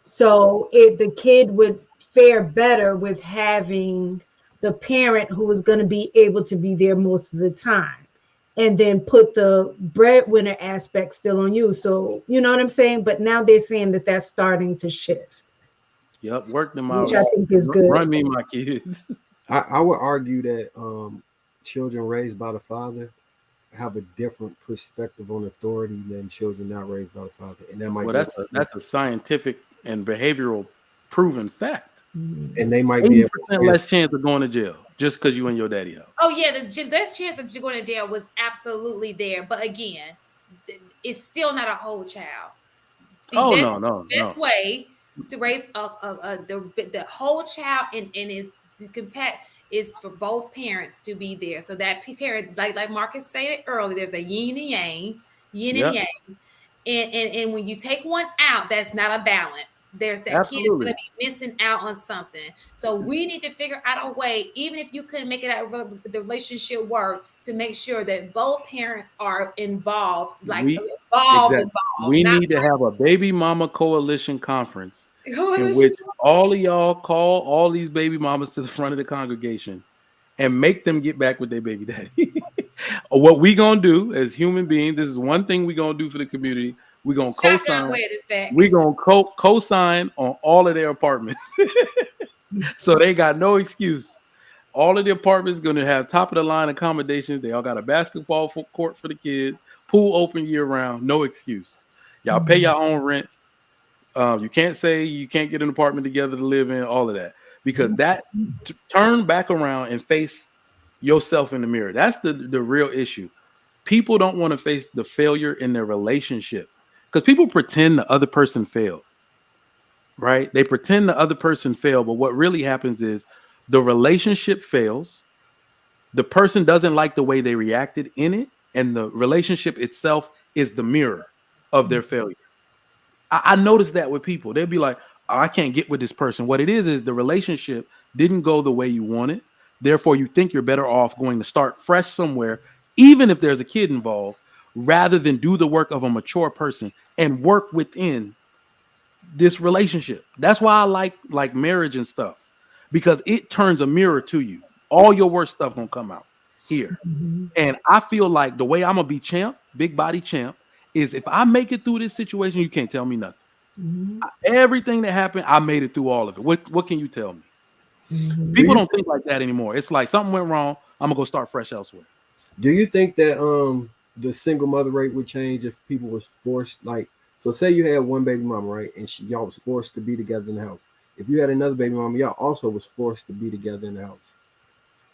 So the kid would fare better with having the parent who is going to be able to be there most of the time, and then put the breadwinner aspect still on you. So you know what I'm saying? But now they're saying that that's starting to shift, Yep, work them which I hours. think is good. Run me my kids. I would argue that children raised by the father have a different perspective on authority than children not raised by the father, and that might Well, be that's a scientific and behavioral proven fact. and they might be able 80% to. less chance of going to jail just because you and your daddy out. Oh yeah, the best chance of you going to jail was absolutely there. But again, it's still not a whole child. The Oh best no, no, best no. way to raise the whole child and is compact is for both parents to be there. So that parent, like Marcus stated earlier, there's a yin and yang, yin and Yep, yang. And when you take one out, that's not a balance. There's that kid is going absolutely. to be missing out on something. So we need to figure out a way, even if you couldn't make it out the relationship work, to make sure that both parents are involved, like We involved, exactly. We not need to have a baby mama coalition conference in coalition. which all of y'all call all these baby mamas to the front of the congregation and make them get back with their baby daddy. What we gonna do as human beings, this is one thing we gonna do for the community. We gonna Shotgun co-sign. weddings back. We gonna co-sign on all of their apartments, so they got no excuse. All of the apartments gonna have top of the line accommodations. They all got a basketball court for the kids, pool open year round, no excuse. Y'all pay your own rent. You can't say you can't get an apartment together to live in, all of that, because that turn back around and face yourself in the mirror. That's the real issue. People don't want to face the failure in their relationship because people pretend the other person failed, right? They pretend the other person failed, but what really happens is the relationship fails. The person doesn't like the way they reacted in it, and the relationship itself is the mirror of their failure. I noticed that with people. They'd be like, oh, I can't get with this person. What it is the relationship didn't go the way you wanted. Therefore, you think you're better off going to start fresh somewhere, even if there's a kid involved, rather than do the work of a mature person and work within this relationship. That's why I like marriage and stuff, because it turns a mirror to you. All your worst stuff gonna come out here. And I feel like the way I'm gonna be champ, big body champ, is if I make it through this situation, you can't tell me nothing. Everything that happened, I made it through all of it. What can you tell me? People don't think like that anymore. It's like something went wrong, I'm gonna go start fresh elsewhere. Do you think that the single mother rate would change if people was forced, like, so say you had one baby mama, right, and y'all was forced to be together in the house. If you had another baby mama, y'all also was forced to be together in the house.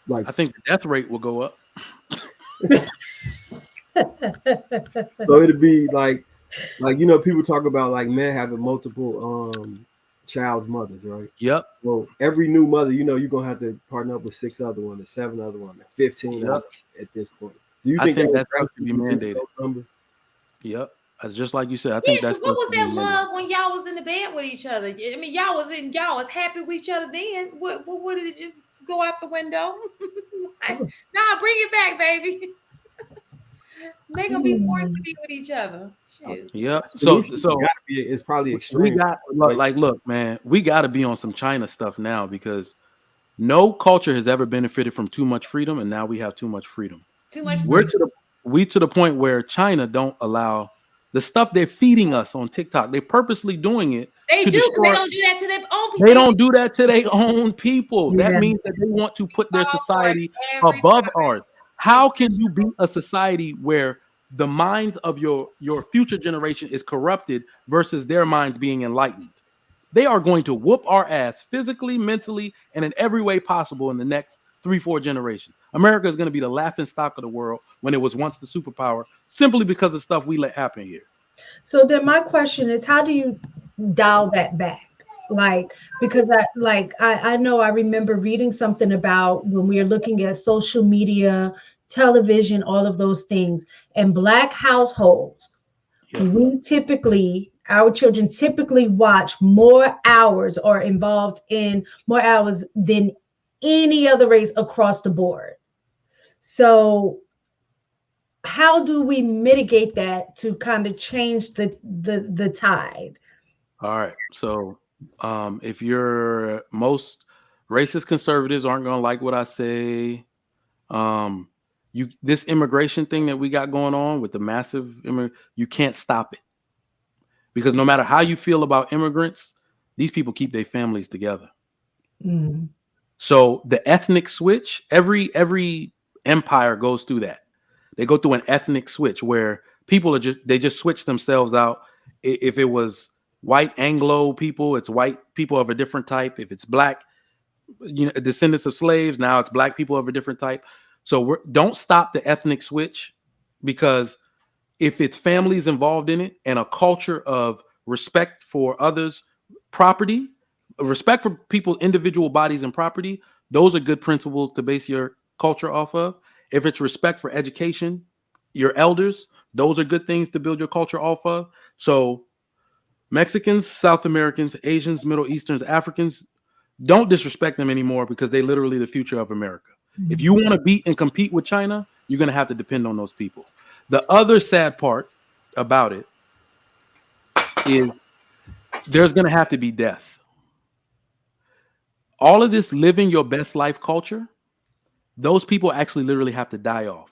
Like, I think the death rate will go up. So it'd be like people talk about like men having multiple child's mothers, right? Yep. Well, every new mother, you're gonna have to partner up with 6 other ones, 7 other ones, 15 at this point. Do you think that has to be mandated? Yep. Just like you said, I think that's what was that love when y'all was in the bed with each other? I mean, y'all was happy with each other then. What did it just go out the window? Nah, bring it back, baby. They're gonna be forced to be with each other. Shoot. Yep. So it's probably extreme. Look, man, we got to be on some China stuff now because no culture has ever benefited from too much freedom, and now we have too much freedom. Too much freedom. We're to the point where China don't allow the stuff they're feeding us on TikTok. They're purposely doing it. They do, because they don't do that to their own people. They don't do that to their own people. Yeah. That means that they want to put their society above ours. How can you be a society where the minds of your future generation is corrupted versus their minds being enlightened? They are going to whoop our ass physically, mentally, and in every way possible in the next 3-4 generations. America is going to be the laughing stock of the world when it was once the superpower, simply because of stuff we let happen here. So then my question is, how do you dial that back? Like, because I know I remember reading something about when we are looking at social media, television, all of those things, and Black households, our children typically watch more hours or involved in more hours than any other race across the board. So how do we mitigate that to kind of change the tide? All right. So if you're most racist conservatives aren't going to like what I say. This immigration thing that we got going on with the massive you can't stop it, because no matter how you feel about immigrants, these people keep their families together. So the ethnic switch, every empire goes through that. They go through an ethnic switch where people they just switch themselves out. If it was white Anglo people, it's white people of a different type. If it's black, descendants of slaves, now it's black people of a different type. So don't stop the ethnic switch, because if it's families involved in it and a culture of respect for others' property, respect for people's individual bodies and property, those are good principles to base your culture off of. If it's respect for education, your elders, those are good things to build your culture off of. So Mexicans, South Americans, Asians, Middle Easterns, Africans, don't disrespect them anymore, because they're literally the future of America. If you want to beat and compete with China, you're going to have to depend on those people. The other sad part about it is there's going to have to be death. All of this living your best life culture, those people actually literally have to die off.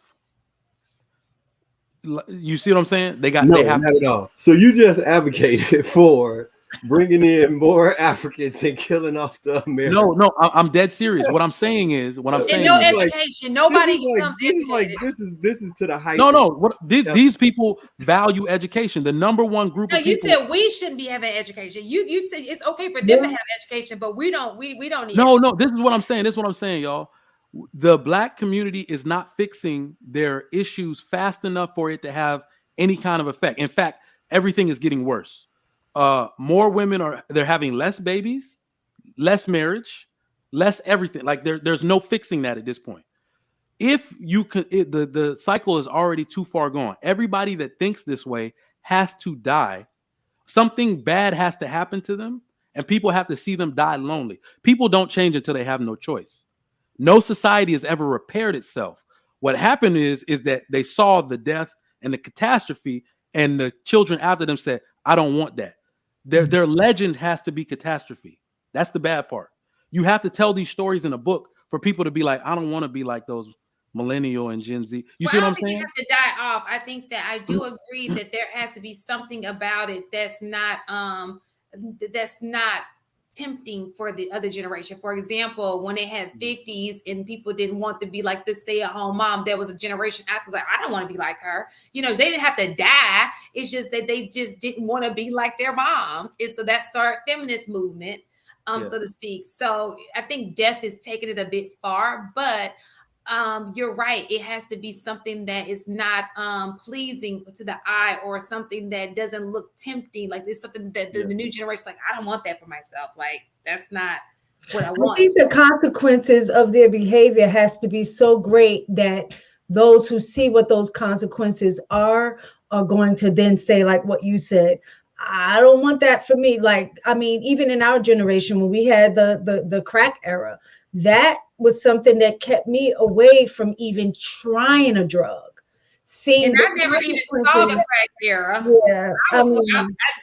You see what I'm saying? They have not at all. So you just advocated for bringing in more Africans and killing off the Americans. No, I'm dead serious. What I'm saying is, and no education. Nobody becomes educated. This is to the height. No. What these people value education. The number one group No, of you people. said we shouldn't be having education. You said it's okay for them to have education, but we don't. We don't need. No. This is what I'm saying. This is what I'm saying, y'all. The Black community is not fixing their issues fast enough for it to have any kind of effect. In fact, everything is getting worse. More women they're having less babies, less marriage, less everything. Like there's no fixing that at this point. If you could, the cycle is already too far gone. Everybody that thinks this way has to die. Something bad has to happen to them, and people have to see them die lonely. People don't change until they have no choice. No society has ever repaired itself. What happened is that they saw the death and the catastrophe, and the children after them said, I don't want that. Their legend has to be catastrophe. That's the bad part. You have to tell these stories in a book for people to be like, I don't want to be like those millennial and Gen Z. You see what I'm saying? You have to die off. I think that I do agree that there has to be something about it that's not tempting for the other generation. For example, when they had 50s and people didn't want to be like the stay-at-home mom, there was a generation after like, I don't want to be like her. You know, they didn't have to die. It's just that they just didn't want to be like their moms. And so that started feminist movement, so to speak. So I think death is taking it a bit far, but you're right. It has to be something that is not pleasing to the eye, or something that doesn't look tempting. Like it's something that the new generation, like, I don't want that for myself. Like that's not what I want. I think the consequences of their behavior has to be so great that those who see what those consequences are going to then say, like what you said, I don't want that for me. Like, I mean, even in our generation, when we had the crack era, that was something that kept me away from even trying a drug. And I never even saw the crack era. Yeah,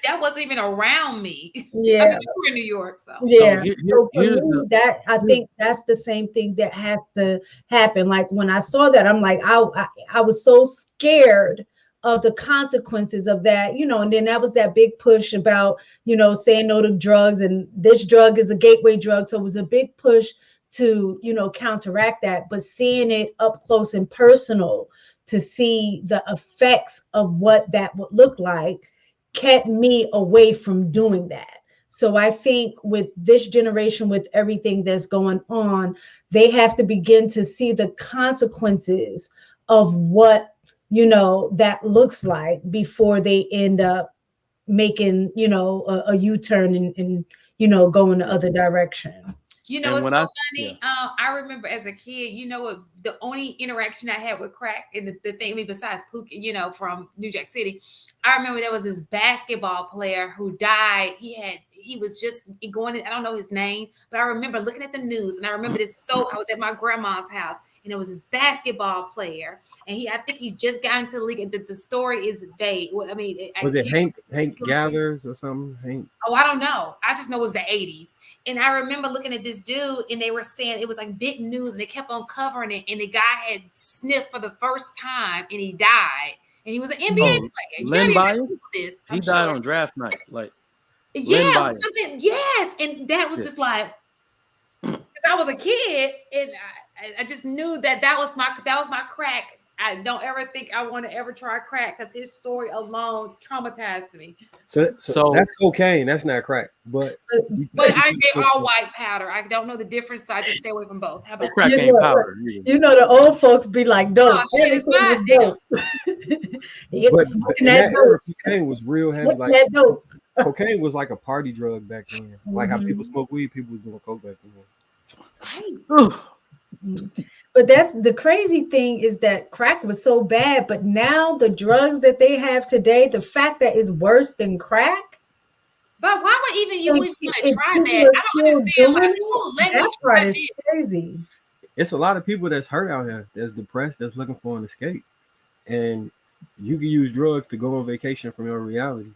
that wasn't even around me. Yeah, I mean, we were in New York, so yeah. So for me, I think that's the same thing that has to happen. Like when I saw that, I'm like, I was so scared of the consequences of that, you know. And then that was that big push about, you know, saying no to drugs, and this drug is a gateway drug. So it was a big push to, you know, counteract that. But seeing it up close and personal, to see the effects of what that would look like, kept me away from doing that. So I think with this generation, with everything that's going on, they have to begin to see the consequences of what, you know, that looks like before they end up making, you know, a U-turn and, you know, going the other direction. You know, it's so funny. Yeah. I remember as a kid, you know, what the only interaction I had with crack, and the thing, I mean, besides Pookie, you know, from New Jack City, I remember there was this basketball player who died. He was just going in, I don't know his name, but I remember looking at the news, and I remember this. So I was at my grandma's house, and it was this basketball player, and I think he just got into the league. And the story is vague. I mean, was it Hank Gathers or something? Hank? Oh, I don't know. I just know it was the 80s. And I remember looking at this dude, and they were saying it was like big news, and they kept on covering it. And the guy had sniffed for the first time, and he died. And he was an NBA player. Len Bias? He died on draft night. Like, yeah, something. Yes, and that was just like, because I was a kid, and I just knew that was my crack. I don't ever think I want to ever try crack, because his story alone traumatized me. So that's cocaine. That's not crack. But they're all white powder. I don't know the difference, so I just stay away from both. How about crack ain't powder? You know, the old folks be like, dope. Oh, shit, it's not dope. That cocaine was real heavy. Like, cocaine was like a party drug back then. Like how people smoke weed, people was doing coke back then. But that's the crazy thing, is that crack was so bad, but now the drugs that they have today, the fact that it's worse than crack. But why would even you want to try that? I don't understand. Let me try crazy. It's a lot of people that's hurt out here, that's depressed, that's looking for an escape, and you can use drugs to go on vacation from your reality.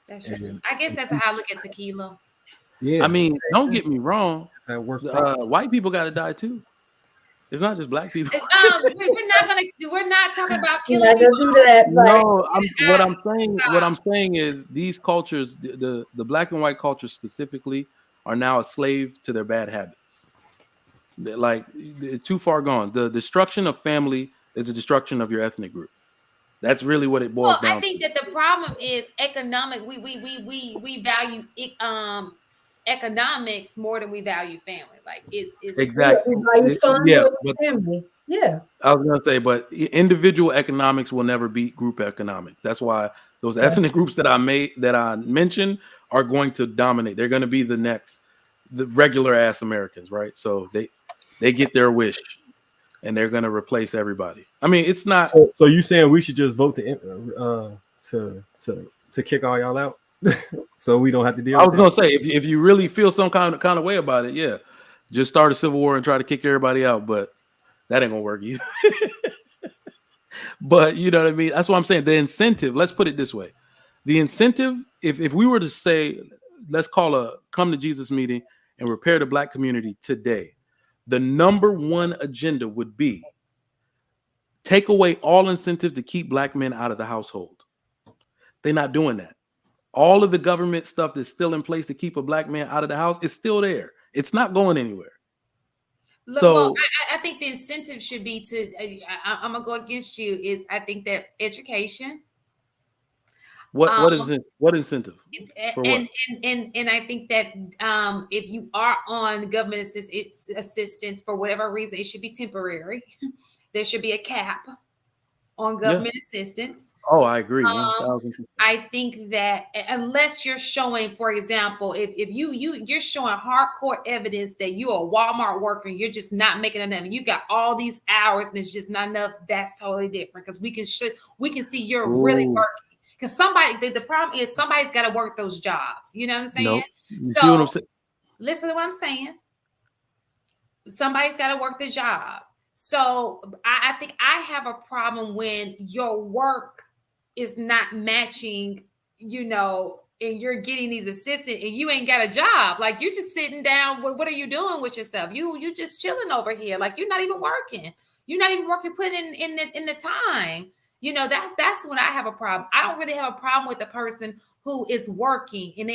That's true. I guess that's how I look at tequila. Yeah, I mean, don't get me wrong. White people got to die too. It's not just black people. We're not talking about You're killing not gonna people. do that, right? No, what I'm saying is these cultures, the black and white culture specifically, are now a slave to their bad habits. They're too far gone. The destruction of family is the destruction of your ethnic group. That's really what it boils down I think to. that the problem is economic. We value economics more than we value family. Like it's Exactly. Everybody fun Yeah, with but family. Yeah. I was gonna say, but individual economics will never beat group economics. That's why those ethnic groups that I mentioned are going to dominate. They're going to be the regular ass Americans, right? So they get their wish, and they're going to replace everybody. I mean, it's not. So you saying we should just vote to kick all y'all out, so we don't have to deal. I was gonna say if you really feel some kind of way about it, yeah, just start a civil war and try to kick everybody out, but that ain't gonna work either. But you know what I mean? That's what I'm saying. The incentive, let's put it this way. The incentive, if we were to say, let's call a come to Jesus meeting and repair the black community today, the number one agenda would be take away all incentive to keep black men out of the household. They're not doing that. All of the government stuff that's still in place to keep a black man out of the house is still there. It's not going anywhere. Look, I think the incentive should be to. I'm gonna go against you. Is I think that education. What incentive? For what? And I think that if you are on government assistance for whatever reason, it should be temporary. There should be a cap on government assistance. Oh, I agree. I think that unless you're showing, for example, if you're showing hardcore evidence that you're a Walmart worker and you're just not making enough, and you got all these hours and it's just not enough, that's totally different because we can see you're really working. Because the problem is somebody's got to work those jobs. You know what I'm saying? Nope. Listen to what I'm saying. Somebody's got to work the job. So I think I have a problem when your work is not matching, and you're getting these assistants and you ain't got a job. Like you're just sitting down. What are you doing with yourself? You just chilling over here. Like you're not even working. You're not even working, putting in the time. That's when I have a problem. I don't really have a problem with the person who is working and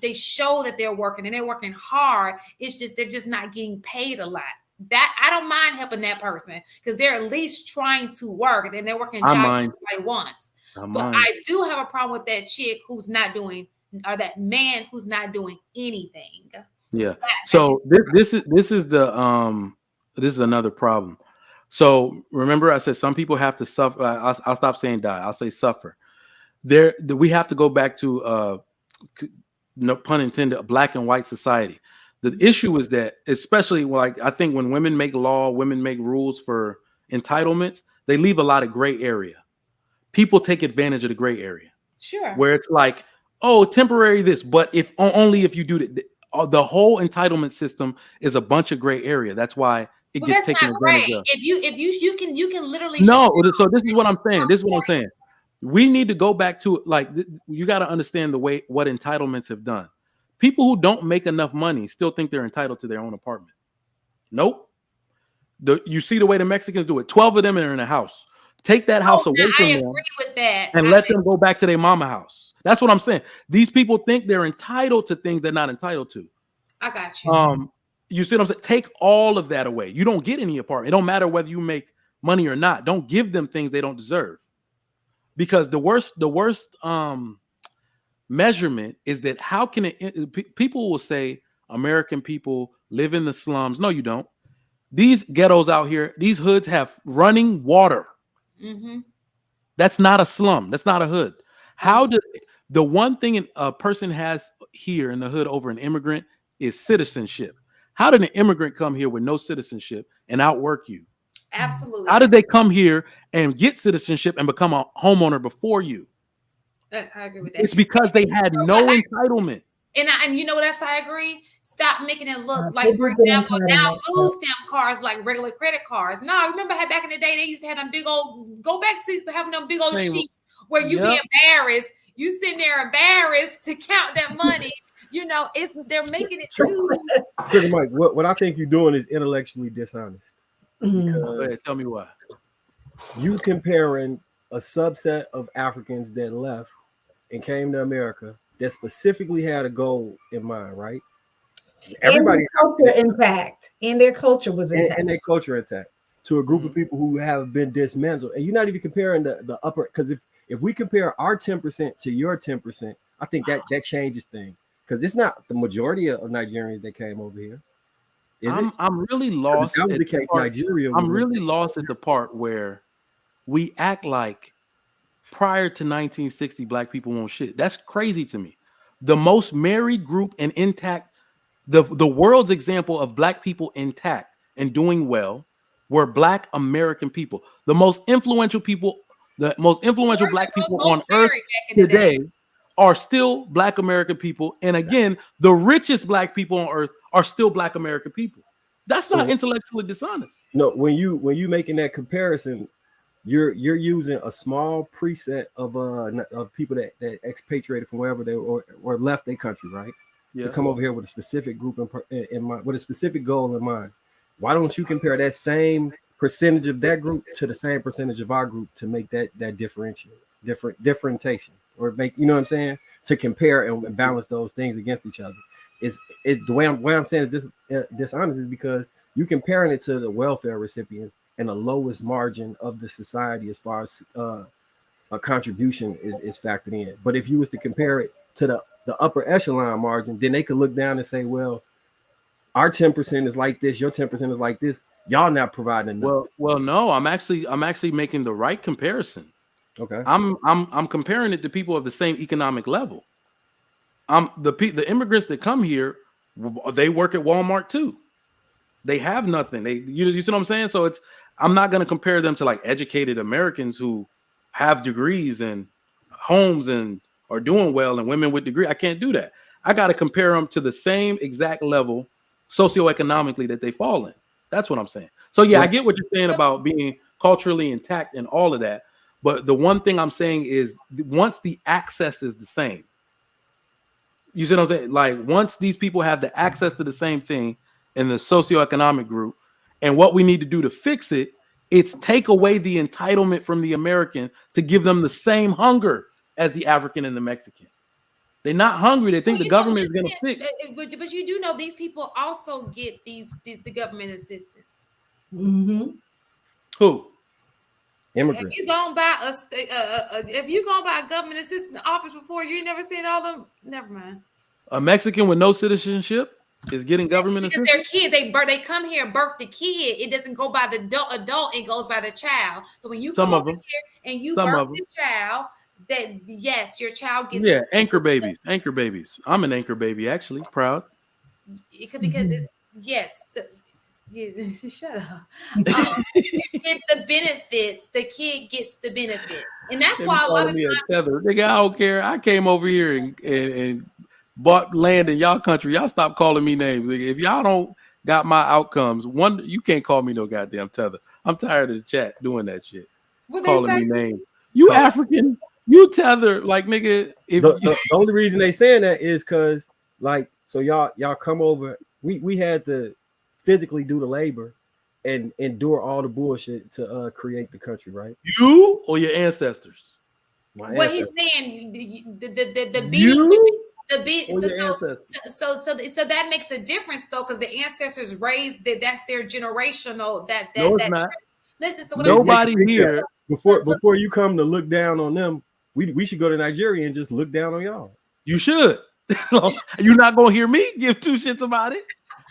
they show that they're working and they're working hard. It's just they're just not getting paid a lot. That I don't mind helping that person because they're at least trying to work and they're working jobs everybody wants. But I do have a problem with that chick who's not doing, or that man who's not doing anything. Yeah. So this is another problem. So remember, I said some people have to suffer. I'll stop saying die. I'll say suffer. We have to go back to no pun intended, a black and white society. The issue is that, especially I think when women make law, women make rules for entitlements, they leave a lot of gray area. People take advantage of the gray area. Sure. Where it's like, oh, temporary this, but only if you do the whole entitlement system is a bunch of gray area. That's why it gets taken advantage of. If you can literally so this is what I'm saying. We need to go back to you got to understand what entitlements have done. People who don't make enough money still think they're entitled to their own apartment. Nope. You see the way the Mexicans do it. 12 of them are in a house. Take that house away from them. I agree with that. And let them go back to their mama house. That's what I'm saying. These people think they're entitled to things they're not entitled to. I got you. You see what I'm saying? Take all of that away. You don't get any apartment. It don't matter whether you make money or not. Don't give them things they don't deserve. Because the worst measurement is that how can people will say American people live in the slums. No, you don't. These ghettos out here, these hoods have running water. Mm-hmm. That's not a slum. That's not a hood. How did the one thing a person has here in the hood over an immigrant is citizenship? How did an immigrant come here with no citizenship and outwork you? Absolutely. How did they come here and get citizenship and become a homeowner before you? I agree with that. It's because they had no entitlement. And you know what else I agree? Stop making it look like, for example, now food stamp cards like regular credit cards. No, I remember how back in the day they used to have them big old, go back to having them big old sheets where you be embarrassed. You sitting there embarrassed to count that money. They're making it too. Sugar Mike, what I think you're doing is intellectually dishonest. because Go ahead, tell me why. you comparing a subset of Africans that left and came to America that specifically had a goal in mind, right? And Everybody their culture intact. And their culture was intact. and their culture intact to a group of people who have been dismantled. And you're not even comparing the upper, because if we compare our 10% to your 10%, I think that changes things. Because it's not the majority of Nigerians that came over here. I'm really lost. That was the case. Nigeria. I'm really lost at the part where we act like prior to 1960, black people won't shit. That's crazy to me. The most married group and intact, the world's example of black people intact and doing well were black American people. The most influential people, the most influential black people on earth today are still black American people. And again, the richest black people on earth are still black American people. That's not intellectually dishonest. No, when you making that comparison, you're using a small preset of people that expatriated from wherever they or left their country, right? Yeah. To come over here with a specific group in mind, with a specific goal in mind. Why don't you compare that same percentage of that group to the same percentage of our group to make that differentiation, or make, you know what I'm saying, to compare and balance those things against each other? The way I'm saying is this dishonest is because you comparing it to the welfare recipients and the lowest margin of the society as far as a contribution is factored in. But if you was to compare it to the upper echelon margin, then they could look down and say, well, our 10% is like this, your 10% is like this. Y'all not providing enough. Well, no, I'm actually making the right comparison. Okay. I'm comparing it to people of the same economic level. The immigrants that come here, they work at Walmart too. They have nothing. You see what I'm saying? So I'm not going to compare them to like educated Americans who have degrees and homes and are doing well, and women with degrees. I can't do that. I got to compare them to the same exact level socioeconomically that they fall in. That's what I'm saying. So yeah, I get what you're saying about being culturally intact and all of that. But the one thing I'm saying is once the access is the same, you see what I'm saying? Like once these people have the access to the same thing in the socioeconomic group, and what we need to do to fix it, it's take away the entitlement from the American to give them the same hunger as the African and the Mexican. They're not hungry. They think the government is going to fix. But you do know these people also get the government assistance. Mm-hmm. Who? Immigrants. If you gonna buy a government assistant office before, you ain't never seen all them. Never mind. A Mexican with no citizenship is getting government because assistance? They're kids. They come here, birth the kid. It doesn't go by the adult. It goes by the child. So when you come over here and you birth the child, that yes, your child gets anchor babies. Anchor babies. I'm an anchor baby, actually. Proud. Because it's yes. Shut up. You get the benefits. The kid gets the benefits, and that's why a lot of times. Tether. Nigga, I don't care. I came over here and bought land in y'all country. Y'all stop calling me names. Nigga. If y'all don't got my outcomes, you can't call me no goddamn Tether. I'm tired of the chat doing that shit. Calling me names. You African. You Tether. Like nigga. The only reason they saying that is because like so y'all come over. We had to physically do the labor and endure all the bullshit to create the country, right? You or your ancestors? What he's saying, the beat. So that makes a difference though, because the ancestors raised that's their generational. No, it's not. Listen, so what nobody here before you come to look down on them, we should go to Nigeria and just look down on y'all. You should. You're not gonna hear me give two shits about it.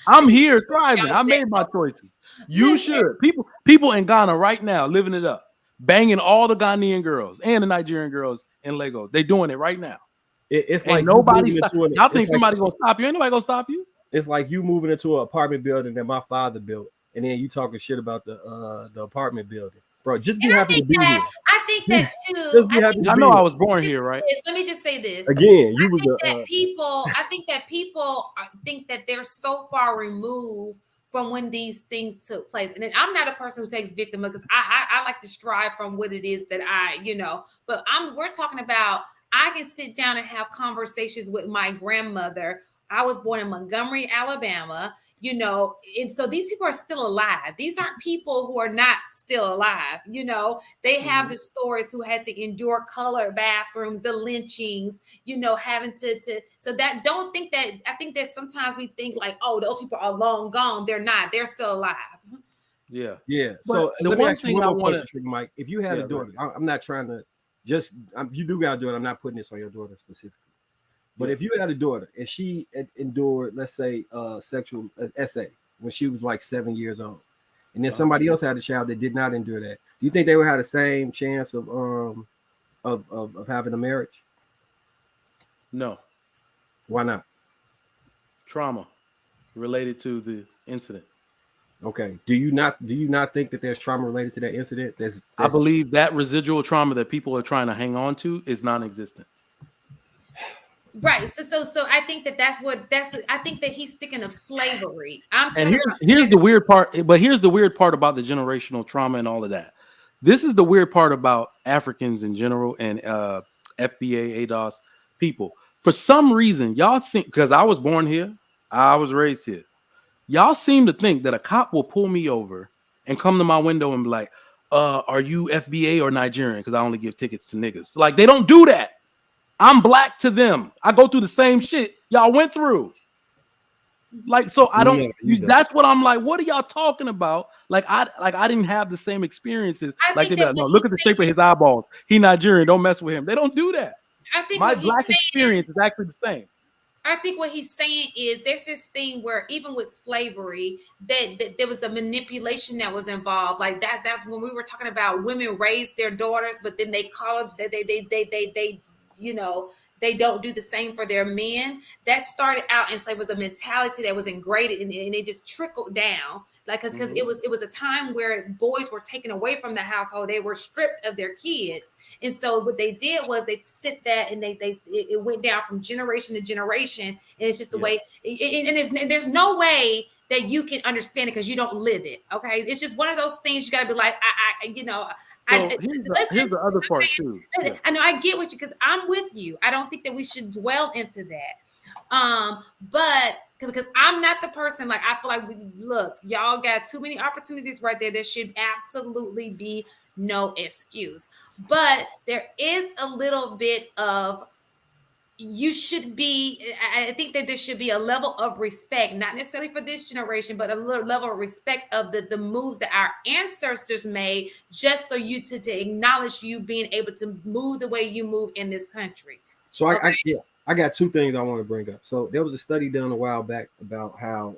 I'm here thriving. I made my choices. You should. People in Ghana right now living it up, banging all the Ghanaian girls and the Nigerian girls in Lagos. They doing it right now. It's like nobody. Y'all think somebody gonna stop you? Ain't nobody gonna stop you. It's like you moving into an apartment building that my father built, and then you talking shit about the apartment building. Bro, just be happy to be here. I think that too. I know I was born here, right? Let me just say this again. I think that people think that they're so far removed from when these things took place, and then I'm not a person who takes victim because I like to strive from what it is that but we're talking about. I can sit down and have conversations with my grandmother. I was born in Montgomery, Alabama, you know, and so these people are still alive. These aren't people who are not still alive, you know. They have the stories who had to endure color bathrooms, the lynchings, you know, having to so that don't think that I think that sometimes we think like, oh, those people are long gone. They're not, they're still alive. Yeah. Yeah. But So the let me one ask you thing one I more want question, Trigger Mike. If you had Yeah, a go daughter, I'm not trying to just you do gotta do it. I'm not putting this on your daughter specifically. But Yeah. if you had a daughter and she endured, let's say, sexual essay when she was like 7 years old, and then somebody else had a child that did not endure that, do you think they would have the same chance of having a marriage? No. Why not? Trauma related to the incident. Okay. Do you not think that there's trauma related to that incident? I believe that residual trauma that people are trying to hang on to is non-existent. Right. So I think I think that he's thinking of slavery. And here's the weird part, but here's the weird part about the generational trauma and all of that. This is the weird part about Africans in general and FBA, ADOS people. For some reason, y'all seem, because I was born here, I was raised here. Y'all seem to think that a cop will pull me over and come to my window and be like, are you FBA or Nigerian? Because I only give tickets to niggas. Like, they don't do that. I'm black to them. I go through the same shit y'all went through. Like, so I don't. That's what I'm like. What are y'all talking about? Like I didn't have the same experiences. Like they be like, no, look at the shape of his eyeballs. He Nigerian. Don't mess with him. They don't do that. I think my black experience is actually the same. I think what he's saying is there's this thing where even with slavery, that there was a manipulation that was involved. Like that's when we were talking about women raised their daughters, but then they call it they you know, they don't do the same for their men. That started out and so it was a mentality that was ingrained and it just trickled down. Like because it was a time where boys were taken away from the household, they were stripped of their kids, and so what they did was they sit that and it went down from generation to generation, and it's just the way. And there's no way that you can understand it because you don't live it. Okay, it's just one of those things you got to be like, I you know. So here's the other part too. Yeah. I know I get what you because I'm with you. I don't think that we should dwell into that. But because I'm not the person, like I feel like look, y'all got too many opportunities right there. There should absolutely be no excuse. But there is a little bit of you should be, I think that there should be a level of respect, not necessarily for this generation, but a little level of respect of the moves that our ancestors made, just so you to acknowledge you being able to move the way you move in this country. So I got two things I want to bring up. So there was a study done a while back about how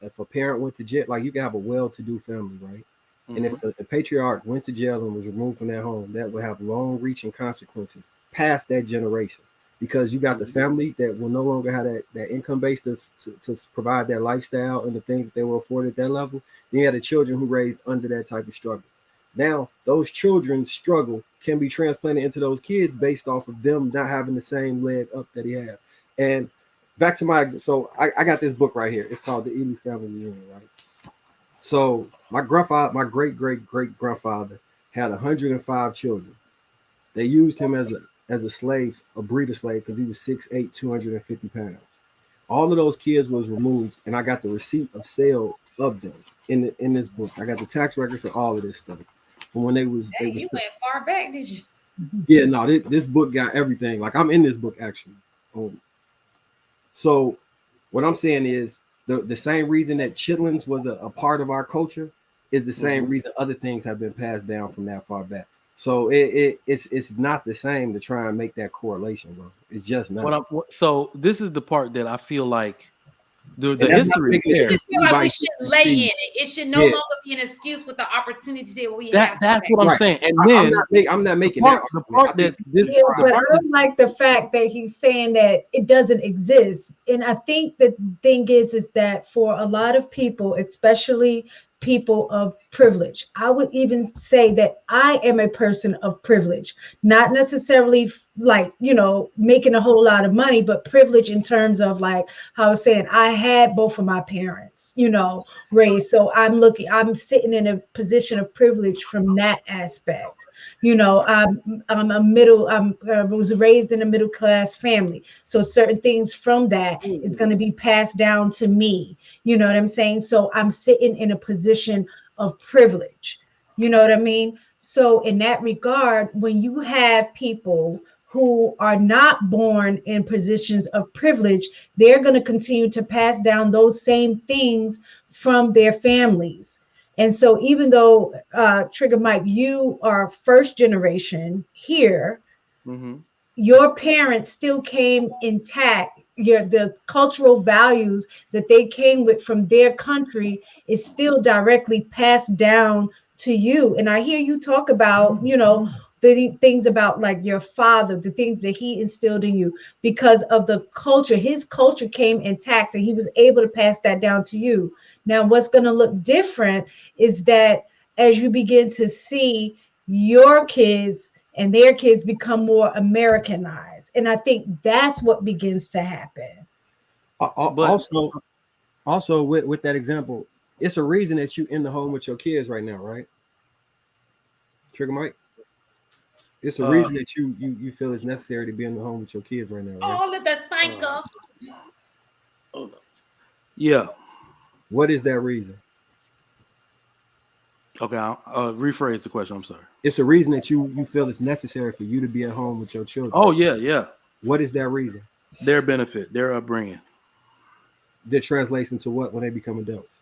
if a parent went to jail, like you can have a well-to-do family, right? And if the patriarch went to jail and was removed from their home, that would have long-reaching consequences past that generation, because you got the family that will no longer have that income base to provide that lifestyle and the things that they were afforded at that level. Then you had the children who raised under that type of struggle. Now, those children's struggle can be transplanted into those kids based off of them not having the same leg up that he had. And back to I got this book right here. It's called The Ely Family Reunion, right? So my great-great-great-grandfather had 105 children. They used him as a slave, a breeder slave, because he was 6'8", 250 pounds. All of those kids was removed, and I got the receipt of sale of them in this book. I got the tax records of all of this stuff from when they was. Dang, you went far back, did you? Yeah, no, this book got everything. Like I'm in this book actually. So what I'm saying is the same reason that chitlins was a part of our culture is the same reason other things have been passed down from that far back. So it's not the same to try and make that correlation, bro. It's just not. So this is the part that I feel like the history. You just feel like we shouldn't lay in it. It should no longer be an excuse with the opportunity to say what we have. That's what I'm saying. And then I'm not making that the part that but I don't like the fact that he's saying that it doesn't exist. And I think the thing is that for a lot of people, especially people of privilege, I would even say that I am a person of privilege, not necessarily like, you know, making a whole lot of money, but privilege in terms of like how I was saying, I had both of my parents, you know, raised. So I'm sitting in a position of privilege from that aspect. You know, I was raised in a middle class family. So certain things from that is going to be passed down to me. You know what I'm saying? So I'm sitting in a position of privilege. You know what I mean? So in that regard, when you have people who are not born in positions of privilege, they're going to continue to pass down those same things from their families. And so, even though Trigger Mike, you are first generation here, Mm-hmm. your parents still came intact. The cultural values that they came with from their country is still directly passed down to you. And I hear you talk about, you know, the things about like your father, the things that he instilled in you because of the culture. His culture came intact and he was able to pass that down to you. Now, what's going to look different is that as you begin to see your kids and their kids become more Americanized. And I think that's what begins to happen. But Also with that example, it's a reason that you in the home with your kids right now, right? Trigger Mike. It's a reason that you feel it's necessary to be in the home with your kids right now, right? All of the thinker. Yeah. What is that reason? Okay, I'll rephrase the question. I'm sorry. It's a reason that you feel it's necessary for you to be at home with your children. Oh yeah. What is that reason? Their benefit, their upbringing. That translates into what when they become adults?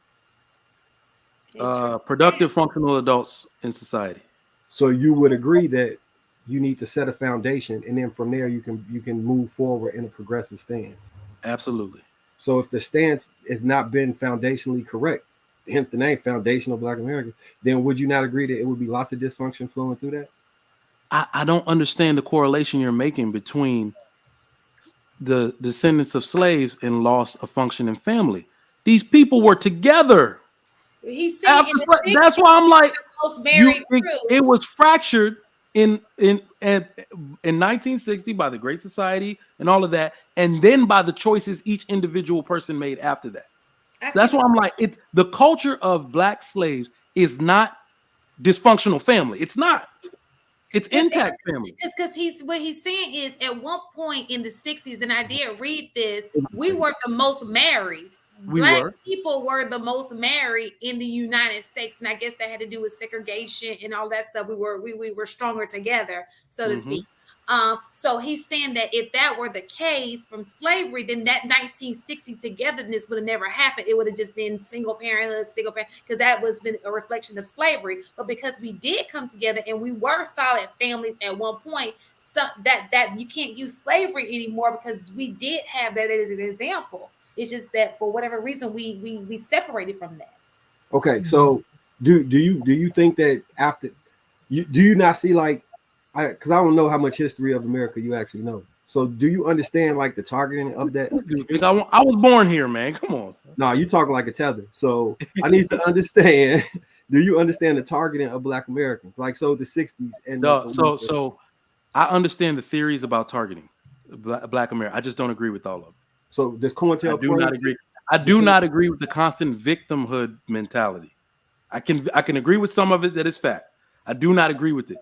Productive, functional adults in society. So you would agree that you need to set a foundation, and then from there you can move forward in a progressive stance. Absolutely. So if the stance has not been foundationally correct, hence the name Foundational Black America, then would you not agree that it would be lots of dysfunction flowing through that? I don't understand the correlation you're making between the descendants of slaves and loss of functioning family. These people were together. He's saying That's why I'm like, most married it was fractured in 1960 by the Great Society and all of that, and then by the choices each individual person made after that. That's why I'm like, the culture of Black slaves is not dysfunctional family. It's not. It's intact family. It's because what he's saying is at one point in the 60s, and I did read this, we were the most married. Black people were the most married in the United States, and I guess that had to do with segregation and all that stuff. We were stronger together, so to speak. So he's saying that if that were the case from slavery, then that 1960 togetherness would have never happened. It would have just been single parenthood, because that was been a reflection of slavery. But because we did come together and we were solid families at one point, so that you can't use slavery anymore because we did have that as an example. It's just that for whatever reason we separated from that. Okay, so do you think that after do you not see like because I don't know how much history of America you actually know. So do you understand like the targeting of that? I was born here, man. Come on. No, you talking like a tether. So I need to understand. Do you understand the targeting of Black Americans? Like so the 60s and so I understand the theories about targeting Black America. I just don't agree with all of them. So does COINTELPRO? I do not agree. I do not agree with the constant victimhood mentality. I can agree with some of it that is fact. I do not agree with it.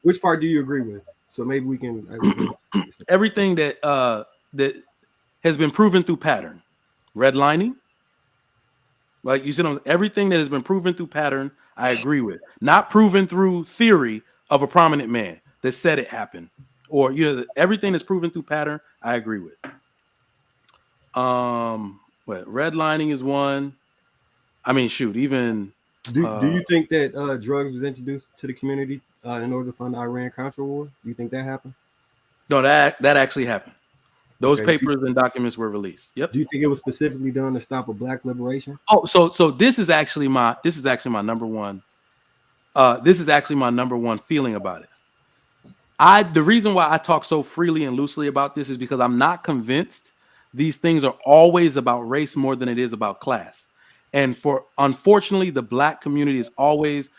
Which part do you agree with? So maybe we can everything that has been proven through pattern, redlining. Like you said, everything that has been proven through pattern, I agree with. Not proven through theory of a prominent man that said it happened, or everything that's proven through pattern, I agree with. Redlining is one. I mean, shoot, even do you think that drugs was introduced to the community in order to fund the Iran-Contra war? Do you think that happened? No, that actually happened. Those papers and documents were released. Yep. Do you think it was specifically done to stop a Black liberation? Oh, so this is actually my number one. This is actually my number one feeling about it. The reason why I talk so freely and loosely about this is because I'm not convinced these things are always about race more than it is about class. And unfortunately, the Black community is always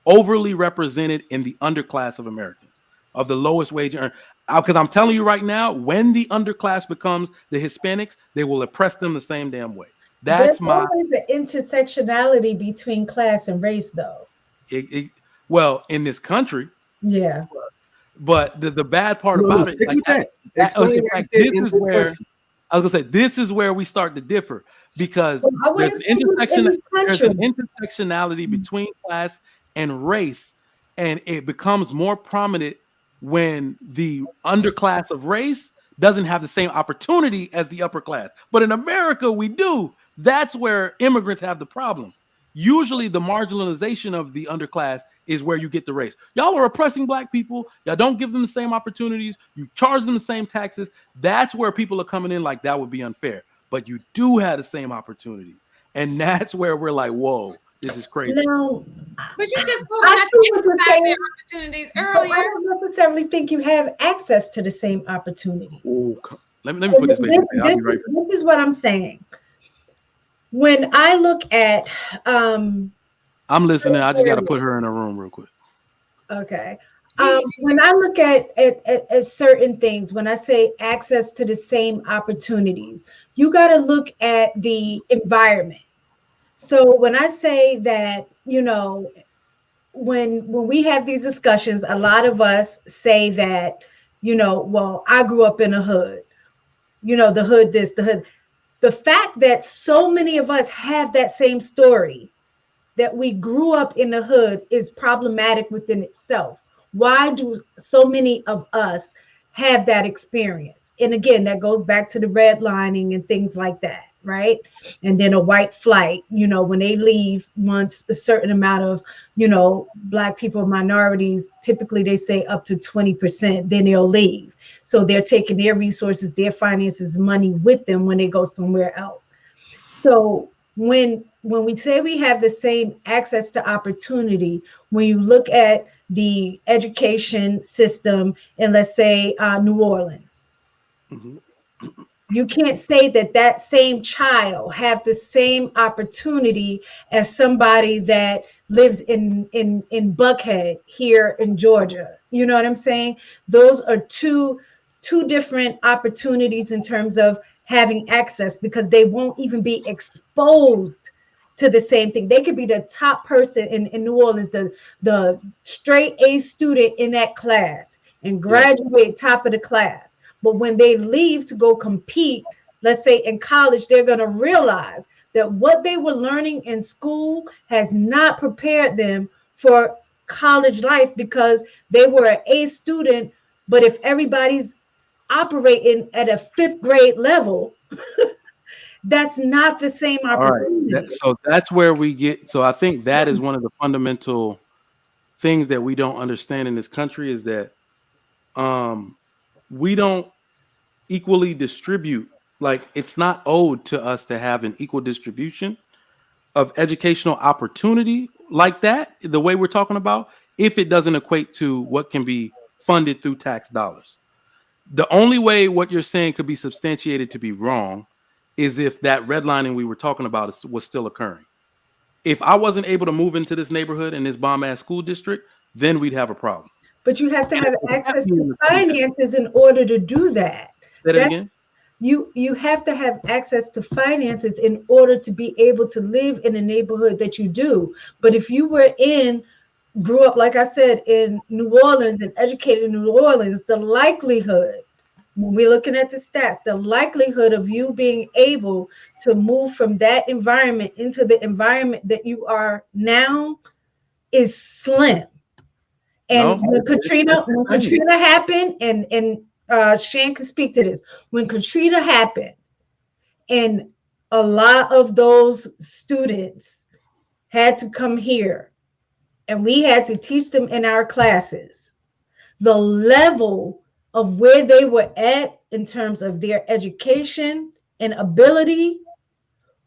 overly represented in the underclass of Americans. of the lowest wage earner. Because I'm telling you right now, when the underclass becomes the Hispanics, they will oppress them the same damn way. There's That's my always an intersectionality between class and race, though. well, in this country. Yeah. But the bad part about it, stick like with that. in Explain fact, this this is where I was gonna say this is where we start to differ because Well, I there's want to an say in the there's an country. intersectionality between class and race, and it becomes more prominent when the underclass of race doesn't have the same opportunity as the upper class. But in America, we do. That's where immigrants have the problem. Usually the marginalization of the underclass is where you get the race. Y'all are oppressing black people. Y'all don't give them the same opportunities. You charge them the same taxes. That's where people are coming in like that would be unfair. But you do have the same opportunity. And that's where we're like, whoa, this is crazy. Now, But you just told them not to exercise their opportunities I earlier. don't necessarily think you have access to the same opportunities. Oh, let me put this baby. I'll be right back. This is what I'm saying. When I look at I'm listening. I just got to put her in a room real quick. okay. When I look at certain things, when I say access to the same opportunities, you got to look at the environment. So when I say that, you know, when we have these discussions, a lot of us say that, you know, well, I grew up in a hood, you know, the hood, this, the hood. The fact that so many of us have that same story, that we grew up in the hood, is problematic within itself. Why do so many of us have that experience? And again, that goes back to the redlining and things like that, right? And then a white flight, you know, when they leave, once a certain amount of, you know, black people, minorities, typically they say up to 20%, then they'll leave. So they're taking their resources, their finances, money with them when they go somewhere else. So when we say we have the same access to opportunity, when you look at the education system in, let's say, New Orleans, you can't say that that same child have the same opportunity as somebody that lives in Buckhead here in Georgia. You know what I'm saying? Those are two different opportunities in terms of having access, because they won't even be exposed to the same thing. They could be the top person in New Orleans, the straight A student in that class, and graduate top of the class. But when they leave to go compete, let's say in college, they're going to realize that what they were learning in school has not prepared them for college life, because they were an A student. But if everybody's operating at a fifth grade level, that's not the same opportunity. All right. So that's where we get. So I think that is one of the fundamental things that we don't understand in this country, is that we don't equally distribute. Like, it's not owed to us to have an equal distribution of educational opportunity like that, the way we're talking about, if it doesn't equate to what can be funded through tax dollars. The only way what you're saying could be substantiated to be wrong is if that redlining we were talking about was still occurring. If I wasn't able to move into this neighborhood in this bomb ass school district, then we'd have a problem. But you have to have access to finances in order to do that. Say that again. You have to have access to finances in order to be able to live in a neighborhood that you do. But if you grew up, like I said, in New Orleans and educated in New Orleans, the likelihood, when we're looking at the stats, the likelihood of you being able to move from that environment into the environment that you are now is slim. And when Katrina happened, and Shan can speak to this, when Katrina happened, and a lot of those students had to come here, and we had to teach them in our classes, the level of where they were at in terms of their education and ability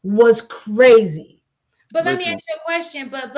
was crazy. But let me ask you a question. But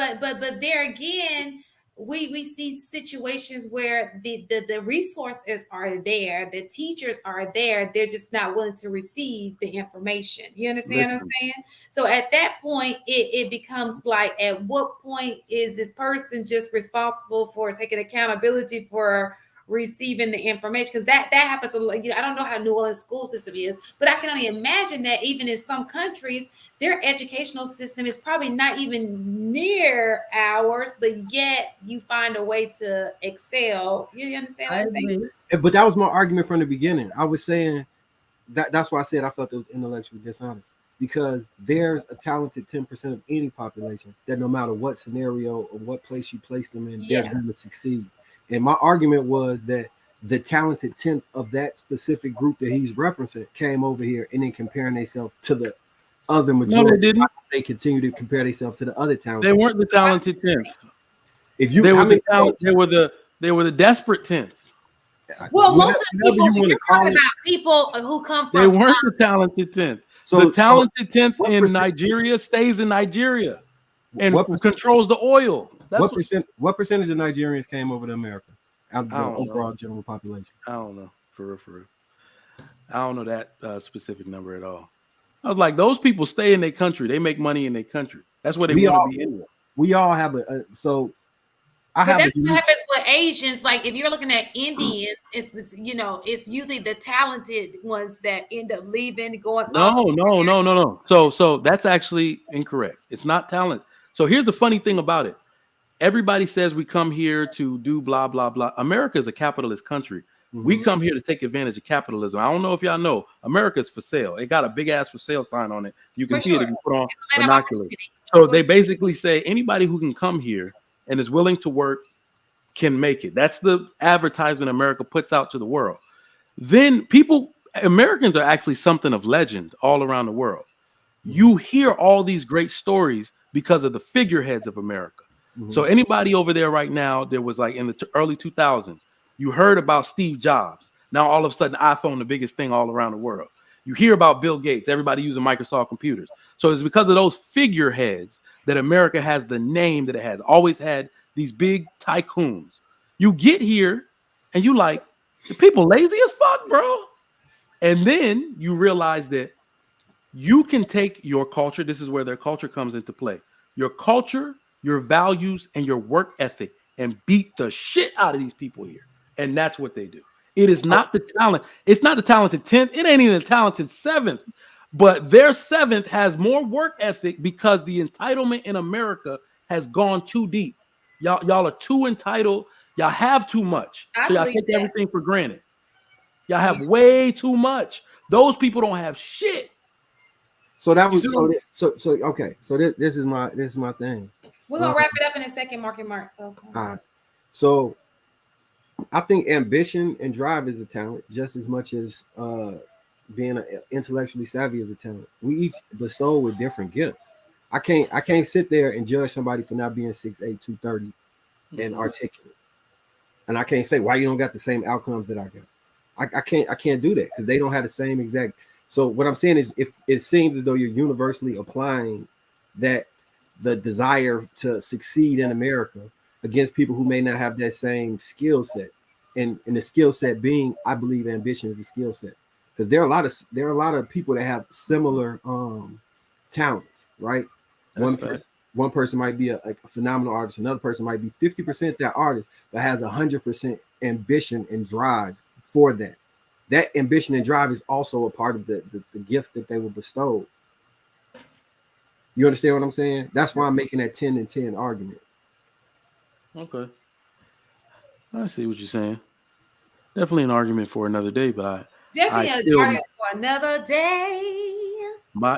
there again, we see situations where the resources are there, the teachers are there, they're just not willing to receive the information. You understand what I'm saying? So at that point, it becomes like, at what point is this person just responsible for taking accountability for receiving the information, because that happens a lot. I don't know how New Orleans school system is, but I can only imagine that even in some countries, their educational system is probably not even near ours, but yet you find a way to excel. You understand what I'm saying? But that was my argument from the beginning. I was saying that's why I said I felt it was intellectually dishonest, because there's a talented 10% of any population that no matter what scenario or what place you place them in, they're going to succeed. And my argument was that the talented 10th of that specific group that he's referencing came over here and then comparing themselves to the other majority. No, they didn't. They continue to compare themselves to the other talented. They weren't the talented 10th. If you, they were the talent, they were the desperate 10th. Well, most of the people you're talking about people who come from, they weren't the talented 10th. So the talented 10th in Nigeria stays in Nigeria and controls the oil. What percentage of Nigerians came over to America out of the overall general population? I don't know. For real. I don't know that specific number at all. I was like, those people stay in their country. They make money in their country. That's where they want to be anyway. We all have that's what happens with Asians. Like if you're looking at Indians, it's usually the talented ones that end up leaving, going. No. So that's actually incorrect. It's not talent. So here's the funny thing about it. Everybody says we come here to do blah, blah, blah. America is a capitalist country. Mm-hmm. We come here to take advantage of capitalism. I don't know if y'all know, America's for sale. It got a big ass for sale sign on it. You can see it if you put on binoculars. So they basically say anybody who can come here and is willing to work can make it. That's the advertisement America puts out to the world. Then Americans are actually something of legend all around the world. You hear all these great stories because of the figureheads of America. Mm-hmm. So anybody over there right now, there was like in the early 2000s, you heard about Steve Jobs. Now all of a sudden, iPhone, the biggest thing all around the world. You hear about Bill Gates, everybody using Microsoft computers. So it's because of those figureheads that America has the name that it has. Always had these big tycoons. You get here and you like, the people lazy as fuck, bro. And then you realize that you can take your culture. This is where their culture comes into play. Your culture, your values, and your work ethic, and beat the shit out of these people here. And that's what they do. It is not the talent. It's not the talented 10th. It ain't even the talented 7th. But their 7th has more work ethic because the entitlement in America has gone too deep. Y'all are too entitled. Y'all have too much. So y'all take everything for granted. Y'all have way too much. Those people don't have shit. So that was okay. So this is my thing. We're gonna wrap it up in a second, Mark. So all right. So I think ambition and drive is a talent just as much as being intellectually savvy is a talent. We each bestow with different gifts. I can't sit there and judge somebody for not being 6'8", 230 and articulate. And I can't say why you don't got the same outcomes that I got. I can't do that because they don't have the same exact. So what I'm saying is, if it seems as though you're universally applying that the desire to succeed in America against people who may not have that same skill set, and the skill set being, I believe, ambition is a skill set, because there are a lot of people that have similar talents, right? One person might be a phenomenal artist, another person might be 50% that artist, but has 100% ambition and drive for that. That ambition and drive is also a part of the gift that they were bestowed. You understand what I'm saying? That's why I'm making that 10 and 10 argument. Okay. I see what you're saying. Definitely an argument for another day, but an argument for another day.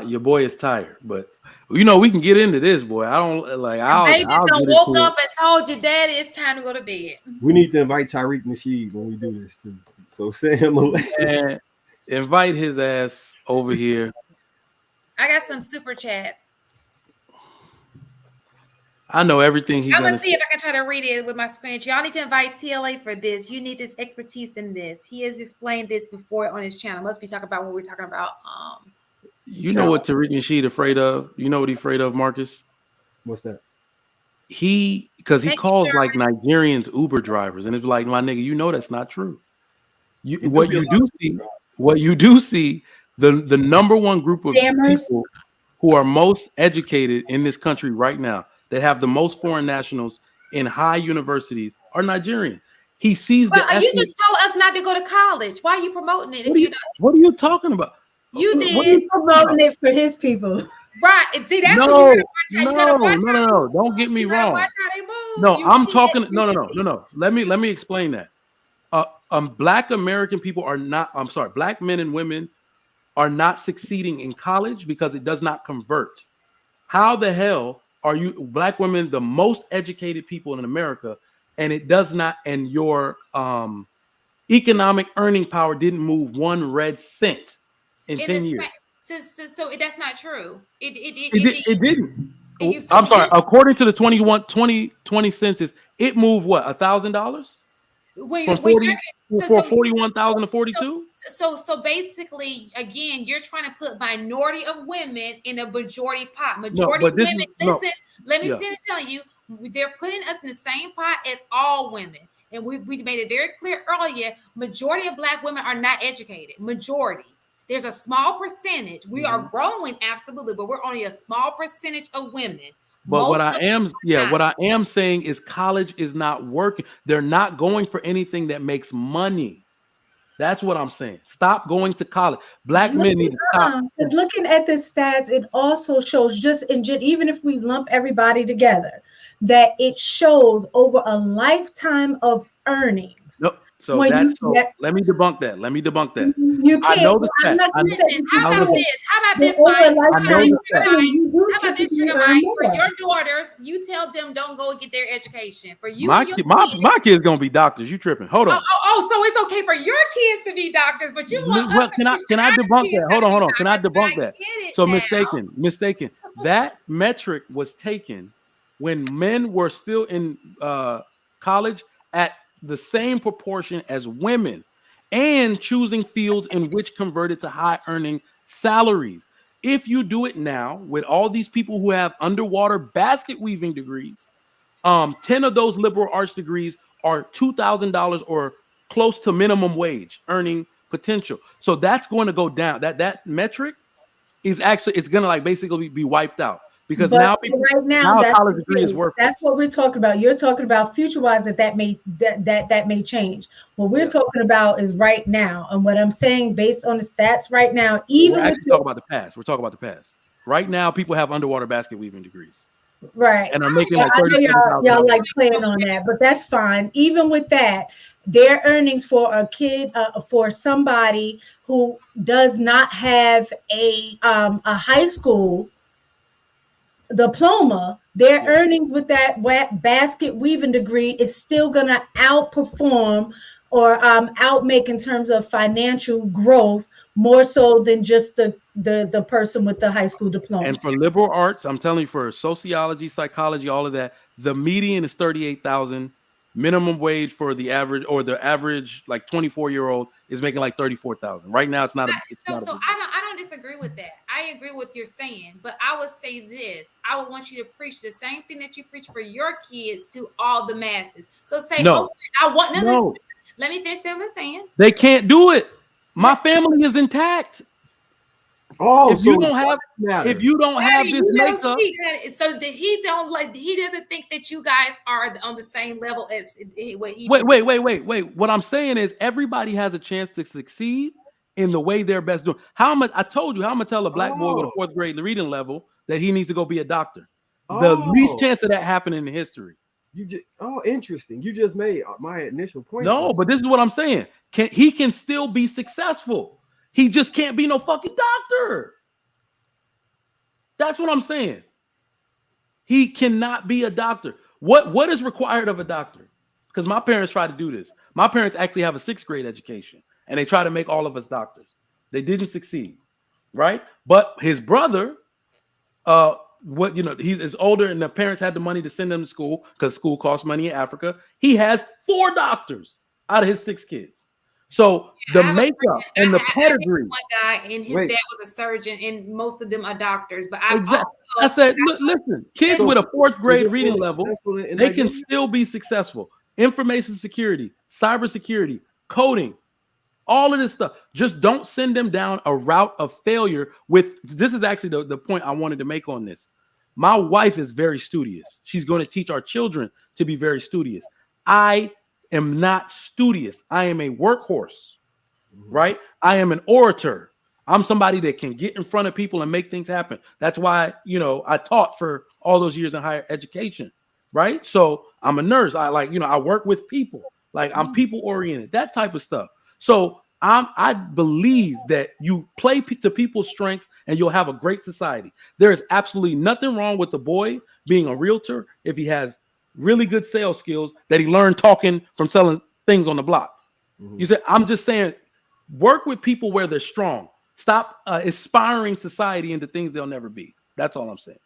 Your boy is tired, but we can get into this, boy. I don't like. Baby woke up and told you, Daddy, it's time to go to bed. We need to invite Tariq Nasheed when we do this too. So send him and invite his ass over here. I got some super chats. I know everything I'm gonna see if I can try to read it with my screen. Y'all need to invite TLA for this. You need this expertise in this. He has explained this before on his channel. Must be talking about what we're talking about. You know what Tariq Nasheed afraid of? You know what he's afraid of, Marcus? What's that? Because he calls like Nigerians Uber drivers, and it's like, my nigga, that's not true. What you do see, the number one group of people who are most educated in this country right now, that have the most foreign nationals in high universities, are Nigerian. He sees the. Well, you just told us not to go to college. Why are you promoting it if you don't? What are you talking about? You What are did. you Promoting it for his people. Right. See, that's what you No, gotta watch. You gotta watch how they move. Don't get me You gotta wrong. watch how they move. No, You I'm did. talking. You No. Let me explain that. Black American people are not. I'm sorry. Black men and women are not succeeding in college because it does not convert. How the hell are you, black women, the most educated people in America, and it does not? And your economic earning power didn't move one red cent in 10 years. So that's not true. It didn't. So I'm sorry. According to the 2020 census, it moved what, $1,000 from 41,000 to 42. So basically, again, you're trying to put minority of women in a majority pot. Majority of women. Listen, let me finish telling you. They're putting us in the same pot as all women. And we made it very clear earlier, majority of black women are not educated. Majority. There's a small percentage. We are growing, absolutely, but we're only a small percentage of women. But what I am saying is college is not working. They're not going for anything that makes money. That's what I'm saying. Stop going to college. Black men need to stop. Because looking at the stats, it also shows even if we lump everybody together, that it shows over a lifetime of earnings. Nope. So let me debunk that. You can't. I know the stats. How about this, Mike? How about this, Trigger Mike? For your daughters, you tell them don't go and get their education. For you, my kids gonna be doctors. You tripping? Hold on. So it's okay for your kids to be doctors, but you want well, can I debunk that? Hold on. Can I debunk that? So mistaken. That metric was taken when men were still in college at the same proportion as women, and choosing fields in which converted to high earning salaries. If you do it now with all these people who have underwater basket weaving degrees, 10 of those liberal arts degrees are $2,000 or close to minimum wage earning potential. So that's going to go down. That metric is actually, it's going to basically be wiped out. Because now a college degree is worth. That's what we're talking about. You're talking about future-wise that may change. What we're talking about is right now, and what I'm saying based on the stats right now. Even we're actually talking about the past. We're talking about the past. Right now, people have underwater basket weaving degrees. Right, and I'm making I know y'all like playing on that, but that's fine. Even with that, their earnings for a kid, for somebody who does not have a high school diploma, their earnings with that basket weaving degree is still going to outperform or outmake in terms of financial growth more so than just the person with the high school diploma. And for liberal arts, I'm telling you, for sociology, psychology, all of that, the median is 38,000. Minimum wage for the average, or the average 24-year-old is making 34,000. Right now, it's not a. I don't disagree with that. I agree with what you're saying, but I would say this: I would want you to preach the same thing that you preach for your kids to all the masses. So say, no, okay, I want no. Let me finish what I'm saying. They can't do it. My family is intact. Oh, if you don't have this makeup, so that he doesn't think that you guys are on the same level as what he. Wait. What I'm saying is everybody has a chance to succeed in the way they're best doing. I told you how I'm gonna tell a black boy with a 4th grade reading level that he needs to go be a doctor. The least chance of that happening in history. Interesting. You just made my initial point. No, but this is what I'm saying. He can still be successful. He just can't be no fucking doctor. That's what I'm saying. He cannot be a doctor. What is required of a doctor? Because my parents tried to do this. My parents actually have a 6th grade education, and they try to make all of us doctors. They didn't succeed, right? But his brother, he's older, and the parents had the money to send him to school because school costs money in Africa. He has 4 doctors out of his 6 kids. So the makeup and the pedigree. One guy and his dad was a surgeon, and most of them are doctors. But I said, listen, kids with a 4th grade reading level, they can still be successful. Information security, cybersecurity, coding, all of this stuff. Just don't send them down a route of failure. This is actually the point I wanted to make on this. My wife is very studious. She's going to teach our children to be very studious. I am not studious. I am a workhorse, right? I am an orator. I'm somebody that can get in front of people and make things happen. That's why, I taught for all those years in higher education, right? So I'm a nurse. I work with people. Like I'm people oriented, that type of stuff. So I believe that you play to people's strengths and you'll have a great society. There is absolutely nothing wrong with the boy being a realtor if he has really good sales skills that he learned talking from selling things on the block. You said, I'm just saying, work with people where they're strong. Stop aspiring society into things they'll never be. That's all I'm saying.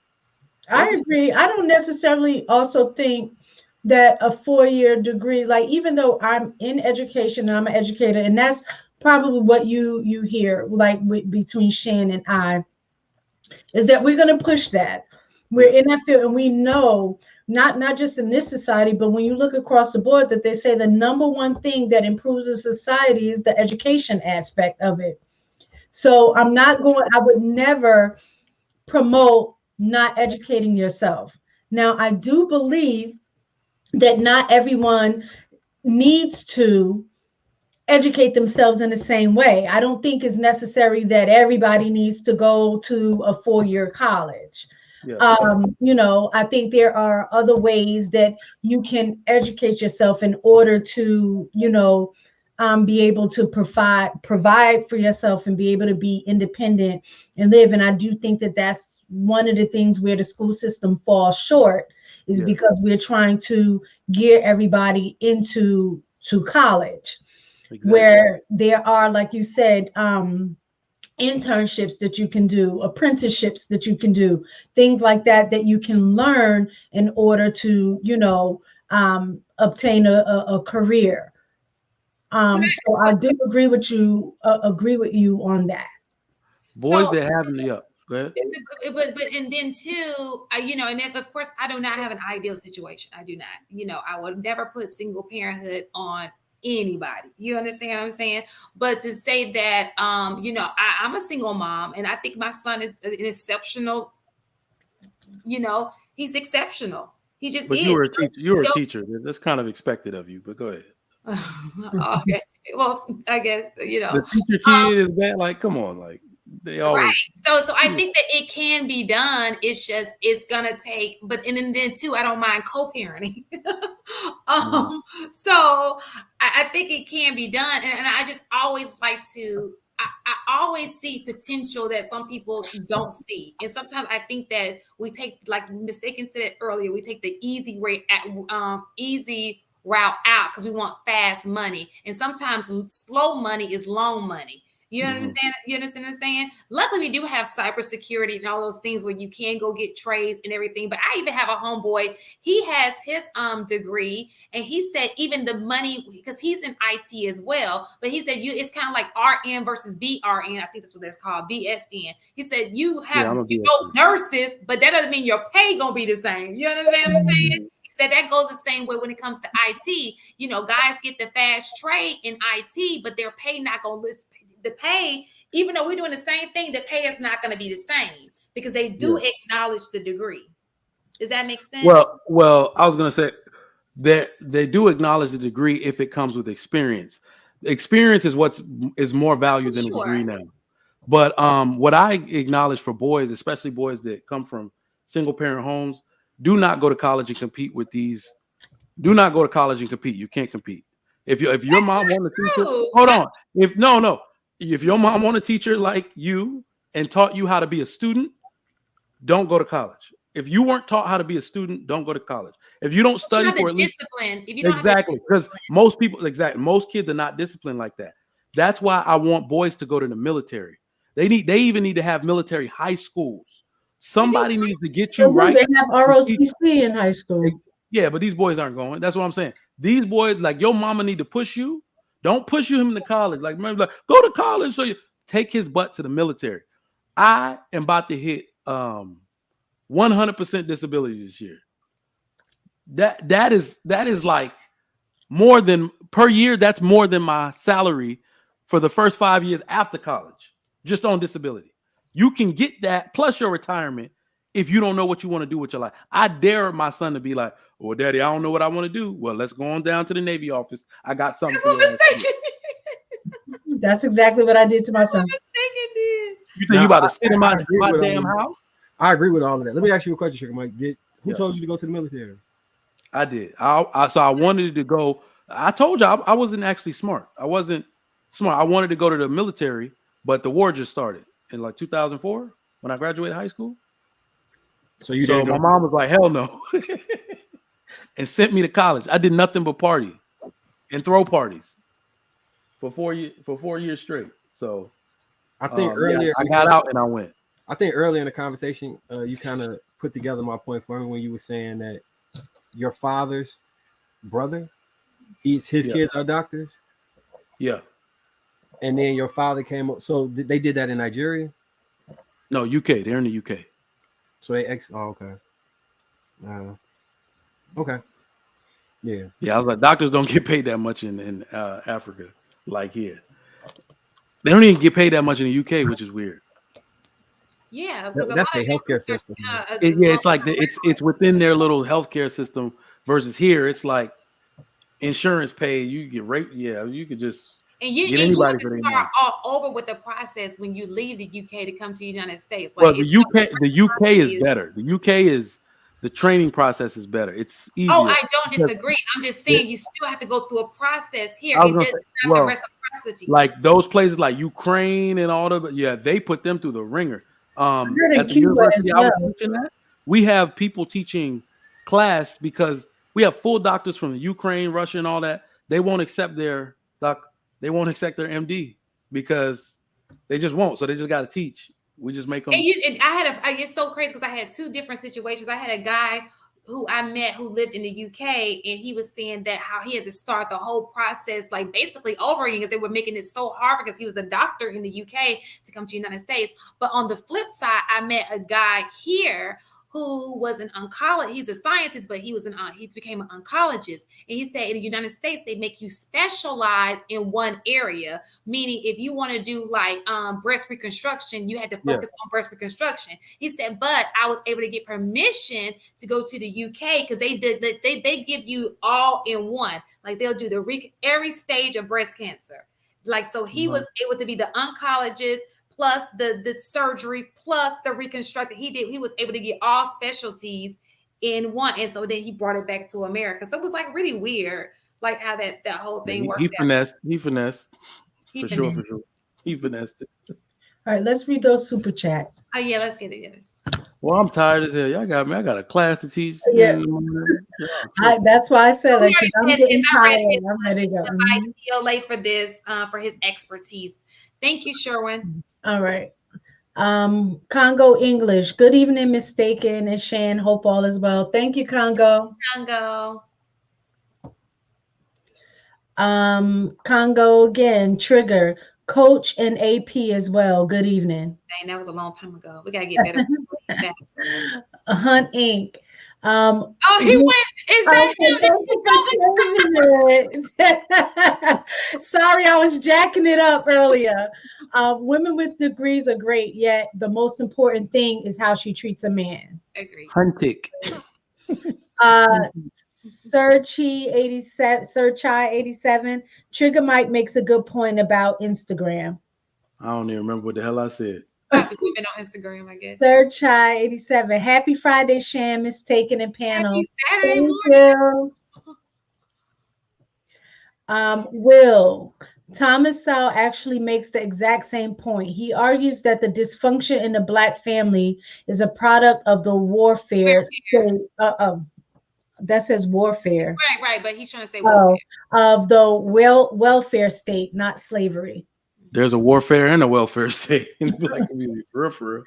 I agree. I don't necessarily also think that a 4-year degree, like even though I'm in education, I'm an educator, and that's probably what you hear, like between Shan and I, is that we're going to push that. We're in that field, and we know not just in this society, but when you look across the board, that they say the number one thing that improves a society is the education aspect of it. So I would never promote not educating yourself. Now, I do believe that not everyone needs to educate themselves in the same way. I don't think it's necessary that everybody needs to go to a 4-year college. I think there are other ways that you can educate yourself in order to, be able to provide for yourself and be able to be independent and live. And I do think that that's one of the things where the school system falls short is because we're trying to gear everybody into college. Exactly. Where there are, like you said, internships that you can do, apprenticeships that you can do, things like that you can learn in order to, obtain a career. So I do agree with you on that. Boys that have go ahead. But and then too, and then of course I do not have an ideal situation. I do not. I would never put single parenthood on anybody. You understand what I'm saying? But to say that, I'm a single mom, and I think my son is an exceptional. He's exceptional. He just but is. You were a teacher. You were a teacher. That's kind of expected of you. But go ahead. Okay. Well, I guess the teacher kid is bad. Like, come on, like they always. Right. So I think that it can be done. It's gonna take. But and then too, I don't mind co-parenting. So I think it can be done, and I just always like to. I always see potential that some people don't see, and sometimes I think that we take, like Mistaken said it earlier, we take the easy route out because we want fast money, and sometimes slow money is long money. You understand? You understand what I'm saying? Luckily, we do have cybersecurity and all those things where you can go get trades and everything. But I even have a homeboy. He has his degree, and he said even the money, because he's in IT as well. But he said it's kind of like RN versus BRN. I think that's what that's called, BSN. He said you have both nurses, but that doesn't mean your pay gonna be the same. You understand what I'm saying? Said that goes the same way when it comes to IT. Guys get the fast trade in IT, but their pay not gonna list. The pay, even though we're doing the same thing, the pay is not going to be the same because they do acknowledge the degree. Does that make sense? Well, I was going to say that they do acknowledge the degree if it comes with experience. Experience is what is more value than a degree now. But what I acknowledge for boys, especially boys that come from single parent homes, do not go to college and compete with these. Do not go to college and compete. You can't compete. If your mom want to teach you, hold on. If your mom want a teacher like you and taught you how to be a student, don't go to college. If you weren't taught how to be a student, don't go to college. If you don't study for at least exactly, because most kids are not disciplined like that. That's why I want boys to go to the military. They even need to have military high schools. Somebody needs to get you right. They have ROTC in high school. Yeah, but these boys aren't going. That's what I'm saying. These boys, like your mama, need to push you. Don't push him into college. Like, remember, go to college. So you take his butt to the military. I am about to hit 100% disability this year. That is like more than per year. That's more than my salary for the first 5 years after college, just on disability. You can get that plus your retirement if you don't know what you want to do with your life. I dare my son to be like, "Well, Daddy, I don't know what I want to do." Well, let's go on down to the Navy office. I got something That's for what you. mistaken. That's exactly what I did to my That's what son. mistaken did. You think you about to sit in my agree with damn all house? I agree with all of that. Let me ask you a question, Sugar Mike. Who Yeah. told you to go to the military? I did. So I wanted to go. I told you I wasn't actually smart. I wasn't smart. I wanted to go to the military, but the war just started in like 2004 when I graduated high school. So you didn't my go. mom was like, "Hell no," and sent me to college. I did nothing but party and throw parties for 4 years straight. So I think earlier I got out and I went. I think earlier in the conversation, you kind of put together my point for me when you were saying that your father's brother, his kids are doctors. Yeah. And then your father came up. So they did that in Nigeria? No, UK. They're in the UK. So they okay. Okay. Yeah. Yeah, I was like, doctors don't get paid that much in Africa like here. They don't even get paid that much in the UK, which is weird. Yeah, because That's the healthcare system. It's like it's within their little healthcare system versus here. It's like insurance paid. You get raped. Yeah, you could just get anybody for their money. All over with the process when you leave the UK to come to the United States. Well, the UK is better. The UK is the training process is better. It's easier. Oh, I don't disagree. I'm just saying you still have to go through a process here. It doesn't have the reciprocity. Like those places like Ukraine and all the they put them through the ringer. At the university I was teaching at, we have people teaching class because we have full doctors from the Ukraine, Russia, and all that. They won't accept their MD because they just won't. So they just got to teach. We just make them. I get so crazy because I had two different situations. I had a guy who I met who lived in the UK, and he was saying that how he had to start the whole process like basically over again because they were making it so hard because he was a doctor in the UK to come to the United States. But on the flip side, I met a guy here who was an oncologist. He's a scientist, but he became an oncologist. And he said in the United States, they make you specialize in one area, meaning if you want to do like breast reconstruction, you had to focus on breast reconstruction. He said, but I was able to get permission to go to the UK because they give you all in one. Like they'll do every stage of breast cancer. Like, so he was able to be the oncologist plus the surgery, plus the reconstructive. He was able to get all specialties in one. And so then he brought it back to America. So it was like really weird, like how that whole thing worked. He finessed. For sure. He finessed it. All right, let's read those super chats. Oh yeah, let's get it. Well, I'm tired as hell. Y'all got me. I got a class to teach. Yeah. That's why I said like I'm getting tired. I'm ready to go. TLA for this, for his expertise. Thank you, Sherwin. All right. Congo English. Good evening, Mistaken and Shan. Hope all is well. Thank you, Congo. Congo again. Trigger. Coach and AP as well. Good evening. Dang, that was a long time ago. We gotta get better. Hunt Inc. He went. Is that him? Sorry, I was jacking it up earlier. Women with degrees are great, yet the most important thing is how she treats a man. Agree. Huntic. Searchy 87. Trigger Mike makes a good point about Instagram. I don't even remember what the hell I said. Women on Instagram, I guess. Search High 87. Happy Friday, Shan, Mistaken and Panel. Happy Saturday morning. Will. Thomas Sowell actually makes the exact same point. He argues that the dysfunction in the Black family is a product of the warfare. That says warfare. Right. But he's trying to say warfare. Of the welfare state, not slavery. There's a warfare and a welfare state in the Black community. For real.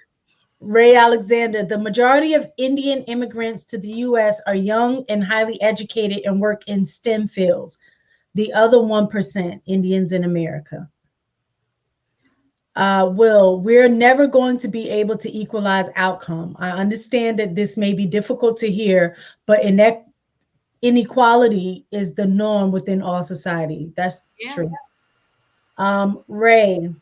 Ray Alexander, the majority of Indian immigrants to the U.S. are young and highly educated and work in STEM fields. The other 1%, Indians in America. Will, we're never going to be able to equalize outcome. I understand that this may be difficult to hear, but inequality is the norm within all society. That's true. Ray,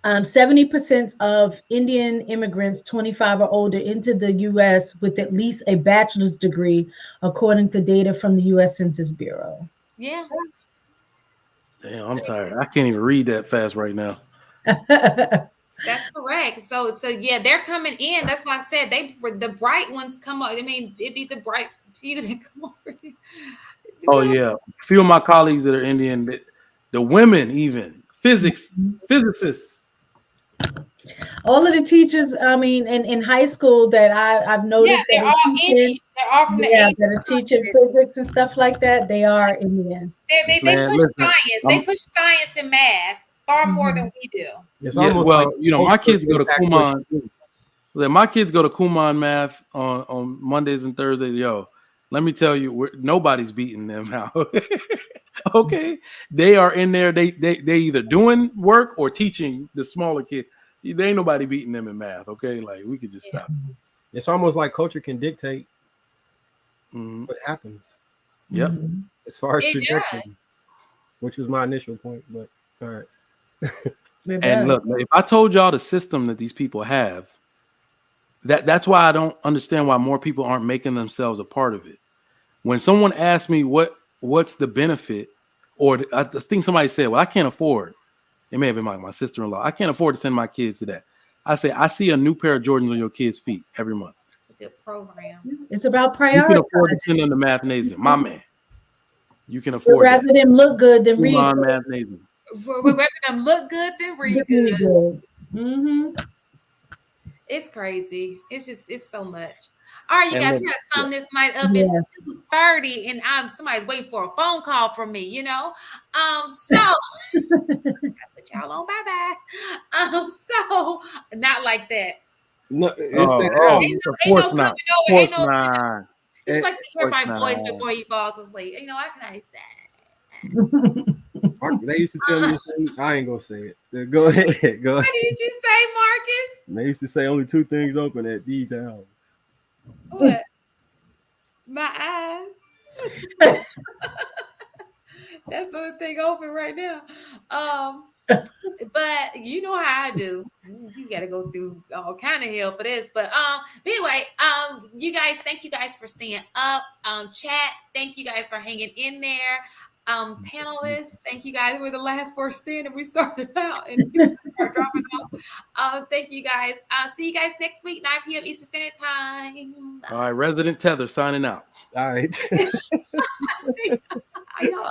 70% of Indian immigrants 25 or older into the U.S. with at least a bachelor's degree, according to data from the U.S. Census Bureau. Yeah. Damn, I'm tired. I can't even read that fast right now. That's correct. So yeah, they're coming in. That's why I said they were the bright ones come up. I mean, it'd be the bright few that come over. Oh yeah, a few of my colleagues that are Indian, the women even physicists. All of the teachers, I mean, in high school that I've noticed Yeah, they're that all are teaching, Indian. They're all from the yeah, age. that are teaching physics and stuff like that, they are Indian. They Man, push listen, science. They push science and math far more than we do. It's Yeah, almost well, like you know, my kids go to impacts what Kumon. you do. My kids go to Kumon Math on Mondays and Thursdays. Yo, let me tell you, nobody's beating them out. Okay, they are in there. They either doing work or teaching the smaller kids. There ain't nobody beating them in math. Okay, like we could just stop. It's almost like culture can dictate Mhm. what happens. Yep. Mhm. As far as It trajectory, does. which was my initial point, but all right. It And does. look, if I told y'all the system that these people have, that's why I don't understand why more people aren't making themselves a part of it. When someone asks me what's the benefit, or I think somebody said, "Well, I can't afford." It may have been my sister-in-law. I can't afford to send my kids to that. I say, I see a new pair of Jordans on your kids' feet every month. It's a good program. It's about You can afford to prioritizing. send them to Mathnasium, my man. You can You'd afford that. rather them look good than read Kumon good. Mathnasium. Rather them look good than read Read good. good. Mm-hmm. It's crazy. It's so much. All right, you And guys, look, we gotta sum this night up. Yes. It's 2:30, and somebody's waiting for a phone call from me. You know, so put y'all on. Bye bye. So not like that. No, it's that oh, album. Ain't no coming over. Ain't no. not. It's like to hear my course voice not. before you fall asleep. You know, I can say. They used to tell me to say, I ain't gonna say it. Go ahead. Go What ahead. did you say, Marcus? They used to say only two things open at these hours. What? My eyes. That's the only thing open right now. But you know how I do. You got to go through all kind of hell for this. But anyway, you guys, thank you guys for staying up. Chat, thank you guys for hanging in there. Panelists, thank you guys. We're the last four standing. We started out and are dropping off. Thank you guys. See you guys next week, 9 p.m. Eastern Standard Time. All right, Resident Tether signing out. All right. See y'all.